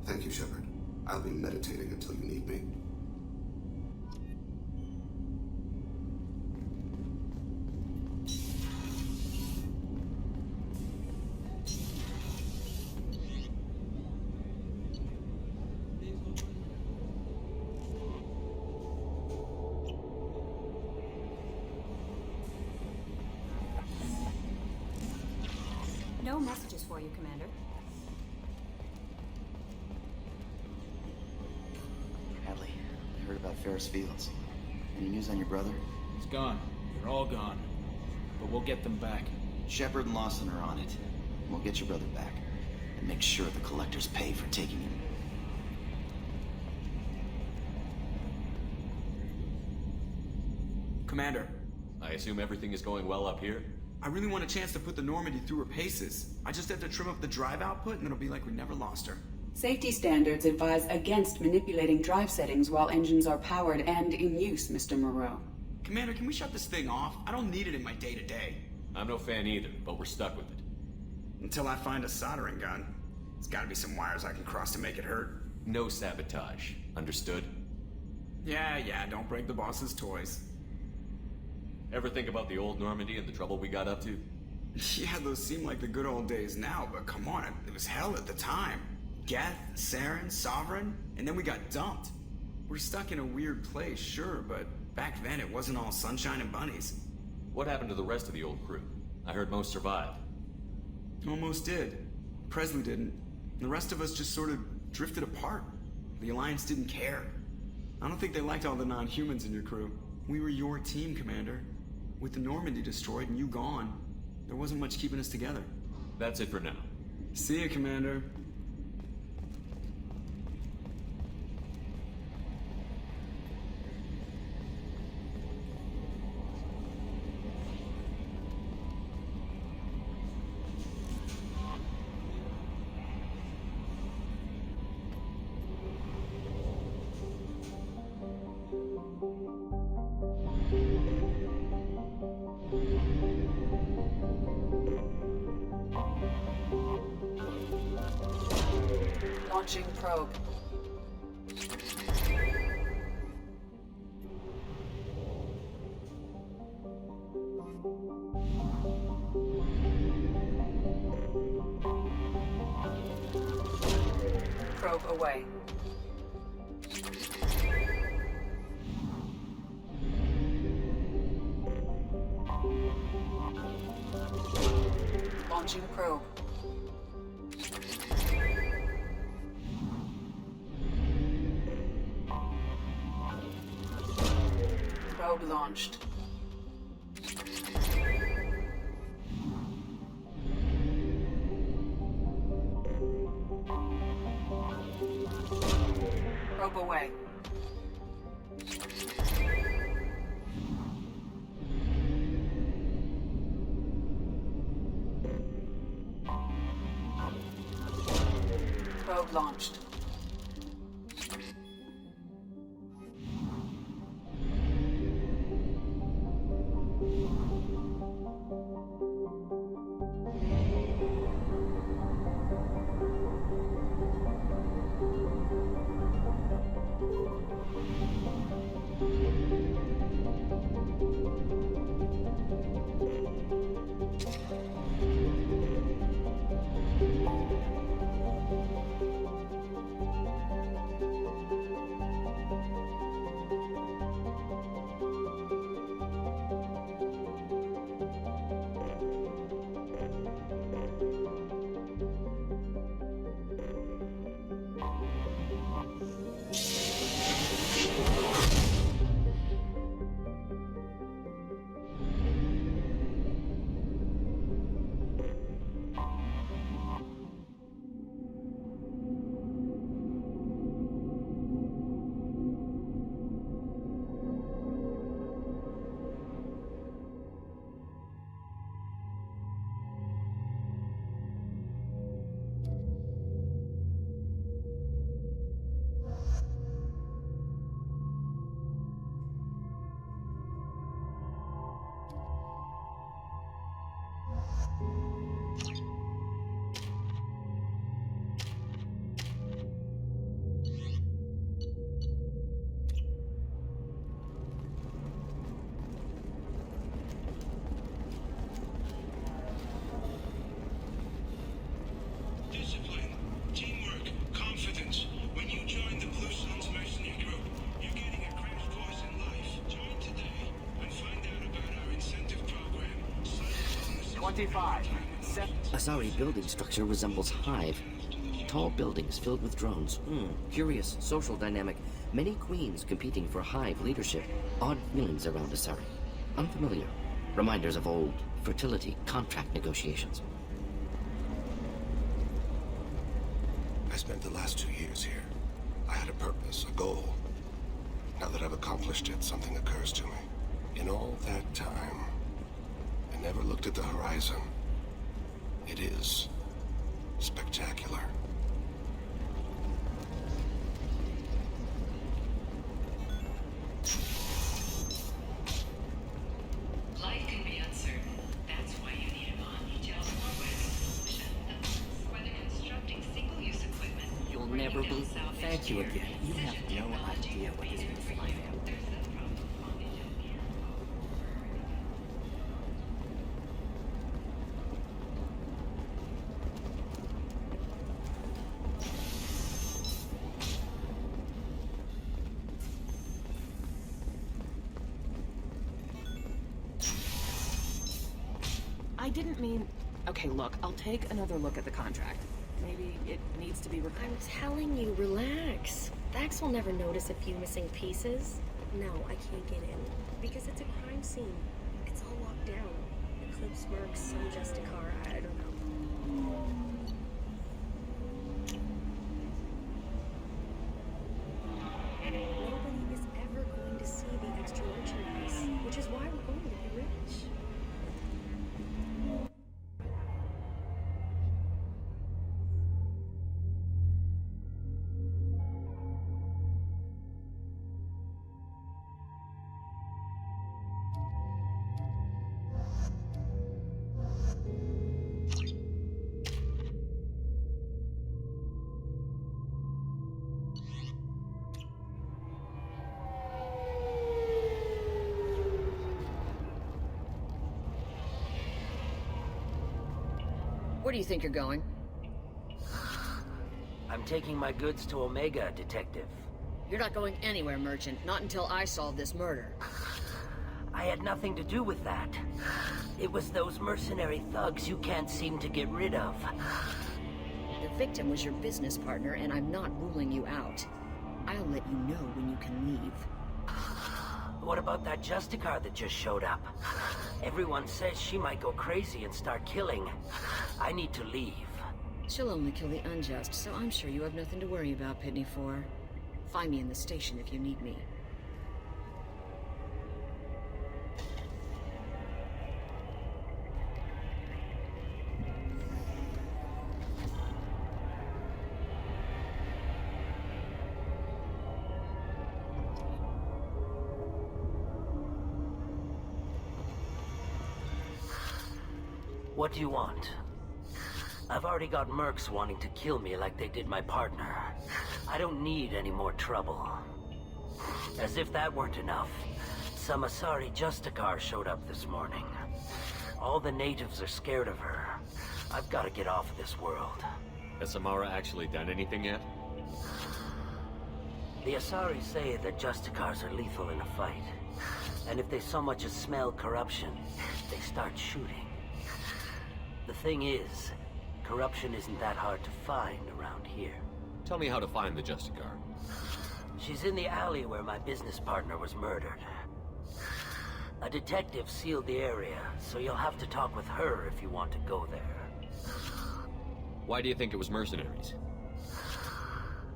Thank you, Shepard. I'll be meditating until you need me. No messages for you, Commander. Hadley, I heard about Ferris Fields. Any news on your brother? He's gone. They're all gone. But we'll get them back. Shepard and Lawson are on it. We'll get your brother back. And make sure the collectors pay for taking him. Commander. I assume everything is going well up here? I really want a chance to put the Normandy through her paces. I just have to trim up the drive output and it'll be like we never lost her. Safety standards advise against manipulating drive settings while engines are powered and in use, Mr. Moreau. Commander, can we shut this thing off? I don't need it in my day-to-day. I'm no fan either, but we're stuck with it. Until I find a soldering gun. There's gotta be some wires I can cross to make it hurt. No sabotage. Understood? Yeah, don't break the boss's toys. Ever think about the old Normandy and the trouble we got up to? Yeah, those seem like the good old days now, but come on, it was hell at the time. Geth, Saren, Sovereign, and then we got dumped. We're stuck in a weird place, sure, but back then it wasn't all sunshine and bunnies. What happened to the rest of the old crew? I heard most survived. Almost did. Presley didn't. The rest of us just sort of drifted apart. The Alliance didn't care. I don't think they liked all the non-humans in your crew. We were your team, Commander. With the Normandy destroyed and you gone, there wasn't much keeping us together. That's it for now. See ya, Commander. Launching probe. Probe away. Launching probe. Probe launched. Probe away. Probe launched. Asari building structure resembles Hive. Tall buildings filled with drones. Curious social dynamic. Many queens competing for Hive leadership. Odd feelings around Asari. Unfamiliar. Reminders of old fertility contract negotiations. I spent the last 2 years here. I had a purpose, a goal. Now that I've accomplished it, something occurs to me. In all that time, I never looked at the horizon. It is spectacular. Life can be uncertain. That's why you need a non-detailed solution. Whether constructing single-use equipment, You'll never believe. Thank you again. You have no idea what this means for my family. didn't mean... Okay, look, I'll take another look at the contract. Maybe it needs to be recorded. I'm telling you, relax. Vax will never notice a few missing pieces. No, I can't get in. Because it's a crime scene. It's all locked down. Eclipse Mercs, some Justicar, I don't know. Nobody is ever going to see the extra merchandise, which is why we're going to be rich. Where do you think you're going? I'm taking my goods to Omega, Detective. You're not going anywhere, Merchant. Not until I solve this murder. I had nothing to do with that. It was those mercenary thugs you can't seem to get rid of. The victim was your business partner, and I'm not ruling you out. I'll let you know when you can leave. What about that Justicar that just showed up? Everyone says she might go crazy and start killing. I need to leave. She'll only kill the unjust, so I'm sure you have nothing to worry about, Pitney 4. Find me in the station if you need me. What do you want? I've already got mercs wanting to kill me like they did my partner. I don't need any more trouble. As if that weren't enough, some Asari Justicar showed up this morning. All the natives are scared of her. I've got to get off of this world. Has Samara actually done anything yet? The Asari say that Justicars are lethal in a fight. And if they so much as smell corruption, they start shooting. The thing is, corruption isn't that hard to find around here. Tell me how to find the Justicar. She's in the alley where my business partner was murdered. A detective sealed the area, so you'll have to talk with her if you want to go there. Why do you think it was mercenaries?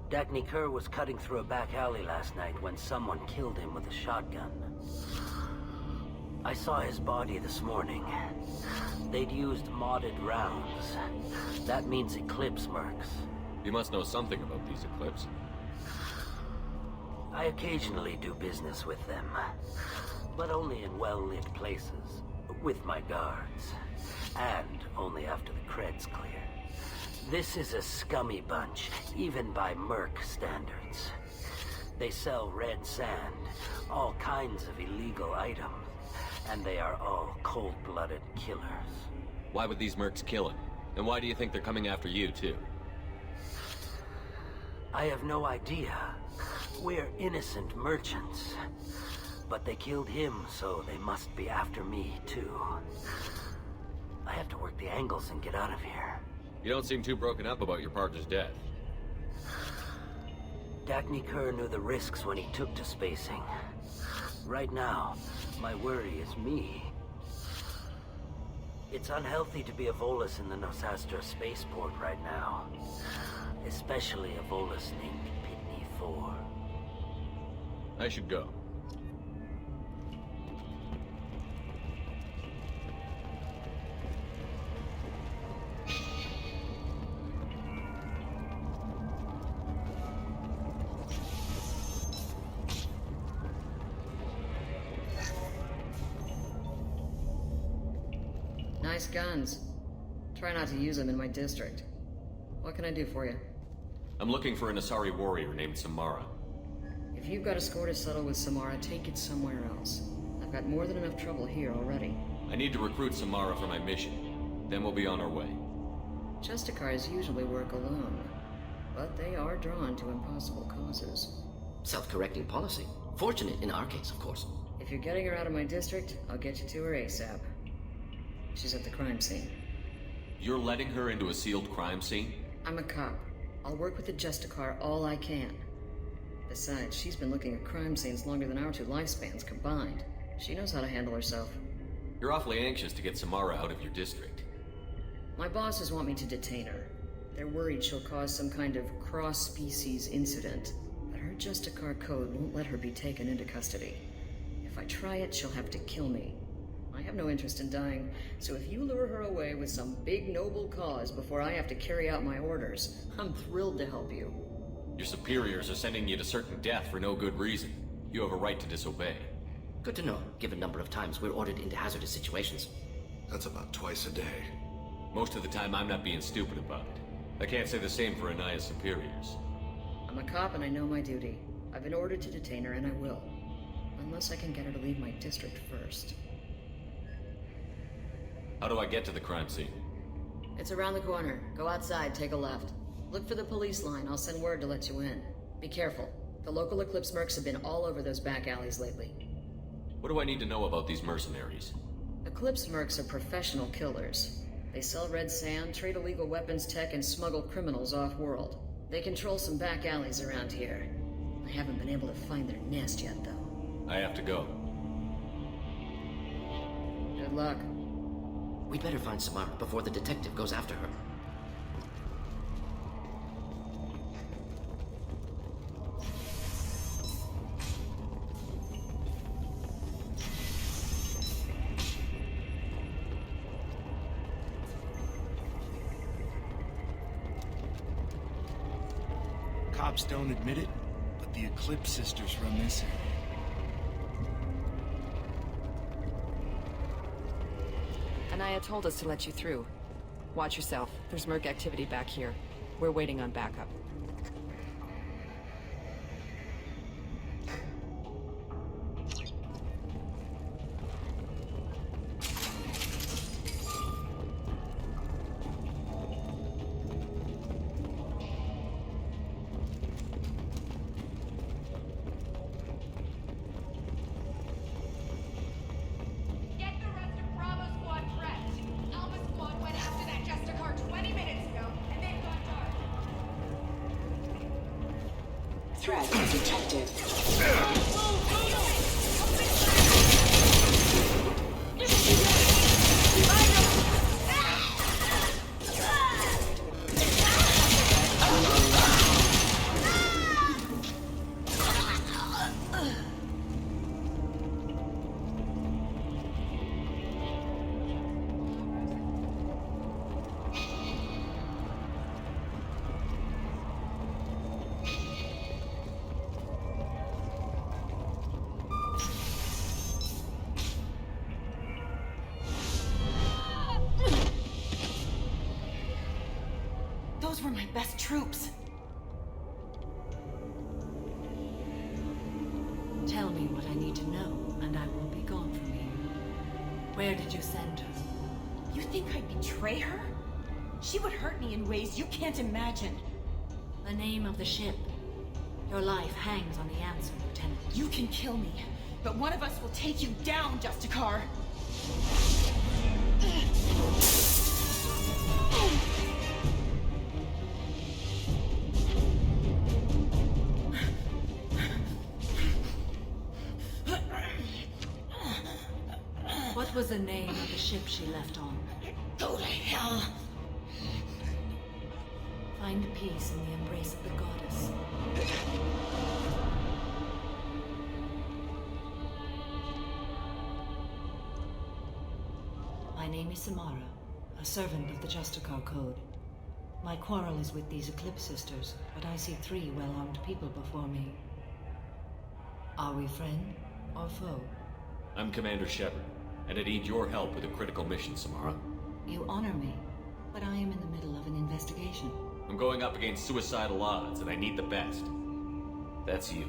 Dagny Kerr was cutting through a back alley last night when someone killed him with a shotgun. I saw his body this morning. They'd used modded rounds. That means Eclipse mercs. You must know something about these Eclipse. I occasionally do business with them, but only in well-lit places, with my guards, and only after the cred's clear. This is a scummy bunch, even by merc standards. They sell red sand, all kinds of illegal items, and they are all cold-blooded killers. Why would these mercs kill him? And why do you think they're coming after you, too? I have no idea. We're innocent merchants. But they killed him, so they must be after me, too. I have to work the angles and get out of here. You don't seem too broken up about your partner's death. Dagny Kerr knew the risks when he took to spacing. Right now, my worry is me. It's unhealthy to be a Volus in the Nosastra spaceport right now. Especially a Volus named Pitney 4. I should go. Nice guns. Try not to use them in my district. What can I do for you? I'm looking for an Asari warrior named Samara. If you've got a score to settle with Samara, take it somewhere else. I've got more than enough trouble here already. I need to recruit Samara for my mission. Then we'll be on our way. Justicars usually work alone, but they are drawn to impossible causes. Self-correcting policy. Fortunate in our case, of course. If you're getting her out of my district, I'll get you to her ASAP. She's at the crime scene. You're letting her into a sealed crime scene? I'm a cop. I'll work with the Justicar all I can. Besides, she's been looking at crime scenes longer than our 2 lifespans combined. She knows how to handle herself. You're awfully anxious to get Samara out of your district. My bosses want me to detain her. They're worried she'll cause some kind of cross-species incident. But her Justicar code won't let her be taken into custody. If I try it, she'll have to kill me. I have no interest in dying, so if you lure her away with some big noble cause before I have to carry out my orders, I'm thrilled to help you. Your superiors are sending you to certain death for no good reason. You have a right to disobey. Good to know, given number of times we're ordered into hazardous situations. That's about twice a day. Most of the time, I'm not being stupid about it. I can't say the same for Anaya's superiors. I'm a cop and I know my duty. I've been ordered to detain her, and I will. Unless I can get her to leave my district first. How do I get to the crime scene? It's around the corner. Go outside, take a left. Look for the police line. I'll send word to let you in. Be careful. The local Eclipse mercs have been all over those back alleys lately. What do I need to know about these mercenaries? Eclipse mercs are professional killers. They sell red sand, trade illegal weapons tech, and smuggle criminals off-world. They control some back alleys around here. I haven't been able to find their nest yet, though. I have to go. Good luck. We'd better find Samara before the detective goes after her. Cops don't admit it, but the Eclipse sisters run this area. Anaya told us to let you through. Watch yourself. There's merc activity back here. We're waiting on backup. Threat detected. Those were my best troops. Tell me what I need to know, and I will be gone from here. Where did you send her? You think I'd betray her? She would hurt me in ways you can't imagine. The name of the ship. Your life hangs on the answer, Lieutenant. You can kill me, but one of us will take you down, Justicar. What was the name of the ship she left on? Go to hell! Find peace in the embrace of the goddess. My name is Samara, a servant of the Justicar Code. My quarrel is with these Eclipse sisters, but I see 3 well-armed people before me. Are we friend or foe? I'm Commander Shepard, and I need your help with a critical mission, Samara. You honor me, but I am in the middle of an investigation. I'm going up against suicidal odds, and I need the best. That's you.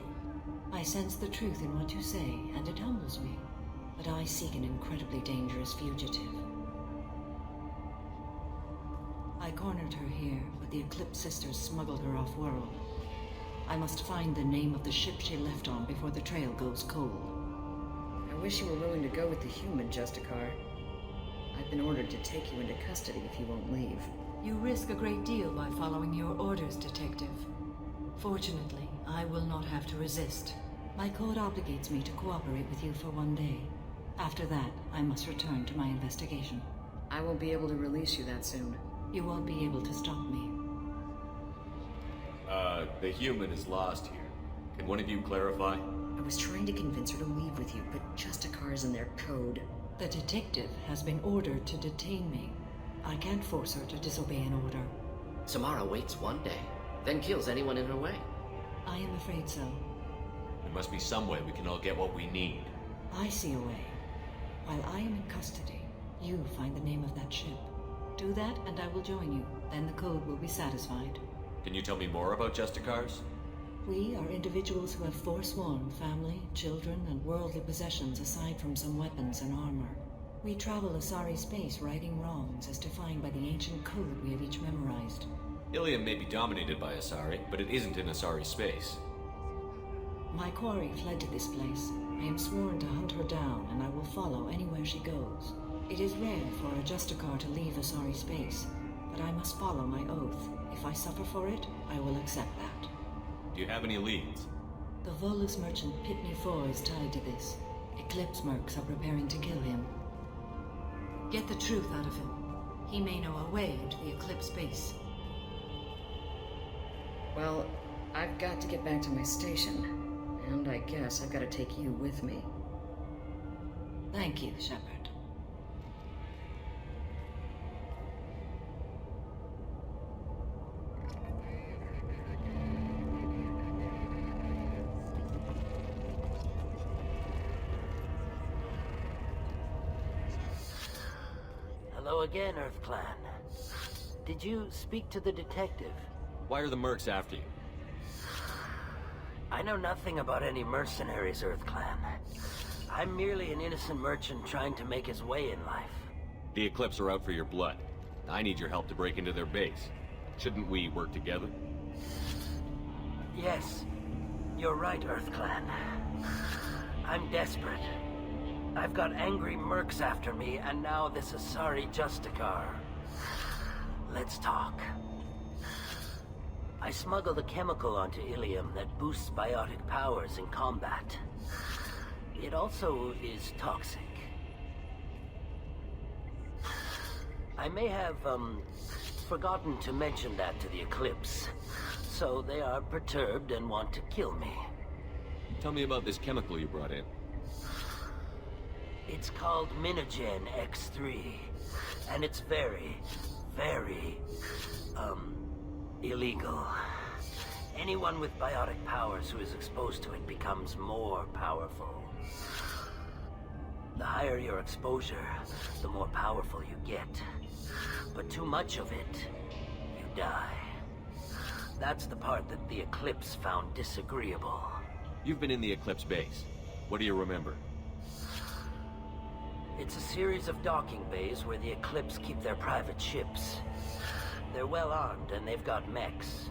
I sense the truth in what you say, and it humbles me. But I seek an incredibly dangerous fugitive. I cornered her here, but the Eclipse sisters smuggled her off-world. I must find the name of the ship she left on before the trail goes cold. I wish you were willing to go with the human, Justicar. I've been ordered to take you into custody if you won't leave. You risk a great deal by following your orders, Detective. Fortunately, I will not have to resist. My code obligates me to cooperate with you for 1 day. After that, I must return to my investigation. I won't be able to release you that soon. You won't be able to stop me. The human is lost here. Can one of you clarify? I was trying to convince her to leave with you, but Justicar's in their code. The detective has been ordered to detain me. I can't force her to disobey an order. Samara waits 1 day, then kills anyone in her way. I am afraid so. There must be some way we can all get what we need. I see a way. While I am in custody, you find the name of that ship. Do that and I will join you. Then the code will be satisfied. Can you tell me more about Justicars? We are individuals who have forsworn family, children, and worldly possessions aside from some weapons and armor. We travel Asari space righting wrongs as defined by the ancient code we have each memorized. Ilium may be dominated by Asari, but it isn't in Asari space. My quarry fled to this place. I am sworn to hunt her down, and I will follow anywhere she goes. It is rare for a Justicar to leave Asari space, but I must follow my oath. If I suffer for it, I will accept that. Do you have any leads? The Volus merchant Pitney Four is tied to this. Eclipse mercs are preparing to kill him. Get the truth out of him. He may know a way into the Eclipse base. Well, I've got to get back to my station. And I guess I've got to take you with me. Thank you, Shepard. Hello again, Earth Clan. Did you speak to the detective? Why are the mercs after you? I know nothing about any mercenaries, Earth Clan. I'm merely an innocent merchant trying to make his way in life. The Eclipse are out for your blood. I need your help to break into their base. Shouldn't we work together? Yes, you're right, Earth Clan. I'm desperate. I've got angry mercs after me, and now this Asari Justicar. Let's talk. I smuggled a chemical onto Ilium that boosts biotic powers in combat. It also is toxic. I may have, forgotten to mention that to the Eclipse, so they are perturbed and want to kill me. Tell me about this chemical you brought in. It's called Minogen X3, and it's very, illegal. Anyone with biotic powers who is exposed to it becomes more powerful. The higher your exposure, the more powerful you get. But too much of it, you die. That's the part that the Eclipse found disagreeable. You've been in the Eclipse base. What do you remember? It's a series of docking bays where the Eclipse keep their private ships. They're well armed and they've got mechs.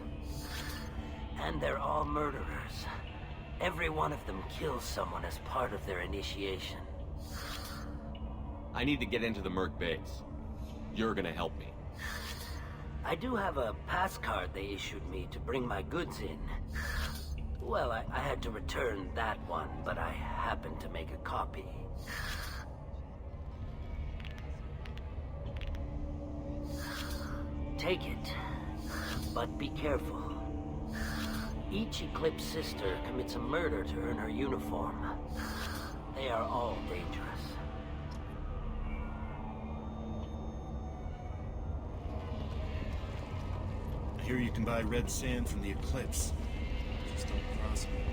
And they're all murderers. Every one of them kills someone as part of their initiation. I need to get into the Merc base. You're gonna help me. I do have a pass card they issued me to bring my goods in. Well, I had to return that one, but I happened to make a copy. Take it, but be careful. Each Eclipse sister commits a murder to earn her uniform. They are all dangerous. I hear you can buy red sand from the Eclipse. Just don't cross me.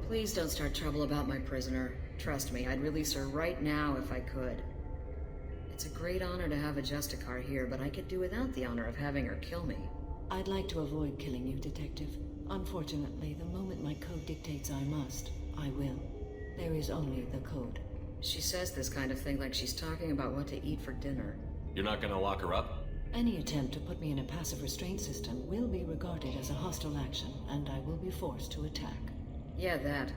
Please don't start trouble about my prisoner. Trust me, I'd release her right now if I could. It's a great honor to have a Justicar here, but I could do without the honor of having her kill me. I'd like to avoid killing you, Detective. Unfortunately, the moment my code dictates I must, I will. There is only the code. She says this kind of thing like she's talking about what to eat for dinner. You're not gonna lock her up? Any attempt to put me in a passive restraint system will be regarded as a hostile action, and I will be forced to attack. Yeah, that.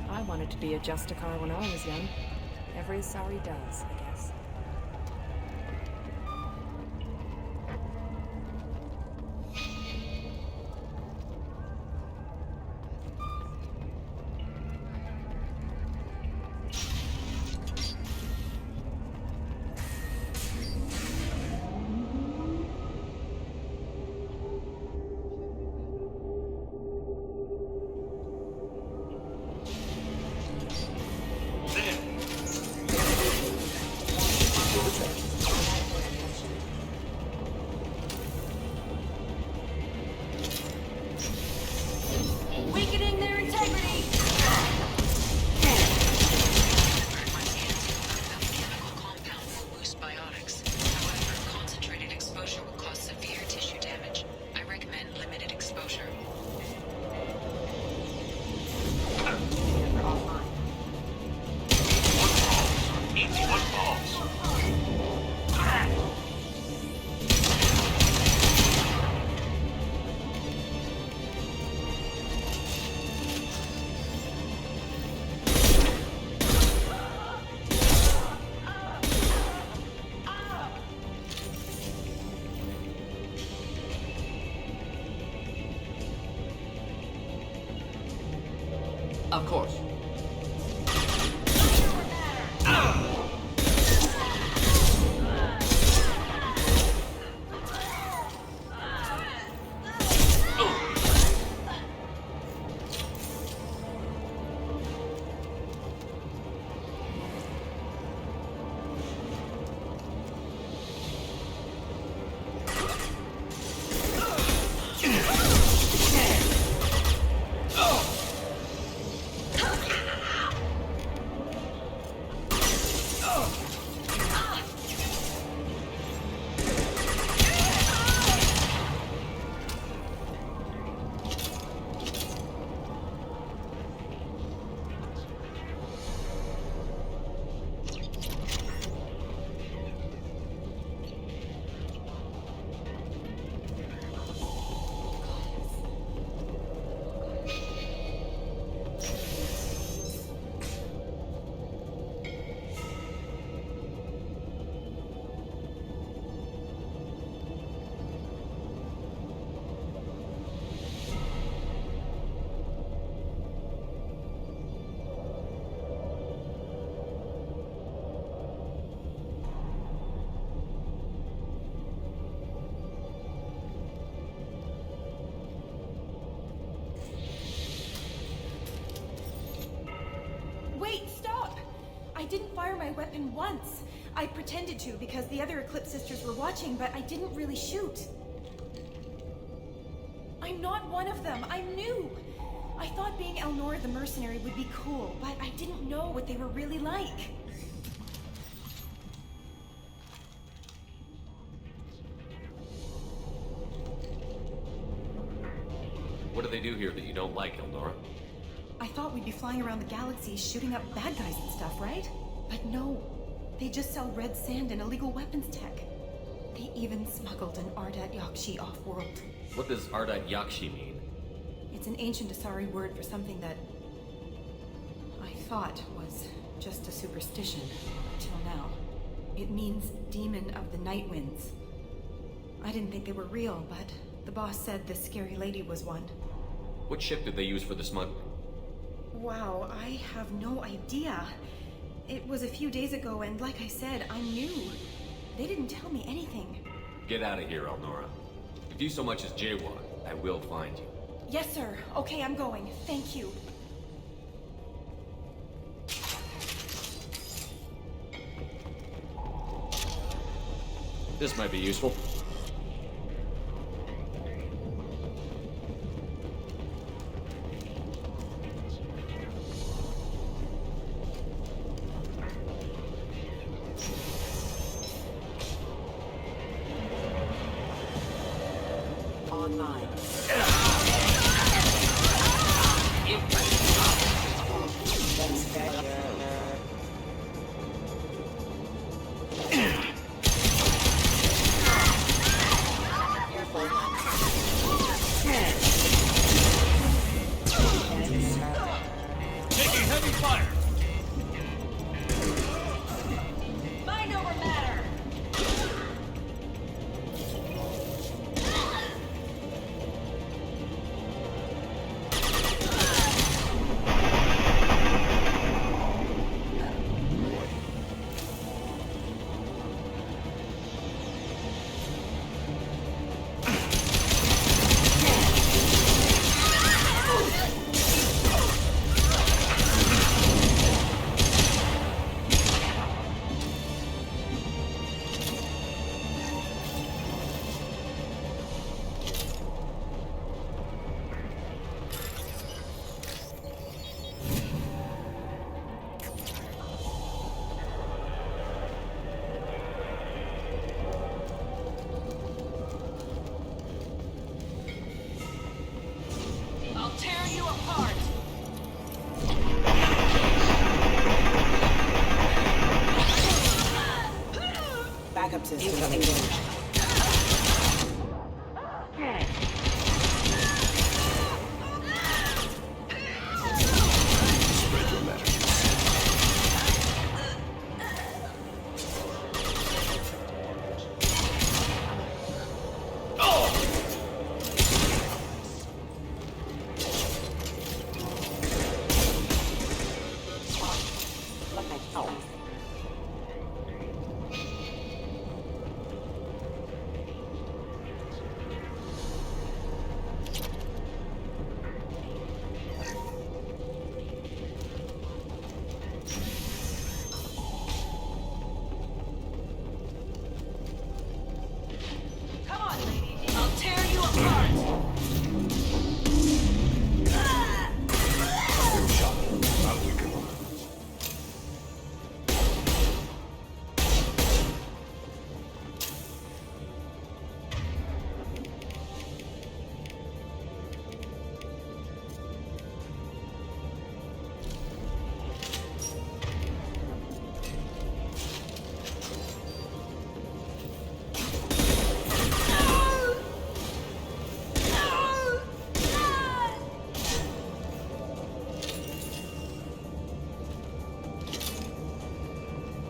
I wanted to be a Justicar when I was young. Every Asari does, I guess. Weakening their integrity! Chemical compound will boost biotics. However, concentrated exposure will cause severe tissue damage. I recommend limited exposure. Of course. Wait, stop! I didn't fire my weapon once. I pretended to because the other Eclipse sisters were watching, but I didn't really shoot. I'm not one of them. I'm new. I thought being Elnora the mercenary would be cool, but I didn't know what they were really like. What do they do here that you don't like, Elnora? I thought we'd be flying around the galaxy shooting up bad guys and stuff, right? But no. They just sell red sand and illegal weapons tech. They even smuggled an Ardat Yakshi off-world. What does Ardat Yakshi mean? It's an ancient Asari word for something that I thought was just a superstition until now. It means demon of the night winds. I didn't think they were real, but the boss said this scary lady was one. What ship did they use for the smuggling? Wow, I have no idea. It was a few days ago, and like I said, I'm new. They didn't tell me anything. Get out of here, Elnora. If you so much as jaywalk, I will find you. Yes, sir. Okay, I'm going. Thank you. This might be useful. Taking heavy fire! Mind over matter! I'll tear you apart! Backup system engaged. Spread your matter. Come on, lady. I'll tear you apart! Good shot. I'll weaken them.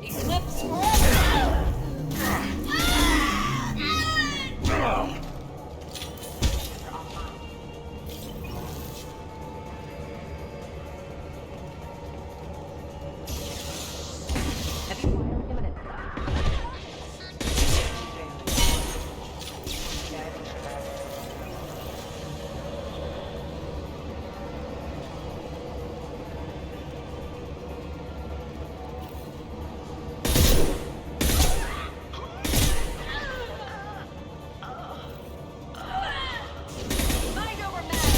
Eclipse forever! Mind over matter!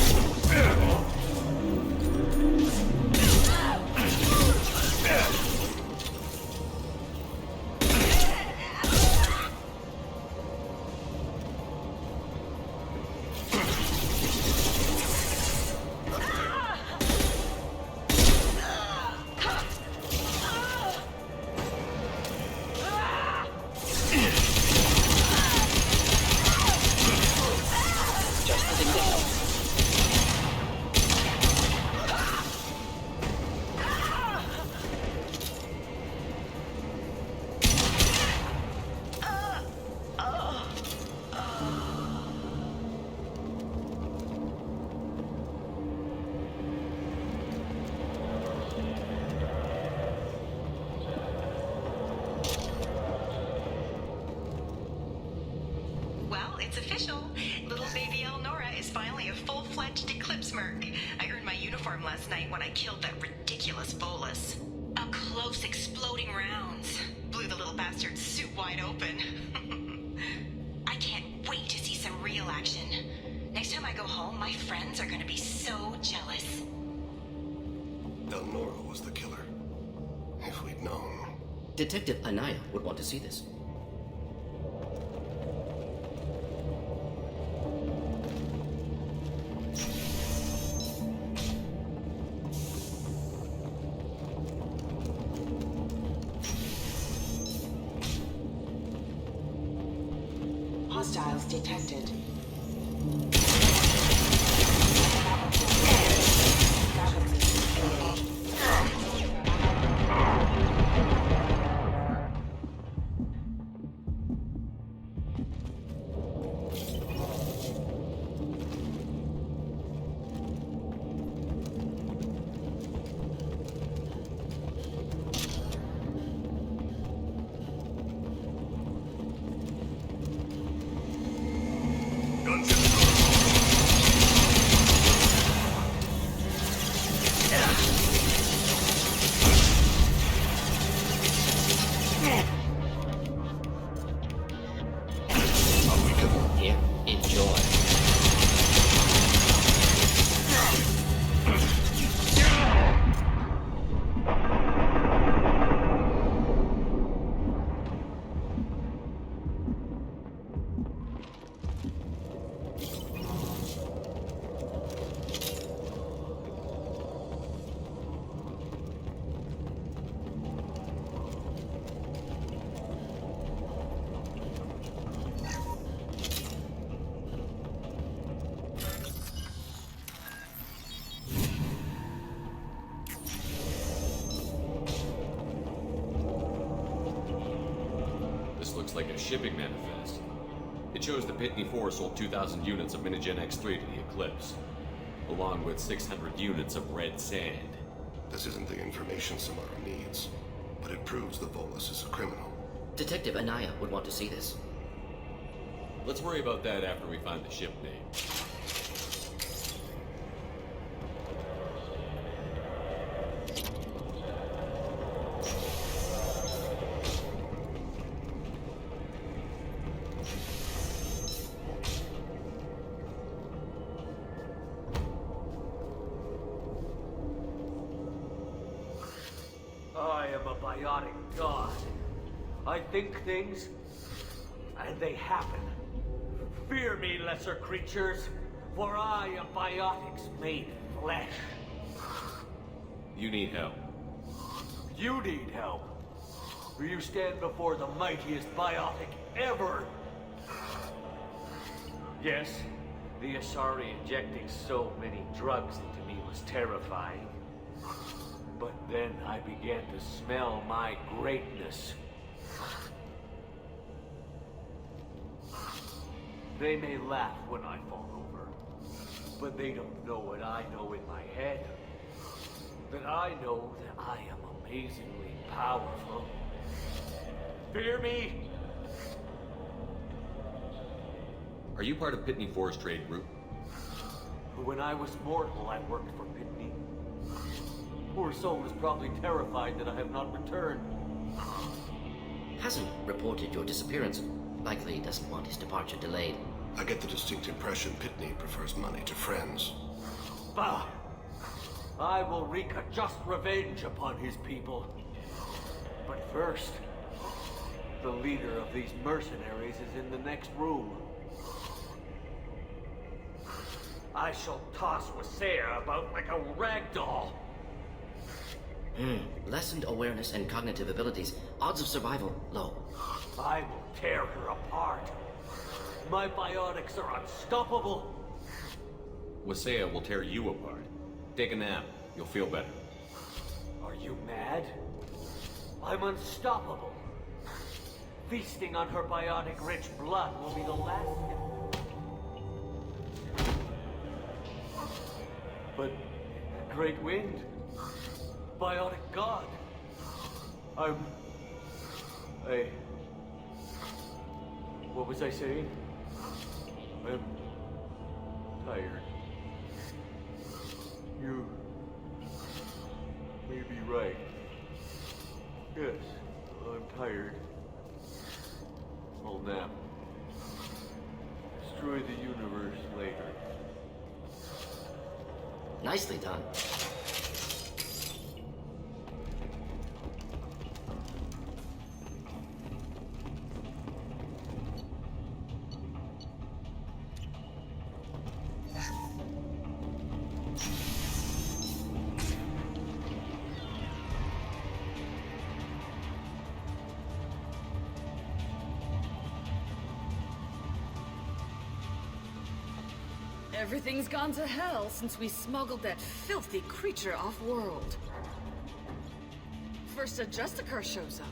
Well, it's official. Little baby Elnora is finally a full-fledged Eclipse Merc. I earned my uniform last night when I killed that ridiculous bolus. Up close, exploding rounds. Blew the little bastard's suit wide open. I can't wait to see some real action. Next time I go home, my friends are gonna be so jealous. Elnora was the killer. If we'd known. Detective Anaya would want to see this. Hostiles detected. Here, enjoy. This looks like a shipping manifest. It shows the Pitney 4 sold 2,000 units of Minigen X3 to the Eclipse, along with 600 units of red sand. This isn't the information Samara needs, but it proves the Volus is a criminal. Detective Anaya would want to see this. Let's worry about that after we find the ship name. I am a biotic god. I think things, and they happen. Fear me, lesser creatures, for I am biotics made flesh. You need help. You need help, for you stand before the mightiest biotic ever. Yes, the Asari injecting so many drugs into me was terrifying. But then I began to smell my greatness. They may laugh when I fall over, but they don't know what I know in my head. That I know that I am amazingly powerful. Fear me? Are you part of Pitney 4's trade group? When I was mortal, I worked for Pitney. Poor soul is probably terrified that I have not returned. Hasn't reported your disappearance. Likely doesn't want his departure delayed. I get the distinct impression Pitney prefers money to friends. Bah! I will wreak a just revenge upon his people. But first, the leader of these mercenaries is in the next room. I shall toss Wasea about like a rag doll. Lessened awareness and cognitive abilities. Odds of survival low. I will tear her apart. My biotics are unstoppable. Wasea will tear you apart. Take a nap. You'll feel better. Are you mad? I'm unstoppable. Feasting on her biotic-rich blood will be the last. But Great Wind, biotic god. What was I saying? I'm tired. You may be right. Yes, I'm tired. I'll nap. Destroy the universe later. Nicely done. Everything's gone to hell since we smuggled that filthy creature off-world. First a Justicar shows up.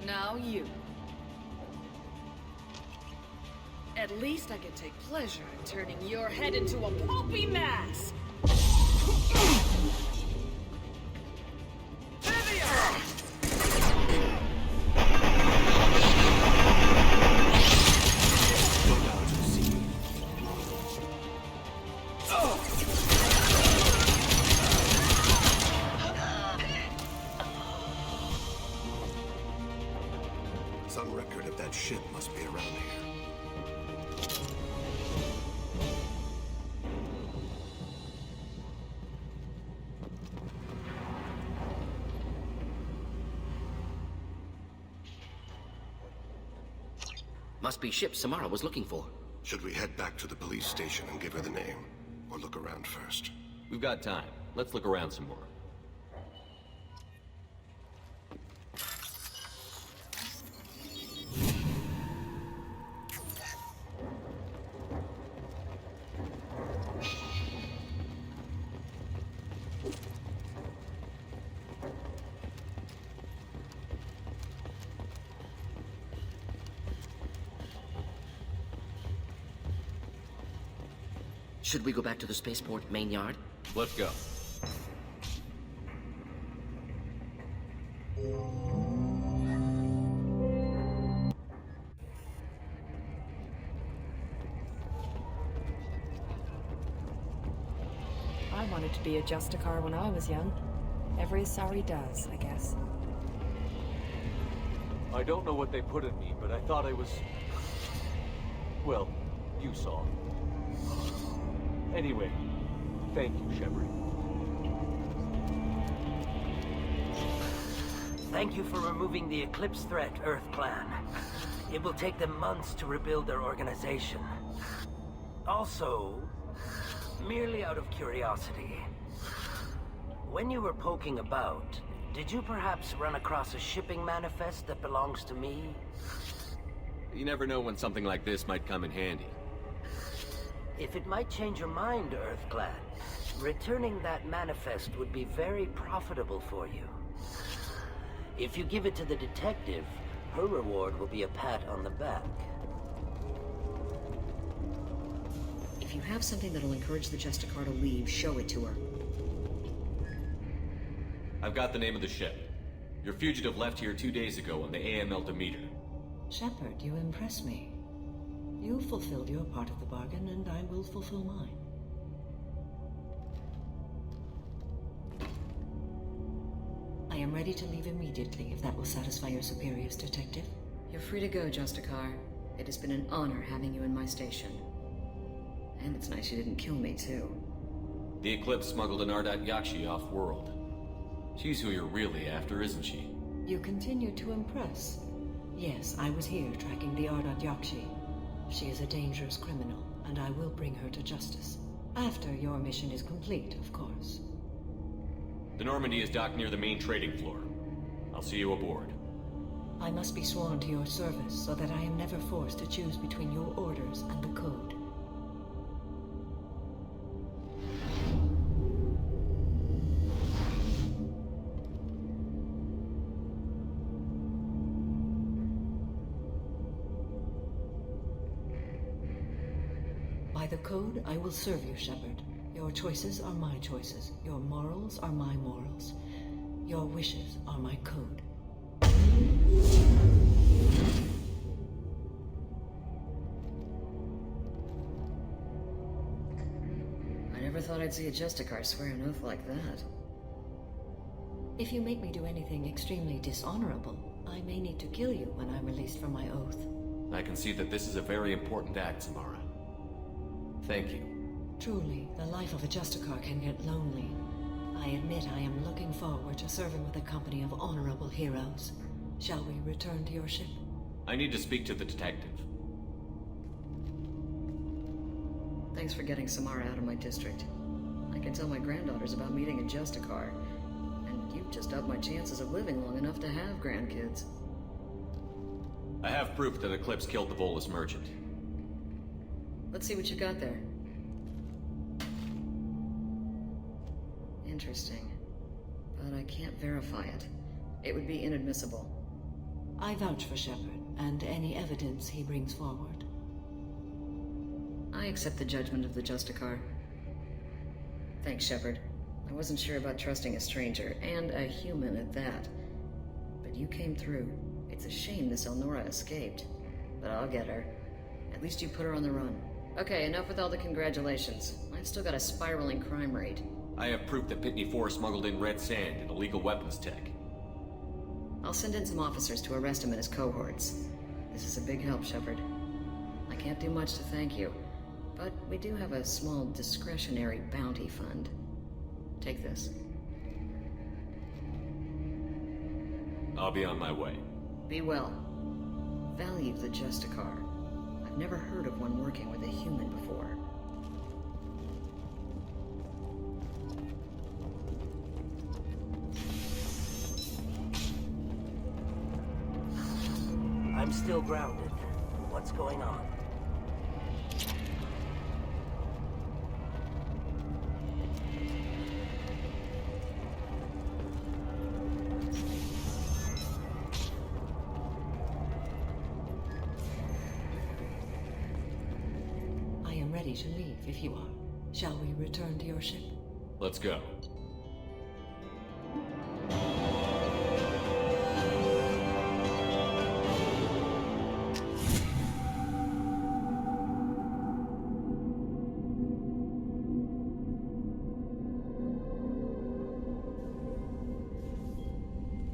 Now you. At least I can take pleasure in turning your head into a pulpy mass! Some record of that ship must be around here. Must be ship Samara was looking for. Should we head back to the police station and give her the name? Or look around first? We've got time. Let's look around some more. Should we go back to the spaceport main yard? Let's go. I wanted to be a Justicar when I was young. Every Asari does, I guess. I don't know what they put in me, but I thought I was... Well, you saw. Anyway, thank you, Shepard. Thank you for removing the Eclipse threat, Earth Clan. It will take them months to rebuild their organization. Also, merely out of curiosity, when you were poking about, did you perhaps run across a shipping manifest that belongs to me? You never know when something like this might come in handy. If it might change your mind, Earth Clan, returning that manifest would be very profitable for you. If you give it to the detective, her reward will be a pat on the back. If you have something that'll encourage the Justicar to leave, show it to her. I've got the name of the ship. Your fugitive left here 2 days ago on the AML Demeter. Shepard, you impress me. You fulfilled your part of the bargain, and I will fulfill mine. I am ready to leave immediately, if that will satisfy your superiors, Detective. You're free to go, Justicar. It has been an honor having you in my station. And it's nice you didn't kill me, too. The Eclipse smuggled an Ardat Yakshi off-world. She's who you're really after, isn't she? You continue to impress. Yes, I was here tracking the Ardat Yakshi. She is a dangerous criminal, and I will bring her to justice. After your mission is complete, of course. The Normandy is docked near the main trading floor. I'll see you aboard. I must be sworn to your service so that I am never forced to choose between your orders and the Code. By the Code, I will serve you, Shepard. Your choices are my choices. Your morals are my morals. Your wishes are my code. I never thought I'd see a Justicar swear an oath like that. If you make me do anything extremely dishonorable, I may need to kill you when I'm released from my oath. I can see that this is a very important act, Samara. Thank you. Truly, the life of a Justicar can get lonely. I admit I am looking forward to serving with a company of honorable heroes. Shall we return to your ship? I need to speak to the detective. Thanks for getting Samara out of my district. I can tell my granddaughters about meeting a Justicar. And you've just upped my chances of living long enough to have grandkids. I have proof that Eclipse killed the Volus merchant. Let's see what you got there. Interesting. But I can't verify it. It would be inadmissible. I vouch for Shepard and any evidence he brings forward. I accept the judgment of the Justicar. Thanks, Shepard. I wasn't sure about trusting a stranger, and a human at that. But you came through. It's a shame this Elnora escaped. But I'll get her. At least you put her on the run. Okay, enough with all the congratulations. I've still got a spiraling crime rate. I have proof that Pitney 4 smuggled in red sand and illegal weapons tech. I'll send in some officers to arrest him and his cohorts. This is a big help, Shepard. I can't do much to thank you, but we do have a small discretionary bounty fund. Take this. I'll be on my way. Be well. Value the Justicar. I've never heard of one working with a human before. I'm still grounded. What's going on? I am ready to leave if you are. Shall we return to your ship? Let's go.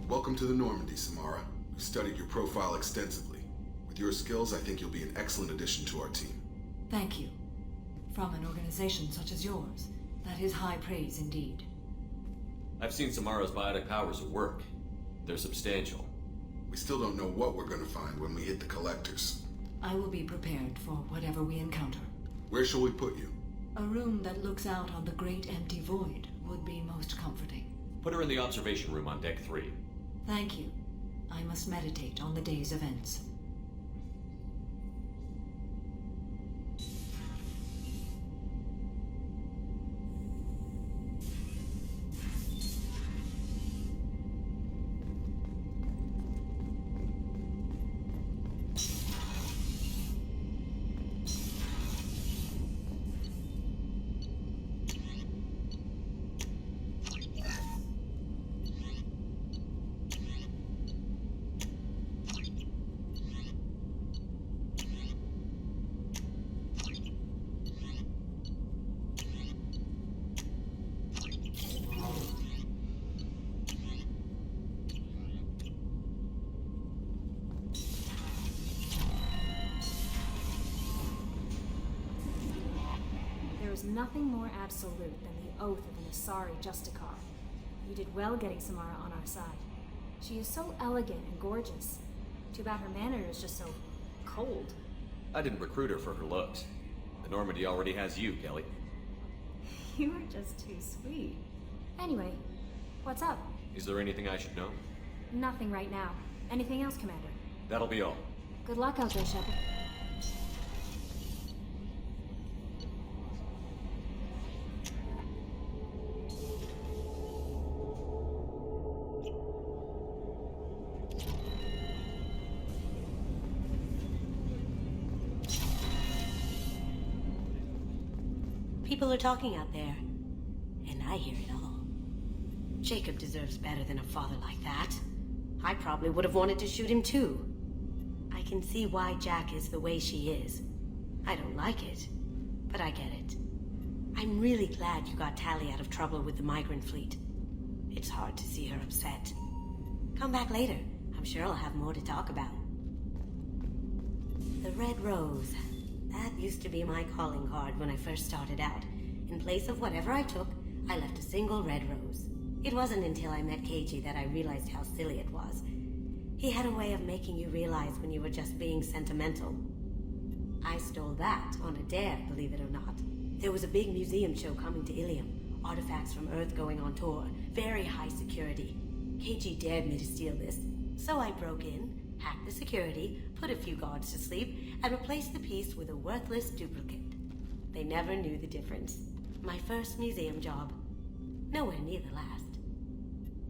Welcome to the Normandy, Samara. We've studied your profile extensively. With your skills, I think you'll be an excellent addition to our team. Thank you. From an organization such as yours, that is high praise indeed. I've seen Samara's biotic powers at work. They're substantial. We still don't know what we're going to find when we hit the collectors. I will be prepared for whatever we encounter. Where shall we put you? A room that looks out on the great empty void would be most comforting. Put her in the observation room on Deck 3. Thank you. I must meditate on the day's events. There is nothing more absolute than the oath of an Asari Justicar. You did well getting Samara on our side. She is so elegant and gorgeous. Too bad her manner is just so cold. I didn't recruit her for her looks. The Normandy already has you, Kelly. You are just too sweet. Anyway, what's up? Is there anything I should know? Nothing right now. Anything else, Commander? That'll be all. Good luck out there, Shepard. People are talking out there, and I hear it all. Jacob deserves better than a father like that. I probably would have wanted to shoot him too. I can see why Jack is the way she is. I don't like it, but I get it. I'm really glad you got Tally out of trouble with the migrant fleet. It's hard to see her upset. Come back later. I'm sure I'll have more to talk about. The Red Rose. That used to be my calling card when I first started out. In place of whatever I took, I left a single red rose. It wasn't until I met Keiji that I realized how silly it was. He had a way of making you realize when you were just being sentimental. I stole that on a dare, believe it or not. There was a big museum show coming to Ilium. Artifacts from Earth going on tour. Very high security. Keiji dared me to steal this. So I broke in, hacked the security, put a few guards to sleep, and replaced the piece with a worthless duplicate. They never knew the difference. My first museum job. Nowhere near the last.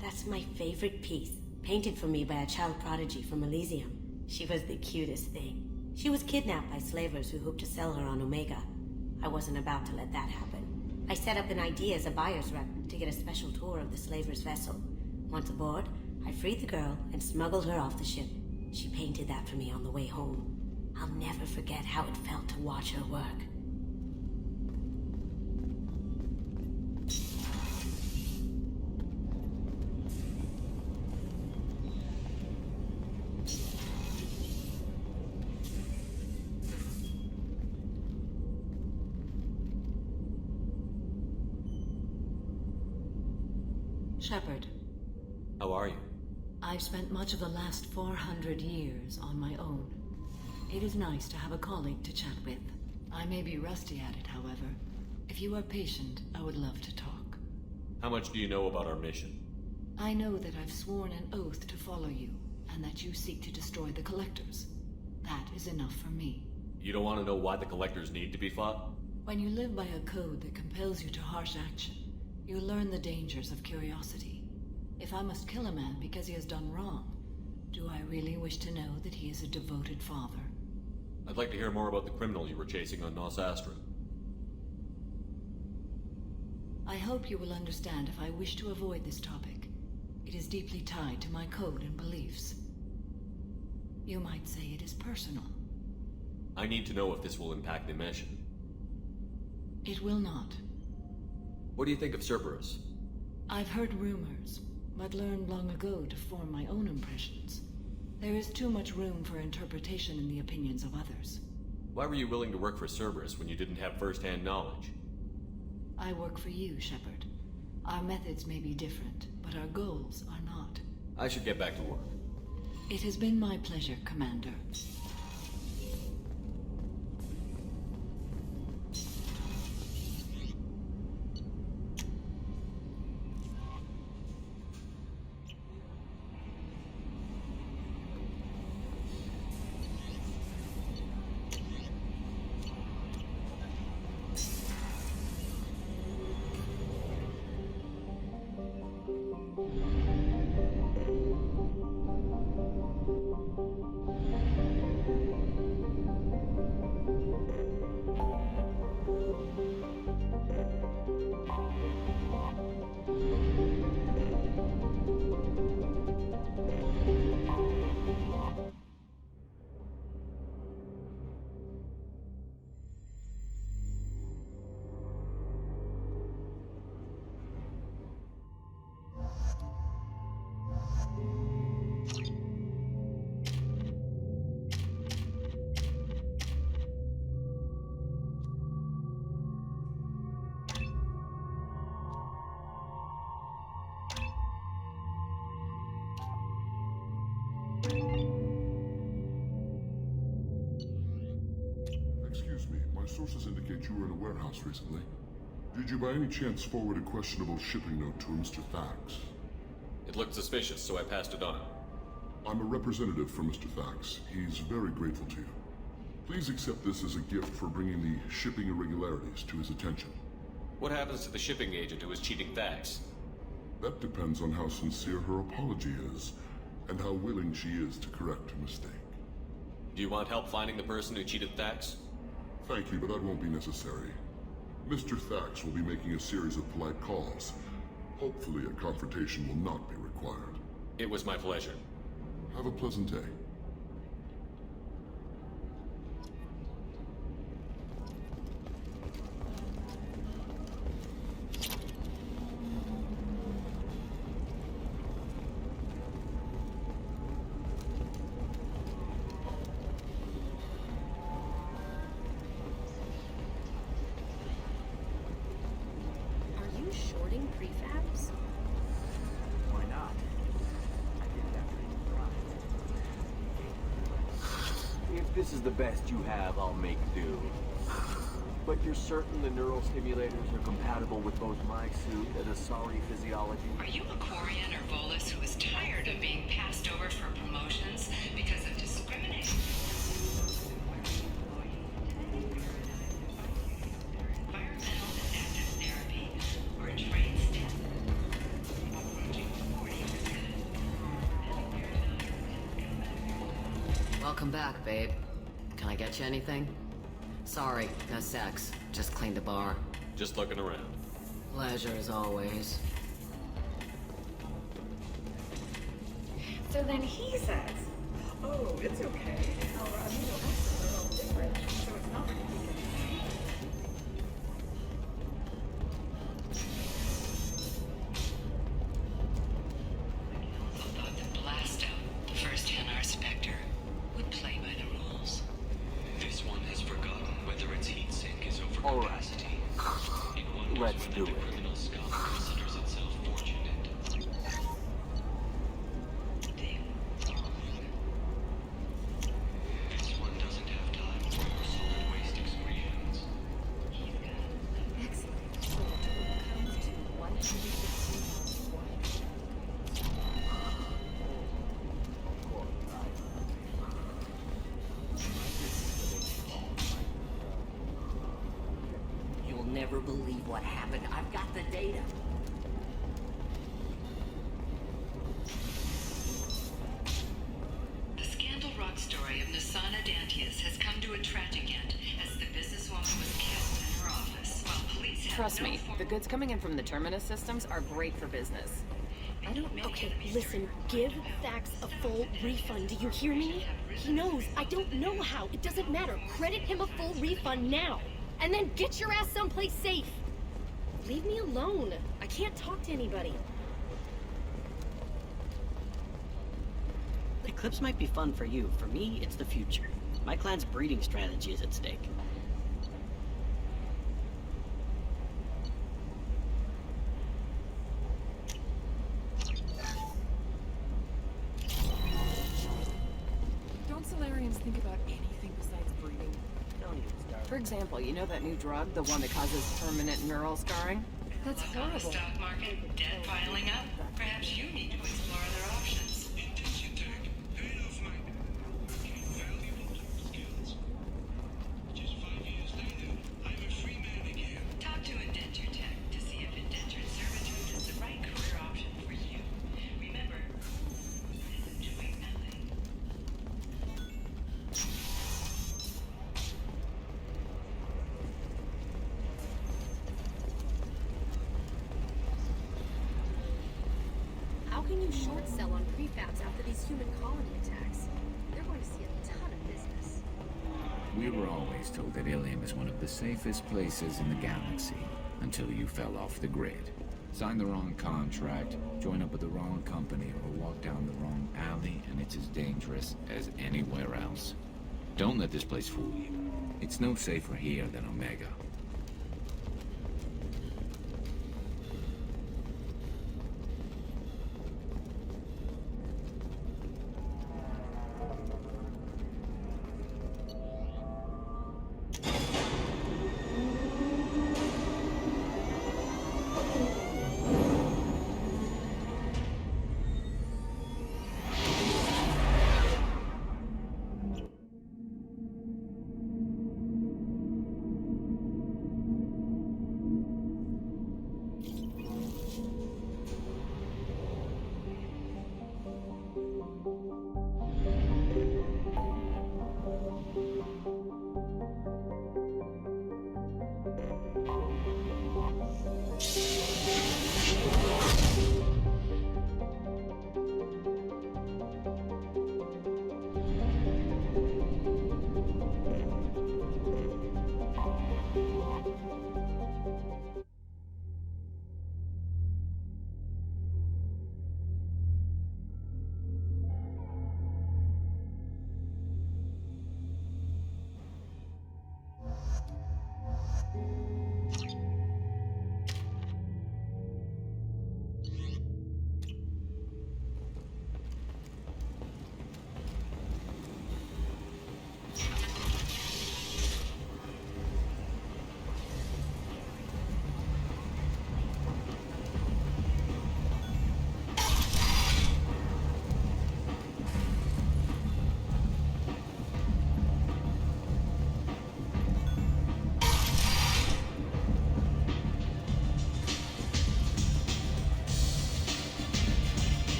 That's my favorite piece, painted for me by a child prodigy from Elysium. She was the cutest thing. She was kidnapped by slavers who hoped to sell her on Omega. I wasn't about to let that happen. I set up an idea as a buyer's rep to get a special tour of the slaver's vessel. Once aboard, I freed the girl and smuggled her off the ship. She painted that for me on the way home. I'll never forget how it felt to watch her work. Shepard, How are you? I've spent much of the last 400 years on my own. It is nice to have a colleague to chat with. I may be rusty at it, however. If you are patient, I would love to talk. How much do you know about our mission? I know that I've sworn an oath to follow you, and that you seek to destroy the Collectors. That is enough for me. You don't want to know why the Collectors need to be fought? When you live by a code that compels you to harsh action, you learn the dangers of curiosity. If I must kill a man because he has done wrong, do I really wish to know that he is a devoted father? I'd like to hear more about the criminal you were chasing on Nos Astra. I hope you will understand if I wish to avoid this topic. It is deeply tied to my code and beliefs. You might say it is personal. I need to know if this will impact the mission. It will not. What do you think of Cerberus? I've heard rumors, but learned long ago to form my own impressions. There is too much room for interpretation in the opinions of others. Why were you willing to work for Cerberus when you didn't have first-hand knowledge? I work for you, Shepard. Our methods may be different, but our goals are not. I should get back to work. It has been my pleasure, Commander. Excuse me, my sources indicate you were in a warehouse recently. Did you by any chance forward a questionable shipping note to Mr. Thax? It looked suspicious, so I passed it on. I'm a representative for Mr. Thax. He's very grateful to you. Please accept this as a gift for bringing the shipping irregularities to his attention. What happens to the shipping agent who was cheating Thax? That depends on how sincere her apology is, and how willing she is to correct her mistake. Do you want help finding the person who cheated Thax? Thank you, but that won't be necessary. Mr. Thax will be making a series of polite calls. Hopefully a confrontation will not be required. It was my pleasure. Have a pleasant day. Are you shorting prefabs? Why not? I didn't have to try. If this is the best you have, I'll make do. But you're certain the neural stimulators are compatible with both my suit and Asari physiology? Are you a Quarian or Volus who is tired of being passed over for promotions because of discrimination? Environmental adaptive therapy or a trained staff? Welcome back, babe. Can I get you anything? Sorry, no sex. Just cleaned the bar. Just looking around. Pleasure as always. So then he says, oh, it's okay. Our amino acids are all different, so it's not like we can... Thought that Blasto, the first NR Spectre, would play by the rules. This one has forgotten whether its heatsink is over All capacity. right. Let's do it. Criminal scum considers itself fortunate. This one doesn't have time for your solid waste excretions. Excellent. So it comes to 115 You'll never believe what happened. I've got the data. The Scandal Rock story of Nasana Dantius has come to a tragic end as the businesswoman was killed in her office while police have Trust no me, form- the goods coming in from the Terminus systems are great for business. I don't. Okay, listen. Give Thax a full refund. Do you hear me? He knows. I don't know how. It doesn't matter. Credit him a full refund now. And then get your ass someplace safe. Leave me alone. I can't talk to anybody. Eclipse might be fun for you. For me, it's the future. My clan's breeding strategy is at stake. Don't Solarians think about anything besides breeding? Don't even start. For example, you know that new drug, the one that causes permanent neural scarring? That's Look on the horrible. stock market, debt piling up. Perhaps you need to explore other options. Talk to Indenture Tech to see if indentured servitude is the right career option for you. Remember, listen to Ellie. How can you short sell on prefabs after these human colony attacks? They're going to see a ton of business. We were always told that Ilium is one of the safest places in the galaxy, until you fell off the grid. Sign the wrong contract, join up with the wrong company, or walk down the wrong alley, and it's as dangerous as anywhere else. Don't let this place fool you. It's no safer here than Omega.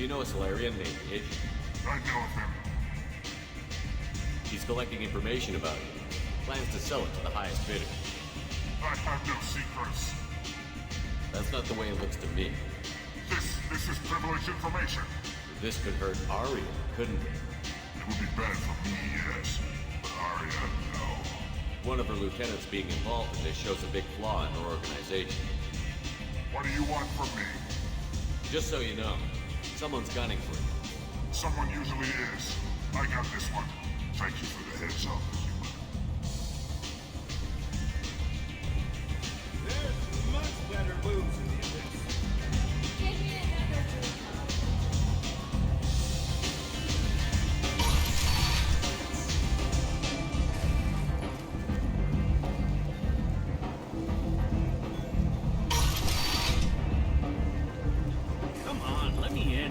Do you know a Solarian named Hitch? I know of him. He's collecting information about you. Plans to sell it to the highest bidder. I have no secrets. That's not the way it looks to me. This is privileged information. This could hurt Aria, couldn't it? It would be bad for me, yes. But Arya, no. One of her lieutenants being involved in this shows a big flaw in her organization. What do you want from me? Just so you know, someone's gunning for you. Someone usually is. I got this one. Thank you for the heads up. There's much better moves in the abyss. Give me another drink. Come on, let me in.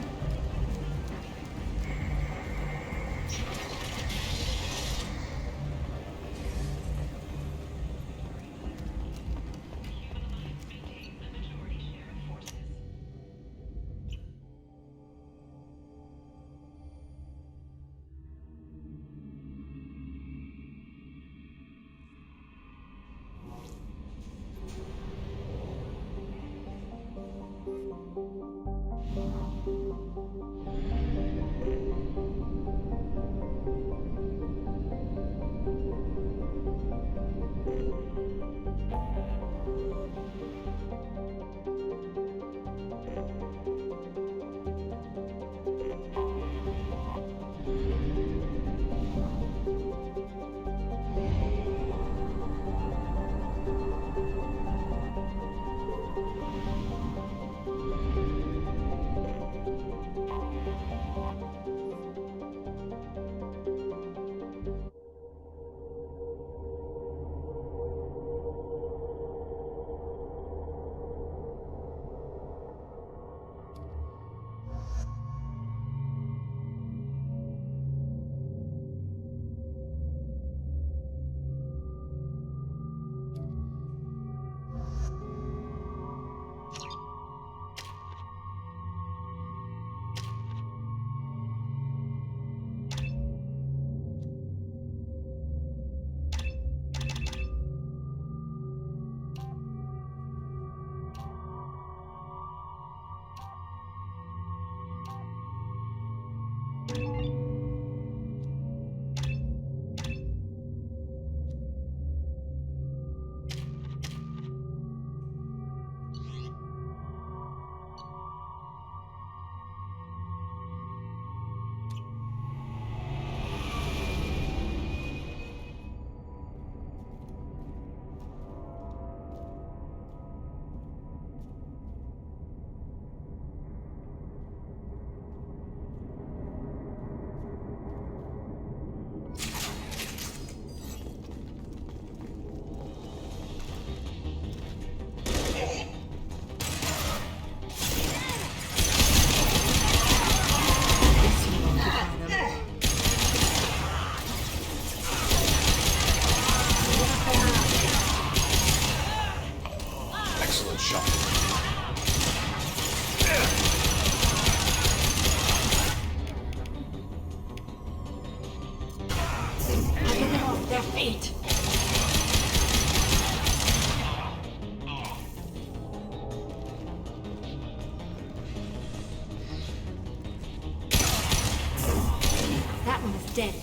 Dead.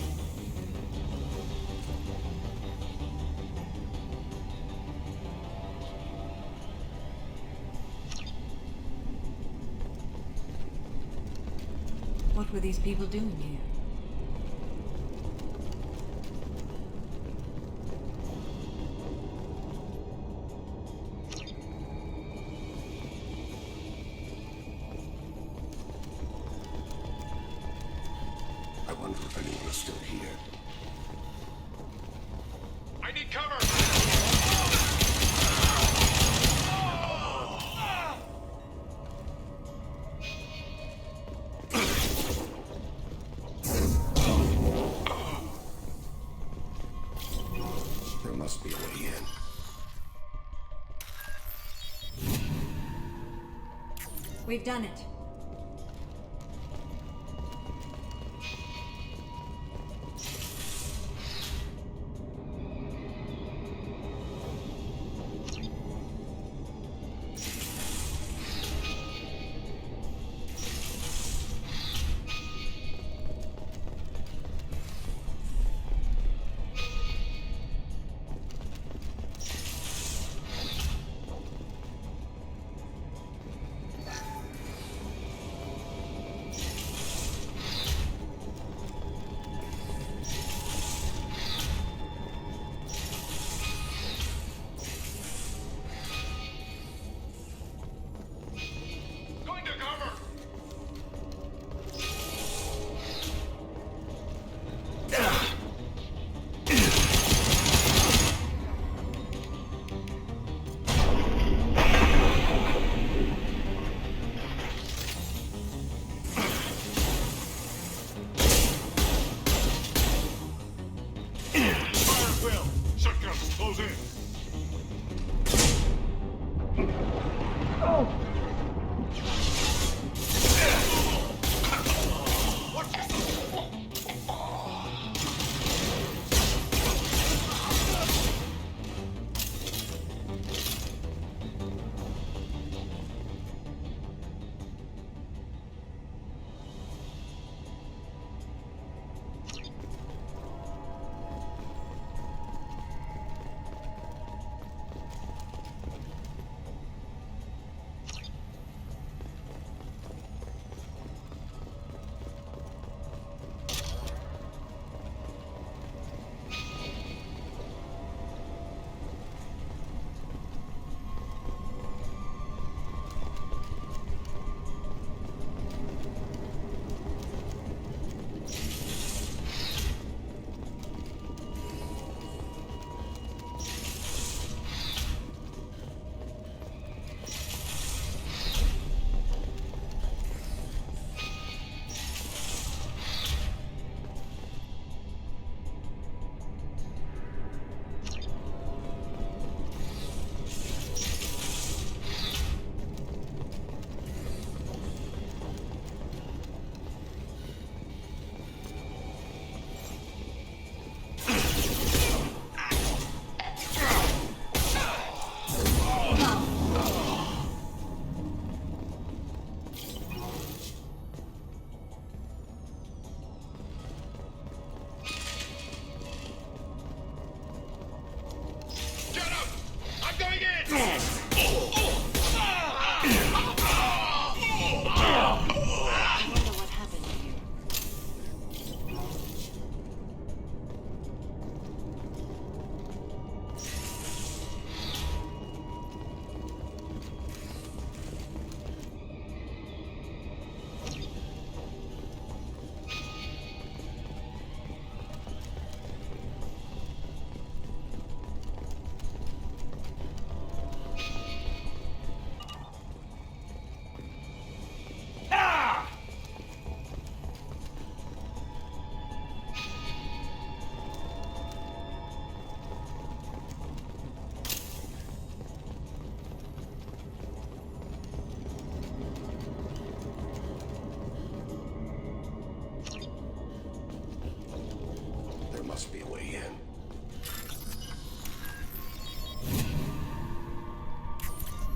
What were these people doing here? I wonder if anyone is still here. I need cover! There must be a way in. We've done it.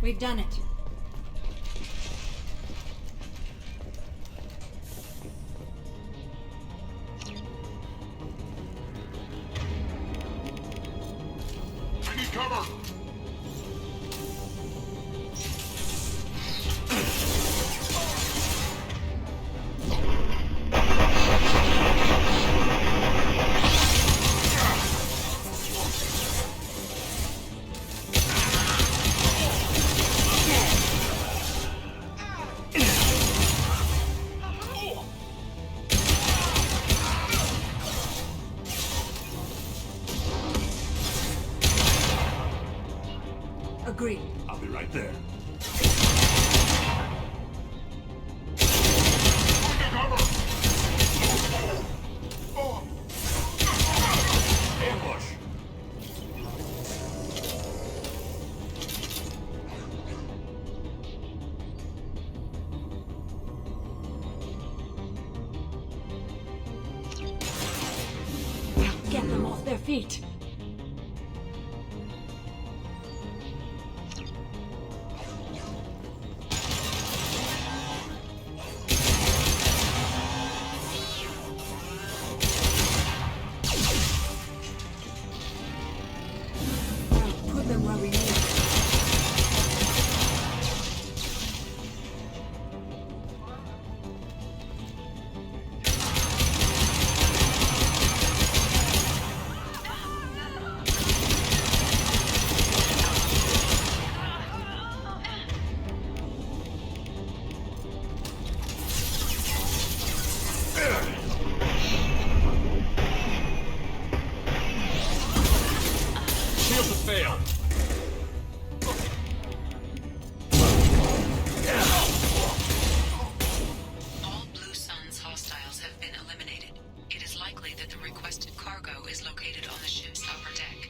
We've done it. I need cover! Agreed. I'll be right there. Ambush! Get them off their feet. Put them where we need them. Shields have failed. All Blue Sun's hostiles have been eliminated. It is likely that the requested cargo is located on the ship's upper deck.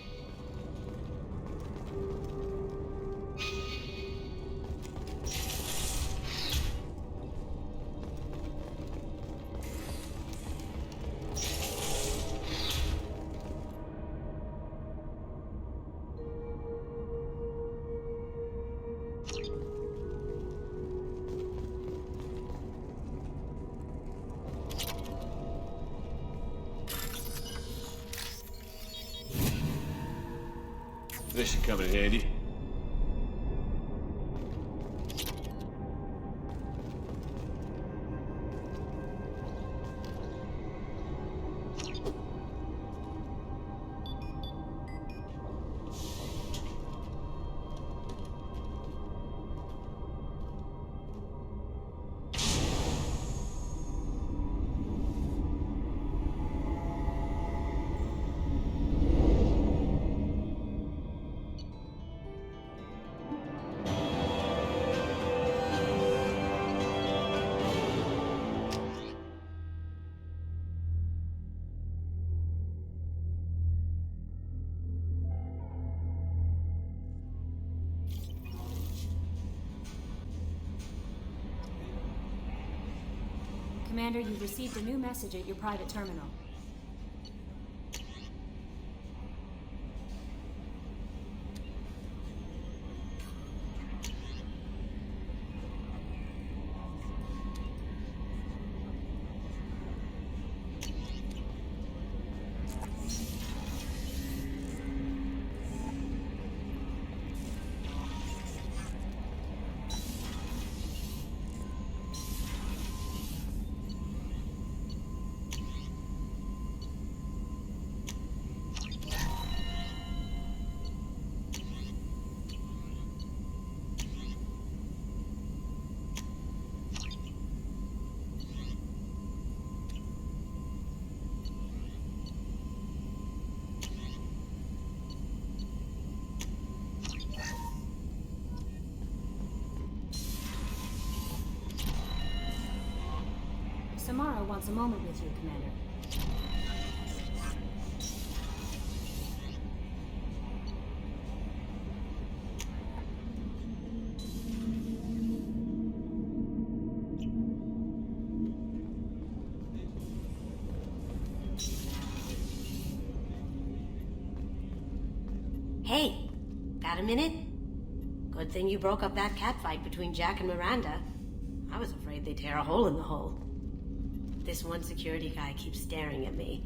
This should come in handy. Commander, you've received a new message at your private terminal. Samara wants a moment with you, Commander. Hey, got a minute? Good thing you broke up that catfight between Jack and Miranda. I was afraid they'd tear a hole in the hull. This one security guy keeps staring at me.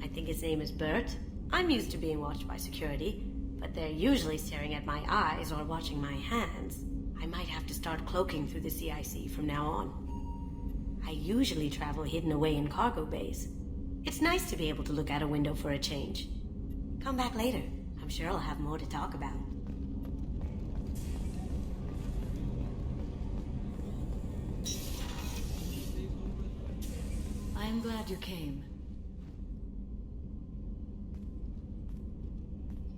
I think his name is Bert. I'm used to being watched by security, but they're usually staring at my eyes or watching my hands. I might have to start cloaking through the CIC from now on. I usually travel hidden away in cargo bays. It's nice to be able to look out a window for a change. Come back later. I'm sure I'll have more to talk about. I am glad you came.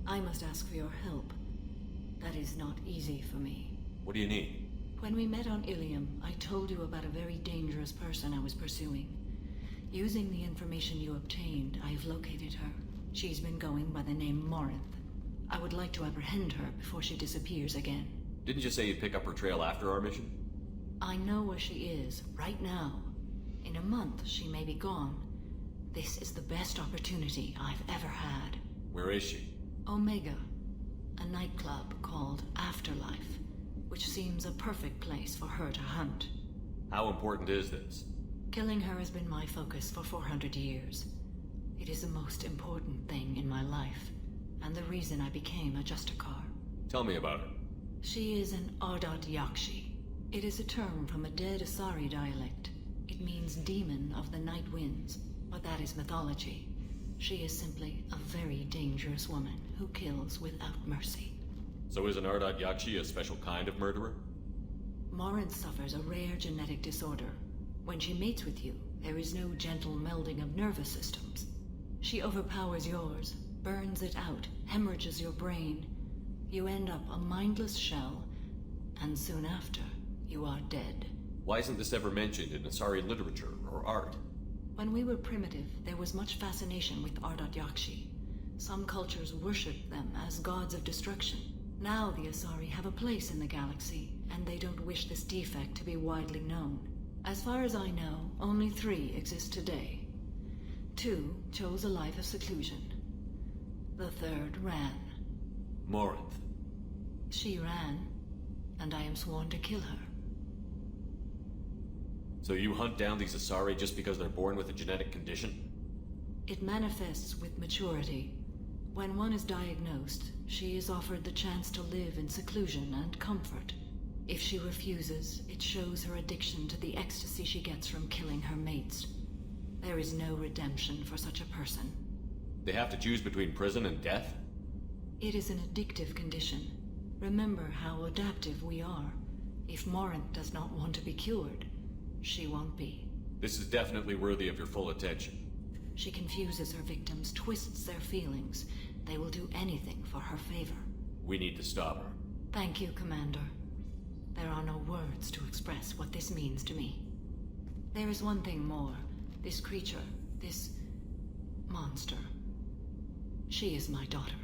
I must ask for your help. That is not easy for me. What do you need? When we met on Ilium, I told you about a very dangerous person I was pursuing. Using the information you obtained, I have located her. She's been going by the name Morinth. I would like to apprehend her before she disappears again. Didn't you say you'd pick up her trail after our mission? I know where she is, right now. In a month, she may be gone. This is the best opportunity I've ever had. Where is she? Omega, a nightclub called Afterlife, which seems a perfect place for her to hunt. How important is this? Killing her has been my focus for 400 years. It is the most important thing in my life, and the reason I became a Justicar. Tell me about her. She is an ALOT Yakshi. It is a term from a dead Asari dialect. It means demon of the night winds, but that is mythology. She is simply a very dangerous woman who kills without mercy. So is an Ardot Yakshi a special kind of murderer? Morinth suffers a rare genetic disorder. When she mates with you, there is no gentle melding of nervous systems. She overpowers yours, burns it out, hemorrhages your brain. You end up a mindless shell, and soon after, you are dead. Why isn't this ever mentioned in Asari literature or art? When we were primitive, there was much fascination with Ardot Yakshi. Some cultures worshipped them as gods of destruction. Now the Asari have a place in the galaxy, and they don't wish this defect to be widely known. As far as I know, only 3 exist today. 2 chose a life of seclusion. The 3rd ran. Morinth. She ran, and I am sworn to kill her. So you hunt down these Asari just because they're born with a genetic condition? It manifests with maturity. When one is diagnosed, she is offered the chance to live in seclusion and comfort. If she refuses, it shows her addiction to the ecstasy she gets from killing her mates. There is no redemption for such a person. They have to choose between prison and death? It is an addictive condition. Remember how adaptive we are. If Morinth does not want to be cured, she won't be. This is definitely worthy of your full attention. She confuses her victims, twists their feelings. They will do anything for her favor. We need to stop her. Thank you, Commander. There are no words to express what this means to me. There is one thing more. This creature, this monster. She is my daughter.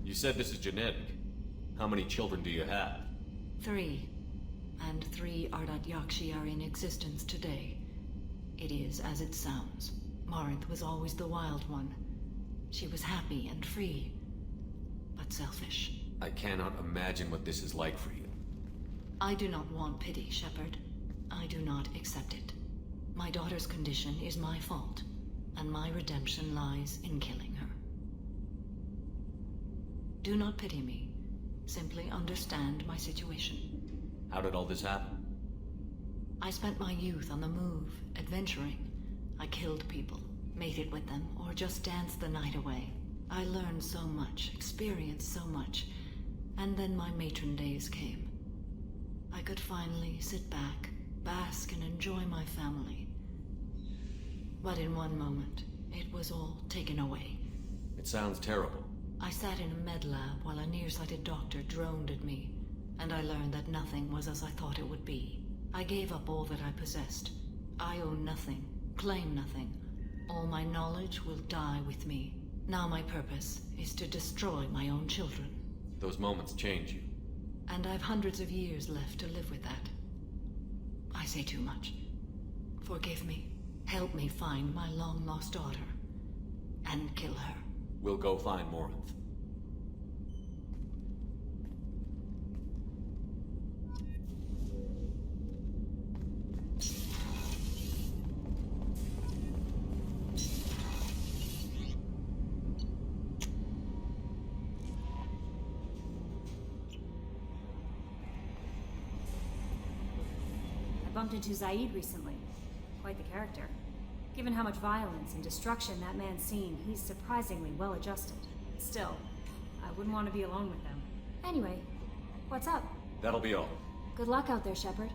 You said this is genetic. How many children do you have? 3. And 3 Ardot Yakshi are in existence today. It is as it sounds. Morinth was always the wild one. She was happy and free, but selfish. I cannot imagine what this is like for you. I do not want pity, Shepard. I do not accept it. My daughter's condition is my fault, and my redemption lies in killing her. Do not pity me. Simply understand my situation. How did all this happen? I spent my youth on the move, adventuring. I killed people, mated with them, or just danced the night away. I learned so much, experienced so much, and then my matron days came. I could finally sit back, bask and enjoy my family. But in one moment, it was all taken away. It sounds terrible. I sat in a med lab while a nearsighted doctor droned at me, and I learned that nothing was as I thought it would be. I gave up all that I possessed. I own nothing, claim nothing. All my knowledge will die with me. Now my purpose is to destroy my own children. Those moments change you. And I've hundreds of years left to live with that. I say too much. Forgive me. Help me find my long-lost daughter. And kill her. We'll go find Morinth. bumped into Zaid recently. Quite the character. Given how much violence and destruction that man's seen, he's surprisingly well adjusted. Still, I wouldn't want to be alone with them. Anyway, what's up? That'll be all. Good luck out there, Shepard.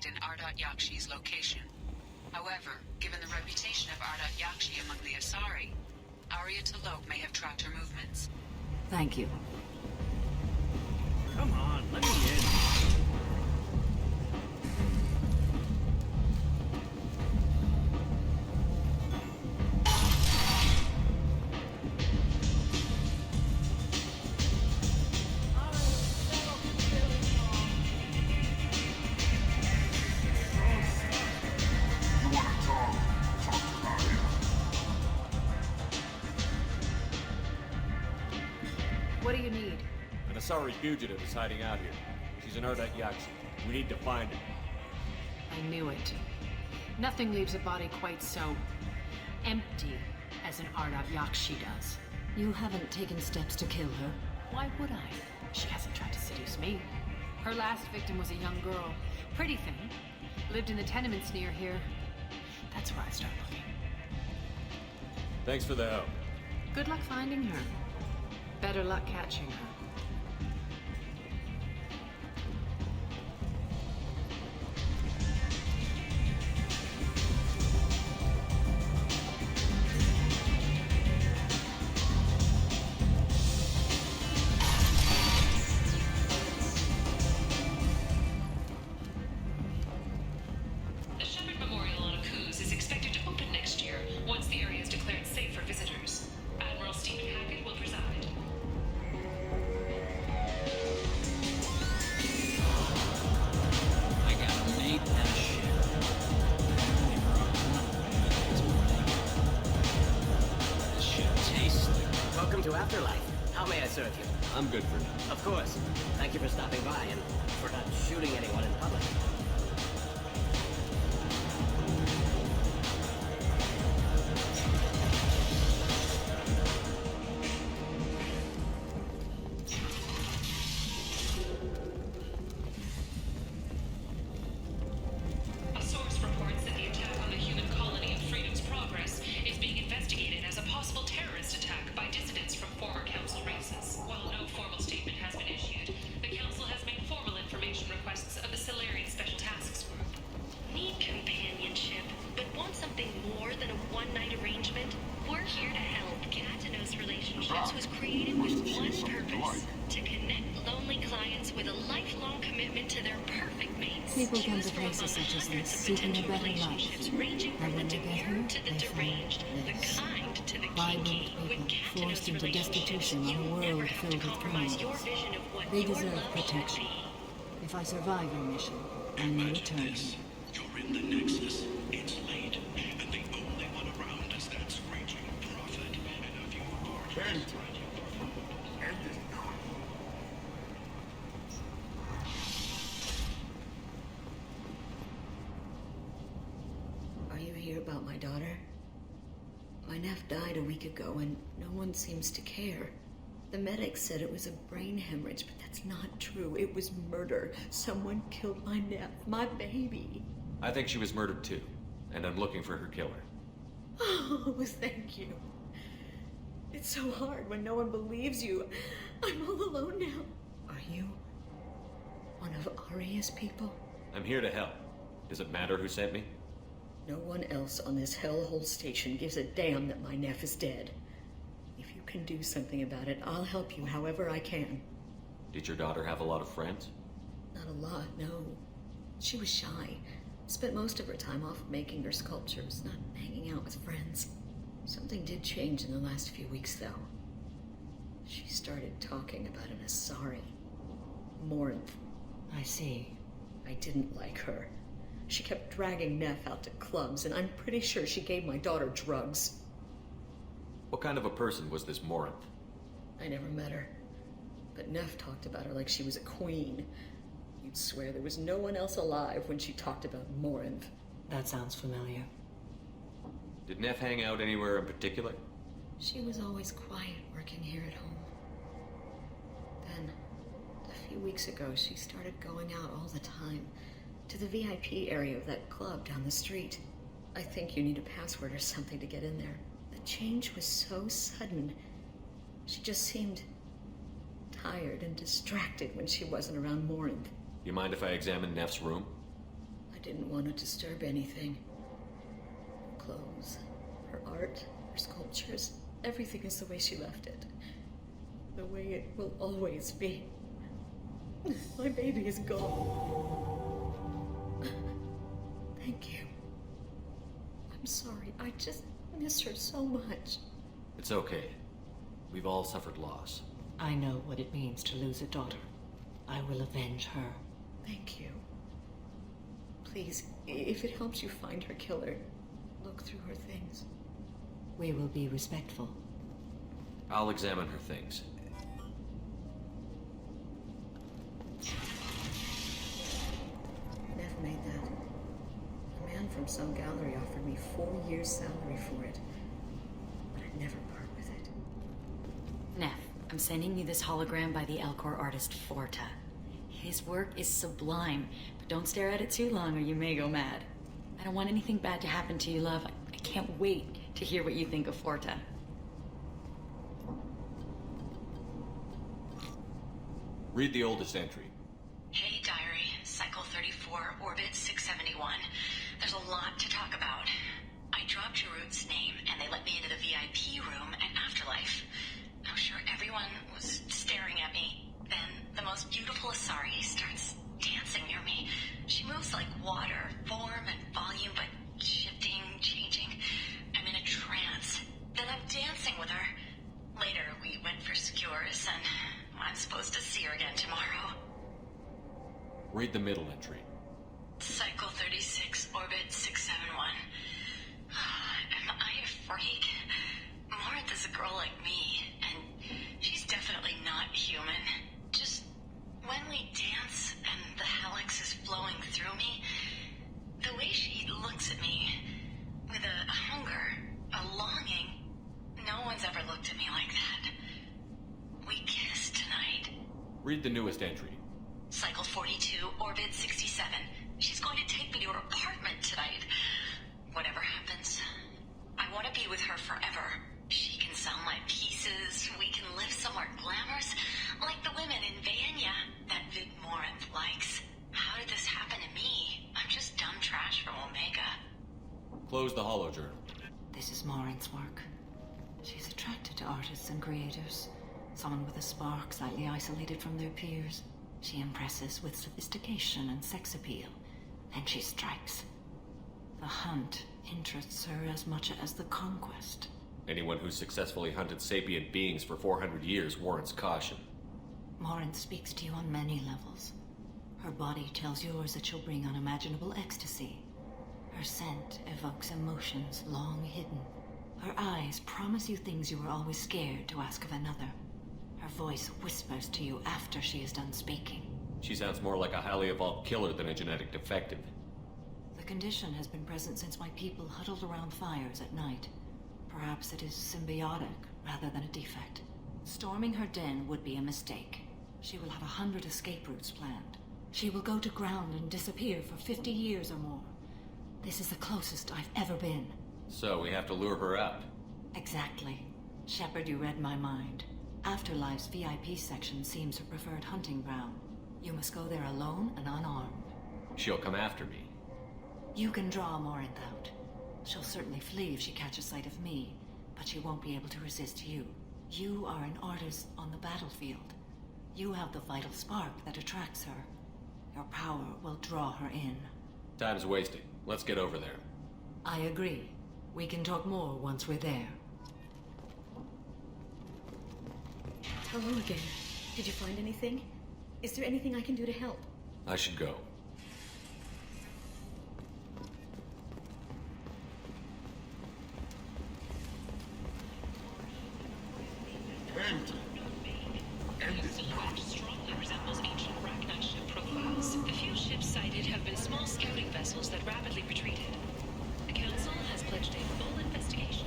In Ardat Yakshi's location. However, given the reputation of Ardat Yakshi among the Asari, Arya T'Loak may have tracked her movements. Thank you. Come on, let me in. What do you need? An Asari fugitive is hiding out here. She's an Ardat Yakshi. We need to find her. I knew it. Nothing leaves a body quite so empty as an Ardat Yakshi does. You haven't taken steps to kill her. Why would I? She hasn't tried to seduce me. Her last victim was a young girl. Pretty thing. Lived in the tenements near here. That's where I start looking. Thanks for the help. Good luck finding her. Better luck catching her. The Shepard Memorial on Akuz is expected to open next year, once the area is declared safe for visitors. Admiral Stephen Hackett will preside. I got a mate and a ship. This shit tastes like... Welcome to Afterlife. How may I serve you? I'm good for now. Of course. Thank you for stopping by and for not shooting anyone in public. A source reports that the attack on the human colony of Freedom's Progress is being investigated as a possible terrorist attack by dissidents from former Council races. While no formal statement has been issued, the Council has made formal information requests of the Solarian Special Tasks Group. Need companionship, but want something more than a one-night arrangement? We're here to help. Katanos Relationships was created with one purpose: to connect lonely clients with a lifelong commitment to their perfect mates. People come Choose to from places among such as hundreds this, of seeking a potential better relationships, life. ranging And from the when they get demure here, to the they find deranged, the this. kind to the Violent kinky. With people, forced Katanos into Relationships, destitution on you a never world have filled to with compromise your criminals. vision of what They your deserve love should protection. be. If I survive your mission, I may return him. You're in the Nexus. It's late, and the only one around is that screeching prophet. And a few barges. Are you here about my daughter? My nephew died a week ago and no one seems to care. The medics said it was a brain hemorrhage, but that's not true. It was murder. Someone killed my nephew, my baby. I think she was murdered too, and I'm looking for her killer. Oh, thank you. It's so hard when no one believes you. I'm all alone now. Are you one of Arya's people? I'm here to help. Does it matter who sent me? No one else on this hellhole station gives a damn that my Neff is dead. If you can do something about it, I'll help you however I can. Did your daughter have a lot of friends? Not a lot, no. She was shy. Spent most of her time off making her sculptures, not hanging out with friends. Something did change in the last few weeks, though. She started talking about an Asari. Morinth. I see. I didn't like her. She kept dragging Neff out to clubs, and I'm pretty sure she gave my daughter drugs. What kind of a person was this Morinth? I never met her. But Neff talked about her like she was a queen. You'd swear there was no one else alive when she talked about Morinth. That sounds familiar. Did Neff hang out anywhere in particular? She was always quiet working here at home. Then, a few weeks ago, she started going out all the time to the VIP area of that club down the street. I think you need a password or something to get in there. The change was so sudden. She just seemed tired and distracted when she wasn't around Morinth. You mind if I examine Neff's room? I didn't want to disturb anything. Her clothes, her art, her sculptures, everything is the way she left it. The way it will always be. My baby is gone. Thank you. I'm sorry, I just miss her so much. It's okay. We've all suffered loss. I know what it means to lose a daughter. I will avenge her. Thank you. Please, if it helps you find her killer, look through her things. We will be respectful. I'll examine her things. Neff made that. A man from some gallery offered me 4 years' salary for it. But I'd never part with it. Neff, I'm sending you this hologram by the Elcor artist Forta. His work is sublime, but don't stare at it too long or you may go mad. I don't want anything bad to happen to you, love. I can't wait to hear what you think of Forta. Read the oldest entry. Hey, Diary. Cycle 34, Orbit 671. There's a lot to talk about. I dropped Jarut's name, and they let me into the VIP room at Afterlife. I'm sure everyone was staring at me. Then the most beautiful Asari starts dancing near me. She moves like water, form and volume, but shifting, changing. I'm in a trance. Then I'm dancing with her. Later, we went for skewers, and I'm supposed to see her again tomorrow. Read the middle entry. Cycle 36, Orbit 671. Am I a freak? Morinth is a girl like me, and she's definitely not human. Just when we dance and the helix is flowing through me, the way she looks at me with a hunger, a longing, no one's ever looked at me like that. We kissed tonight. Read the newest entry. Cycle 42, Orbit 67. She's going to take me to her apartment tonight. Whatever happens, I want to be with her forever. She can sell my pieces. We can live somewhere glamorous, like the women in Vanya that Vid Morinth likes. How did this happen to me? I'm just dumb trash from Omega. Close the holojournal. This is Morinth's work. She's attracted to artists and creators. Someone with a spark, slightly isolated from their peers. She impresses with sophistication and sex appeal. Then she strikes. The hunt interests her as much as the conquest. Anyone who's successfully hunted sapient beings for 400 years warrants caution. Morinth speaks to you on many levels. Her body tells yours that she'll bring unimaginable ecstasy. Her scent evokes emotions long hidden. Her eyes promise you things you were always scared to ask of another. Her voice whispers to you after she is done speaking. She sounds more like a highly evolved killer than a genetic defective. The condition has been present since my people huddled around fires at night. Perhaps it is symbiotic rather than a defect. Storming her den would be a mistake. She will have 100 escape routes planned. She will go to ground and disappear for 50 years or more. This is the closest I've ever been. So we have to lure her out. Exactly. Shepard, you read my mind. Afterlife's VIP section seems her preferred hunting ground. You must go there alone and unarmed. She'll come after me. You can draw Morinth out. She'll certainly flee if she catches sight of me, but she won't be able to resist you. You are an artist on the battlefield. You have the vital spark that attracts her. Your power will draw her in. Time's wasting. Let's get over there. I agree. We can talk more once we're there. Hello again. Did you find anything? Is there anything I can do to help? I should go. Strongly resembles ancient Arachnite ship profiles. The few ships sighted have been small scouting vessels that rapidly retreated. The Council has pledged a full investigation.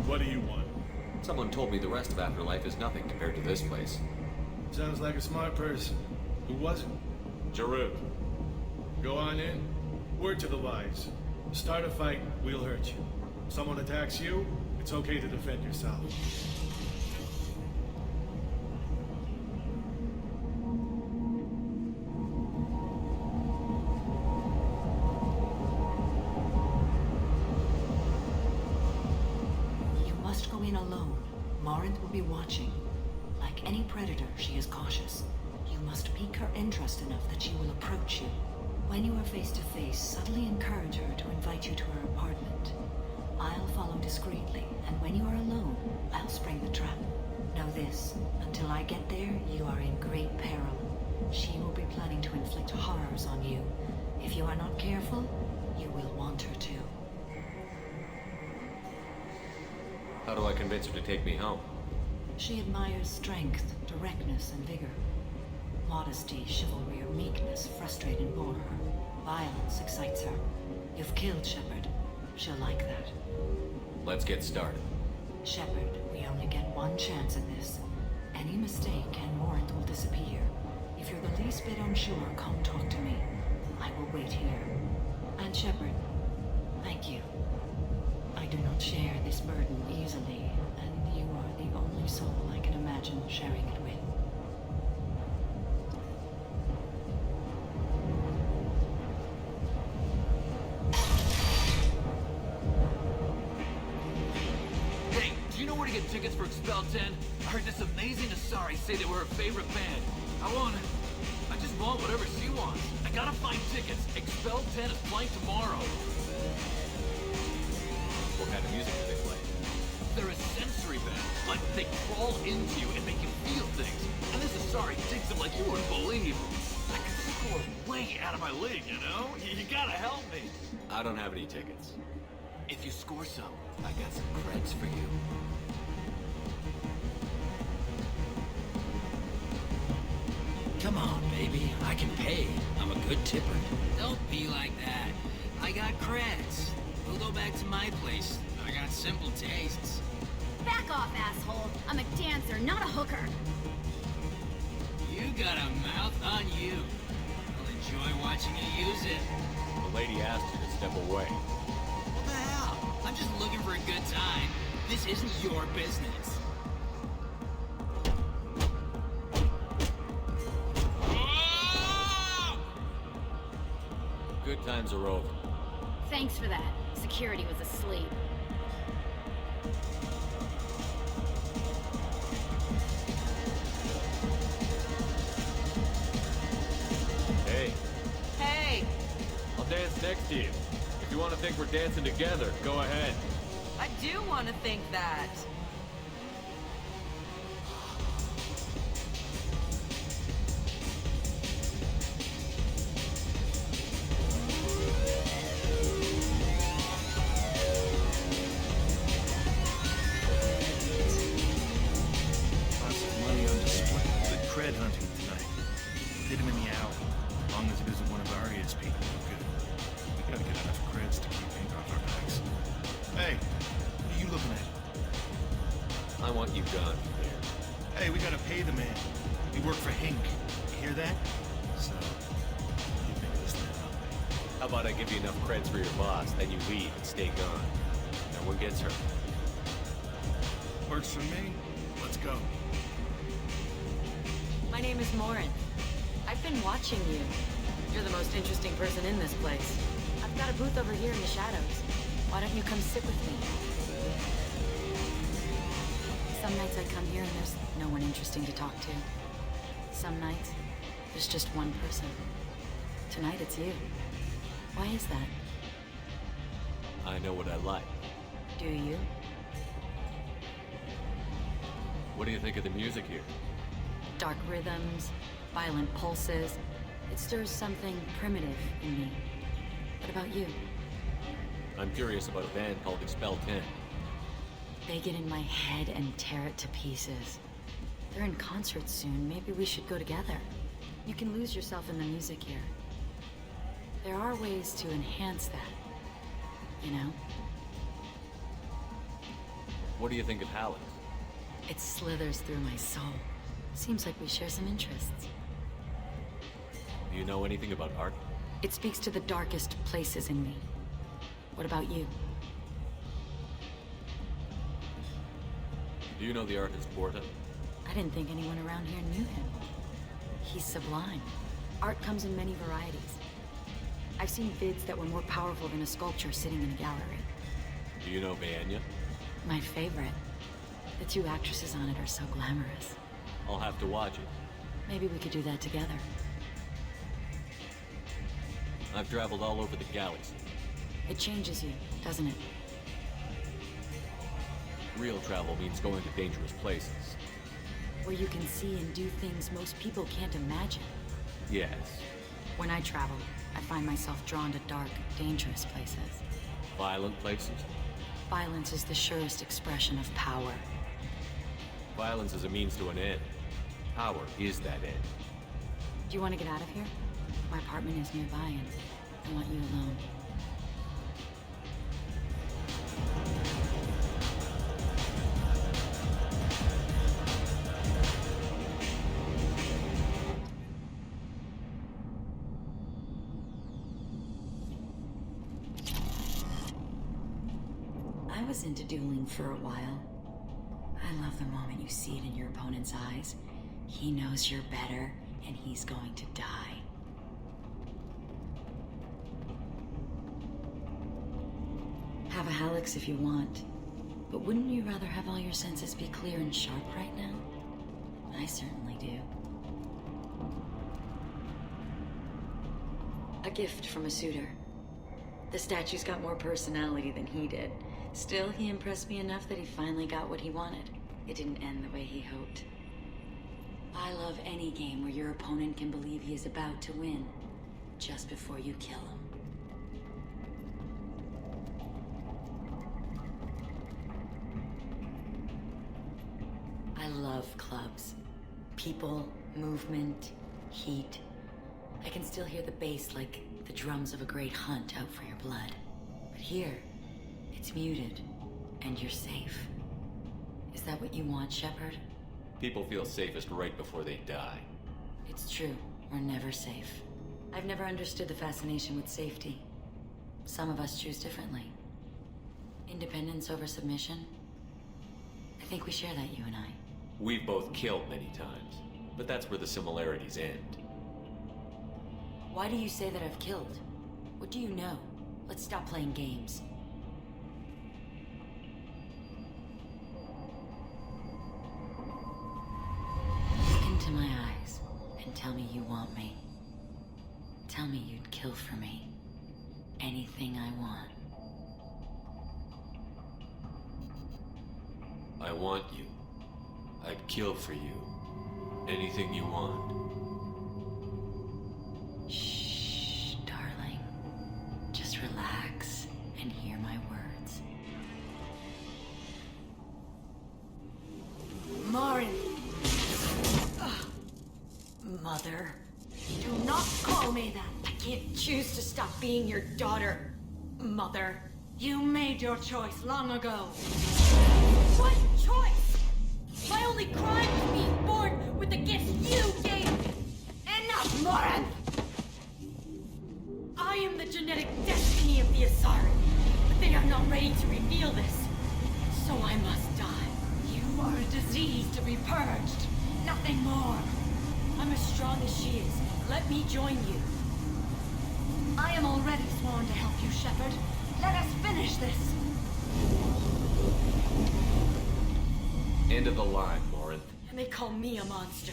What do you want? Someone told me the rest of Afterlife is nothing compared to this place. Sounds like a smart person. Who was it? Jarud. Go on in. Word to the wise. Start a fight, we'll hurt you. Someone attacks you, it's okay to defend yourself. You must go in alone. Morinth will be watching. Like any predator, she is cautious. You must pique her interest enough that she will approach you. When you are face to face, subtly encourage her to invite you to her apartment. I'll follow discreetly, and when you are alone, I'll spring the trap. Know this, until I get there, you are in great peril. She will be planning to inflict horrors on you. If you are not careful, you will want her to. How do I convince her to take me home? She admires strength, directness, and vigor. Modesty, chivalry, or meekness frustrate and bore her. Violence excites her. You've killed Shepard. She'll like that. Let's get started. Shepard, we only get one chance at this. Any mistake and Morinth will disappear. If you're the least bit unsure, come talk to me. I will wait here. And Shepard, thank you. I do not share this burden easily, and you are the only soul I can imagine sharing it with. Hey, do you know where to get tickets for Expel 10? I heard this amazing Asari say they were her favorite band. I just want whatever she wants. I gotta find tickets. Expel 10 is playing tomorrow. What kind of music do they play? They're a sensory band. Like, they crawl into you and make you feel things. And this Asari digs them like you wouldn't believe. I could score way out of my league, you know? You gotta help me. I don't have any tickets. If you score some, I got some creds for you. Come on, baby. I can pay. I'm a good tipper. Don't be like that. I got creds. We'll go back to my place. I got simple tastes. Back off, asshole. I'm a dancer, not a hooker. You got a mouth on you. I'll enjoy watching you use it. The lady asked you to step away. What the hell? I'm just looking for a good time. This isn't your business. Good times are over. Thanks for that. Security was asleep. Hey, Hey! I'll dance next to you. If you want to think we're dancing together, go ahead. I do want to think that. Lots of money on display. Good cred hunting tonight. Hit him in the alley. As long as it isn't one of Arya's people, we're good. We gotta get enough creds to keep ink off our backs. Hey, what are you looking at? I want you gone. Hey, we gotta pay the man. We work for Hink. You hear that? So, you think this now? How about I give you enough creds for your boss, then you leave and stay gone. No one gets hurt. Works for me. Let's go. My name is Morinth. I've been watching you. You're the most interesting person in this place. I've got a booth over here in the shadows. Why don't you come sit with me? Some nights I come here and there's no one interesting to talk to. Some nights, there's just one person. Tonight it's you. Why is that? I know what I like. Do you? What do you think of the music here? Dark rhythms, violent pulses. It stirs something primitive in me. What about you? I'm curious about a band called Expel 10. They get in my head and tear it to pieces. They're in concert soon. Maybe we should go together. You can lose yourself in the music here. There are ways to enhance that, you know? What do you think of Halleck? It slithers through my soul. Seems like we share some interests. Do you know anything about art? It speaks to the darkest places in me. What about you? Do you know the artist Porta? I didn't think anyone around here knew him. He's sublime. Art comes in many varieties. I've seen vids that were more powerful than a sculpture sitting in a gallery. Do you know Vaenya? My favorite. The two actresses on it are so glamorous. I'll have to watch it. Maybe we could do that together. I've traveled all over the galaxy. It changes you, doesn't it? Real travel means going to dangerous places. Where you can see and do things most people can't imagine. Yes. When I travel, I find myself drawn to dark, dangerous places. Violent places? Violence is the surest expression of power. Violence is a means to an end. Power is that end. Do you want to get out of here? My apartment is nearby and I want you alone. I was into dueling for a while. I love the moment you see it in your opponent's eyes. He knows you're better, and he's going to die. Have a Hallex if you want, but wouldn't you rather have all your senses be clear and sharp right now? I certainly do. A gift from a suitor. The statue's got more personality than he did. Still, he impressed me enough that he finally got what he wanted. It didn't end the way he hoped. I love any game where your opponent can believe he is about to win, just before you kill him. I love clubs. People, movement, heat. I can still hear the bass like the drums of a great hunt out for your blood. But here, it's muted, and you're safe. Is that what you want, Shepard? People feel safest right before they die. It's true. We're never safe. I've never understood the fascination with safety. Some of us choose differently. Independence over submission? I think we share that, you and I. We've both killed many times, but that's where the similarities end. Why do you say that I've killed? What do you know? Let's stop playing games. Look into my eyes and tell me you want me. Tell me you'd kill for me. Anything I want. I want you. I'd kill for you. Anything you want. Shh, darling. Just relax and hear my words. Marin! Mother. Do not call me that. I can't choose to stop being your daughter. Mother. You made your choice long ago. What choice? My only crime is being born with the gifts you gave me. Enough, Moran! I am the genetic destiny of the Asari, but they are not ready to reveal this. So I must die. You are a disease to be purged. Nothing more. I'm as strong as she is. Let me join you. I am already sworn to help you, Shepard. Let us finish this. End of the line, Lauren. And they call me a monster.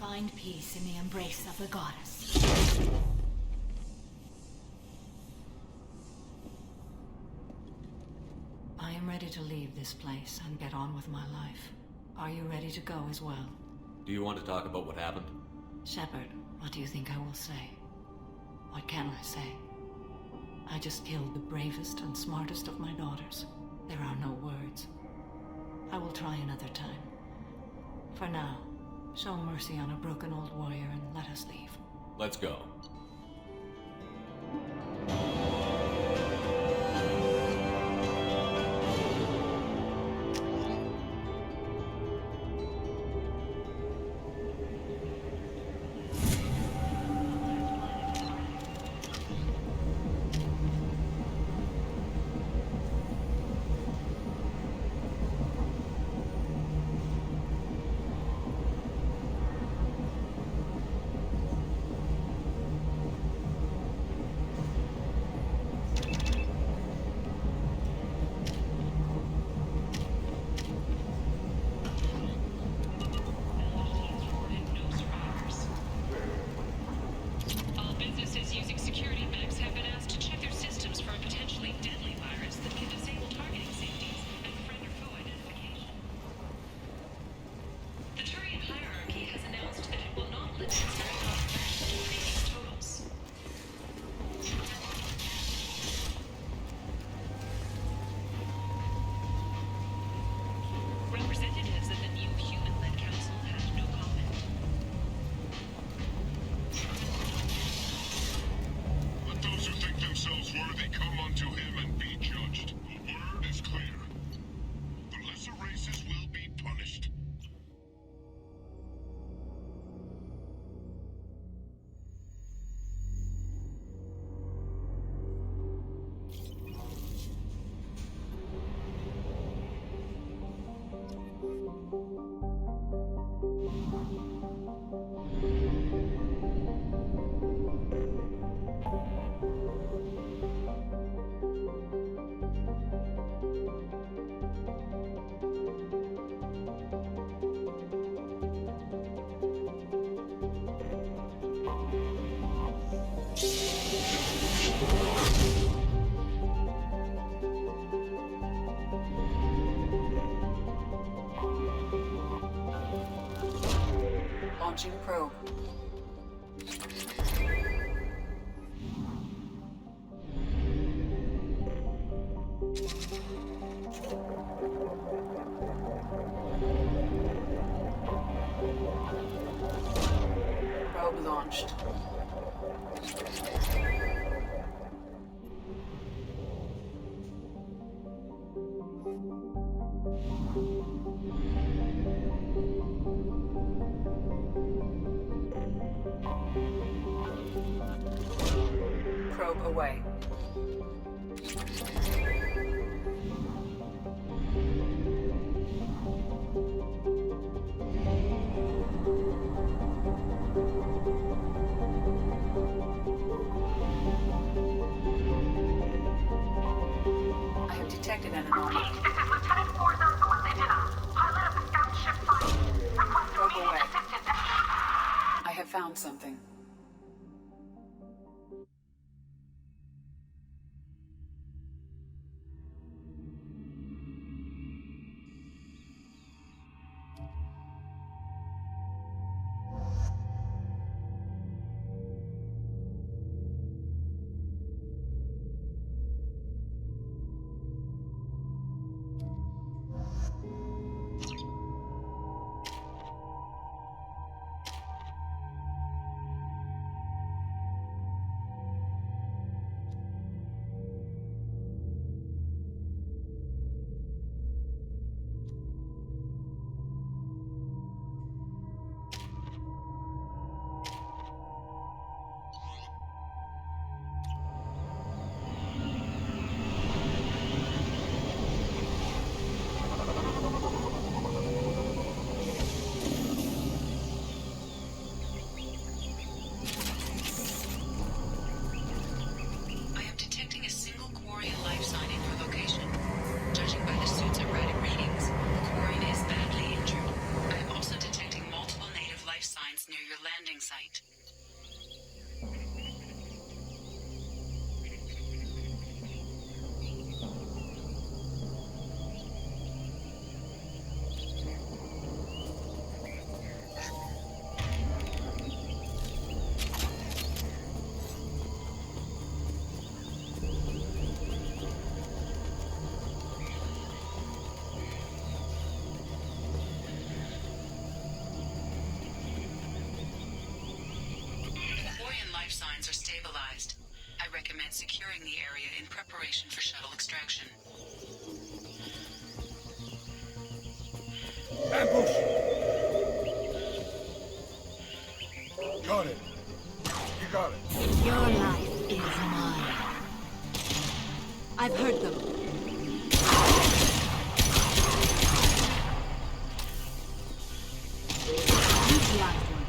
Find peace in the embrace of the goddess. I am ready to leave this place and get on with my life. Are you ready to go as well? Do you want to talk about what happened? Shepard, what do you think I will say? What can I say? I just killed the bravest and smartest of my daughters. There are no words. I will try another time. For now, show mercy on a broken old warrior and let us leave. Let's go. Launching probe. Probe launched. Probe away. I have detected an anomaly. This is Lieutenant Forza Solidina, pilot of the scout ship Fight. Probe Requesting away. assistance. I have found something. began securing the area in preparation for shuttle extraction. Ambush! Got it. You got it. Your life is mine. I've heard them. Neutralized one.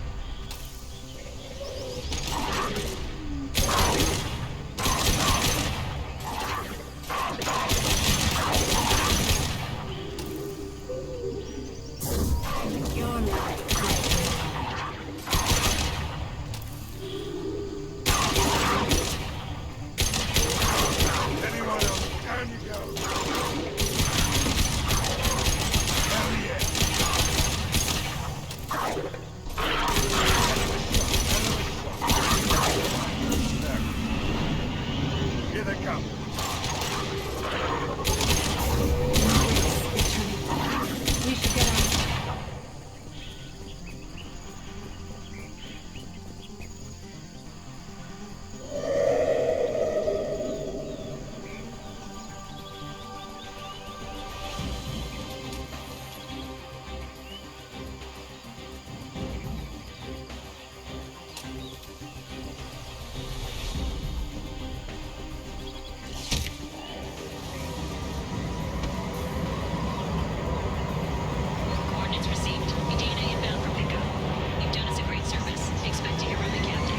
Your life. Anyone else? Down you go. Hell yeah. Here they come. We should get on. Coordinates received. Medina inbound for pickup. You've done us a great service. Expect to hear from the captain.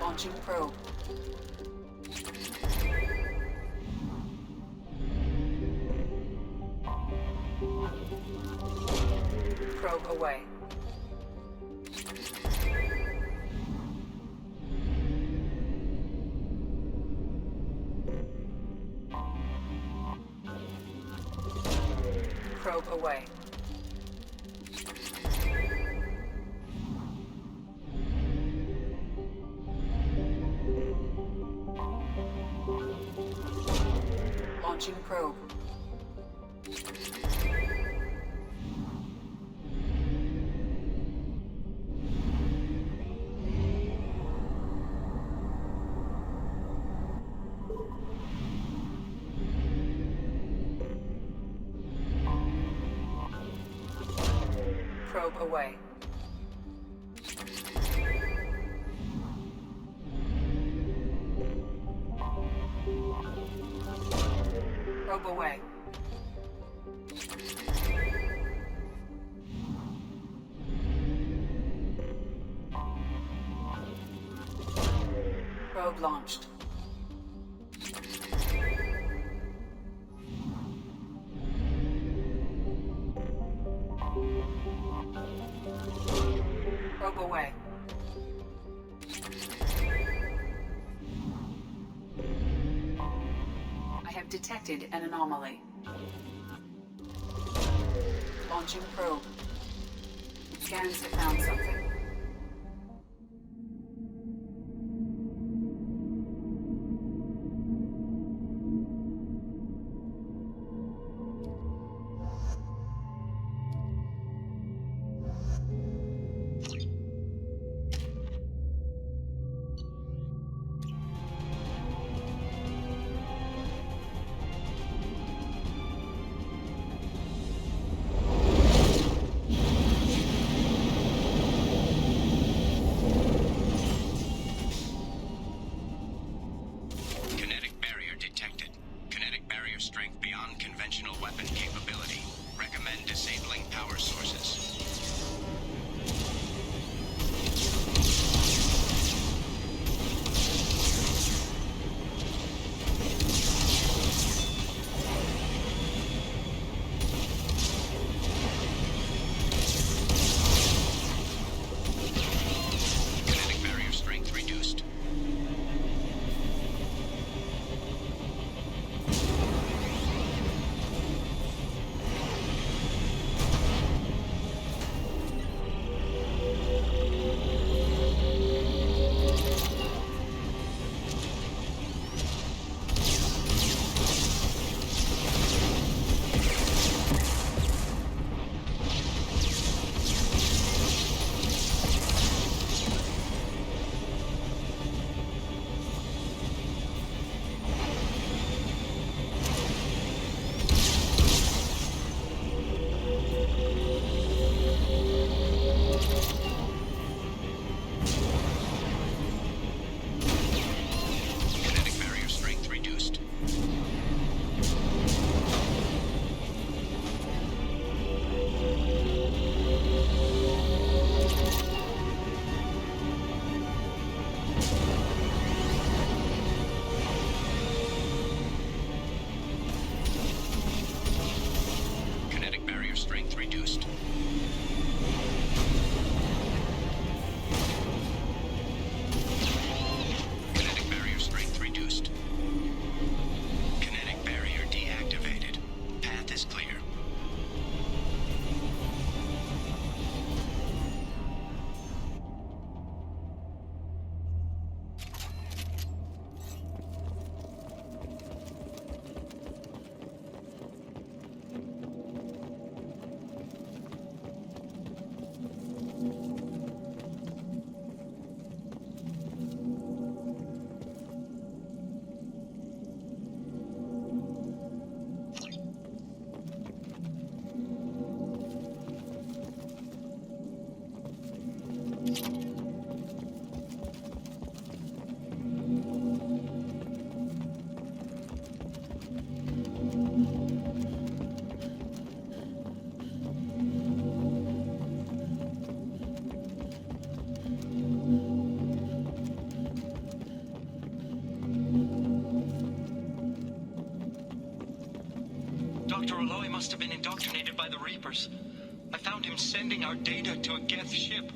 Launching probe. Probe away. Probe away. Launching probe. Probe away. Probe away. Probe launched. Probe away. I have detected an anomaly. Launching probe. Scans have found something. Dr. Aloy must have been indoctrinated by the Reapers. I found him sending our data to a Geth ship.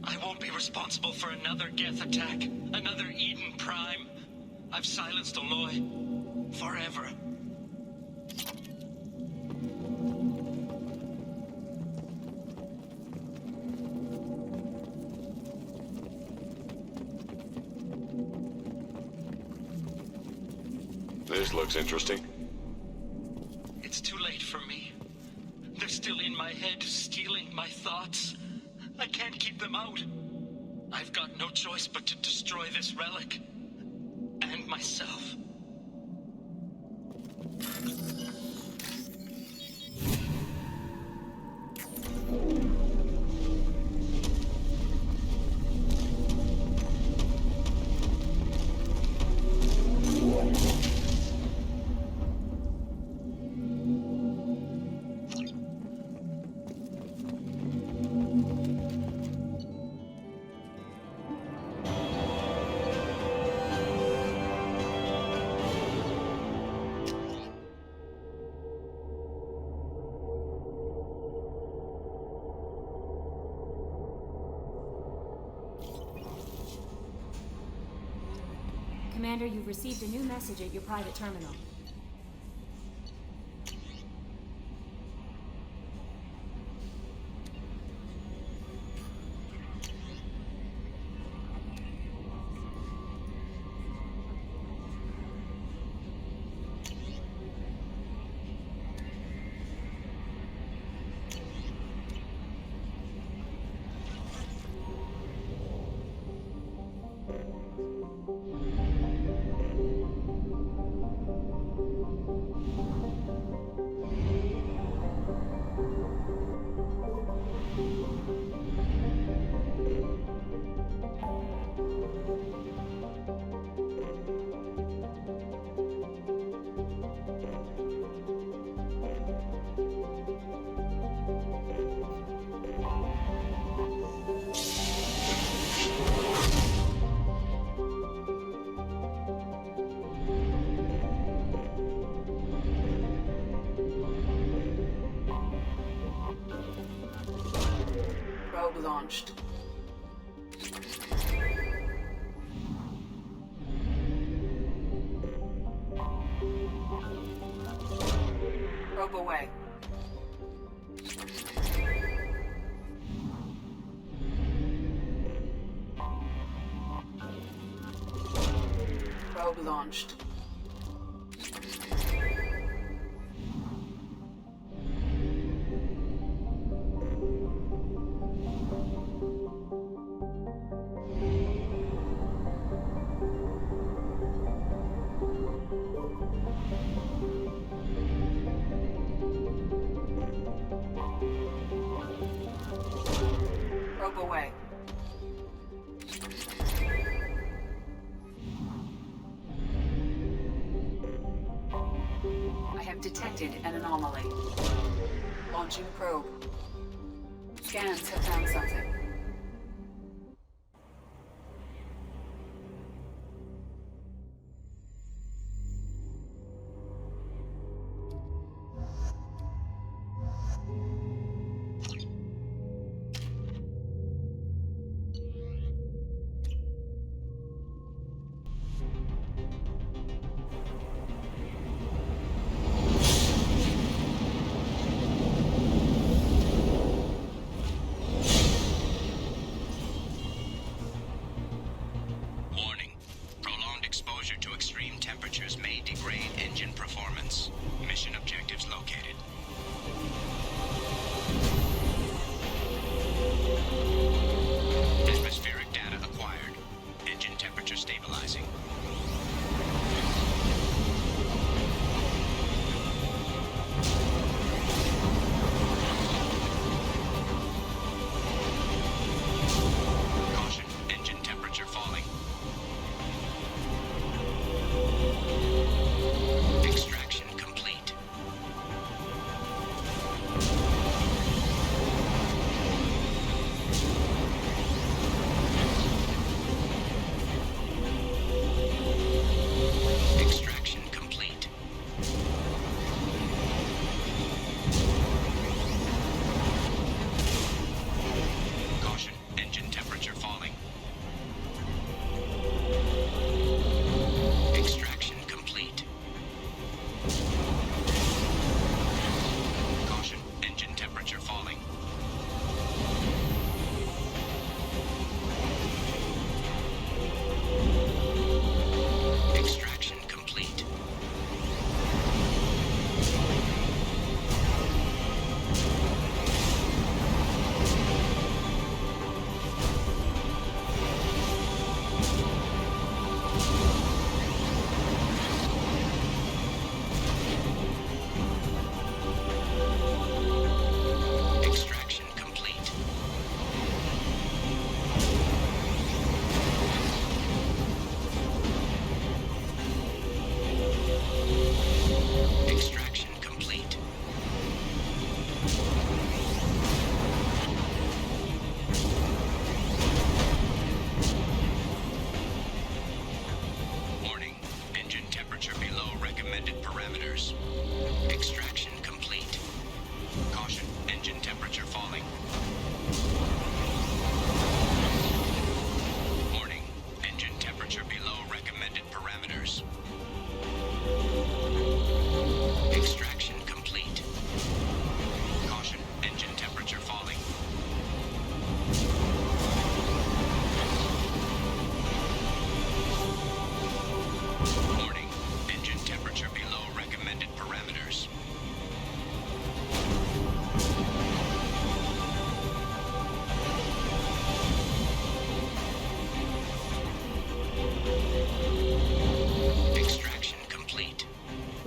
I won't be responsible for another Geth attack, another Eden Prime. I've silenced Aloy. Forever. This looks interesting. It's too late for me. They're still in my head, stealing my thoughts. I can't keep them out. I've got no choice but to destroy this relic. And myself. Commander, you've received a new message at your private terminal. Probe launched. Probe away. Probe launched. Probe away. I have detected an anomaly. Launching probe. Scans have found something. Warning. Prolonged exposure to extreme temperatures may degrade engine performance. Mission objectives located. Atmospheric data acquired. Engine temperature stabilizing. Caution, engine temperature falling. Extraction complete.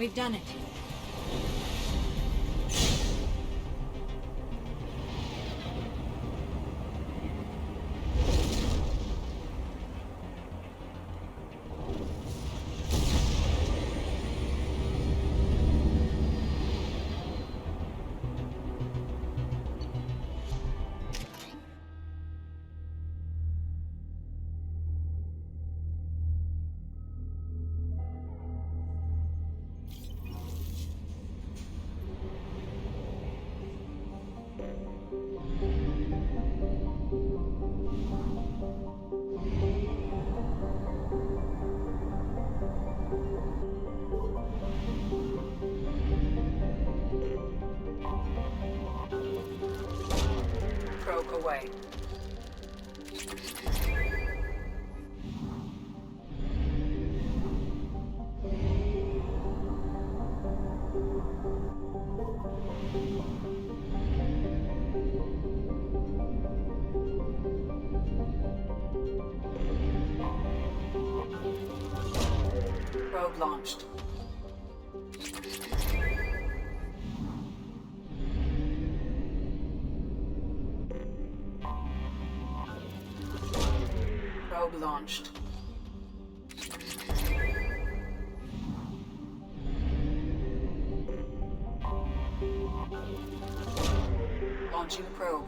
We've done it. Probe away. Probe launched. Probe launched. Launching probe.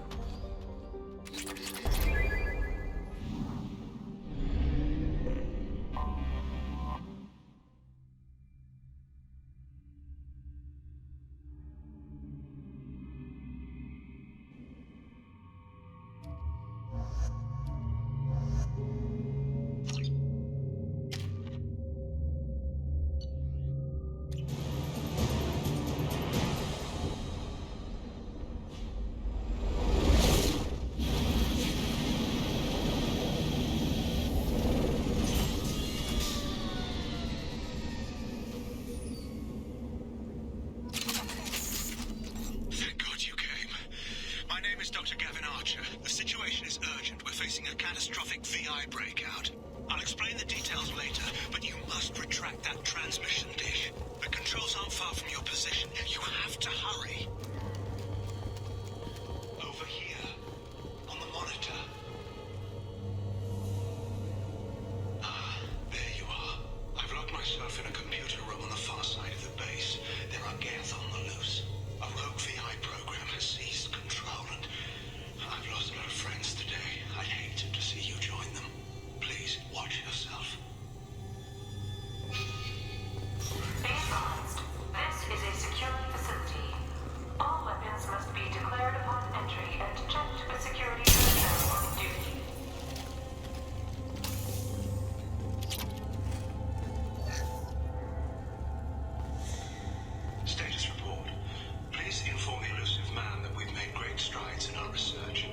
The situation is urgent. We're facing a catastrophic VI breakout. I'll explain the details later, but you must retract that transmission dish. The controls aren't far from your position. You have to hurry. Over here, on the monitor. Ah, there you are. I've locked myself in a computer room on the far side of the base. There are Geth on the loose. A rogue VI program has seized control, and I've lost a lot of friends today. I'd hate to see you join them. Please, watch yourself. Be advised, this is a secure facility. All weapons must be declared upon entry and checked with security personnel on duty. Status report. Please inform the elusive man that we've made great strides in our research.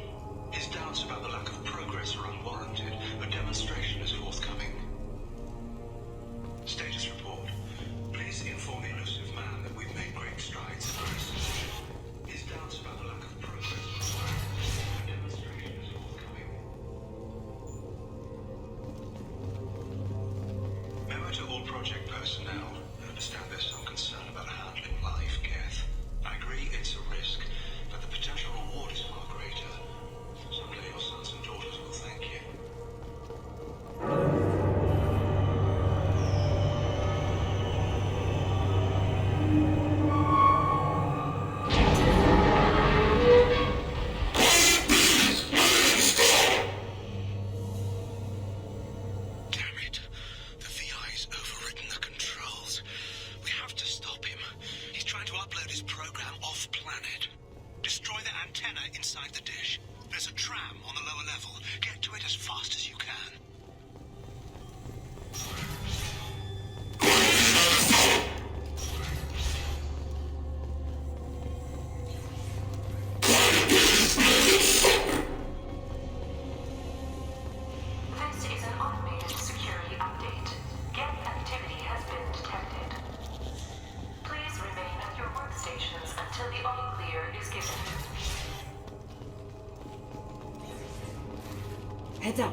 His doubts about the lack of progress are unwarranted. A demonstration is forthcoming. Status report. Please inform the elusive man that we've made great strides in our research. His doubts about the lack of progress are unwarranted. A demonstration is forthcoming. Memo to all project personnel. I understand there's some concern about handling live Geth. I agree it's a risk, but the potential reward is far greater. Someday your sons and daughters will thank you. Damn it. The VI's overridden the controls. We have to stop him. He's trying to upload his program off-planet. Destroy the antenna inside the dish. There's a tram on the lower level. Get to it as fast as you can. This is an automated security update. Geth activity has been detected. Please remain at your workstations until the all clear is given. Heads up.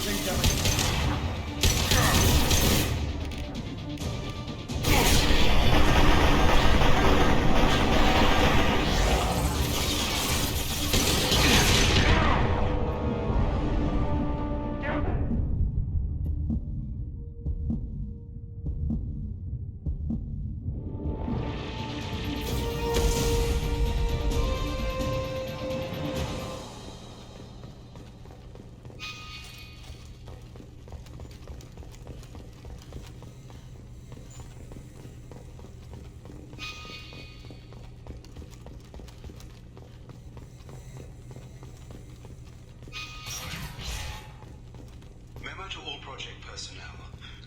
Nothing delicate. Memo to all project personnel.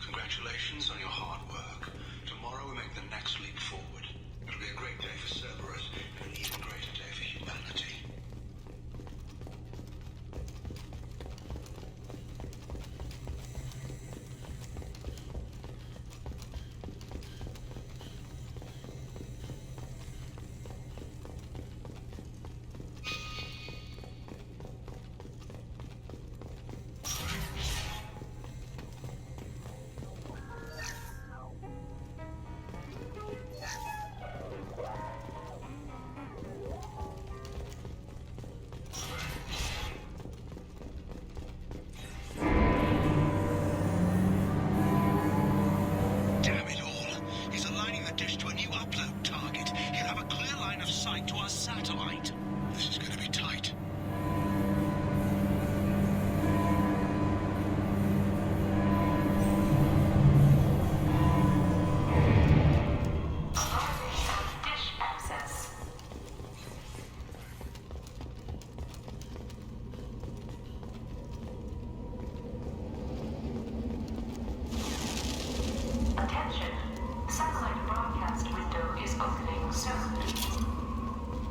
Congratulations on your hard work. Tomorrow we make the next leap forward. It'll be a great day for Cerberus and an even greater day for humanity. Damn it all. He's aligning the dish to a new upload target. He'll have a clear line of sight to our satellite. This is going to be tight. Dish access. Attention. Satellite broadcast window is opening soon.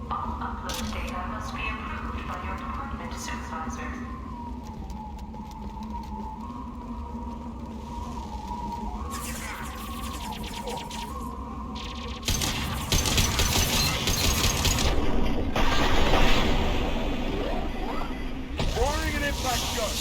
All upload data must be approved by your department supervisor. Firing an impact gun.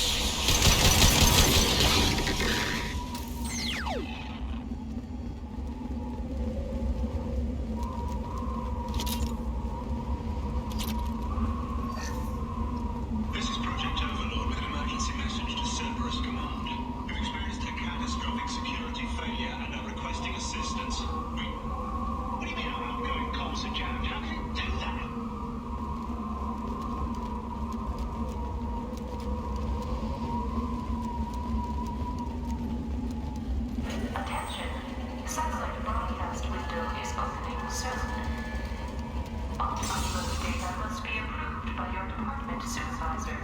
This is Project Overlord with an emergency message to Cerberus Command. We've experienced a catastrophic security failure and are requesting assistance. What do you mean our outgoing comms are jammed? How can it do that? Attention. Satellite broadcast window is opening soon. All upload data must be approved by your department supervisor.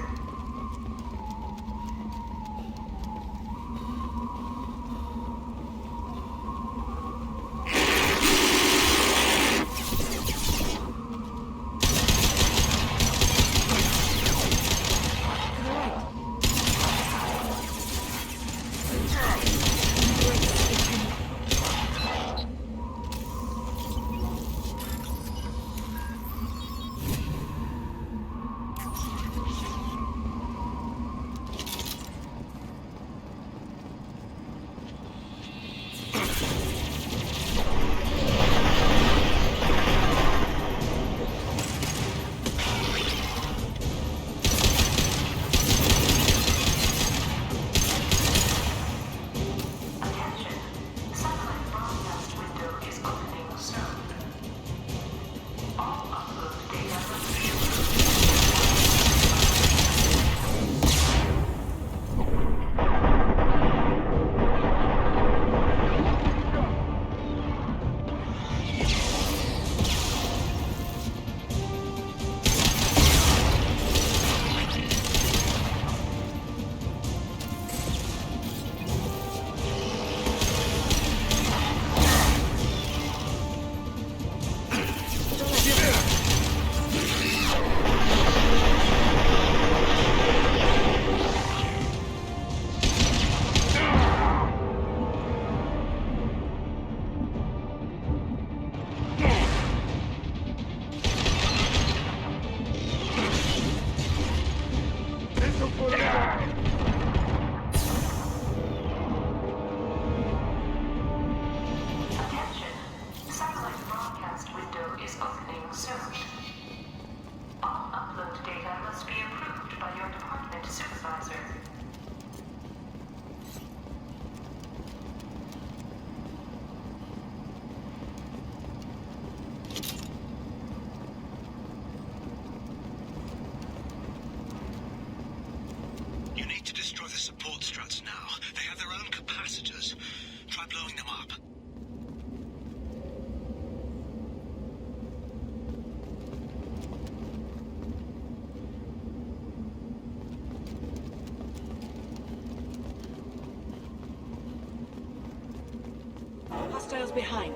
hostiles behind.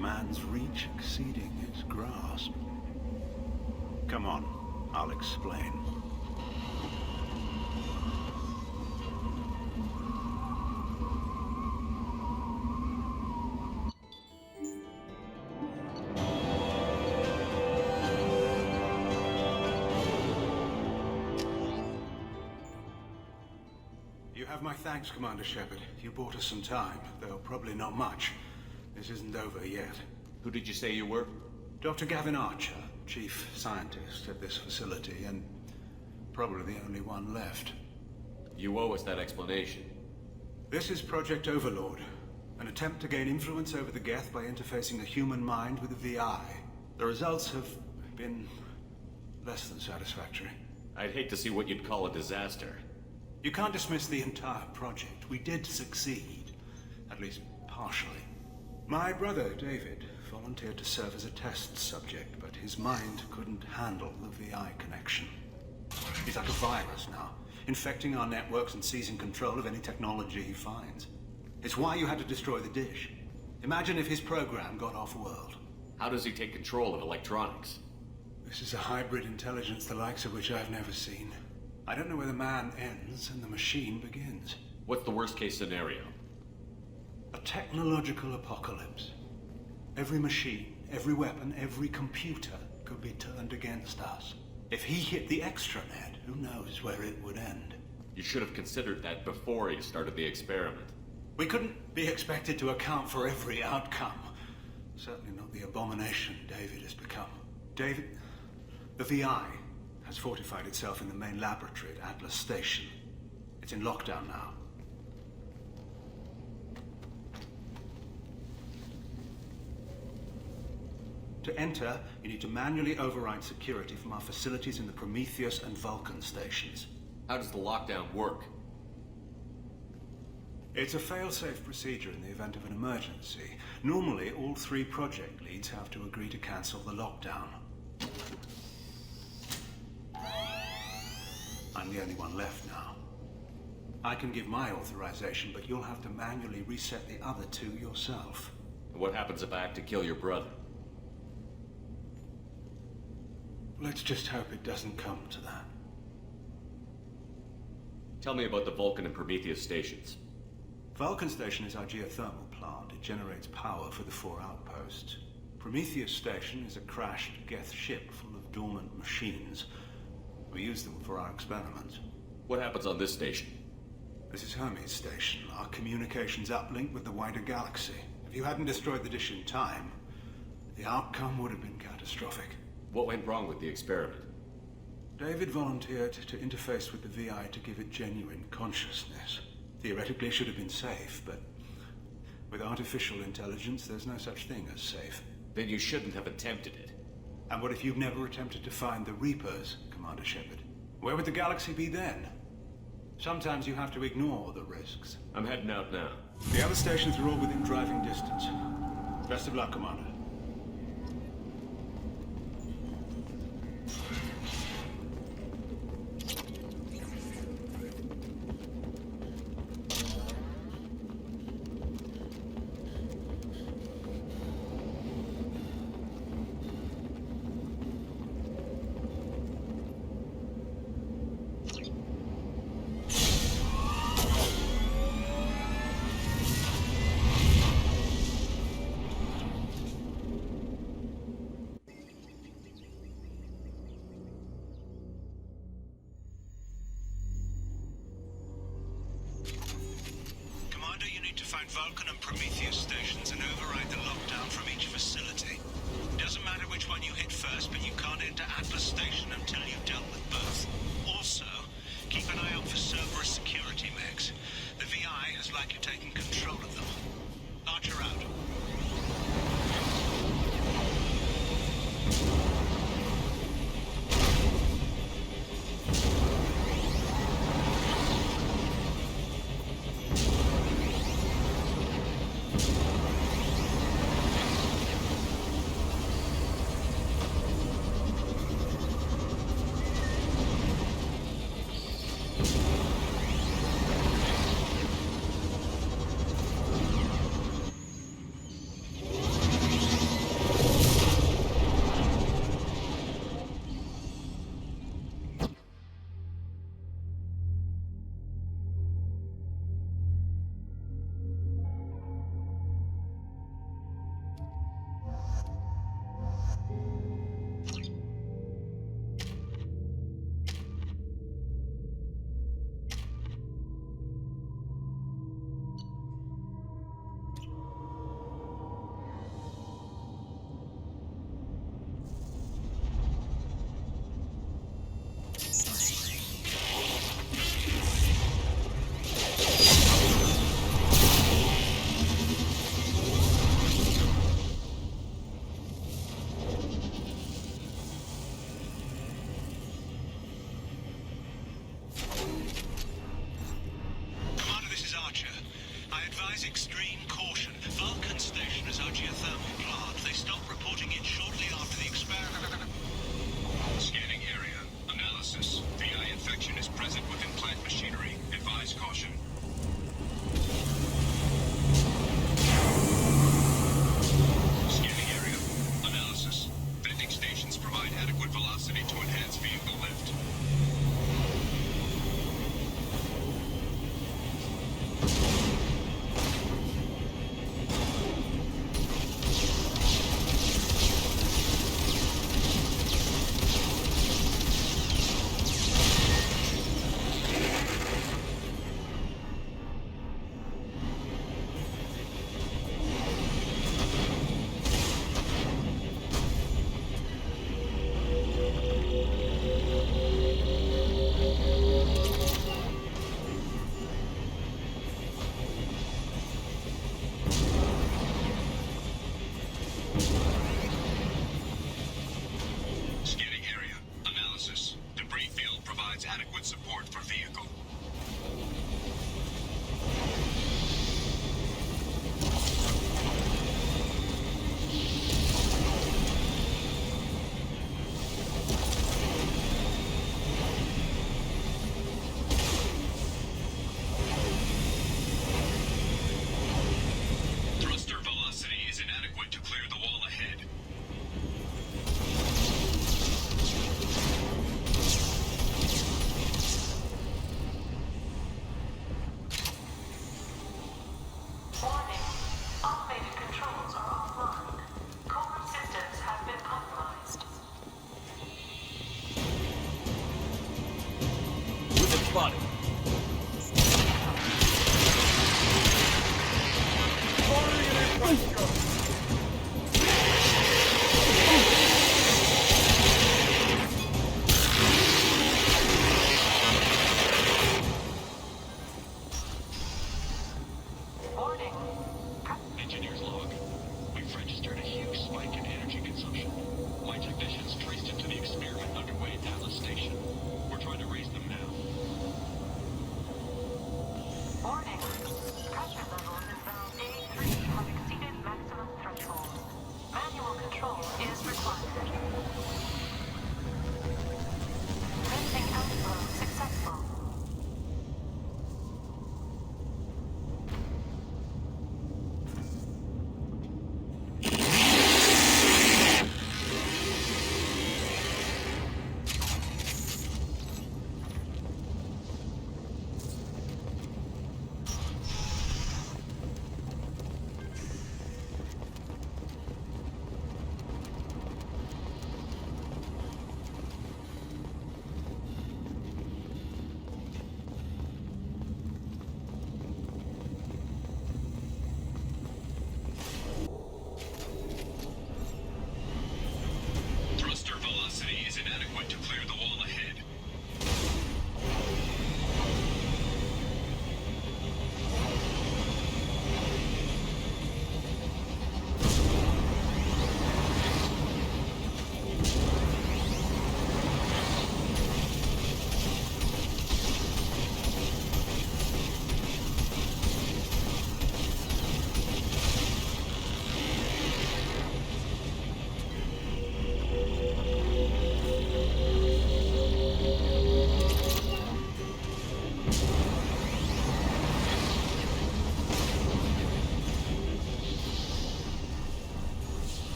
Man's reach exceeding his grasp. Come on, I'll explain. You have my thanks, Commander Shepard. You bought us some time, though probably not much. This isn't over yet. Who did you say you were? Dr. Gavin Archer, chief scientist at this facility, and probably the only one left. You owe us that explanation. This is Project Overlord, an attempt to gain influence over the Geth by interfacing the human mind with the VI. The results have been less than satisfactory. I'd hate to see what you'd call a disaster. You can't dismiss the entire project. We did succeed, at least partially. My brother, David, volunteered to serve as a test subject, but his mind couldn't handle the VI connection. He's like a virus now, infecting our networks and seizing control of any technology he finds. It's why you had to destroy the dish. Imagine if his program got off-world. How does he take control of electronics? This is a hybrid intelligence the likes of which I've never seen. I don't know where the man ends and the machine begins. What's the worst-case scenario? A technological apocalypse. Every machine, every weapon, every computer could be turned against us. If he hit the extranet, who knows where it would end? You should have considered that before you started the experiment. We couldn't be expected to account for every outcome. Certainly not the abomination David has become. David, the VI has fortified itself in the main laboratory at Atlas Station. It's in lockdown now. To enter, you need to manually override security from our facilities in the Prometheus and Vulcan stations. How does the lockdown work? It's a fail-safe procedure in the event of an emergency. Normally, all 3 project leads have to agree to cancel the lockdown. I'm the only one left now. I can give my authorization, but you'll have to manually reset the other 2 yourself. What happens if I have to kill your brother? Let's just hope it doesn't come to that. Tell me about the Vulcan and Prometheus stations. Vulcan Station is our geothermal plant. It generates power for the 4 outposts. Prometheus Station is a crashed Geth ship full of dormant machines. We use them for our experiments. What happens on this station? This is Hermes Station, our communications uplink with the wider galaxy. If you hadn't destroyed the dish in time, the outcome would have been catastrophic. What went wrong with the experiment? David volunteered to interface with the VI to give it genuine consciousness. Theoretically, should have been safe, but with artificial intelligence, there's no such thing as safe. Then you shouldn't have attempted it. And what if you've never attempted to find the Reapers, Commander Shepard? Where would the galaxy be then? Sometimes you have to ignore the risks. I'm heading out now. The other stations are all within driving distance. Best of luck, Commander. Vulcan and Prometheus stations and override the lockdown from each facility. Doesn't matter which one you hit first, but you can't enter Atlas Station until you've dealt with both. Also, keep an eye out for Cerberus security mechs. The VI has likely taken control of them. Archer out. Extreme caution. Vulcan station is our geothermal plant. They stopped reporting it shortly after the experiment. Scanning area. Analysis. VI infection is present within plant machinery. Advise caution. Scanning area. Analysis. Vending stations provide adequate velocity to enhance vehicle lift. Adequate support for vehicle. Thruster velocity is inadequate to clear the wall ahead.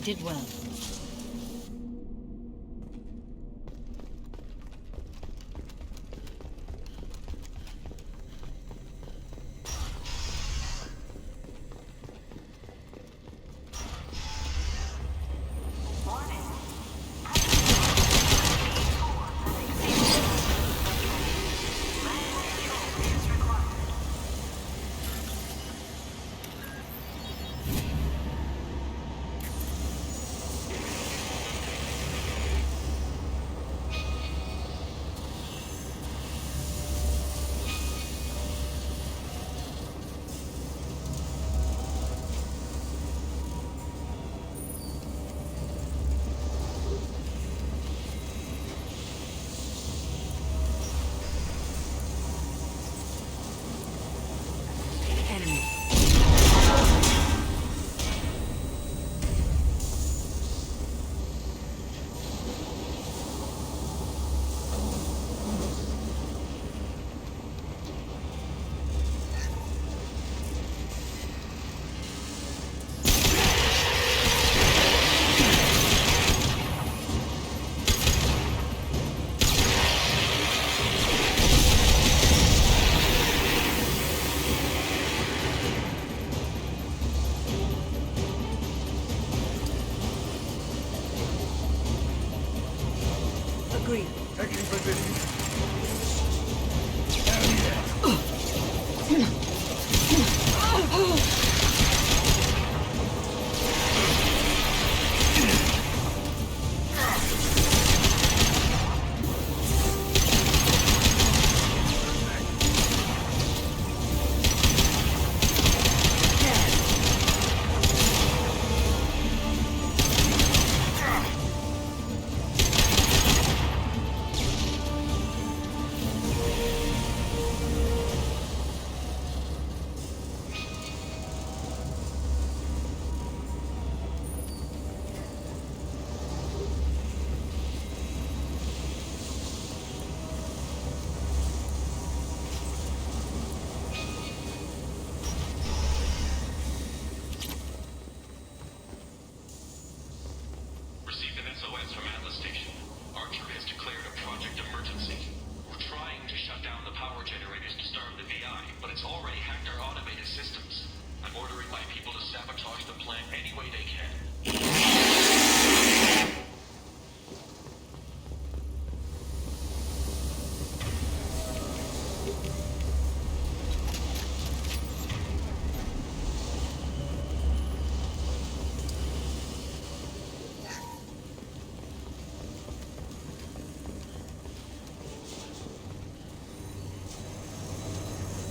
did well. Taking position.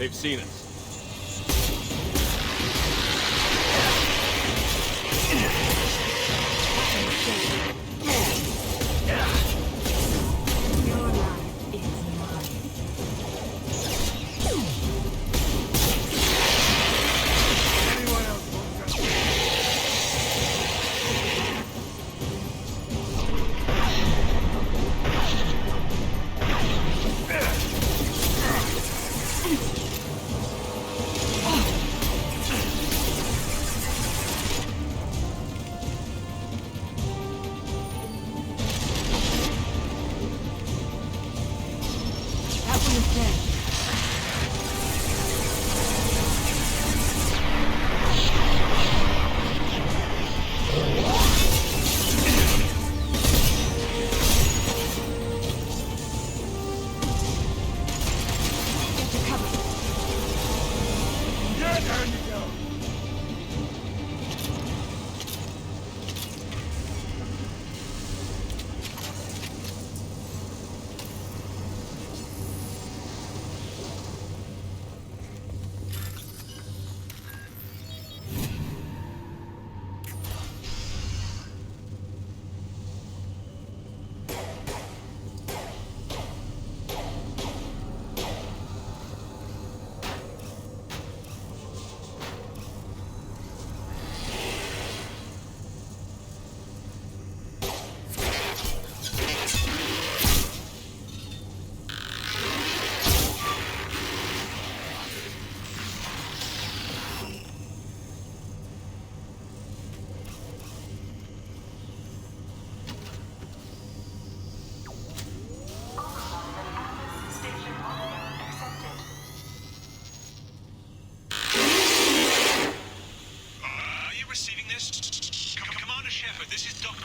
They've seen us.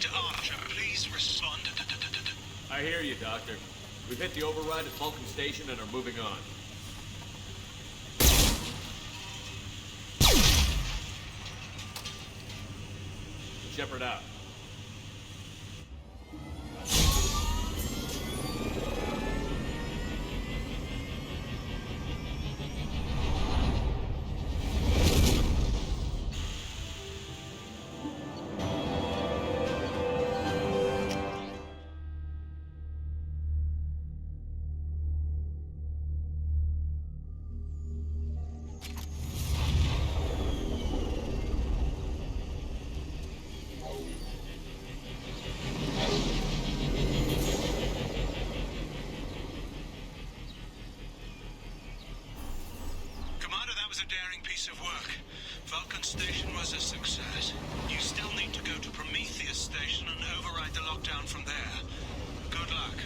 Commander Archer, please respond. I hear you, Doctor. We've hit the override at Vulcan Station and are moving on. Shepard out. Vulcan Station was a success. You still need to go to Prometheus Station and override the lockdown from there. Good luck.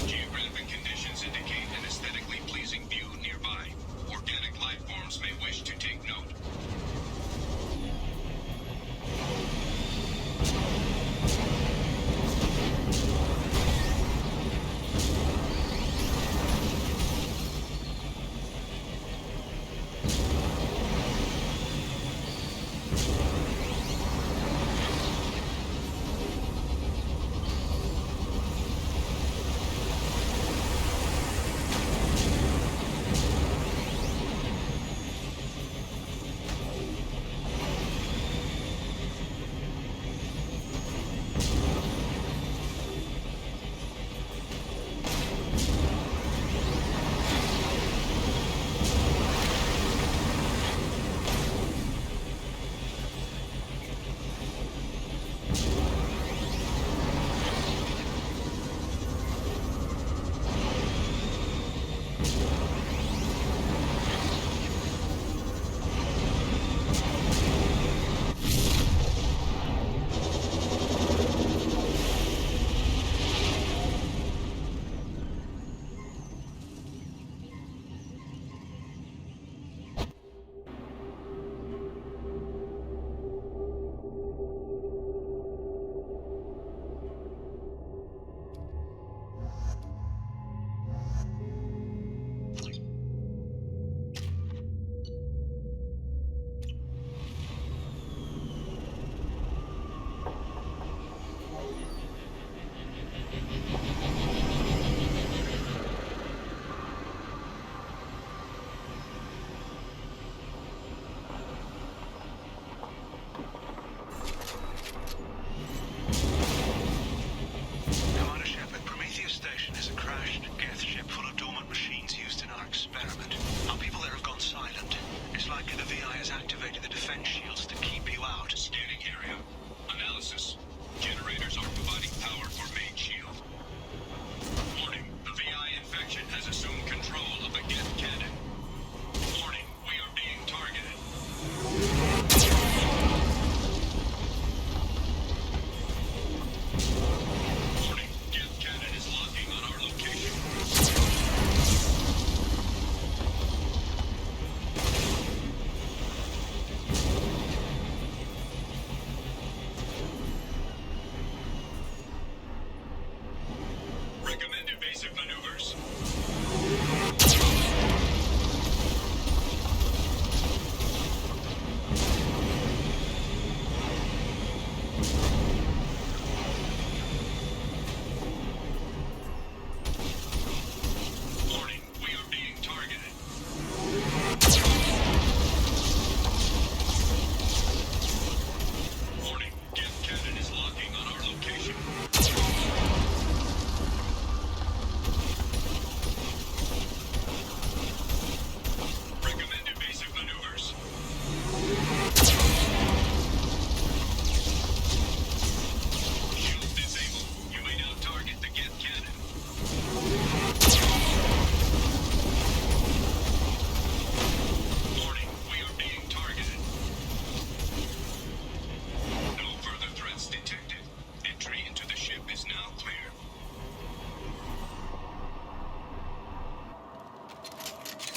Geographic conditions indicate an aesthetically pleasing view nearby. Organic life forms may wish to take note.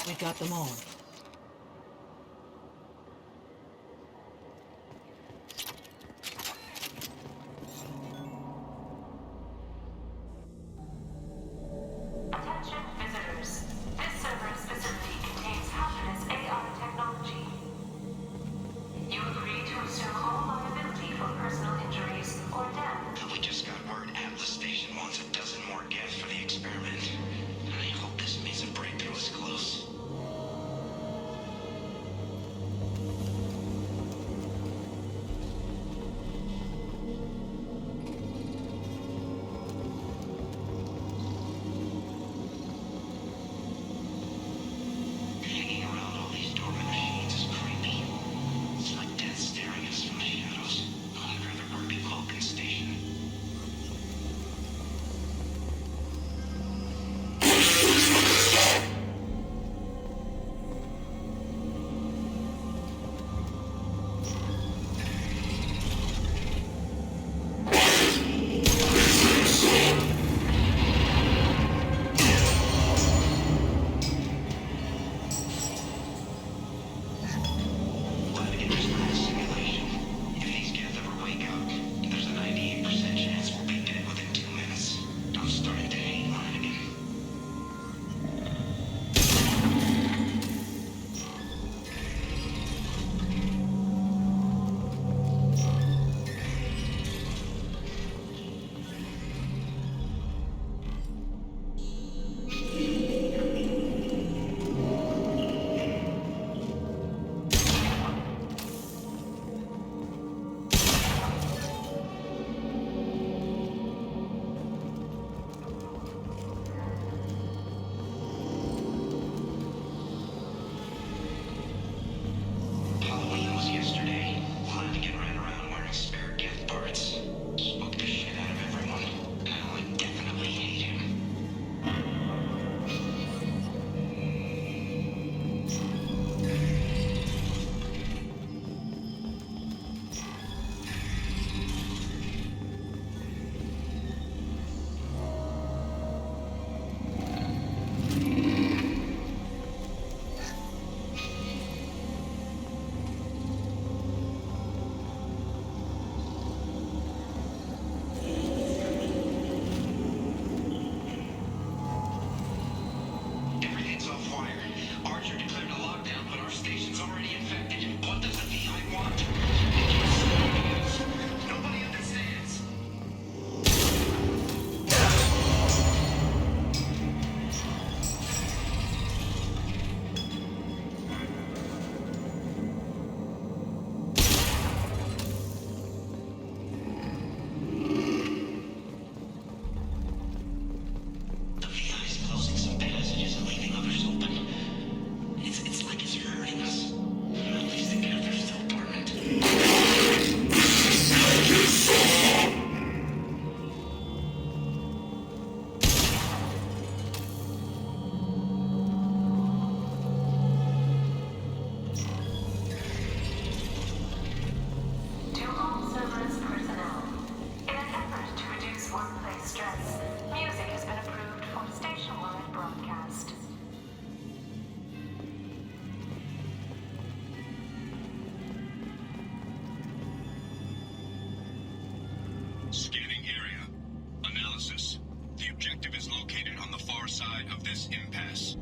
We got them all. Scanning area. Analysis. The objective is located on the far side of this impasse.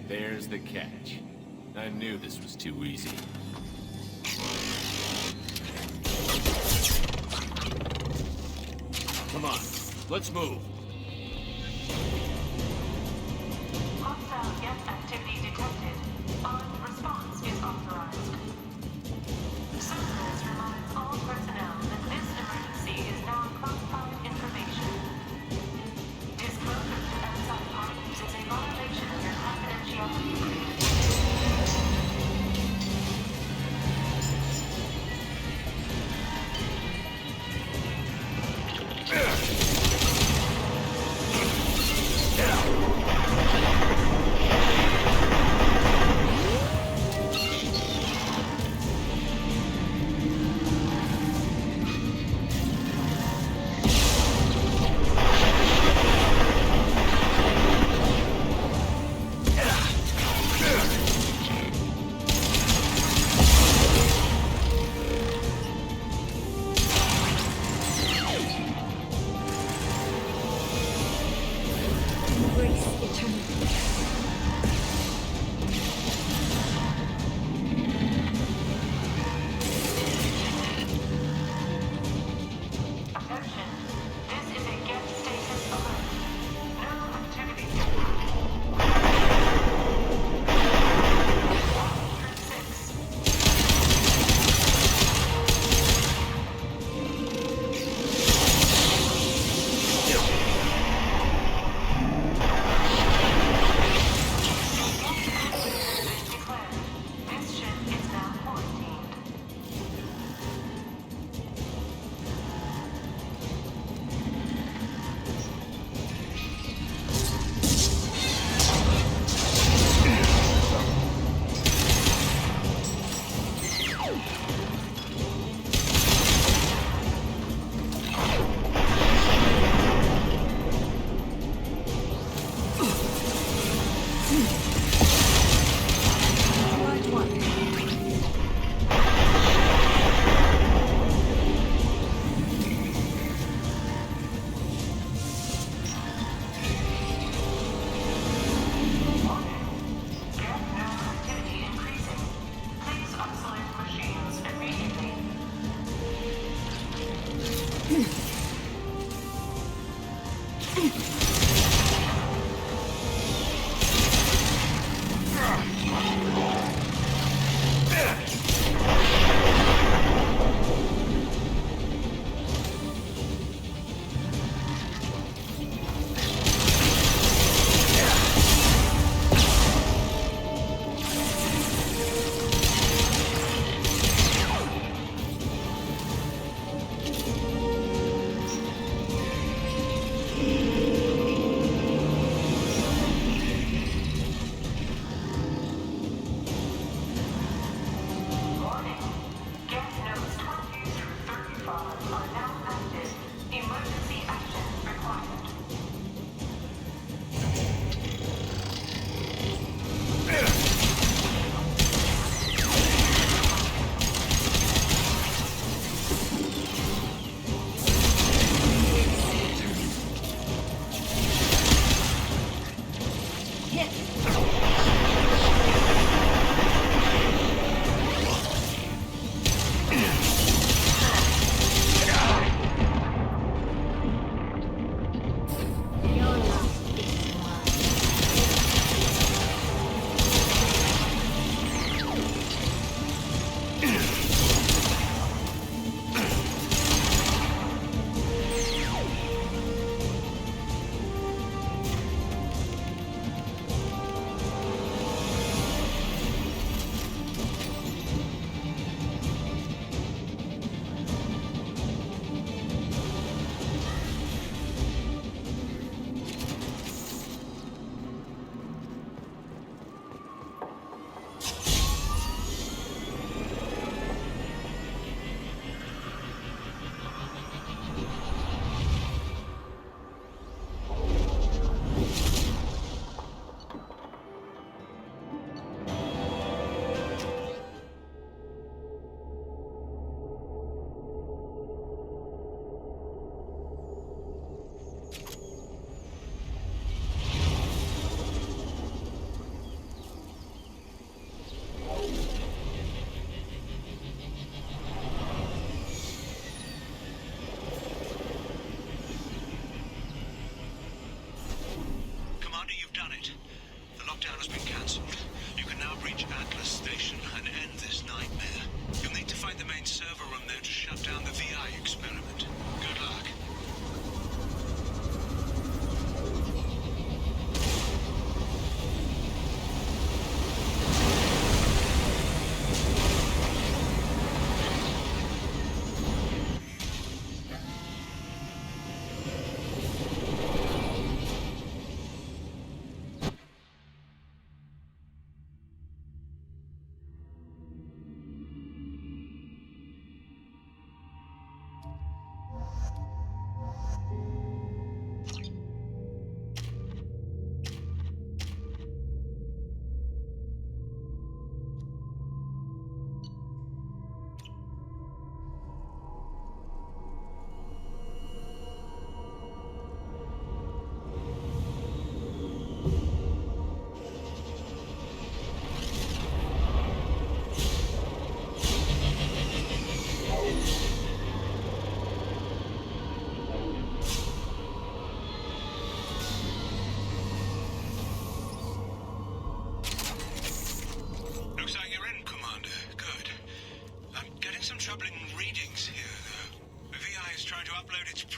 There's the catch. I knew this was too easy. Come on, let's move. Hostile gas activity detected. Armed response is authorized. Service reminds all personnel that this emergency is now classified information. Disclosure to outside parties is a violation of your confidentiality agreement.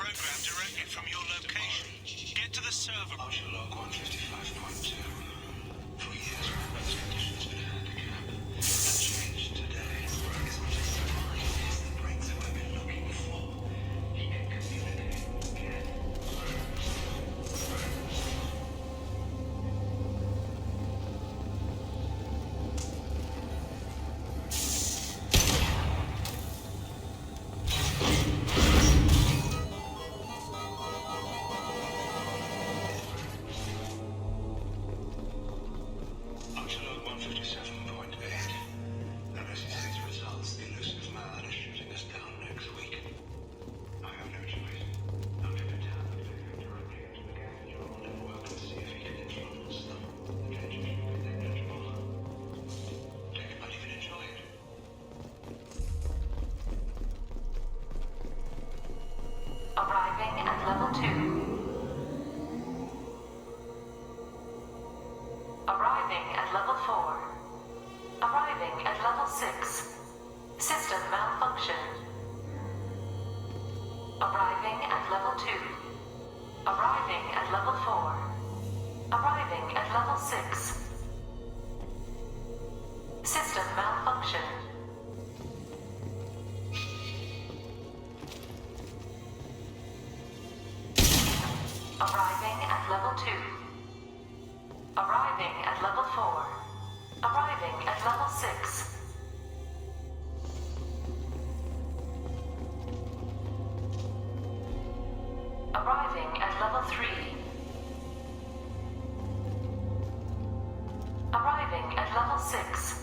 program directly from your location. Get to the server. Archer log 155.2. For years, those conditions been handicapped. That changed today. It's not just the mind, it's the breakthrough I've been looking for. He can communicate again. Archer log 157.8. Unless it says results, the elusive man is shooting us down next week. I have no choice. I'm to return the figure directly into the gas control network and see if he can influence them. The tension should be negligible. Dave might even enjoy it. Arriving at level 2. Arriving at level 4. Arriving at level 6. System malfunction. Arriving at level 2. Arriving at level 4. Arriving at level 6. System malfunction. Arriving at level 2. Arriving at level 4. Arriving at level 6. Arriving at level 3. Arriving at level 6.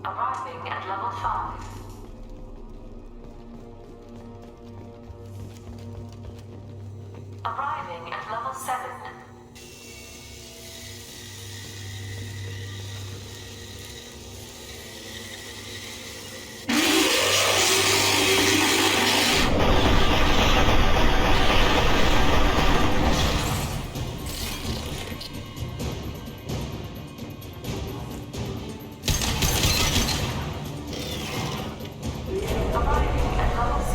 Arriving at level 5. Arriving at level 7. Arriving at level 6.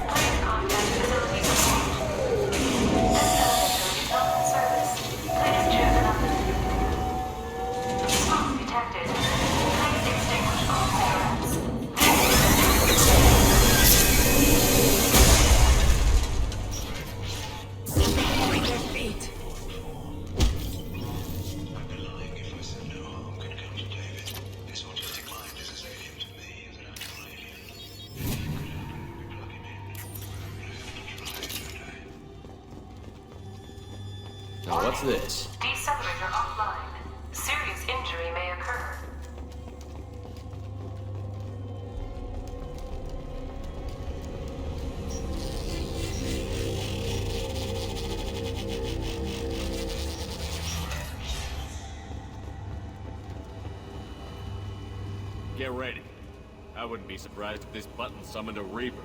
Please contact facility support. This elevator is not in service. Please choose another. Smoke detected. Please extinguish all cigarettes. Their feet. I'd be lying if I said no harm can come to David. His autistic mind is as alien to me as an actual alien. If it could happen, we plug him in. But I have to try, don't I? Now, what's this? Decelerator offline. Serious injury may occur. Get ready. I wouldn't be surprised if this button summoned a Reaper.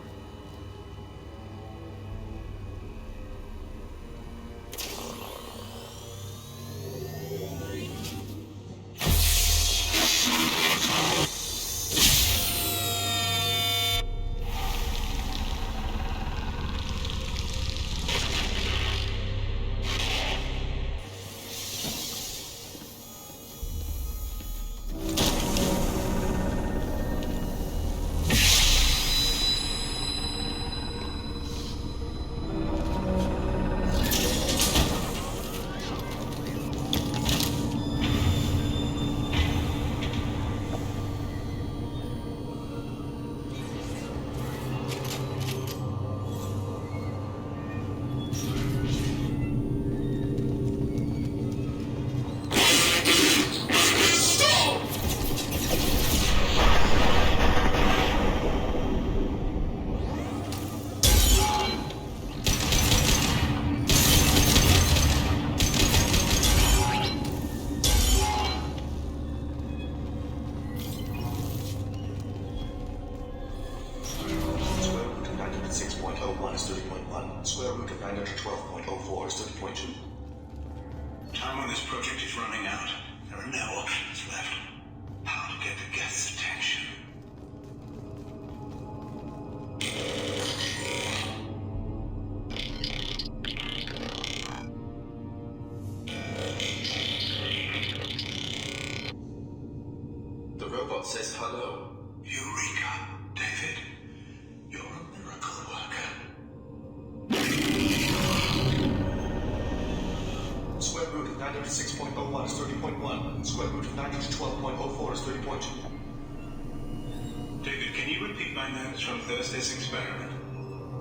is 30.1. Square root of 912.04 is 30.2. Time on this project is running out. There are no options left. How to get the Geth's attention? The robot says hello. Eureka, David. You're a miracle worker. Square root of 906.01 is 30.1. Square root of 912.04 is 30.2. David, can you repeat my notes from Thursday's experiment?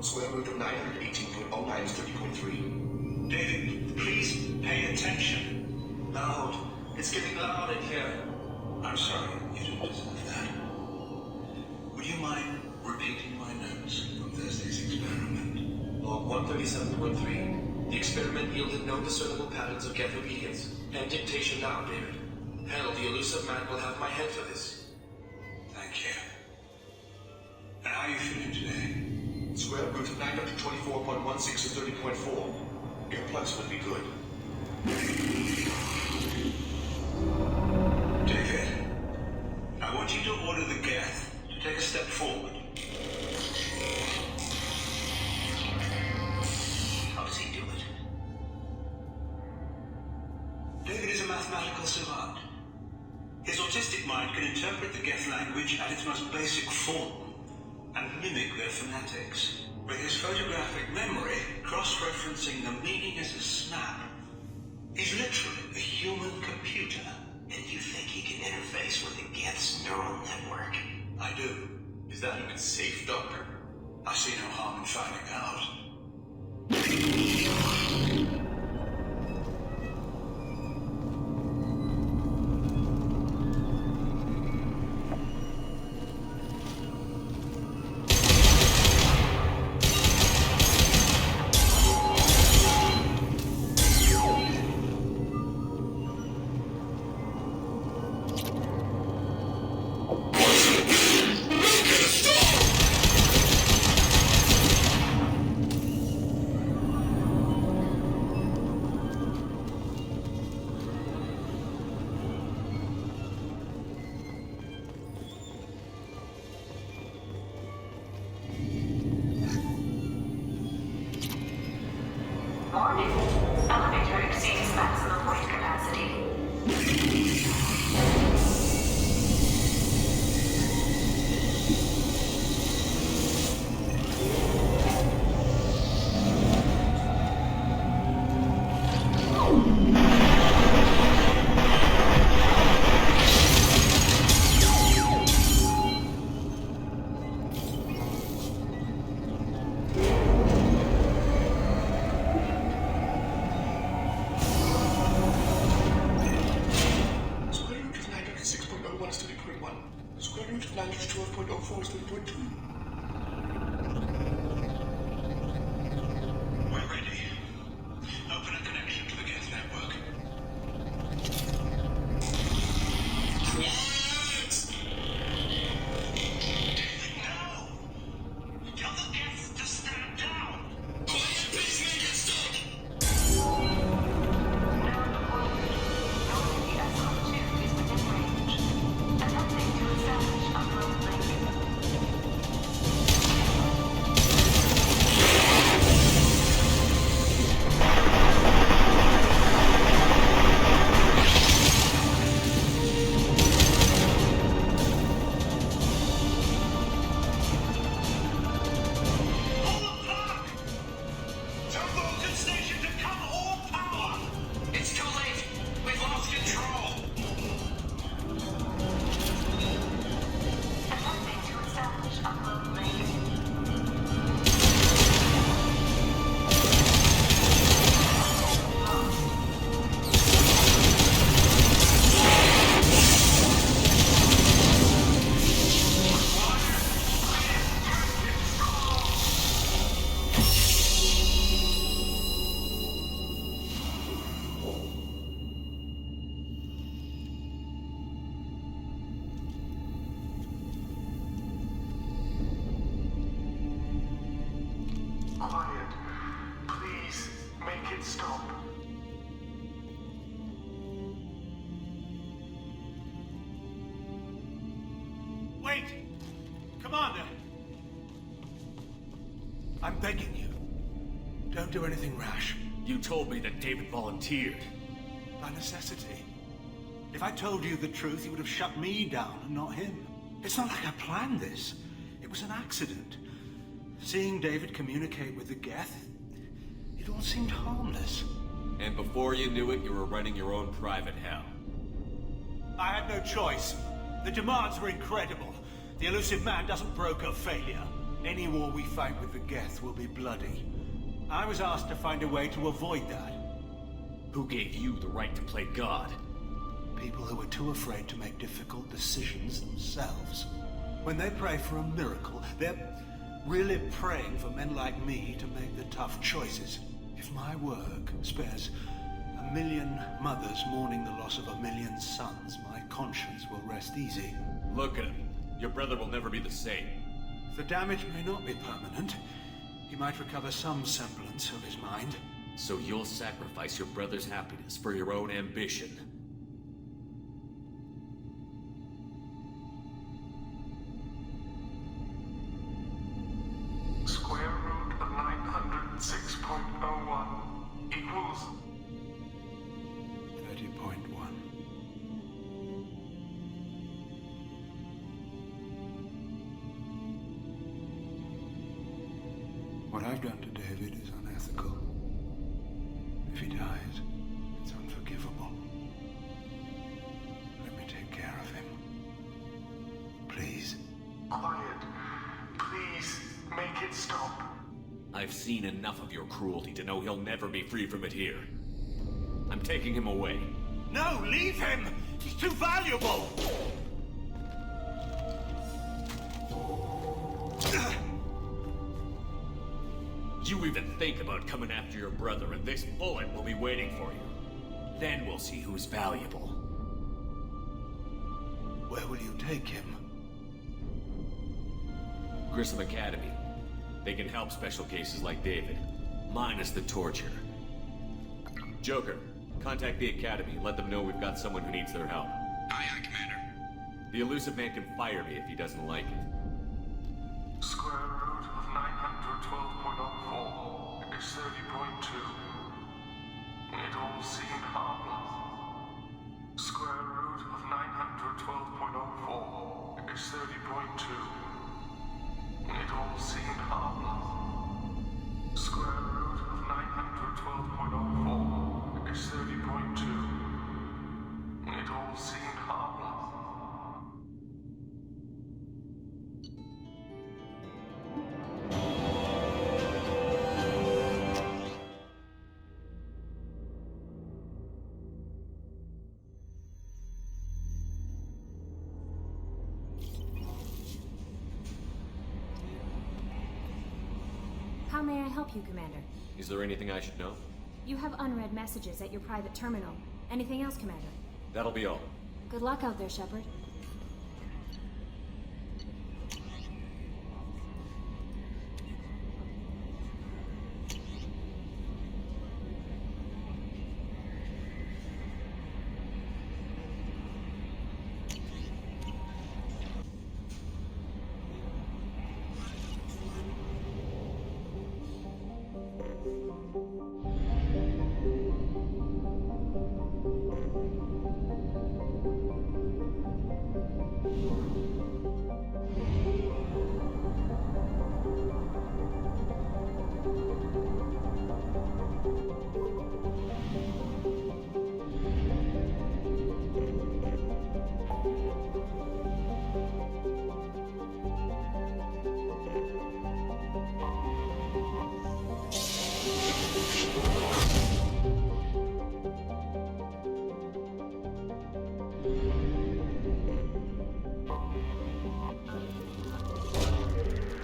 Square root of 918.09 is 30.3. David, please pay attention. Loud. It's getting loud in here. I'm sorry, you didn't deserve that. Would you mind repeating my notes from Thursday's experiment? Log 137.3. The experiment yielded no discernible patterns of Geth obedience. End dictation now, David. Hell, the elusive man will have my head for this. Thank you. And how are you feeling today? Square root of 924.16 is 30.4. Earplugs would be good. David, I want you to order the Geth to take a step forward. How does he do it? David is a mathematical savant. His autistic mind can interpret the Geth language at its most basic form and mimic their phonetics. With his photographic memory, cross-referencing the meaning as a snap, he's literally a human computer. And you think he can interface with the Geth's neural network? I do. Is that even safe, Doctor? I see no harm in finding out. Warning. Elevator exceeds maximum weight capacity. Square root of 912.04 is 30.2. We're ready. Open a connection to the Geth network. David, no! Tell the Geth to stand down! Quiet, pacemaker, stop! Commander! I'm begging you. Don't do anything rash. You told me that David volunteered. By necessity. If I told you the truth, you would have shut me down and not him. It's not like I planned this. It was an accident. Seeing David communicate with the Geth, it all seemed harmless. And before you knew it, you were running your own private hell. I had no choice. The demands were incredible. The elusive man doesn't broker failure. Any war we fight with the Geth will be bloody. I was asked to find a way to avoid that. Who gave you the right to play God? People who are too afraid to make difficult decisions themselves. When they pray for a miracle, they're really praying for men like me to make the tough choices. If my work spares 1 million mothers mourning the loss of 1 million sons, my conscience will rest easy. Look at him. Your brother will never be the same. The damage may not be permanent. He might recover some semblance of his mind. So you'll sacrifice your brother's happiness for your own ambition. Square root of 906.01 equals 30.1. What I've done to David is unethical. If he dies, it's unforgivable. Let me take care of him. Please. Quiet. Please, make it stop. I've seen enough of your cruelty to know he'll never be free from it here. I'm taking him away. No, leave him! He's too valuable! You even think about coming after your brother, and this bullet will be waiting for you. Then we'll see who's valuable. Where will you take him? Grissom Academy. They can help special cases like David, minus the torture. Joker, contact the Academy and let them know we've got someone who needs their help. Aye, aye, Commander. The elusive man can fire me if he doesn't like it. Square root of 912.04 is 30.2. It all seemed harmless. Square root of 912.04 is 30.2. It all seemed harmless. Square root of 912.04 is 30.2. It all seemed harmless. How may I help you, Commander? Is there anything I should know? You have unread messages at your private terminal. Anything else, Commander? That'll be all. Good luck out there, Shepard.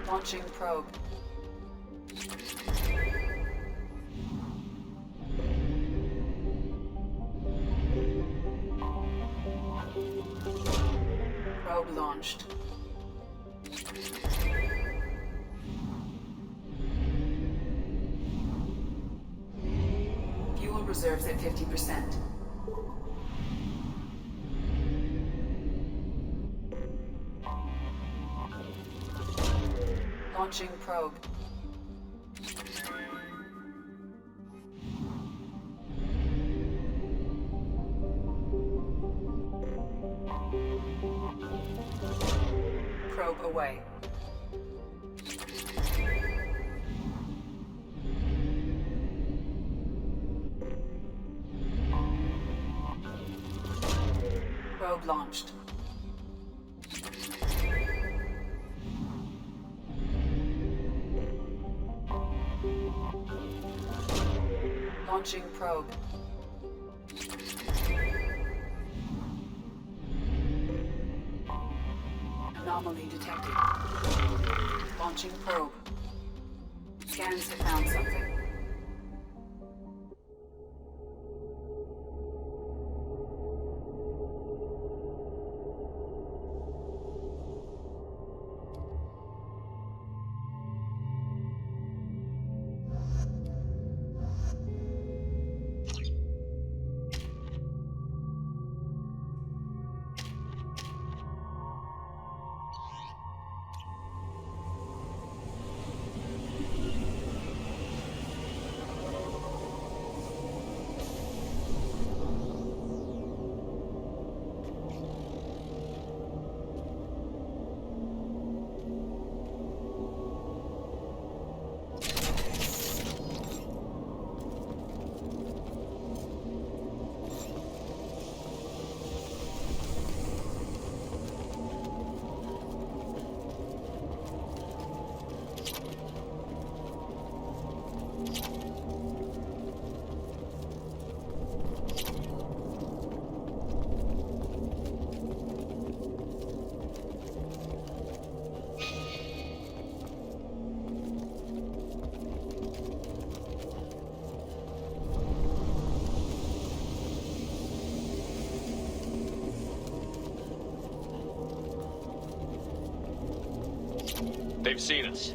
Launching probe. Probe launched. Fuel reserves at 50%. Launching probe. Probe away. Probe launched. Launching probe. Anomaly detected. Launching probe. Scans have found something. They've seen us.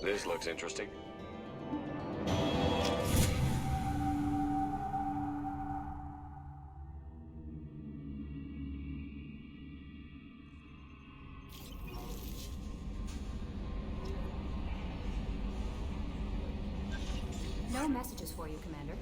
This looks interesting. No messages for you, Commander.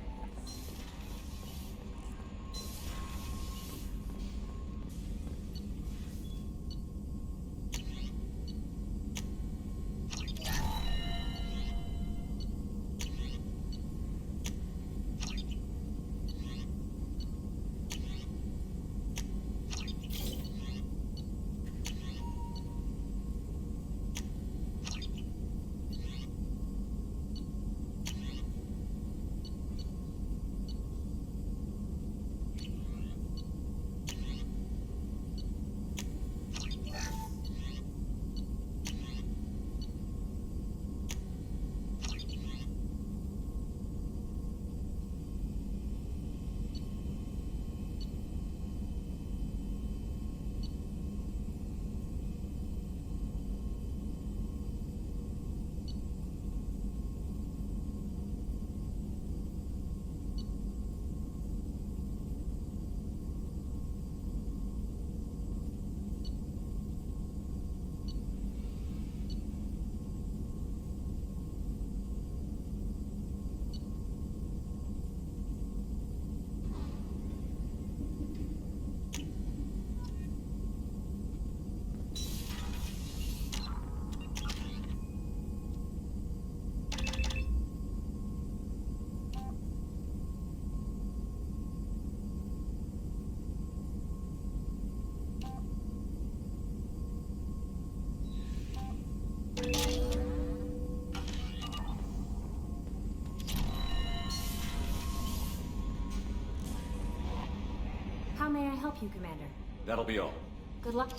may I help you, Commander? That'll be all. Good luck.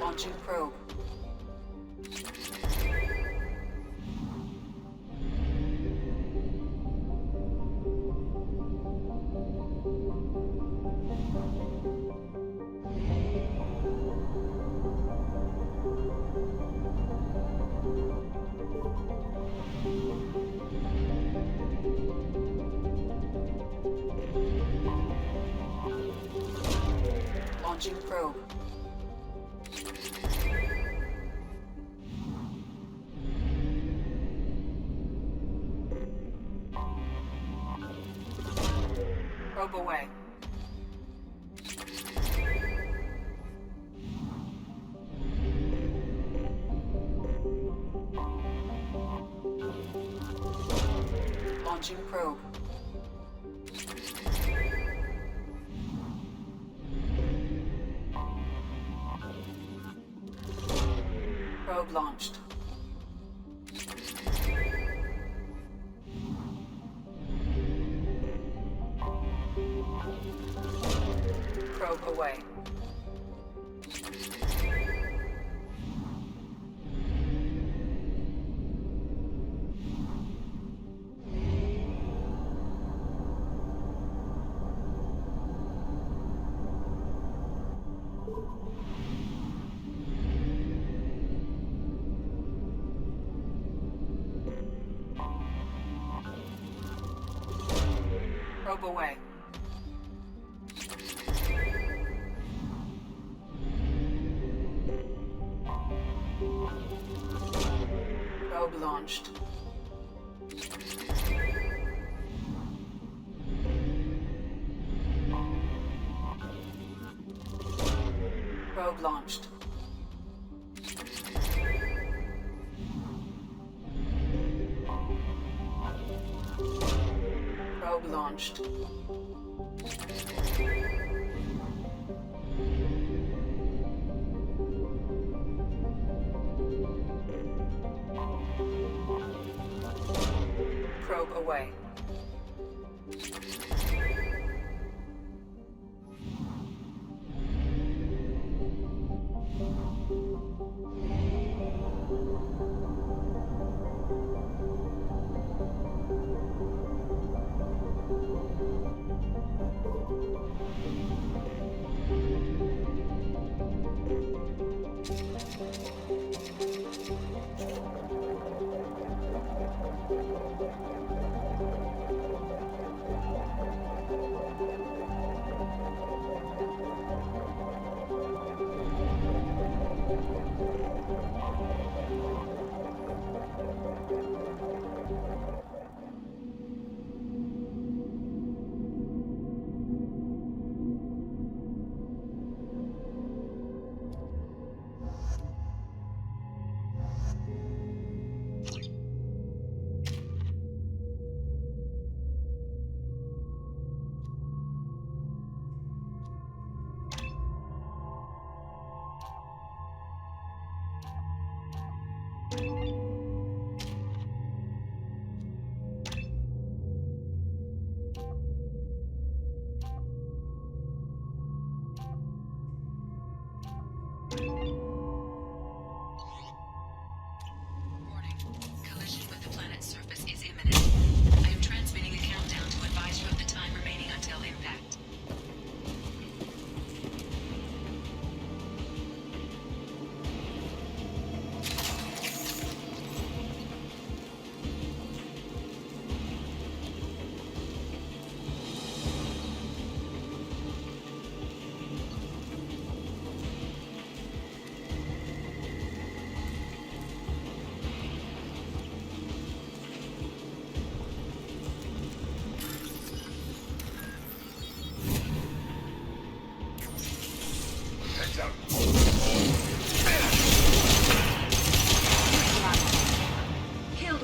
Launching probe. Launching probe. Probe away. Launching probe. Probe launched. Probe away. Probe away. Probe launched. Probe launched. Probe launched. Probe away.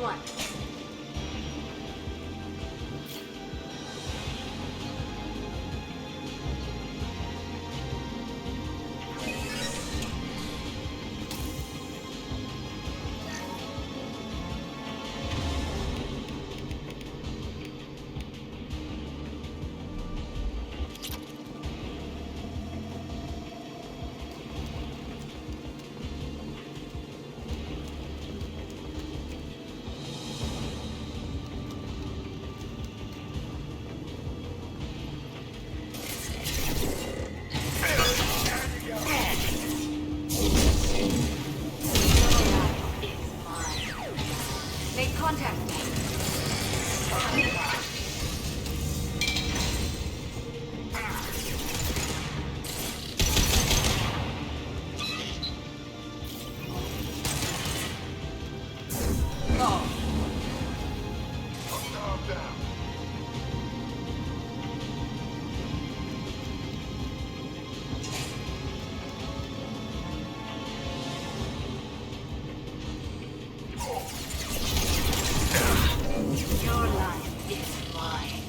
one. Make contact. Your life is mine.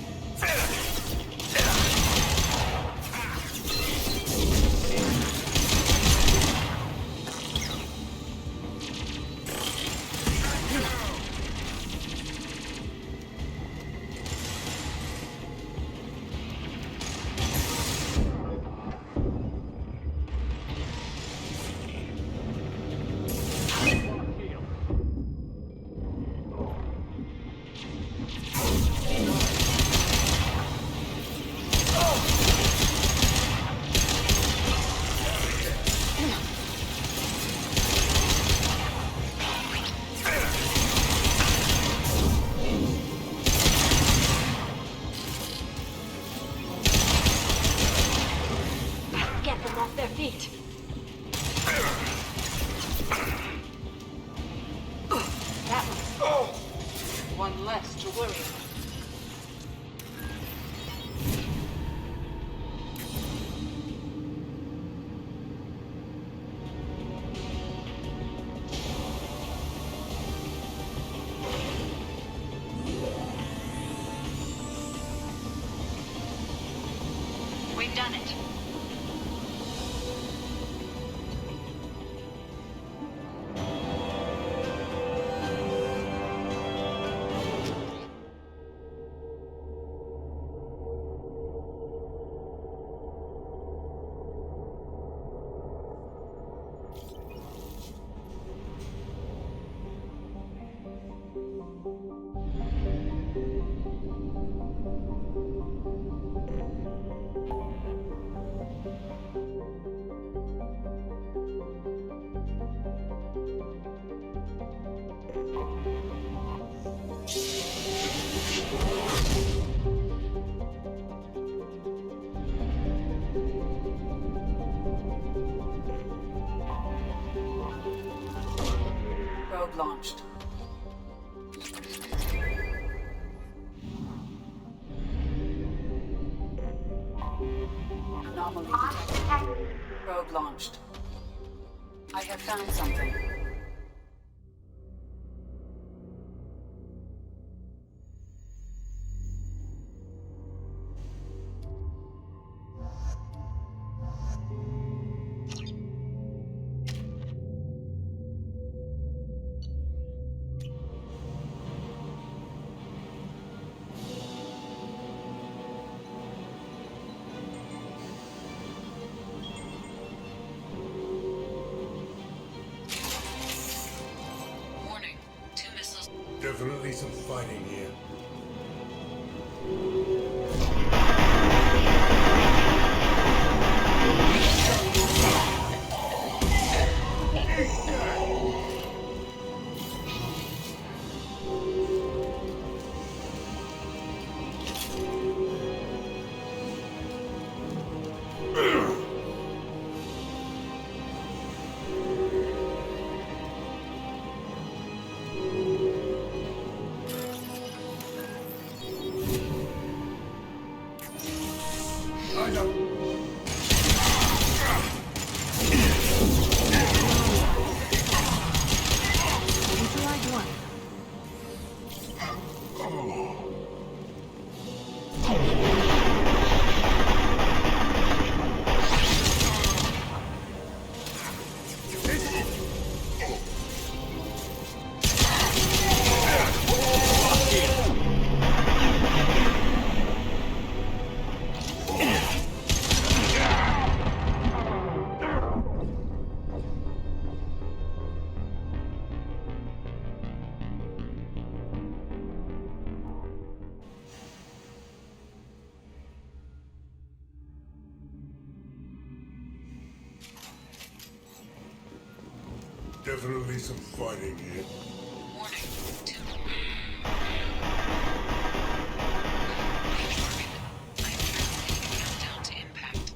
Get them off their feet. That one less to worry about. We've done it. Probe launched. Anomaly detected. Probe launched. I have found something. Definitely some fighting here. Definitely some fighting here. Warning. Countdown to impact.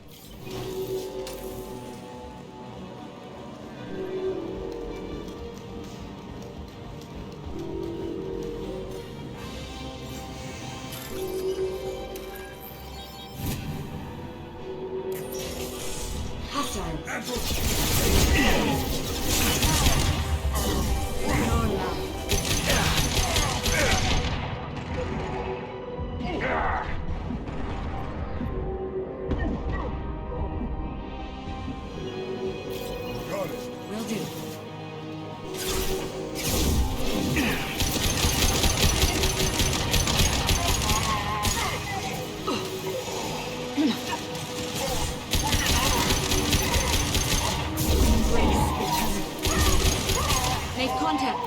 Will do. Make contact.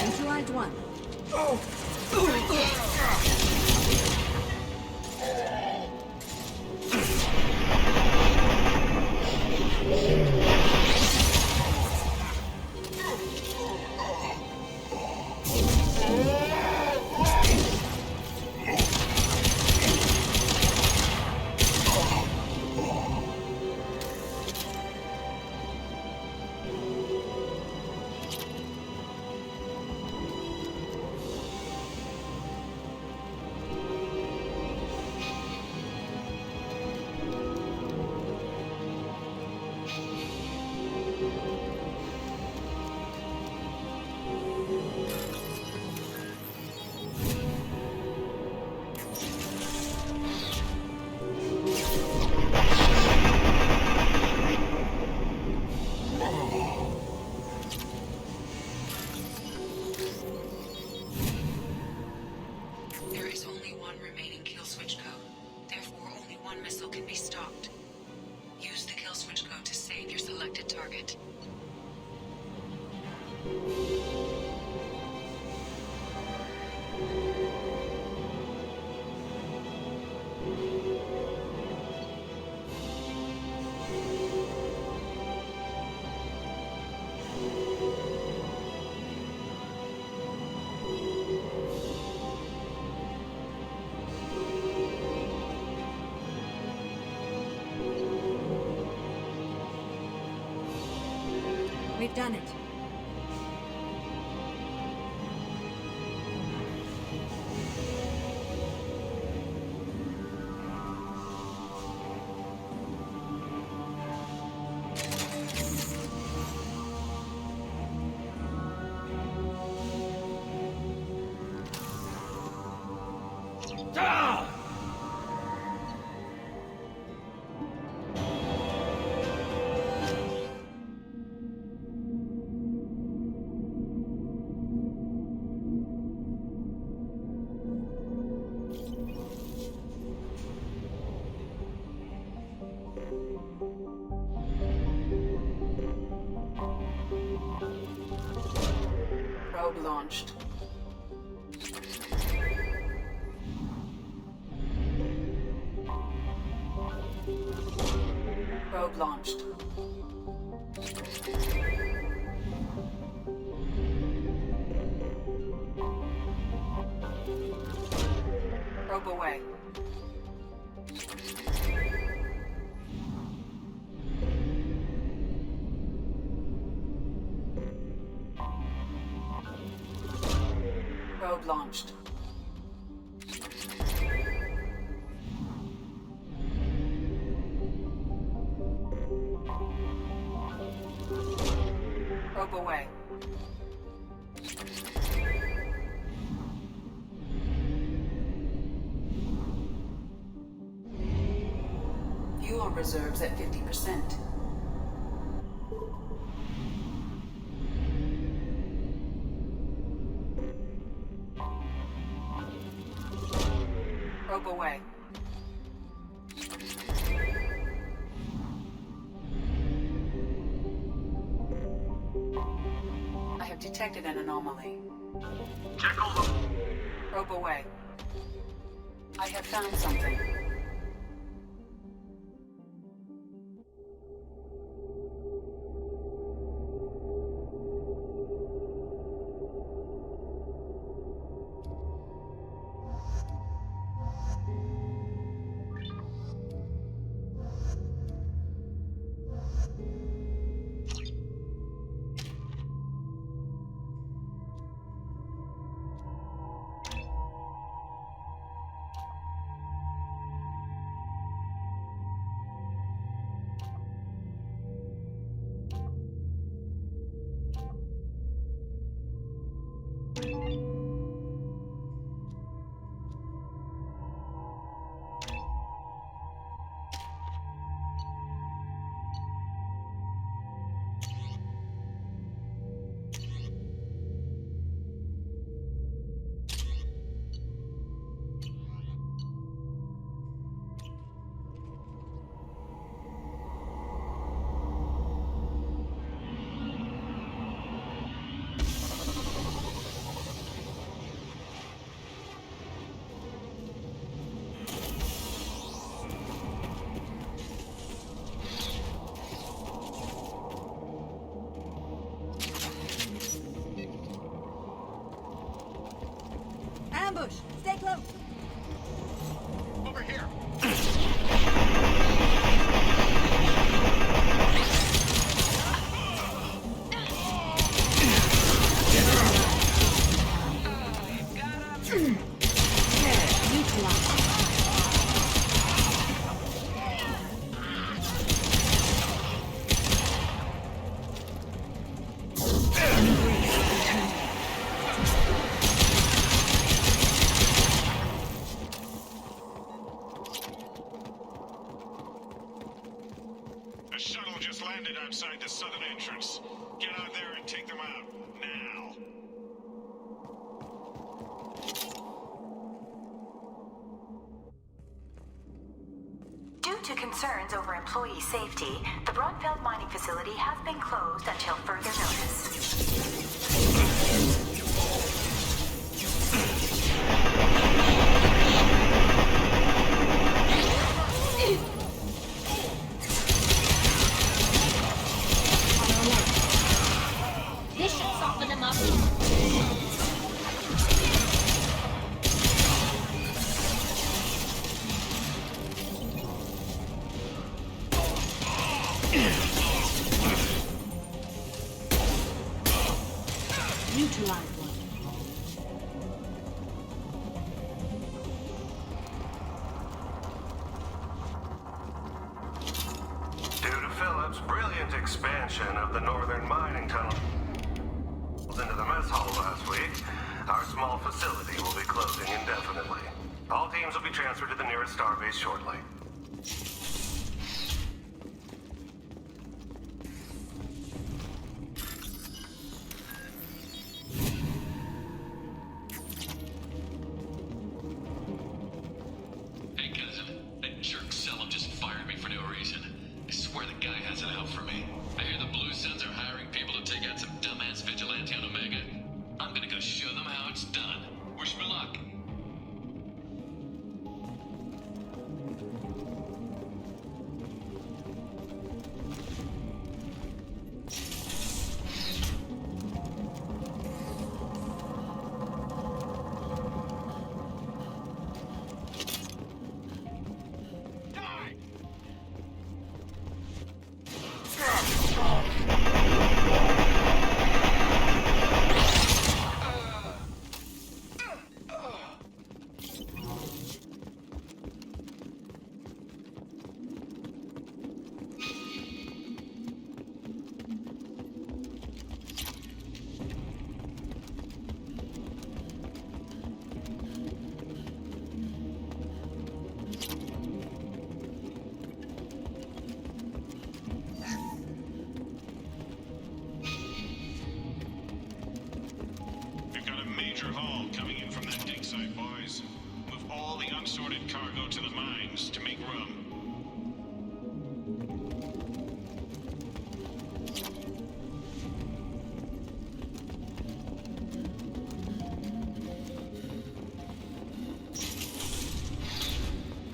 Neutralized one. There is only one remaining kill switch code. Therefore, only one missile can be stopped. Use the kill switch code to save your selected target. We've done it. Probe launched. Probe launched. Probe away. Probe launched. Probe away. Fuel reserves at 50%. Probe away. I have detected an anomaly. Check over. Probe away. I have found something. ambush! Stay close! Over here! A shuttle just landed outside the southern entrance. Get out there and take them out. Now. Due to concerns over employee safety, the Brunfeld mining facility has been closed until further notice. This should soften them up. Neutralize one. Due to Phillips' brilliant expansion of the northern mining tunnel into the mess hall last week, our small facility will be closing indefinitely. All teams will be transferred to the nearest starbase shortly. Hey, cousin. That jerk Selim just fired me for no reason. I swear the guy has it out for me. I hear the Blue Suns are hiring people to take out some dumbass vigilante on Omega. I'm gonna go show them how it's done. Wish me luck. We've got a major haul coming in from that dig site, boys. Move all the unsorted cargo to the mines to make room.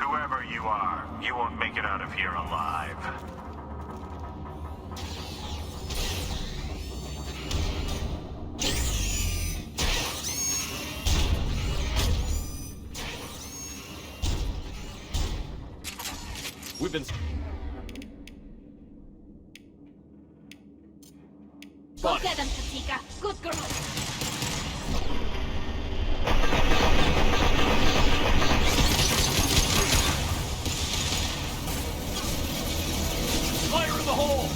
Whoever you are, you won't make it out of here alive. We've been... Go get them, Katika. Good girl. Fire in the hole!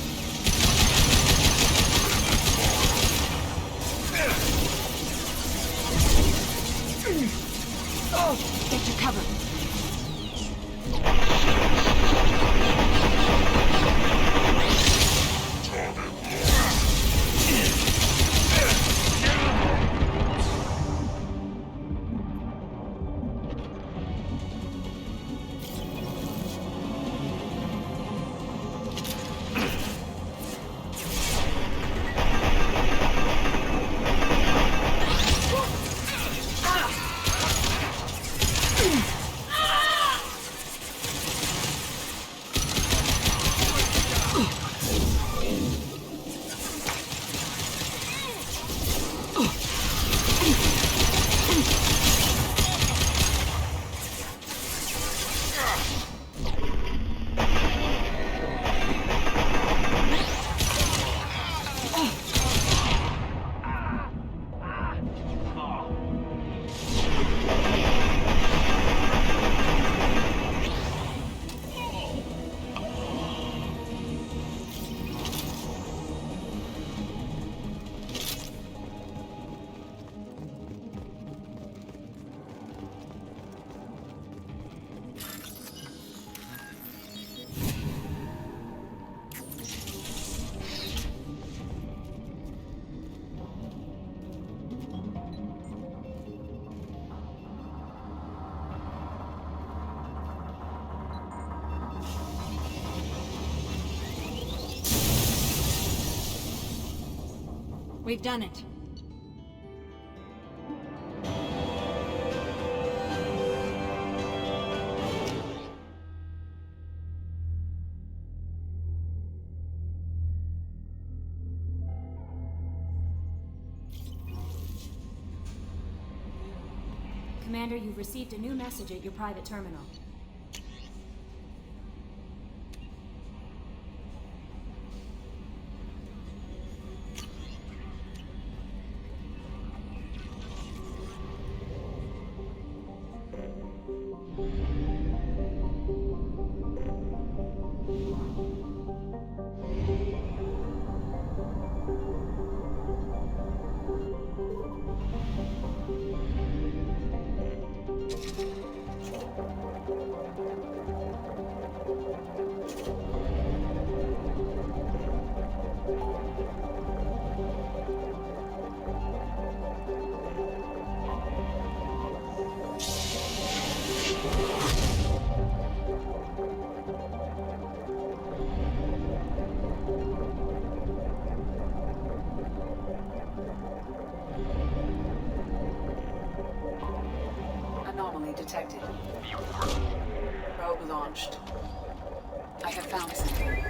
Oh, get your cover. We've done it. Commander, you've received a new message at your private terminal. Anomaly detected. Probe launched. I have found something.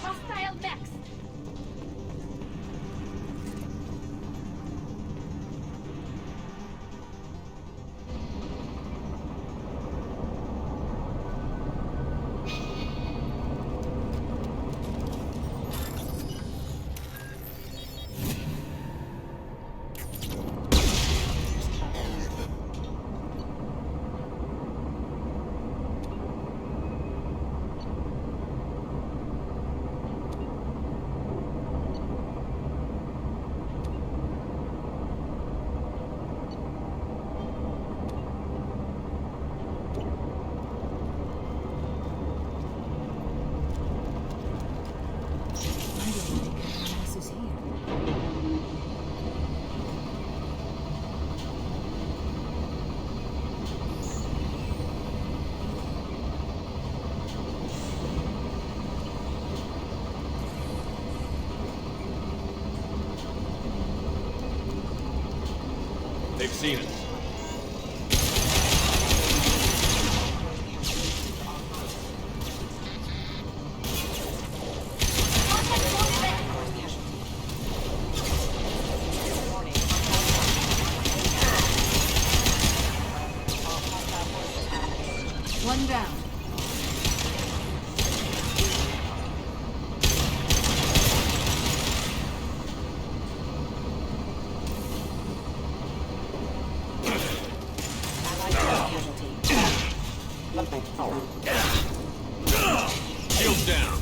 Hostile mechs! They've seen us. One down. Shields down.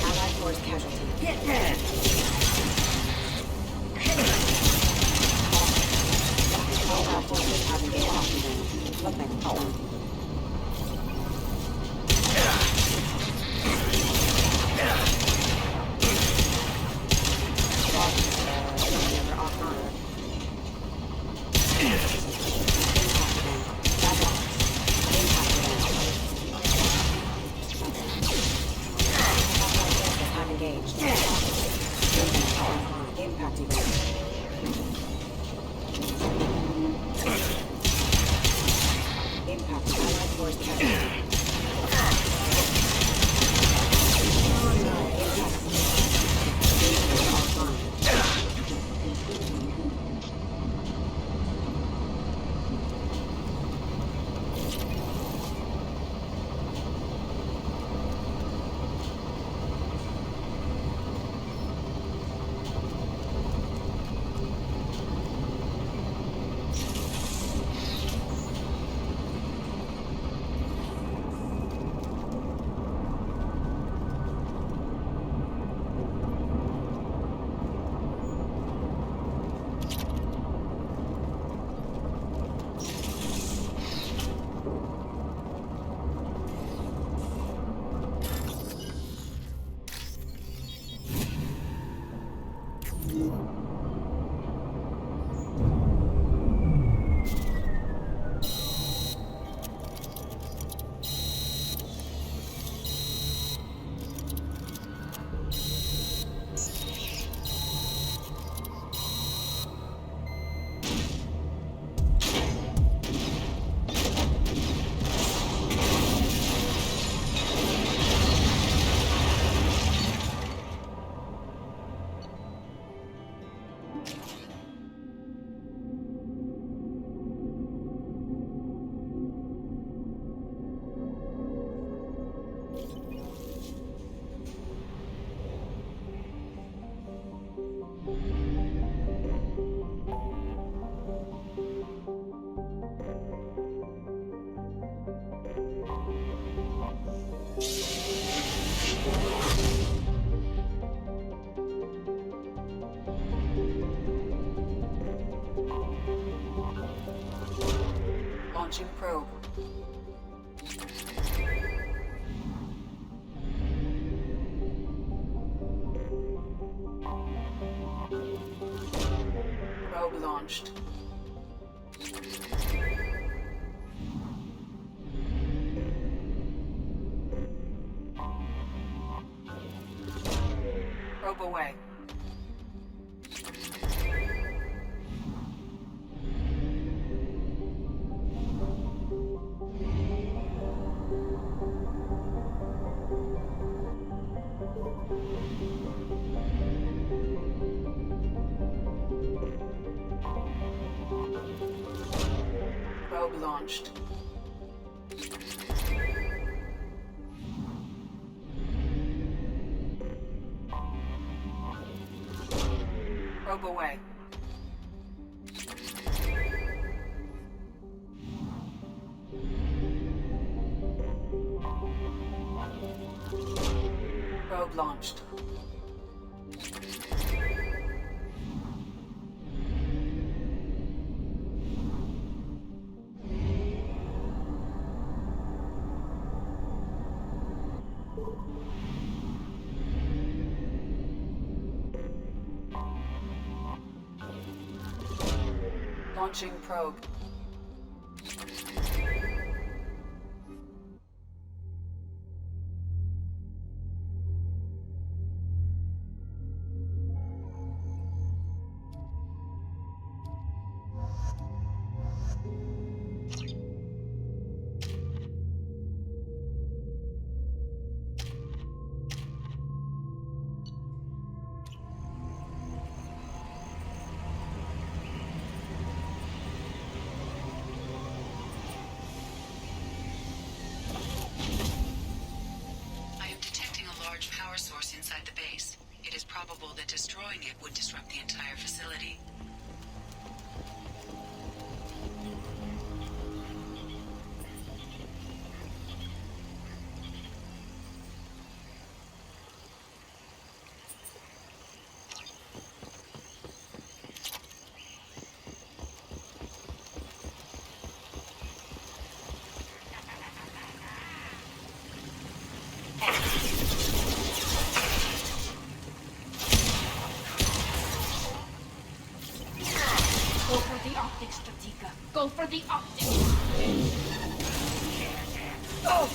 Allied force casualty. Get dead! Allied forces have engaged oxygen. Engaged. Impact event. Impact event. Core's passing. Launching probe. Probe launched. Probe away. Probe launched. Probe away. Probe launched. Launching probe. Power source inside the base. It is probable that destroying it would disrupt the entire facility. Go for the optics, Stratika. Go for the optics. Oh!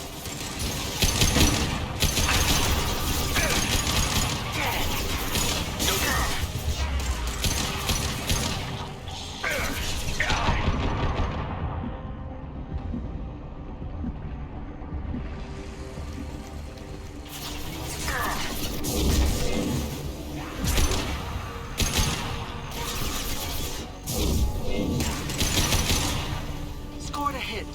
ahead.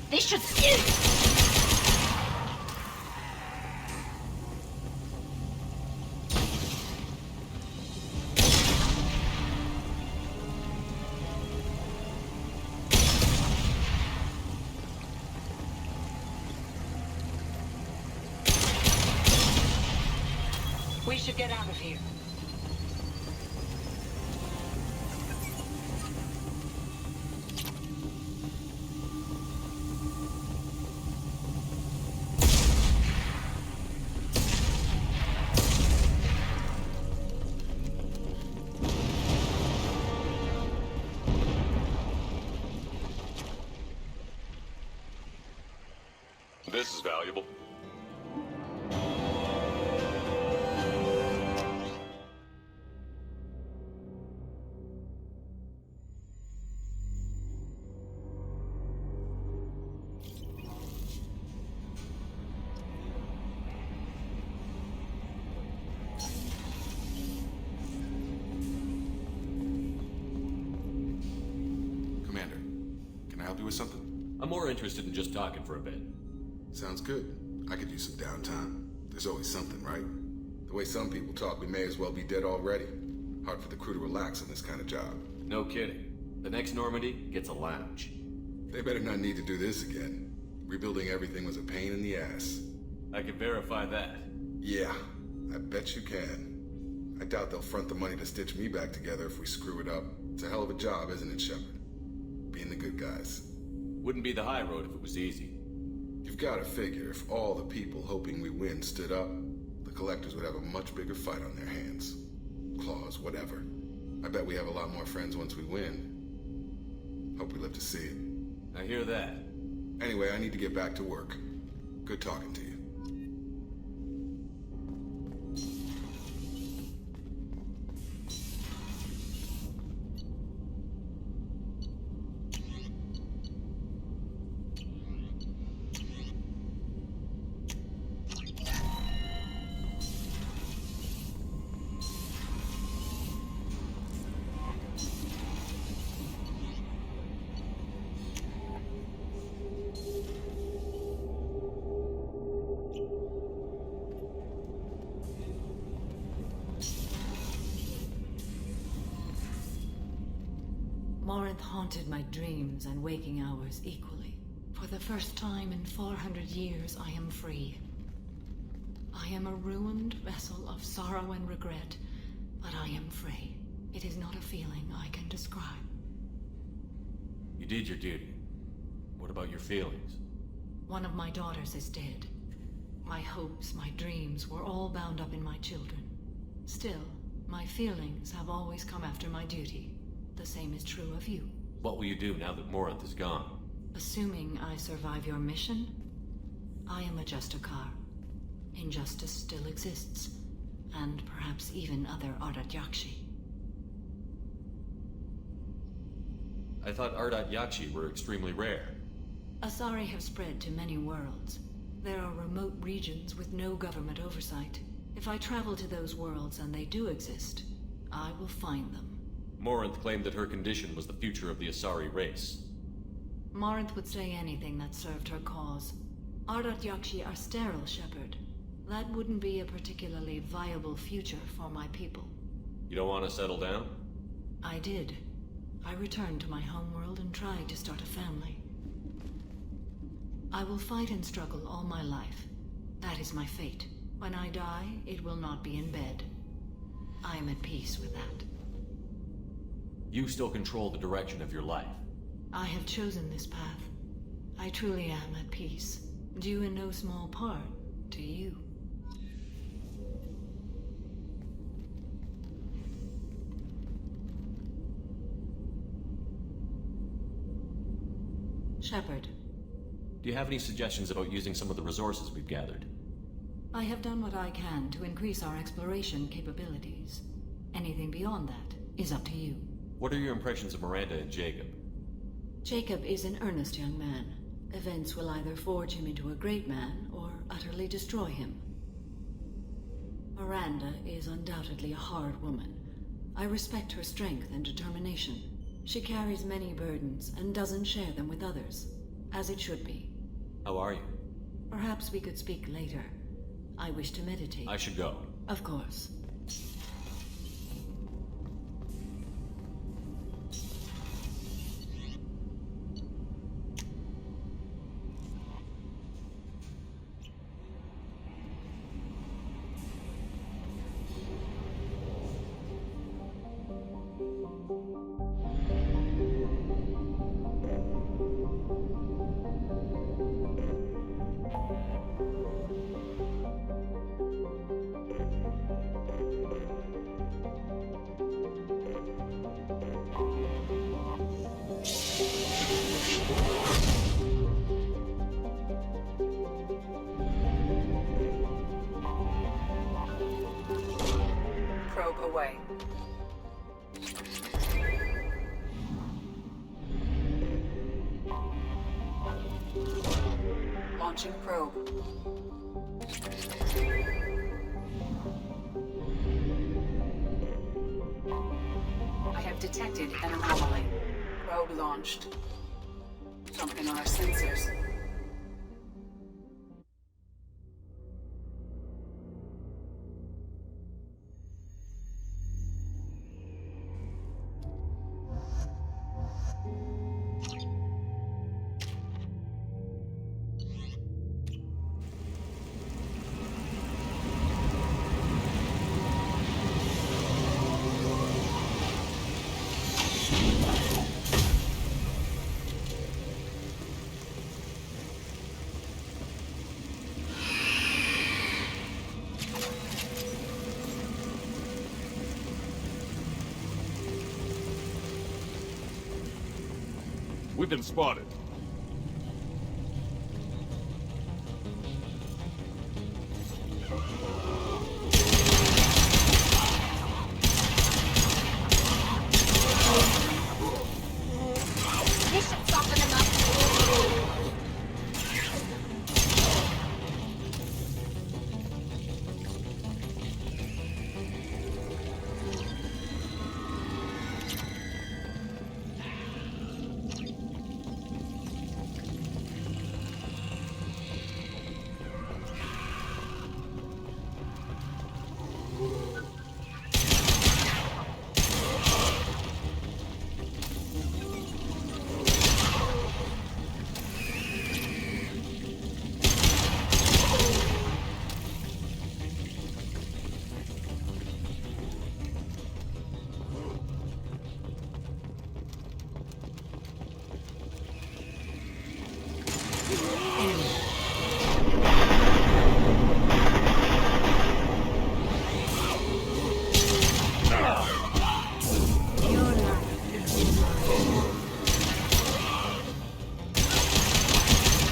They should. We should get out of here. This is valuable. Commander, can I help you with something? I'm more interested in just talking for a bit. Sounds good. I could use some downtime. There's always something, right? The way some people talk, we may as well be dead already. Hard for the crew to relax on this kind of job. No kidding. The next Normandy gets a lounge. They better not need to do this again. Rebuilding everything was a pain in the ass. I can verify that. Yeah, I bet you can. I doubt they'll front the money to stitch me back together if we screw it up. It's a hell of a job, isn't it, Shepard? Being the good guys. Wouldn't be the high road if it was easy. You've got to figure if all the people hoping we win stood up, the collectors would have a much bigger fight on their hands. Claws, whatever. I bet we have a lot more friends once we win. Hope we live to see it. I hear that. Anyway, I need to get back to work. Good talking to you. Morinth haunted my dreams and waking hours equally. For the first time in 400 years, I am free. I am a ruined vessel of sorrow and regret, but I am free. It is not a feeling I can describe. You did your duty. What about your feelings? One of my daughters is dead. My hopes, my dreams were all bound up in my children. Still, my feelings have always come after my duty. The same is true of you. What will you do now that Morinth is gone? Assuming I survive your mission, I am a Justicar. Injustice still exists, and perhaps even other Ardat Yakshi. I thought Ardat Yakshi were extremely rare. Asari have spread to many worlds. There are remote regions with no government oversight. If I travel to those worlds and they do exist, I will find them. Morinth claimed that her condition was the future of the Asari race. Morinth would say anything that served her cause. Ardat Yakshi are sterile, Shepard. That wouldn't be a particularly viable future for my people. You don't want to settle down? I did. I returned to my homeworld and tried to start a family. I will fight and struggle all my life. That is my fate. When I die, it will not be in bed. I am at peace with that. You still control the direction of your life. I have chosen this path. I truly am at peace, due in no small part to you. Shepard. Do you have any suggestions about using some of the resources we've gathered? I have done what I can to increase our exploration capabilities. Anything beyond that is up to you. What are your impressions of Miranda and Jacob? Jacob is an earnest young man. Events will either forge him into a great man or utterly destroy him. Miranda is undoubtedly a hard woman. I respect her strength and determination. She carries many burdens and doesn't share them with others, as it should be. How are you? Perhaps we could speak later. I wish to meditate. I should go. Of course. Probe away. Launching probe. I have detected an anomaly. Probe launched. Something on our sensors. We've been spotted. This should soften them up.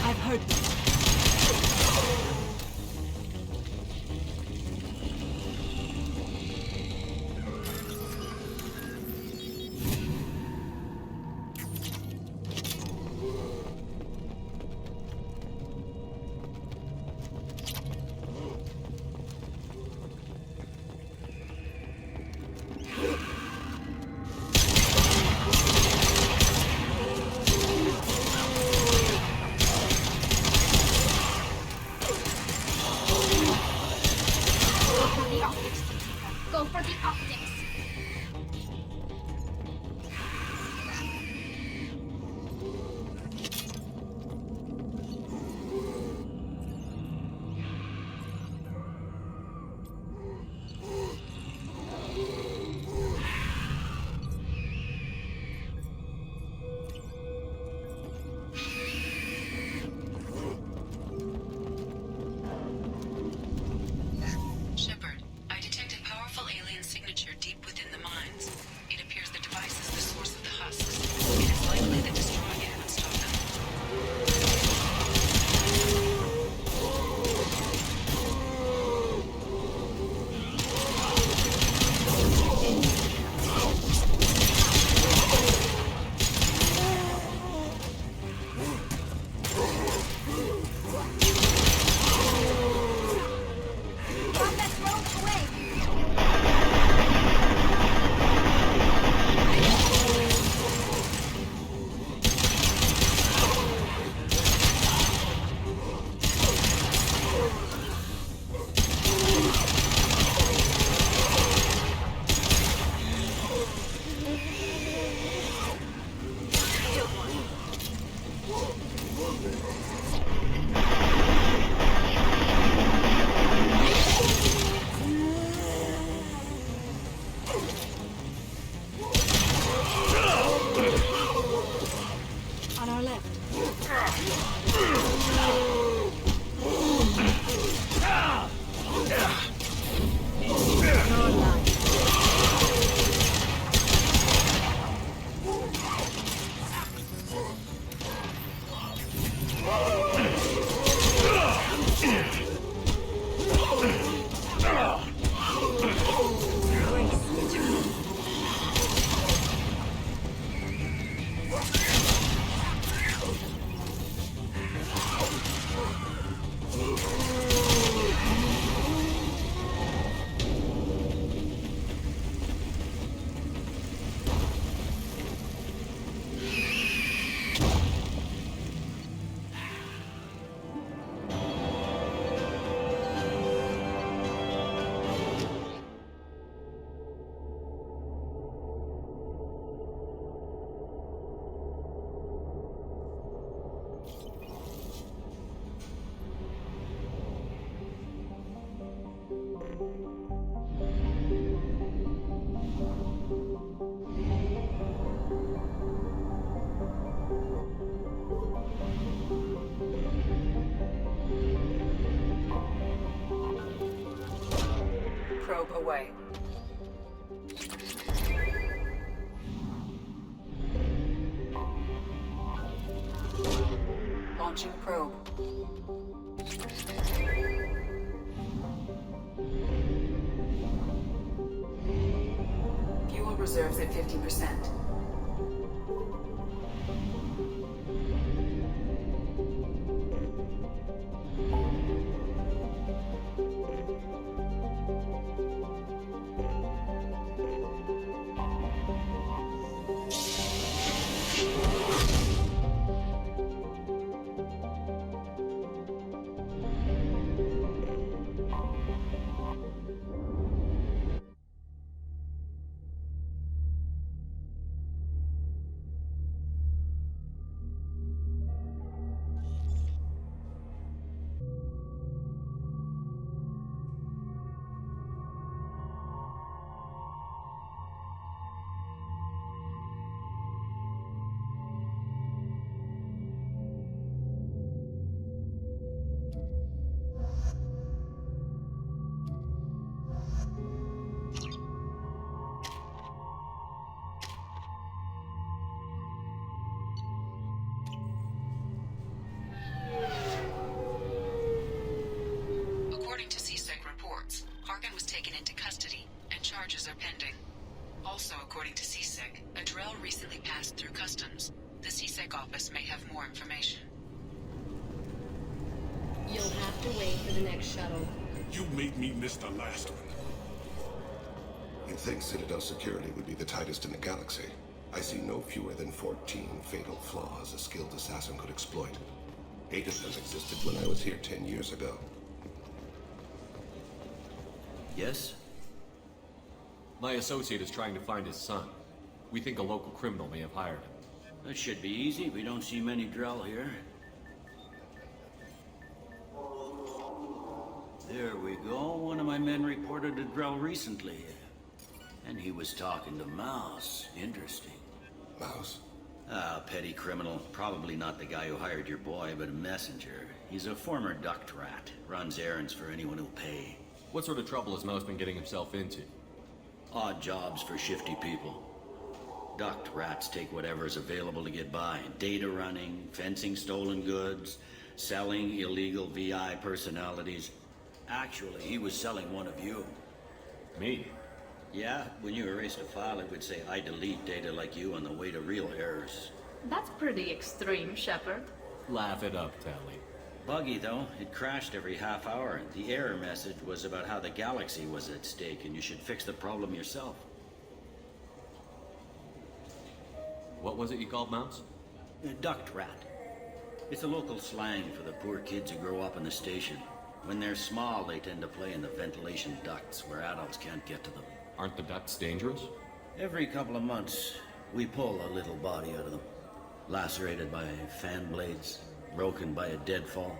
I've heard this. Drop that rope away! On our left. Probe away. Launching probe. Fuel reserves at 50%. According to CSEC reports, Harkin was taken into custody, and charges are pending. Also, according to CSEC, a Drell recently passed through customs. The CSEC office may have more information. You'll have to wait for the next shuttle. You made me miss the last one. You'd think Citadel security would be the tightest in the galaxy. I see no fewer than 14 fatal flaws a skilled assassin could exploit. 8 of them existed when I was here 10 years ago. Yes? My associate is trying to find his son. We think a local criminal may have hired him. That should be easy. We don't see many Drell here. There we go. One of my men reported a Drell recently. And he was talking to Mouse. Interesting. Mouse? Ah, petty criminal. Probably not the guy who hired your boy, but a messenger. He's a former duct rat. Runs errands for anyone who'll pay. What sort of trouble has Mouse been getting himself into? Odd jobs for shifty people. Duct rats take whatever's available to get by. Data running, fencing stolen goods, selling illegal VI personalities. Actually, he was selling one of you. Me? Yeah, when you erased a file, it would say, I delete data like you on the way to real errors. That's pretty extreme, Shepard. Laugh it up, Tally. Buggy, though. It crashed every half hour. The error message was about how the galaxy was at stake, and you should fix the problem yourself. What was it you called Mouse? Duct rat. It's a local slang for the poor kids who grow up in the station. When they're small, they tend to play in the ventilation ducts where adults can't get to them. Aren't the ducts dangerous? Every couple of months, we pull a little body out of them. Lacerated by fan blades, broken by a deadfall,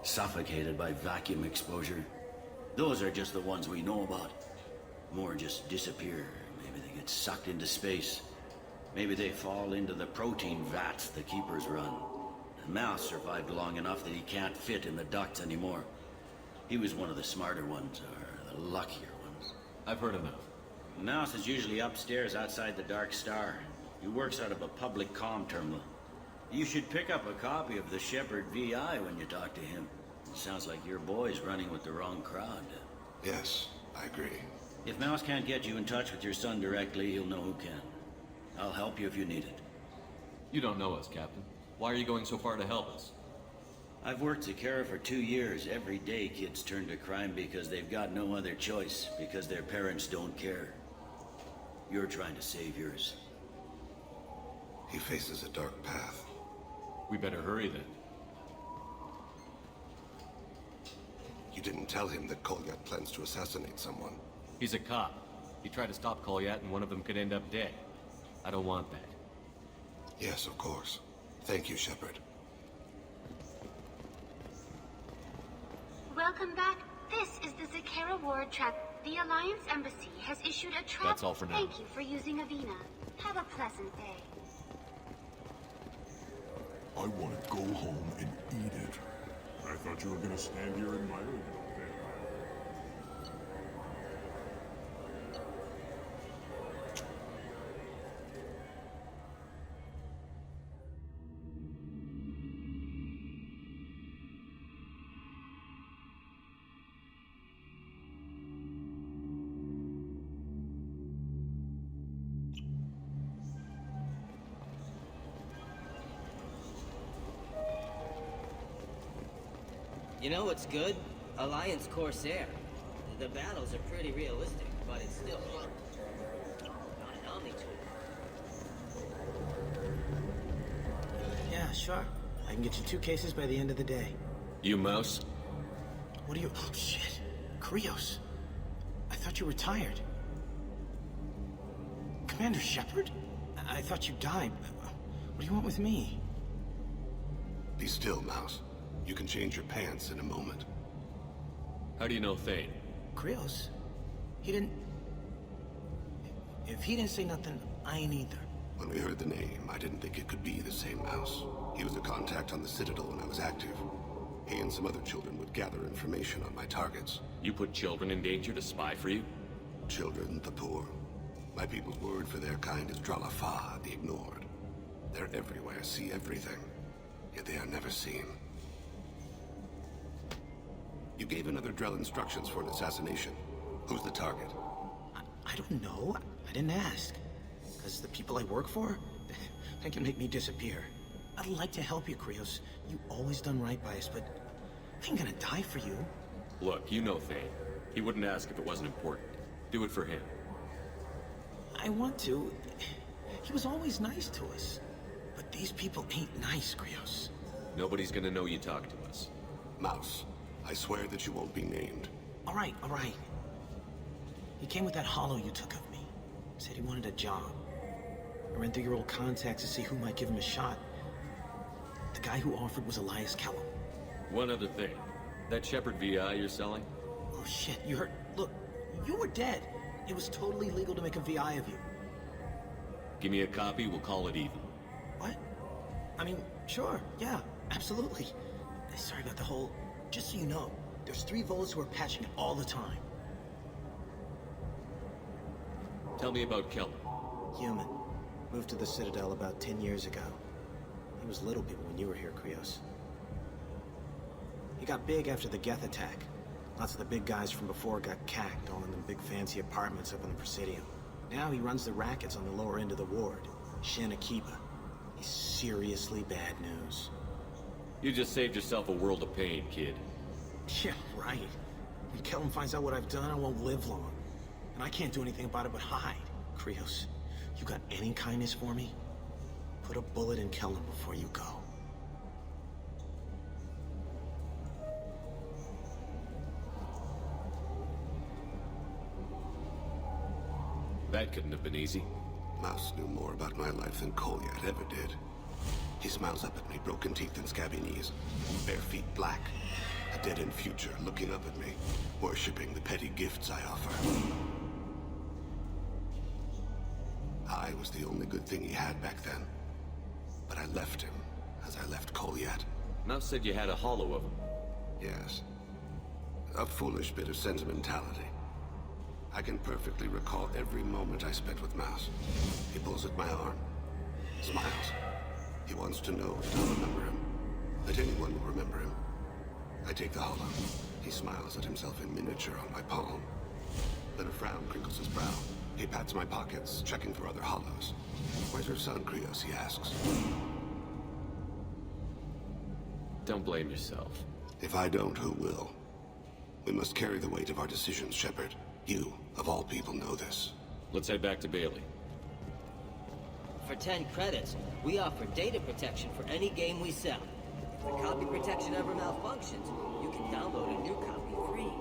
suffocated by vacuum exposure. Those are just the ones we know about. More just disappear. Maybe they get sucked into space. Maybe they fall into the protein vats the keepers run. And Mouse survived long enough that he can't fit in the ducts anymore. He was one of the smarter ones, or the luckier ones. I've heard enough. Mouse is usually upstairs outside the Dark Star. He works out of a public comm terminal. You should pick up a copy of the Shepherd VI when you talk to him. It sounds like your boy's running with the wrong crowd. Yes, I agree. If Mouse can't get you in touch with your son directly, he'll know who can. I'll help you if you need it. You don't know us, Captain. Why are you going so far to help us? I've worked Zakera for 2 years. Every day kids turn to crime because they've got no other choice, because their parents don't care. You're trying to save yours. He faces a dark path. We better hurry then. You didn't tell him that Kolyat plans to assassinate someone. He's a cop. He tried to stop Kolyat and one of them could end up dead. I don't want that. Yes, of course. Thank you, Shepard. Welcome back. This is the Zakera Ward trap. The Alliance Embassy has issued a trap. That's all for now. Thank you for using Avina. Have a pleasant day. I want to go home and eat it. I thought you were gonna stand here admiring it all day. You know what's good? Alliance Corsair. The battles are pretty realistic, but it's still fun. Not an Omni tool. Yeah, sure. I can get you 2 cases by the end of the day. You Mouse? What are you... Oh, shit. Krios. I thought you were retired. Commander Shepard? I thought you died. What do you want with me? Be still, Mouse. You can change your pants in a moment. How do you know Thane? Krios? He didn't... If he didn't say nothing, I ain't either. When we heard the name, I didn't think it could be the same Mouse. He was a contact on the Citadel when I was active. He and some other children would gather information on my targets. You put children in danger to spy for you? Children, the poor. My people's word for their kind is Dralafa, the ignored. They're everywhere, see everything. Yet they are never seen. You gave another Drell instructions for an assassination. Who's the target? I don't know. I didn't ask. Because the people I work for, they can make me disappear. I'd like to help you, Krios. You always done right by us, but I ain't gonna die for you. Look, you know Thane. He wouldn't ask if it wasn't important. Do it for him. I want to. He was always nice to us. But these people ain't nice, Krios. Nobody's gonna know you talked to us. Mouse, I swear that you won't be named. All right, all right. He came with that hollow you took of me. Said he wanted a job. I ran through your old contacts to see who might give him a shot. The guy who offered was Elias Kellum. One other thing. That Shepherd VI you're selling? Oh shit, you heard... Look, you were dead. It was totally legal to make a VI of you. Give me a copy, we'll call it even. What? I mean, sure, yeah, absolutely. Sorry about the whole... Just so you know, there's 3 Volus who are patching it all the time. Tell me about Kellum. Human. Moved to the Citadel about 10 years ago. He was little people when you were here, Krios. He got big after the Geth attack. Lots of the big guys from before got cacked, all in them big fancy apartments up in the Presidium. Now he runs the rackets on the lower end of the ward, Shin Akiba. He's seriously bad news. You just saved yourself a world of pain, kid. Yeah, right. When Kellum finds out what I've done, I won't live long. And I can't do anything about it but hide. Krios, you got any kindness for me? Put a bullet in Kellum before you go. That couldn't have been easy. Mouse knew more about my life than Kolyat ever did. He smiles up at me, broken teeth and scabby knees. Bare feet black. A dead-end future looking up at me, worshipping the petty gifts I offer. I was the only good thing he had back then. But I left him, as I left Kolyat. Mouse said you had a hollow of him. Yes. A foolish bit of sentimentality. I can perfectly recall every moment I spent with Mouse. He pulls at my arm, smiles. He wants to know that I'll remember him, that anyone will remember him. I take the hollow. He smiles at himself in miniature on my palm. Then a frown crinkles his brow. He pats my pockets, checking for other hollows. Where's your son, Krios? He asks. Don't blame yourself. If I don't, who will? We must carry the weight of our decisions, Shepard. You, of all people, know this. Let's head back to Bailey. For 10 credits, we offer data protection for any game we sell. If the copy protection ever malfunctions, you can download a new copy free.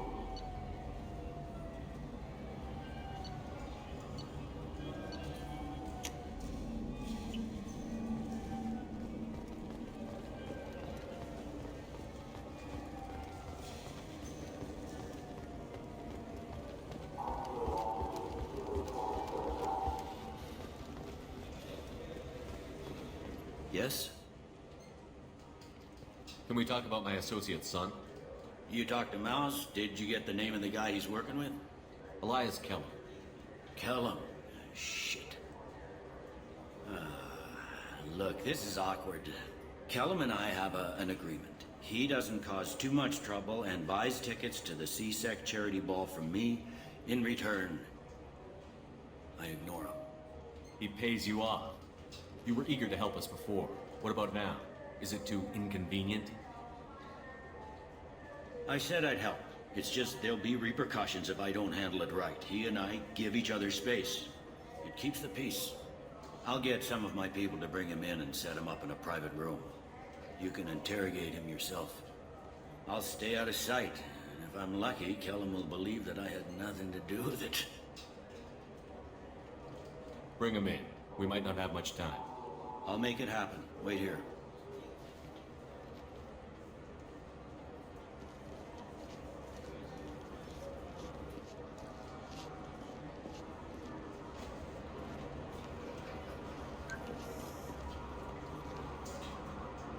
Yes? Can we talk about my associate's son? You talked to Mouse? Did you get the name of the guy he's working with? Elias Kellum. Kellum? Shit. Look, this is awkward. Kellum and I have an agreement. He doesn't cause too much trouble and buys tickets to the CSEC charity ball from me. In return, I ignore him. He pays you off. You were eager to help us before. What about now? Is it too inconvenient? I said I'd help. It's just there'll be repercussions if I don't handle it right. He and I give each other space. It keeps the peace. I'll get some of my people to bring him in and set him up in a private room. You can interrogate him yourself. I'll stay out of sight, and if I'm lucky, Kellum will believe that I had nothing to do with it. Bring him in. We might not have much time. I'll make it happen. Wait here.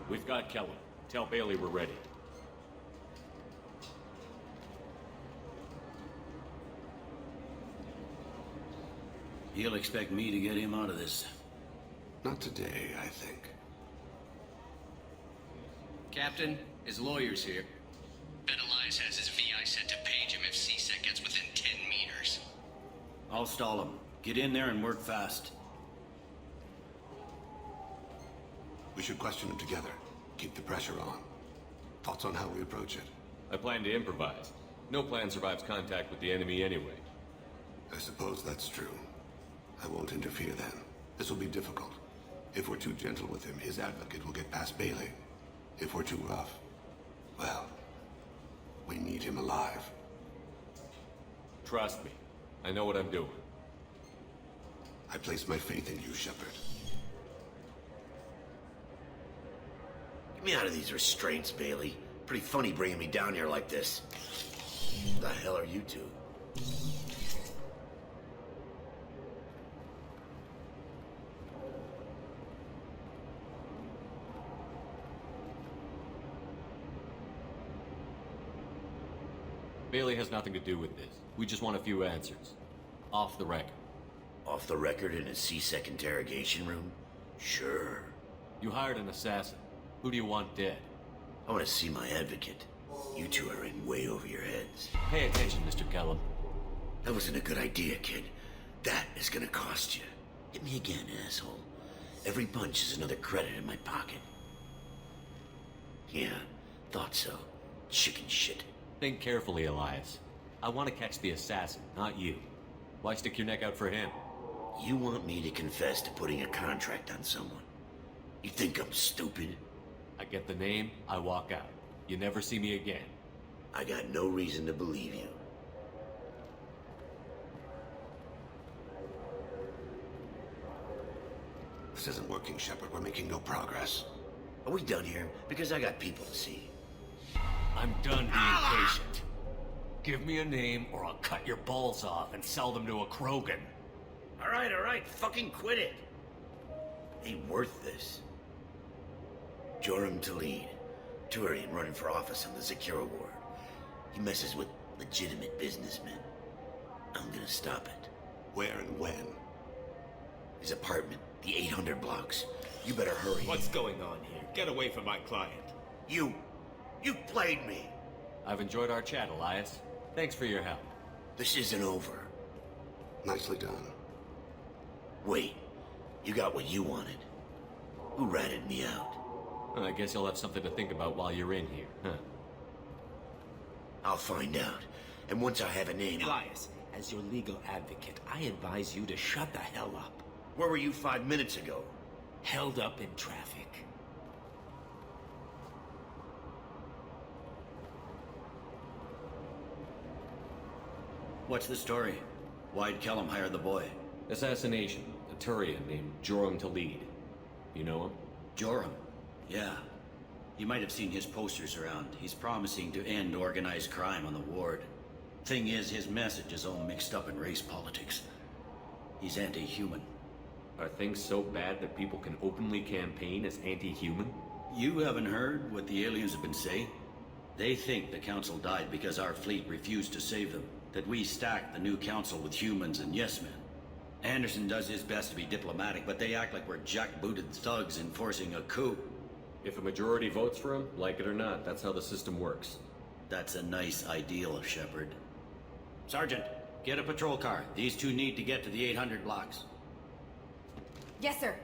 We've got Kellum. Tell Bailey we're ready. He'll expect me to get him out of this. Not today, I think. Captain, his lawyer's here. Bet Elias has his VI set to page him if CSEC gets within 10 meters. I'll stall him. Get in there and work fast. We should question him together. Keep the pressure on. Thoughts on how we approach it? I plan to improvise. No plan survives contact with the enemy anyway. I suppose that's true. I won't interfere then. This will be difficult. If we're too gentle with him, his advocate will get past Bailey. If we're too rough, well, we need him alive. Trust me. I know what I'm doing. I place my faith in you, Shepard. Get me out of these restraints, Bailey. Pretty funny bringing me down here like this. The hell are you two? Bailey has nothing to do with this. We just want a few answers. Off the record. Off the record in a CSEC interrogation room? Sure. You hired an assassin. Who do you want dead? I want to see my advocate. You two are in way over your heads. Pay attention, Mr. Kellum. That wasn't a good idea, kid. That is gonna cost you. Hit me again, asshole. Every punch is another credit in my pocket. Yeah, thought so. Chicken shit. Think carefully, Elias. I want to catch the assassin, not you. Why stick your neck out for him? You want me to confess to putting a contract on someone? You think I'm stupid? I get the name, I walk out. You never see me again. I got no reason to believe you. This isn't working, Shepard. We're making no progress. Are we done here? Because I got people to see. I'm done being patient. Give me a name or I'll cut your balls off and sell them to a Krogan. All right, fucking quit it. Ain't worth this. Joram Talid, Turian running for office on the Secure Ward. He messes with legitimate businessmen. I'm gonna stop it. Where and when? His apartment, the 800 blocks. You better hurry. What's going on here? Get away from my client. You played me. I've enjoyed our chat, Elias. Thanks for your help. This isn't over. Nicely done. Wait, you got what you wanted. Who ratted me out? Well, I guess you'll have something to think about while you're in here, huh? I'll find out. And once I have a name... Elias, as your legal advocate, I advise you to shut the hell up. Where were you 5 minutes ago? Held up in traffic. What's the story? Why'd Kellum hire the boy? Assassination. A Turian named Joram Talid. You know him? Joram? Yeah. You might have seen his posters around. He's promising to end organized crime on the ward. Thing is, his message is all mixed up in race politics. He's anti-human. Are things so bad that people can openly campaign as anti-human? You haven't heard what the aliens have been saying? They think the council died because our fleet refused to save them. That we stacked the new council with humans and yes-men. Anderson does his best to be diplomatic, but they act like we're jackbooted thugs enforcing a coup. If a majority votes for him, like it or not, that's how the system works. That's a nice ideal, Shepard. Sergeant, get a patrol car. These two need to get to the 800 blocks. Yes, sir.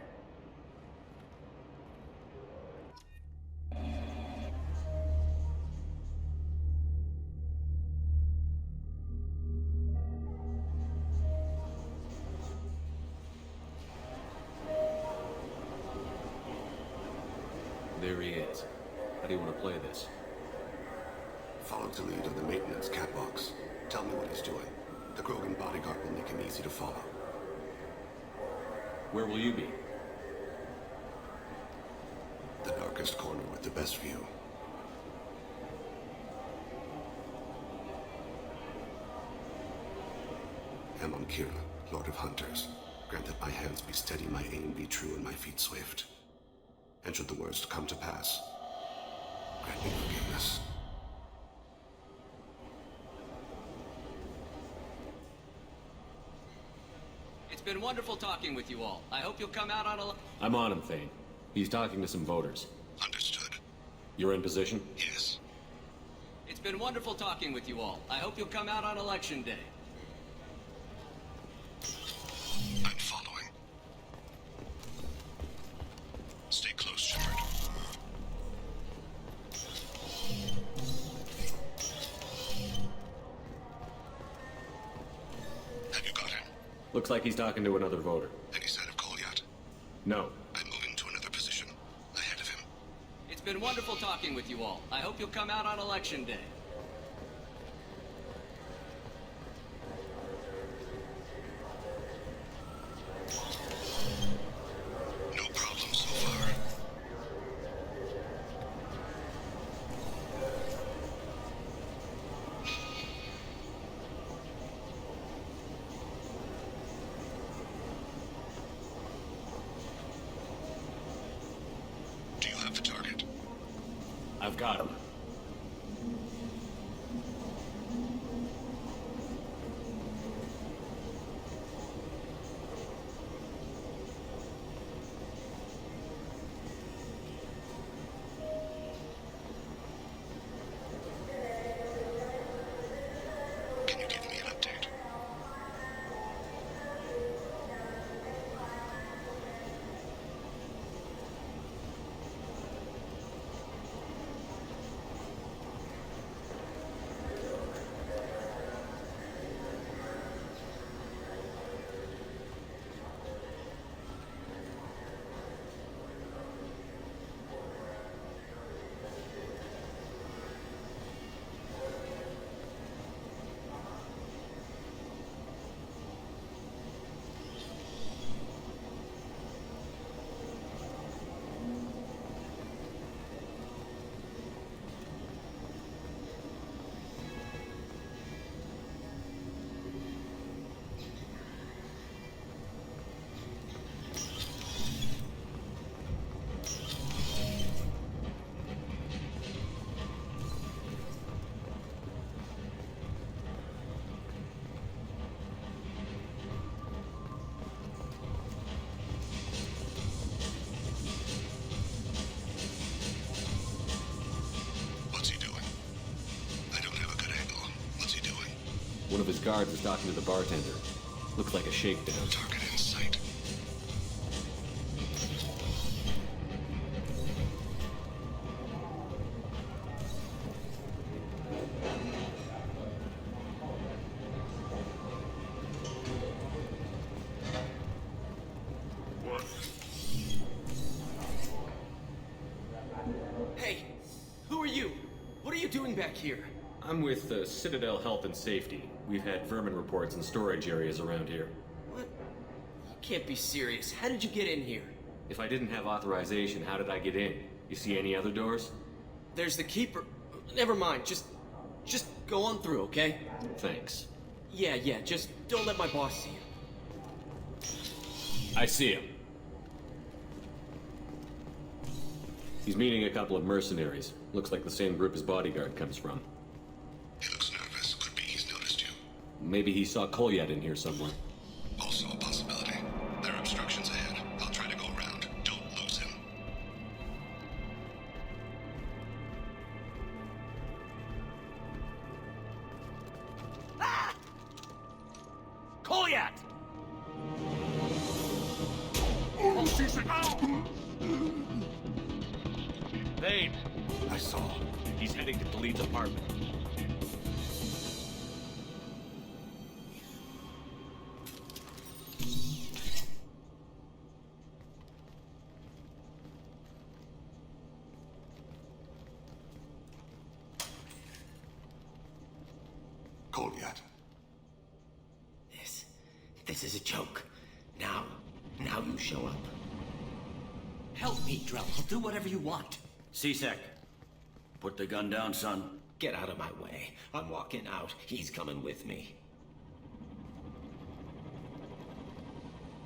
There he is. How do you want to play this? Follow the lead of the maintenance catwalks. Tell me what he's doing. The Krogan bodyguard will make him easy to follow. Where will you be? The darkest corner with the best view. Amon Kira, Lord of Hunters. Grant that my hands be steady, my aim be true, and my feet swift. And should the worst come to pass, grant me forgiveness. It's been wonderful talking with you all. I hope you'll come out on a... I'm on him, Thane. He's talking to some voters. Understood. You're in position? Yes. It's been wonderful talking with you all. I hope you'll come out on Election Day. I'm following. Stay close, Shepard. Have you got him? Looks like he's talking to another voter. Any sign of Goliath? No. I'm moving to another position. Ahead of him. It's been wonderful talking with you all. I hope you'll come out on Election Day. No problem so far. Do you have the target? I've got him. Can you give me an update? One of his guards is talking to the bartender. Looks like a shakedown. Target in sight. Hey, who are you? What are you doing back here? I'm with Citadel Health and Safety. We've had vermin reports in storage areas around here. What? You can't be serious. How did you get in here? If I didn't have authorization, how did I get in? You see any other doors? There's the keeper. Never mind. Just go on through, okay? Thanks. Yeah, just don't let my boss see you. I see him. He's meeting a couple of mercenaries. Looks like the same group his bodyguard comes from. He looks nervous. Could be he's noticed you. Maybe he saw Kolyat in here somewhere. Also a possibility. There are obstructions ahead. I'll try to go around. Don't lose him. Kolyat! Vane! I saw. He's heading to Khalid's apartment. Kolyat. This is a joke. Now you show up. Help me, Drell. I'll do whatever you want. C-Sec, put the gun down, son. Get out of my way. I'm walking out. He's coming with me.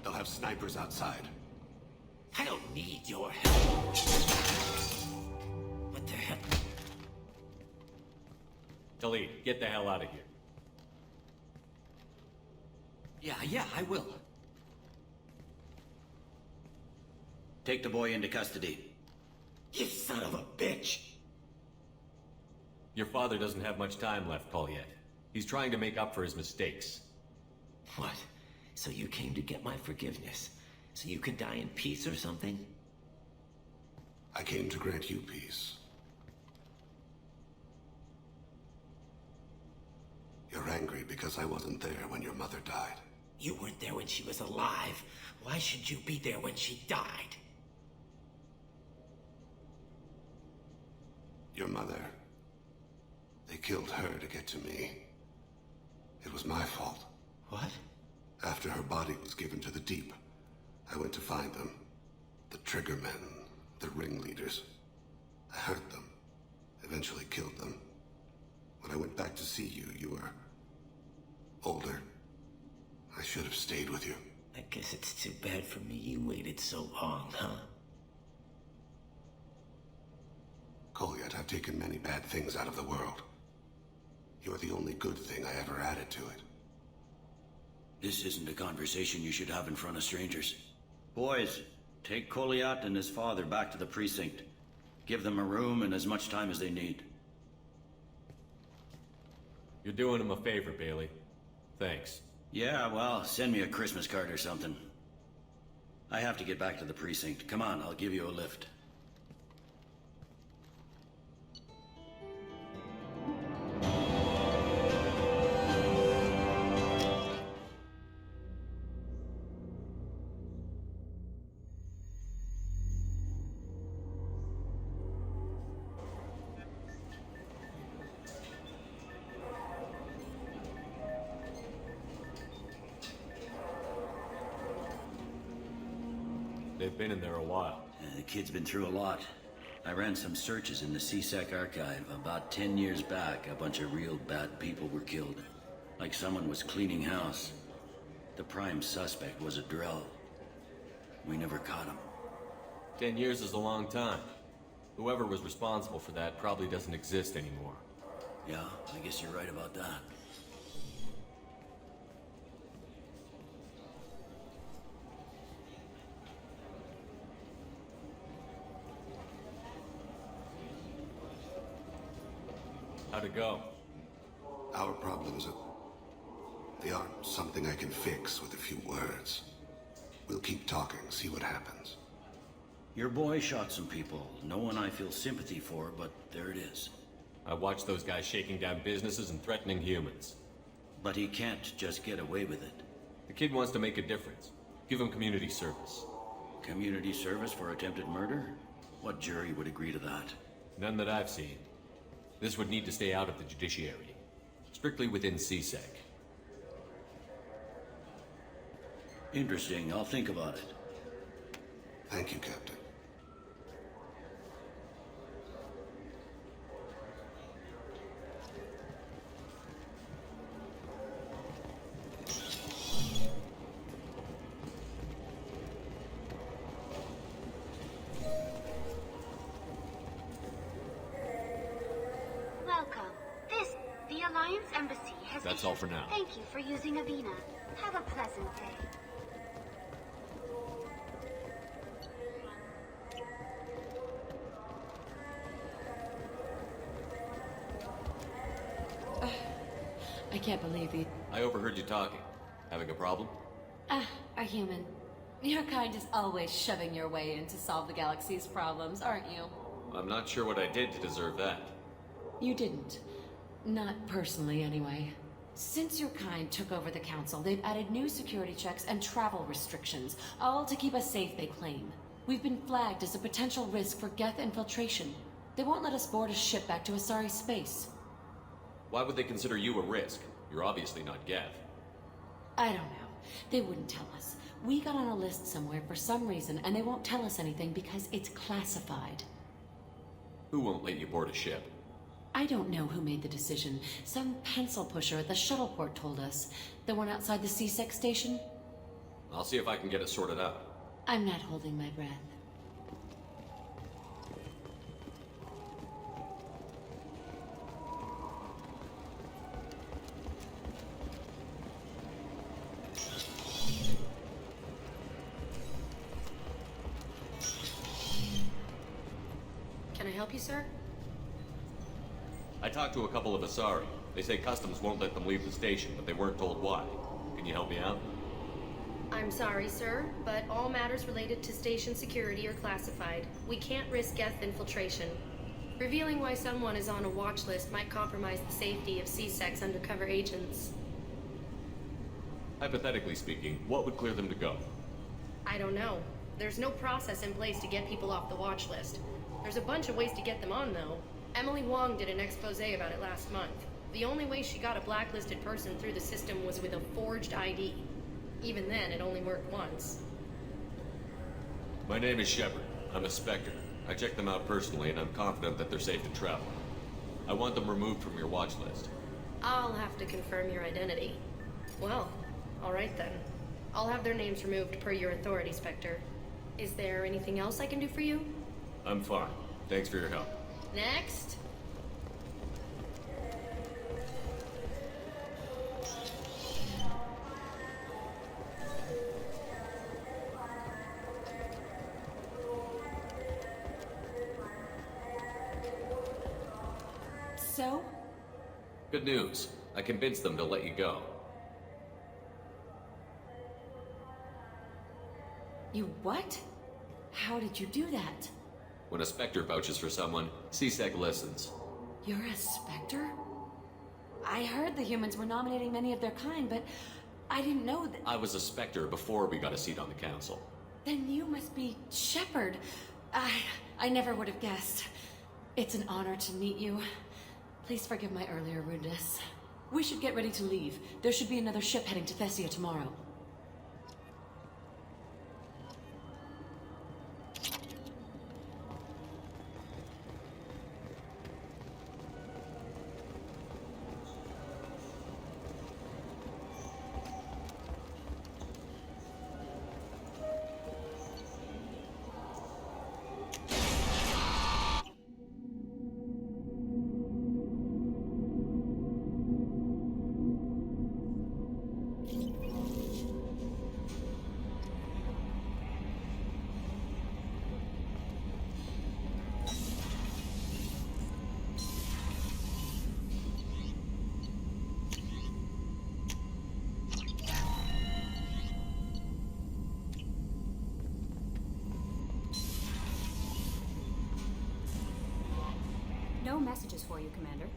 They'll have snipers outside. I don't need your help. What the hell? Khalid, get the hell out of here. Yeah, I will. Take the boy into custody. You son of a bitch! Your father doesn't have much time left, Kolyat. He's trying to make up for his mistakes. What? So you came to get my forgiveness? So you could die in peace or something? I came to grant you peace. You're angry because I wasn't there when your mother died. You weren't there when she was alive. Why should you be there when she died? Your mother. They killed her to get to me. It was my fault. What? After her body was given to the deep, I went to find them. The triggermen, the ringleaders. I hurt them. Eventually killed them. When I went back to see you, you were older. I should have stayed with you. I guess it's too bad for me you waited so long, huh? Kolyat, I've taken many bad things out of the world. You're the only good thing I ever added to it. This isn't a conversation you should have in front of strangers. Boys, take Kolyat and his father back to the precinct. Give them a room and as much time as they need. You're doing him a favor, Bailey. Thanks. Yeah, well, send me a Christmas card or something. I have to get back to the precinct. Come on, I'll give you a lift. They've been in there a while. The kid's been through a lot. I ran some searches in the C-Sec archive. About 10 years back, a bunch of real bad people were killed. Like someone was cleaning house. The prime suspect was a Drell. We never caught him. 10 years is a long time. Whoever was responsible for that probably doesn't exist anymore. Yeah, I guess you're right about that. How'd it go? Our problems They aren't something I can fix with a few words. We'll keep talking, see what happens. Your boy shot some people. No one I feel sympathy for, but there it is. I watched those guys shaking down businesses and threatening humans. But he can't just get away with it. The kid wants to make a difference. Give him community service. Community service for attempted murder? What jury would agree to that? None that I've seen. This would need to stay out of the judiciary. Strictly within CSEC. Interesting. I'll think about it. Thank you, Captain. Welcome. The Alliance Embassy has... That's all for now. Thank you for using Avina. Have a pleasant day. I can't believe you. I overheard you talking. Having a problem? A human. Your kind is always shoving your way in to solve the galaxy's problems, aren't you? I'm not sure what I did to deserve that. You didn't. Not personally, anyway. Since your kind took over the council, they've added new security checks and travel restrictions, all to keep us safe, they claim. We've been flagged as a potential risk for Geth infiltration. They won't let us board a ship back to Asari space. Why would they consider you a risk? You're obviously not Geth. I don't know. They wouldn't tell us. We got on a list somewhere for some reason, and they won't tell us anything because it's classified. Who won't let you board a ship? I don't know who made the decision. Some pencil pusher at the shuttle port told us. The one outside the CSEC station? I'll see if I can get it sorted out. I'm not holding my breath. Can I help you, sir? I talked to a couple of Asari. They say customs won't let them leave the station, but they weren't told why. Can you help me out? I'm sorry, sir, but all matters related to station security are classified. We can't risk Geth infiltration. Revealing why someone is on a watch list might compromise the safety of CSEC's undercover agents. Hypothetically speaking, what would clear them to go? I don't know. There's no process in place to get people off the watch list. There's a bunch of ways to get them on, though. Emily Wong did an expose about it last month. The only way she got a blacklisted person through the system was with a forged ID. Even then, it only worked once. My name is Shepard. I'm a Spectre. I checked them out personally, and I'm confident that they're safe to travel. I want them removed from your watch list. I'll have to confirm your identity. Well, alright then. I'll have their names removed per your authority, Spectre. Is there anything else I can do for you? I'm fine. Thanks for your help. Next. So? Good news. I convinced them to let you go. You what? How did you do that? When a Spectre vouches for someone, CSEC listens. You're a Spectre? I heard the humans were nominating many of their kind, but I didn't know that... I was a Spectre before we got a seat on the council. Then you must be Shepard. I never would have guessed. It's an honor to meet you. Please forgive my earlier rudeness. We should get ready to leave. There should be another ship heading to Thessia tomorrow. messages for you, Commander.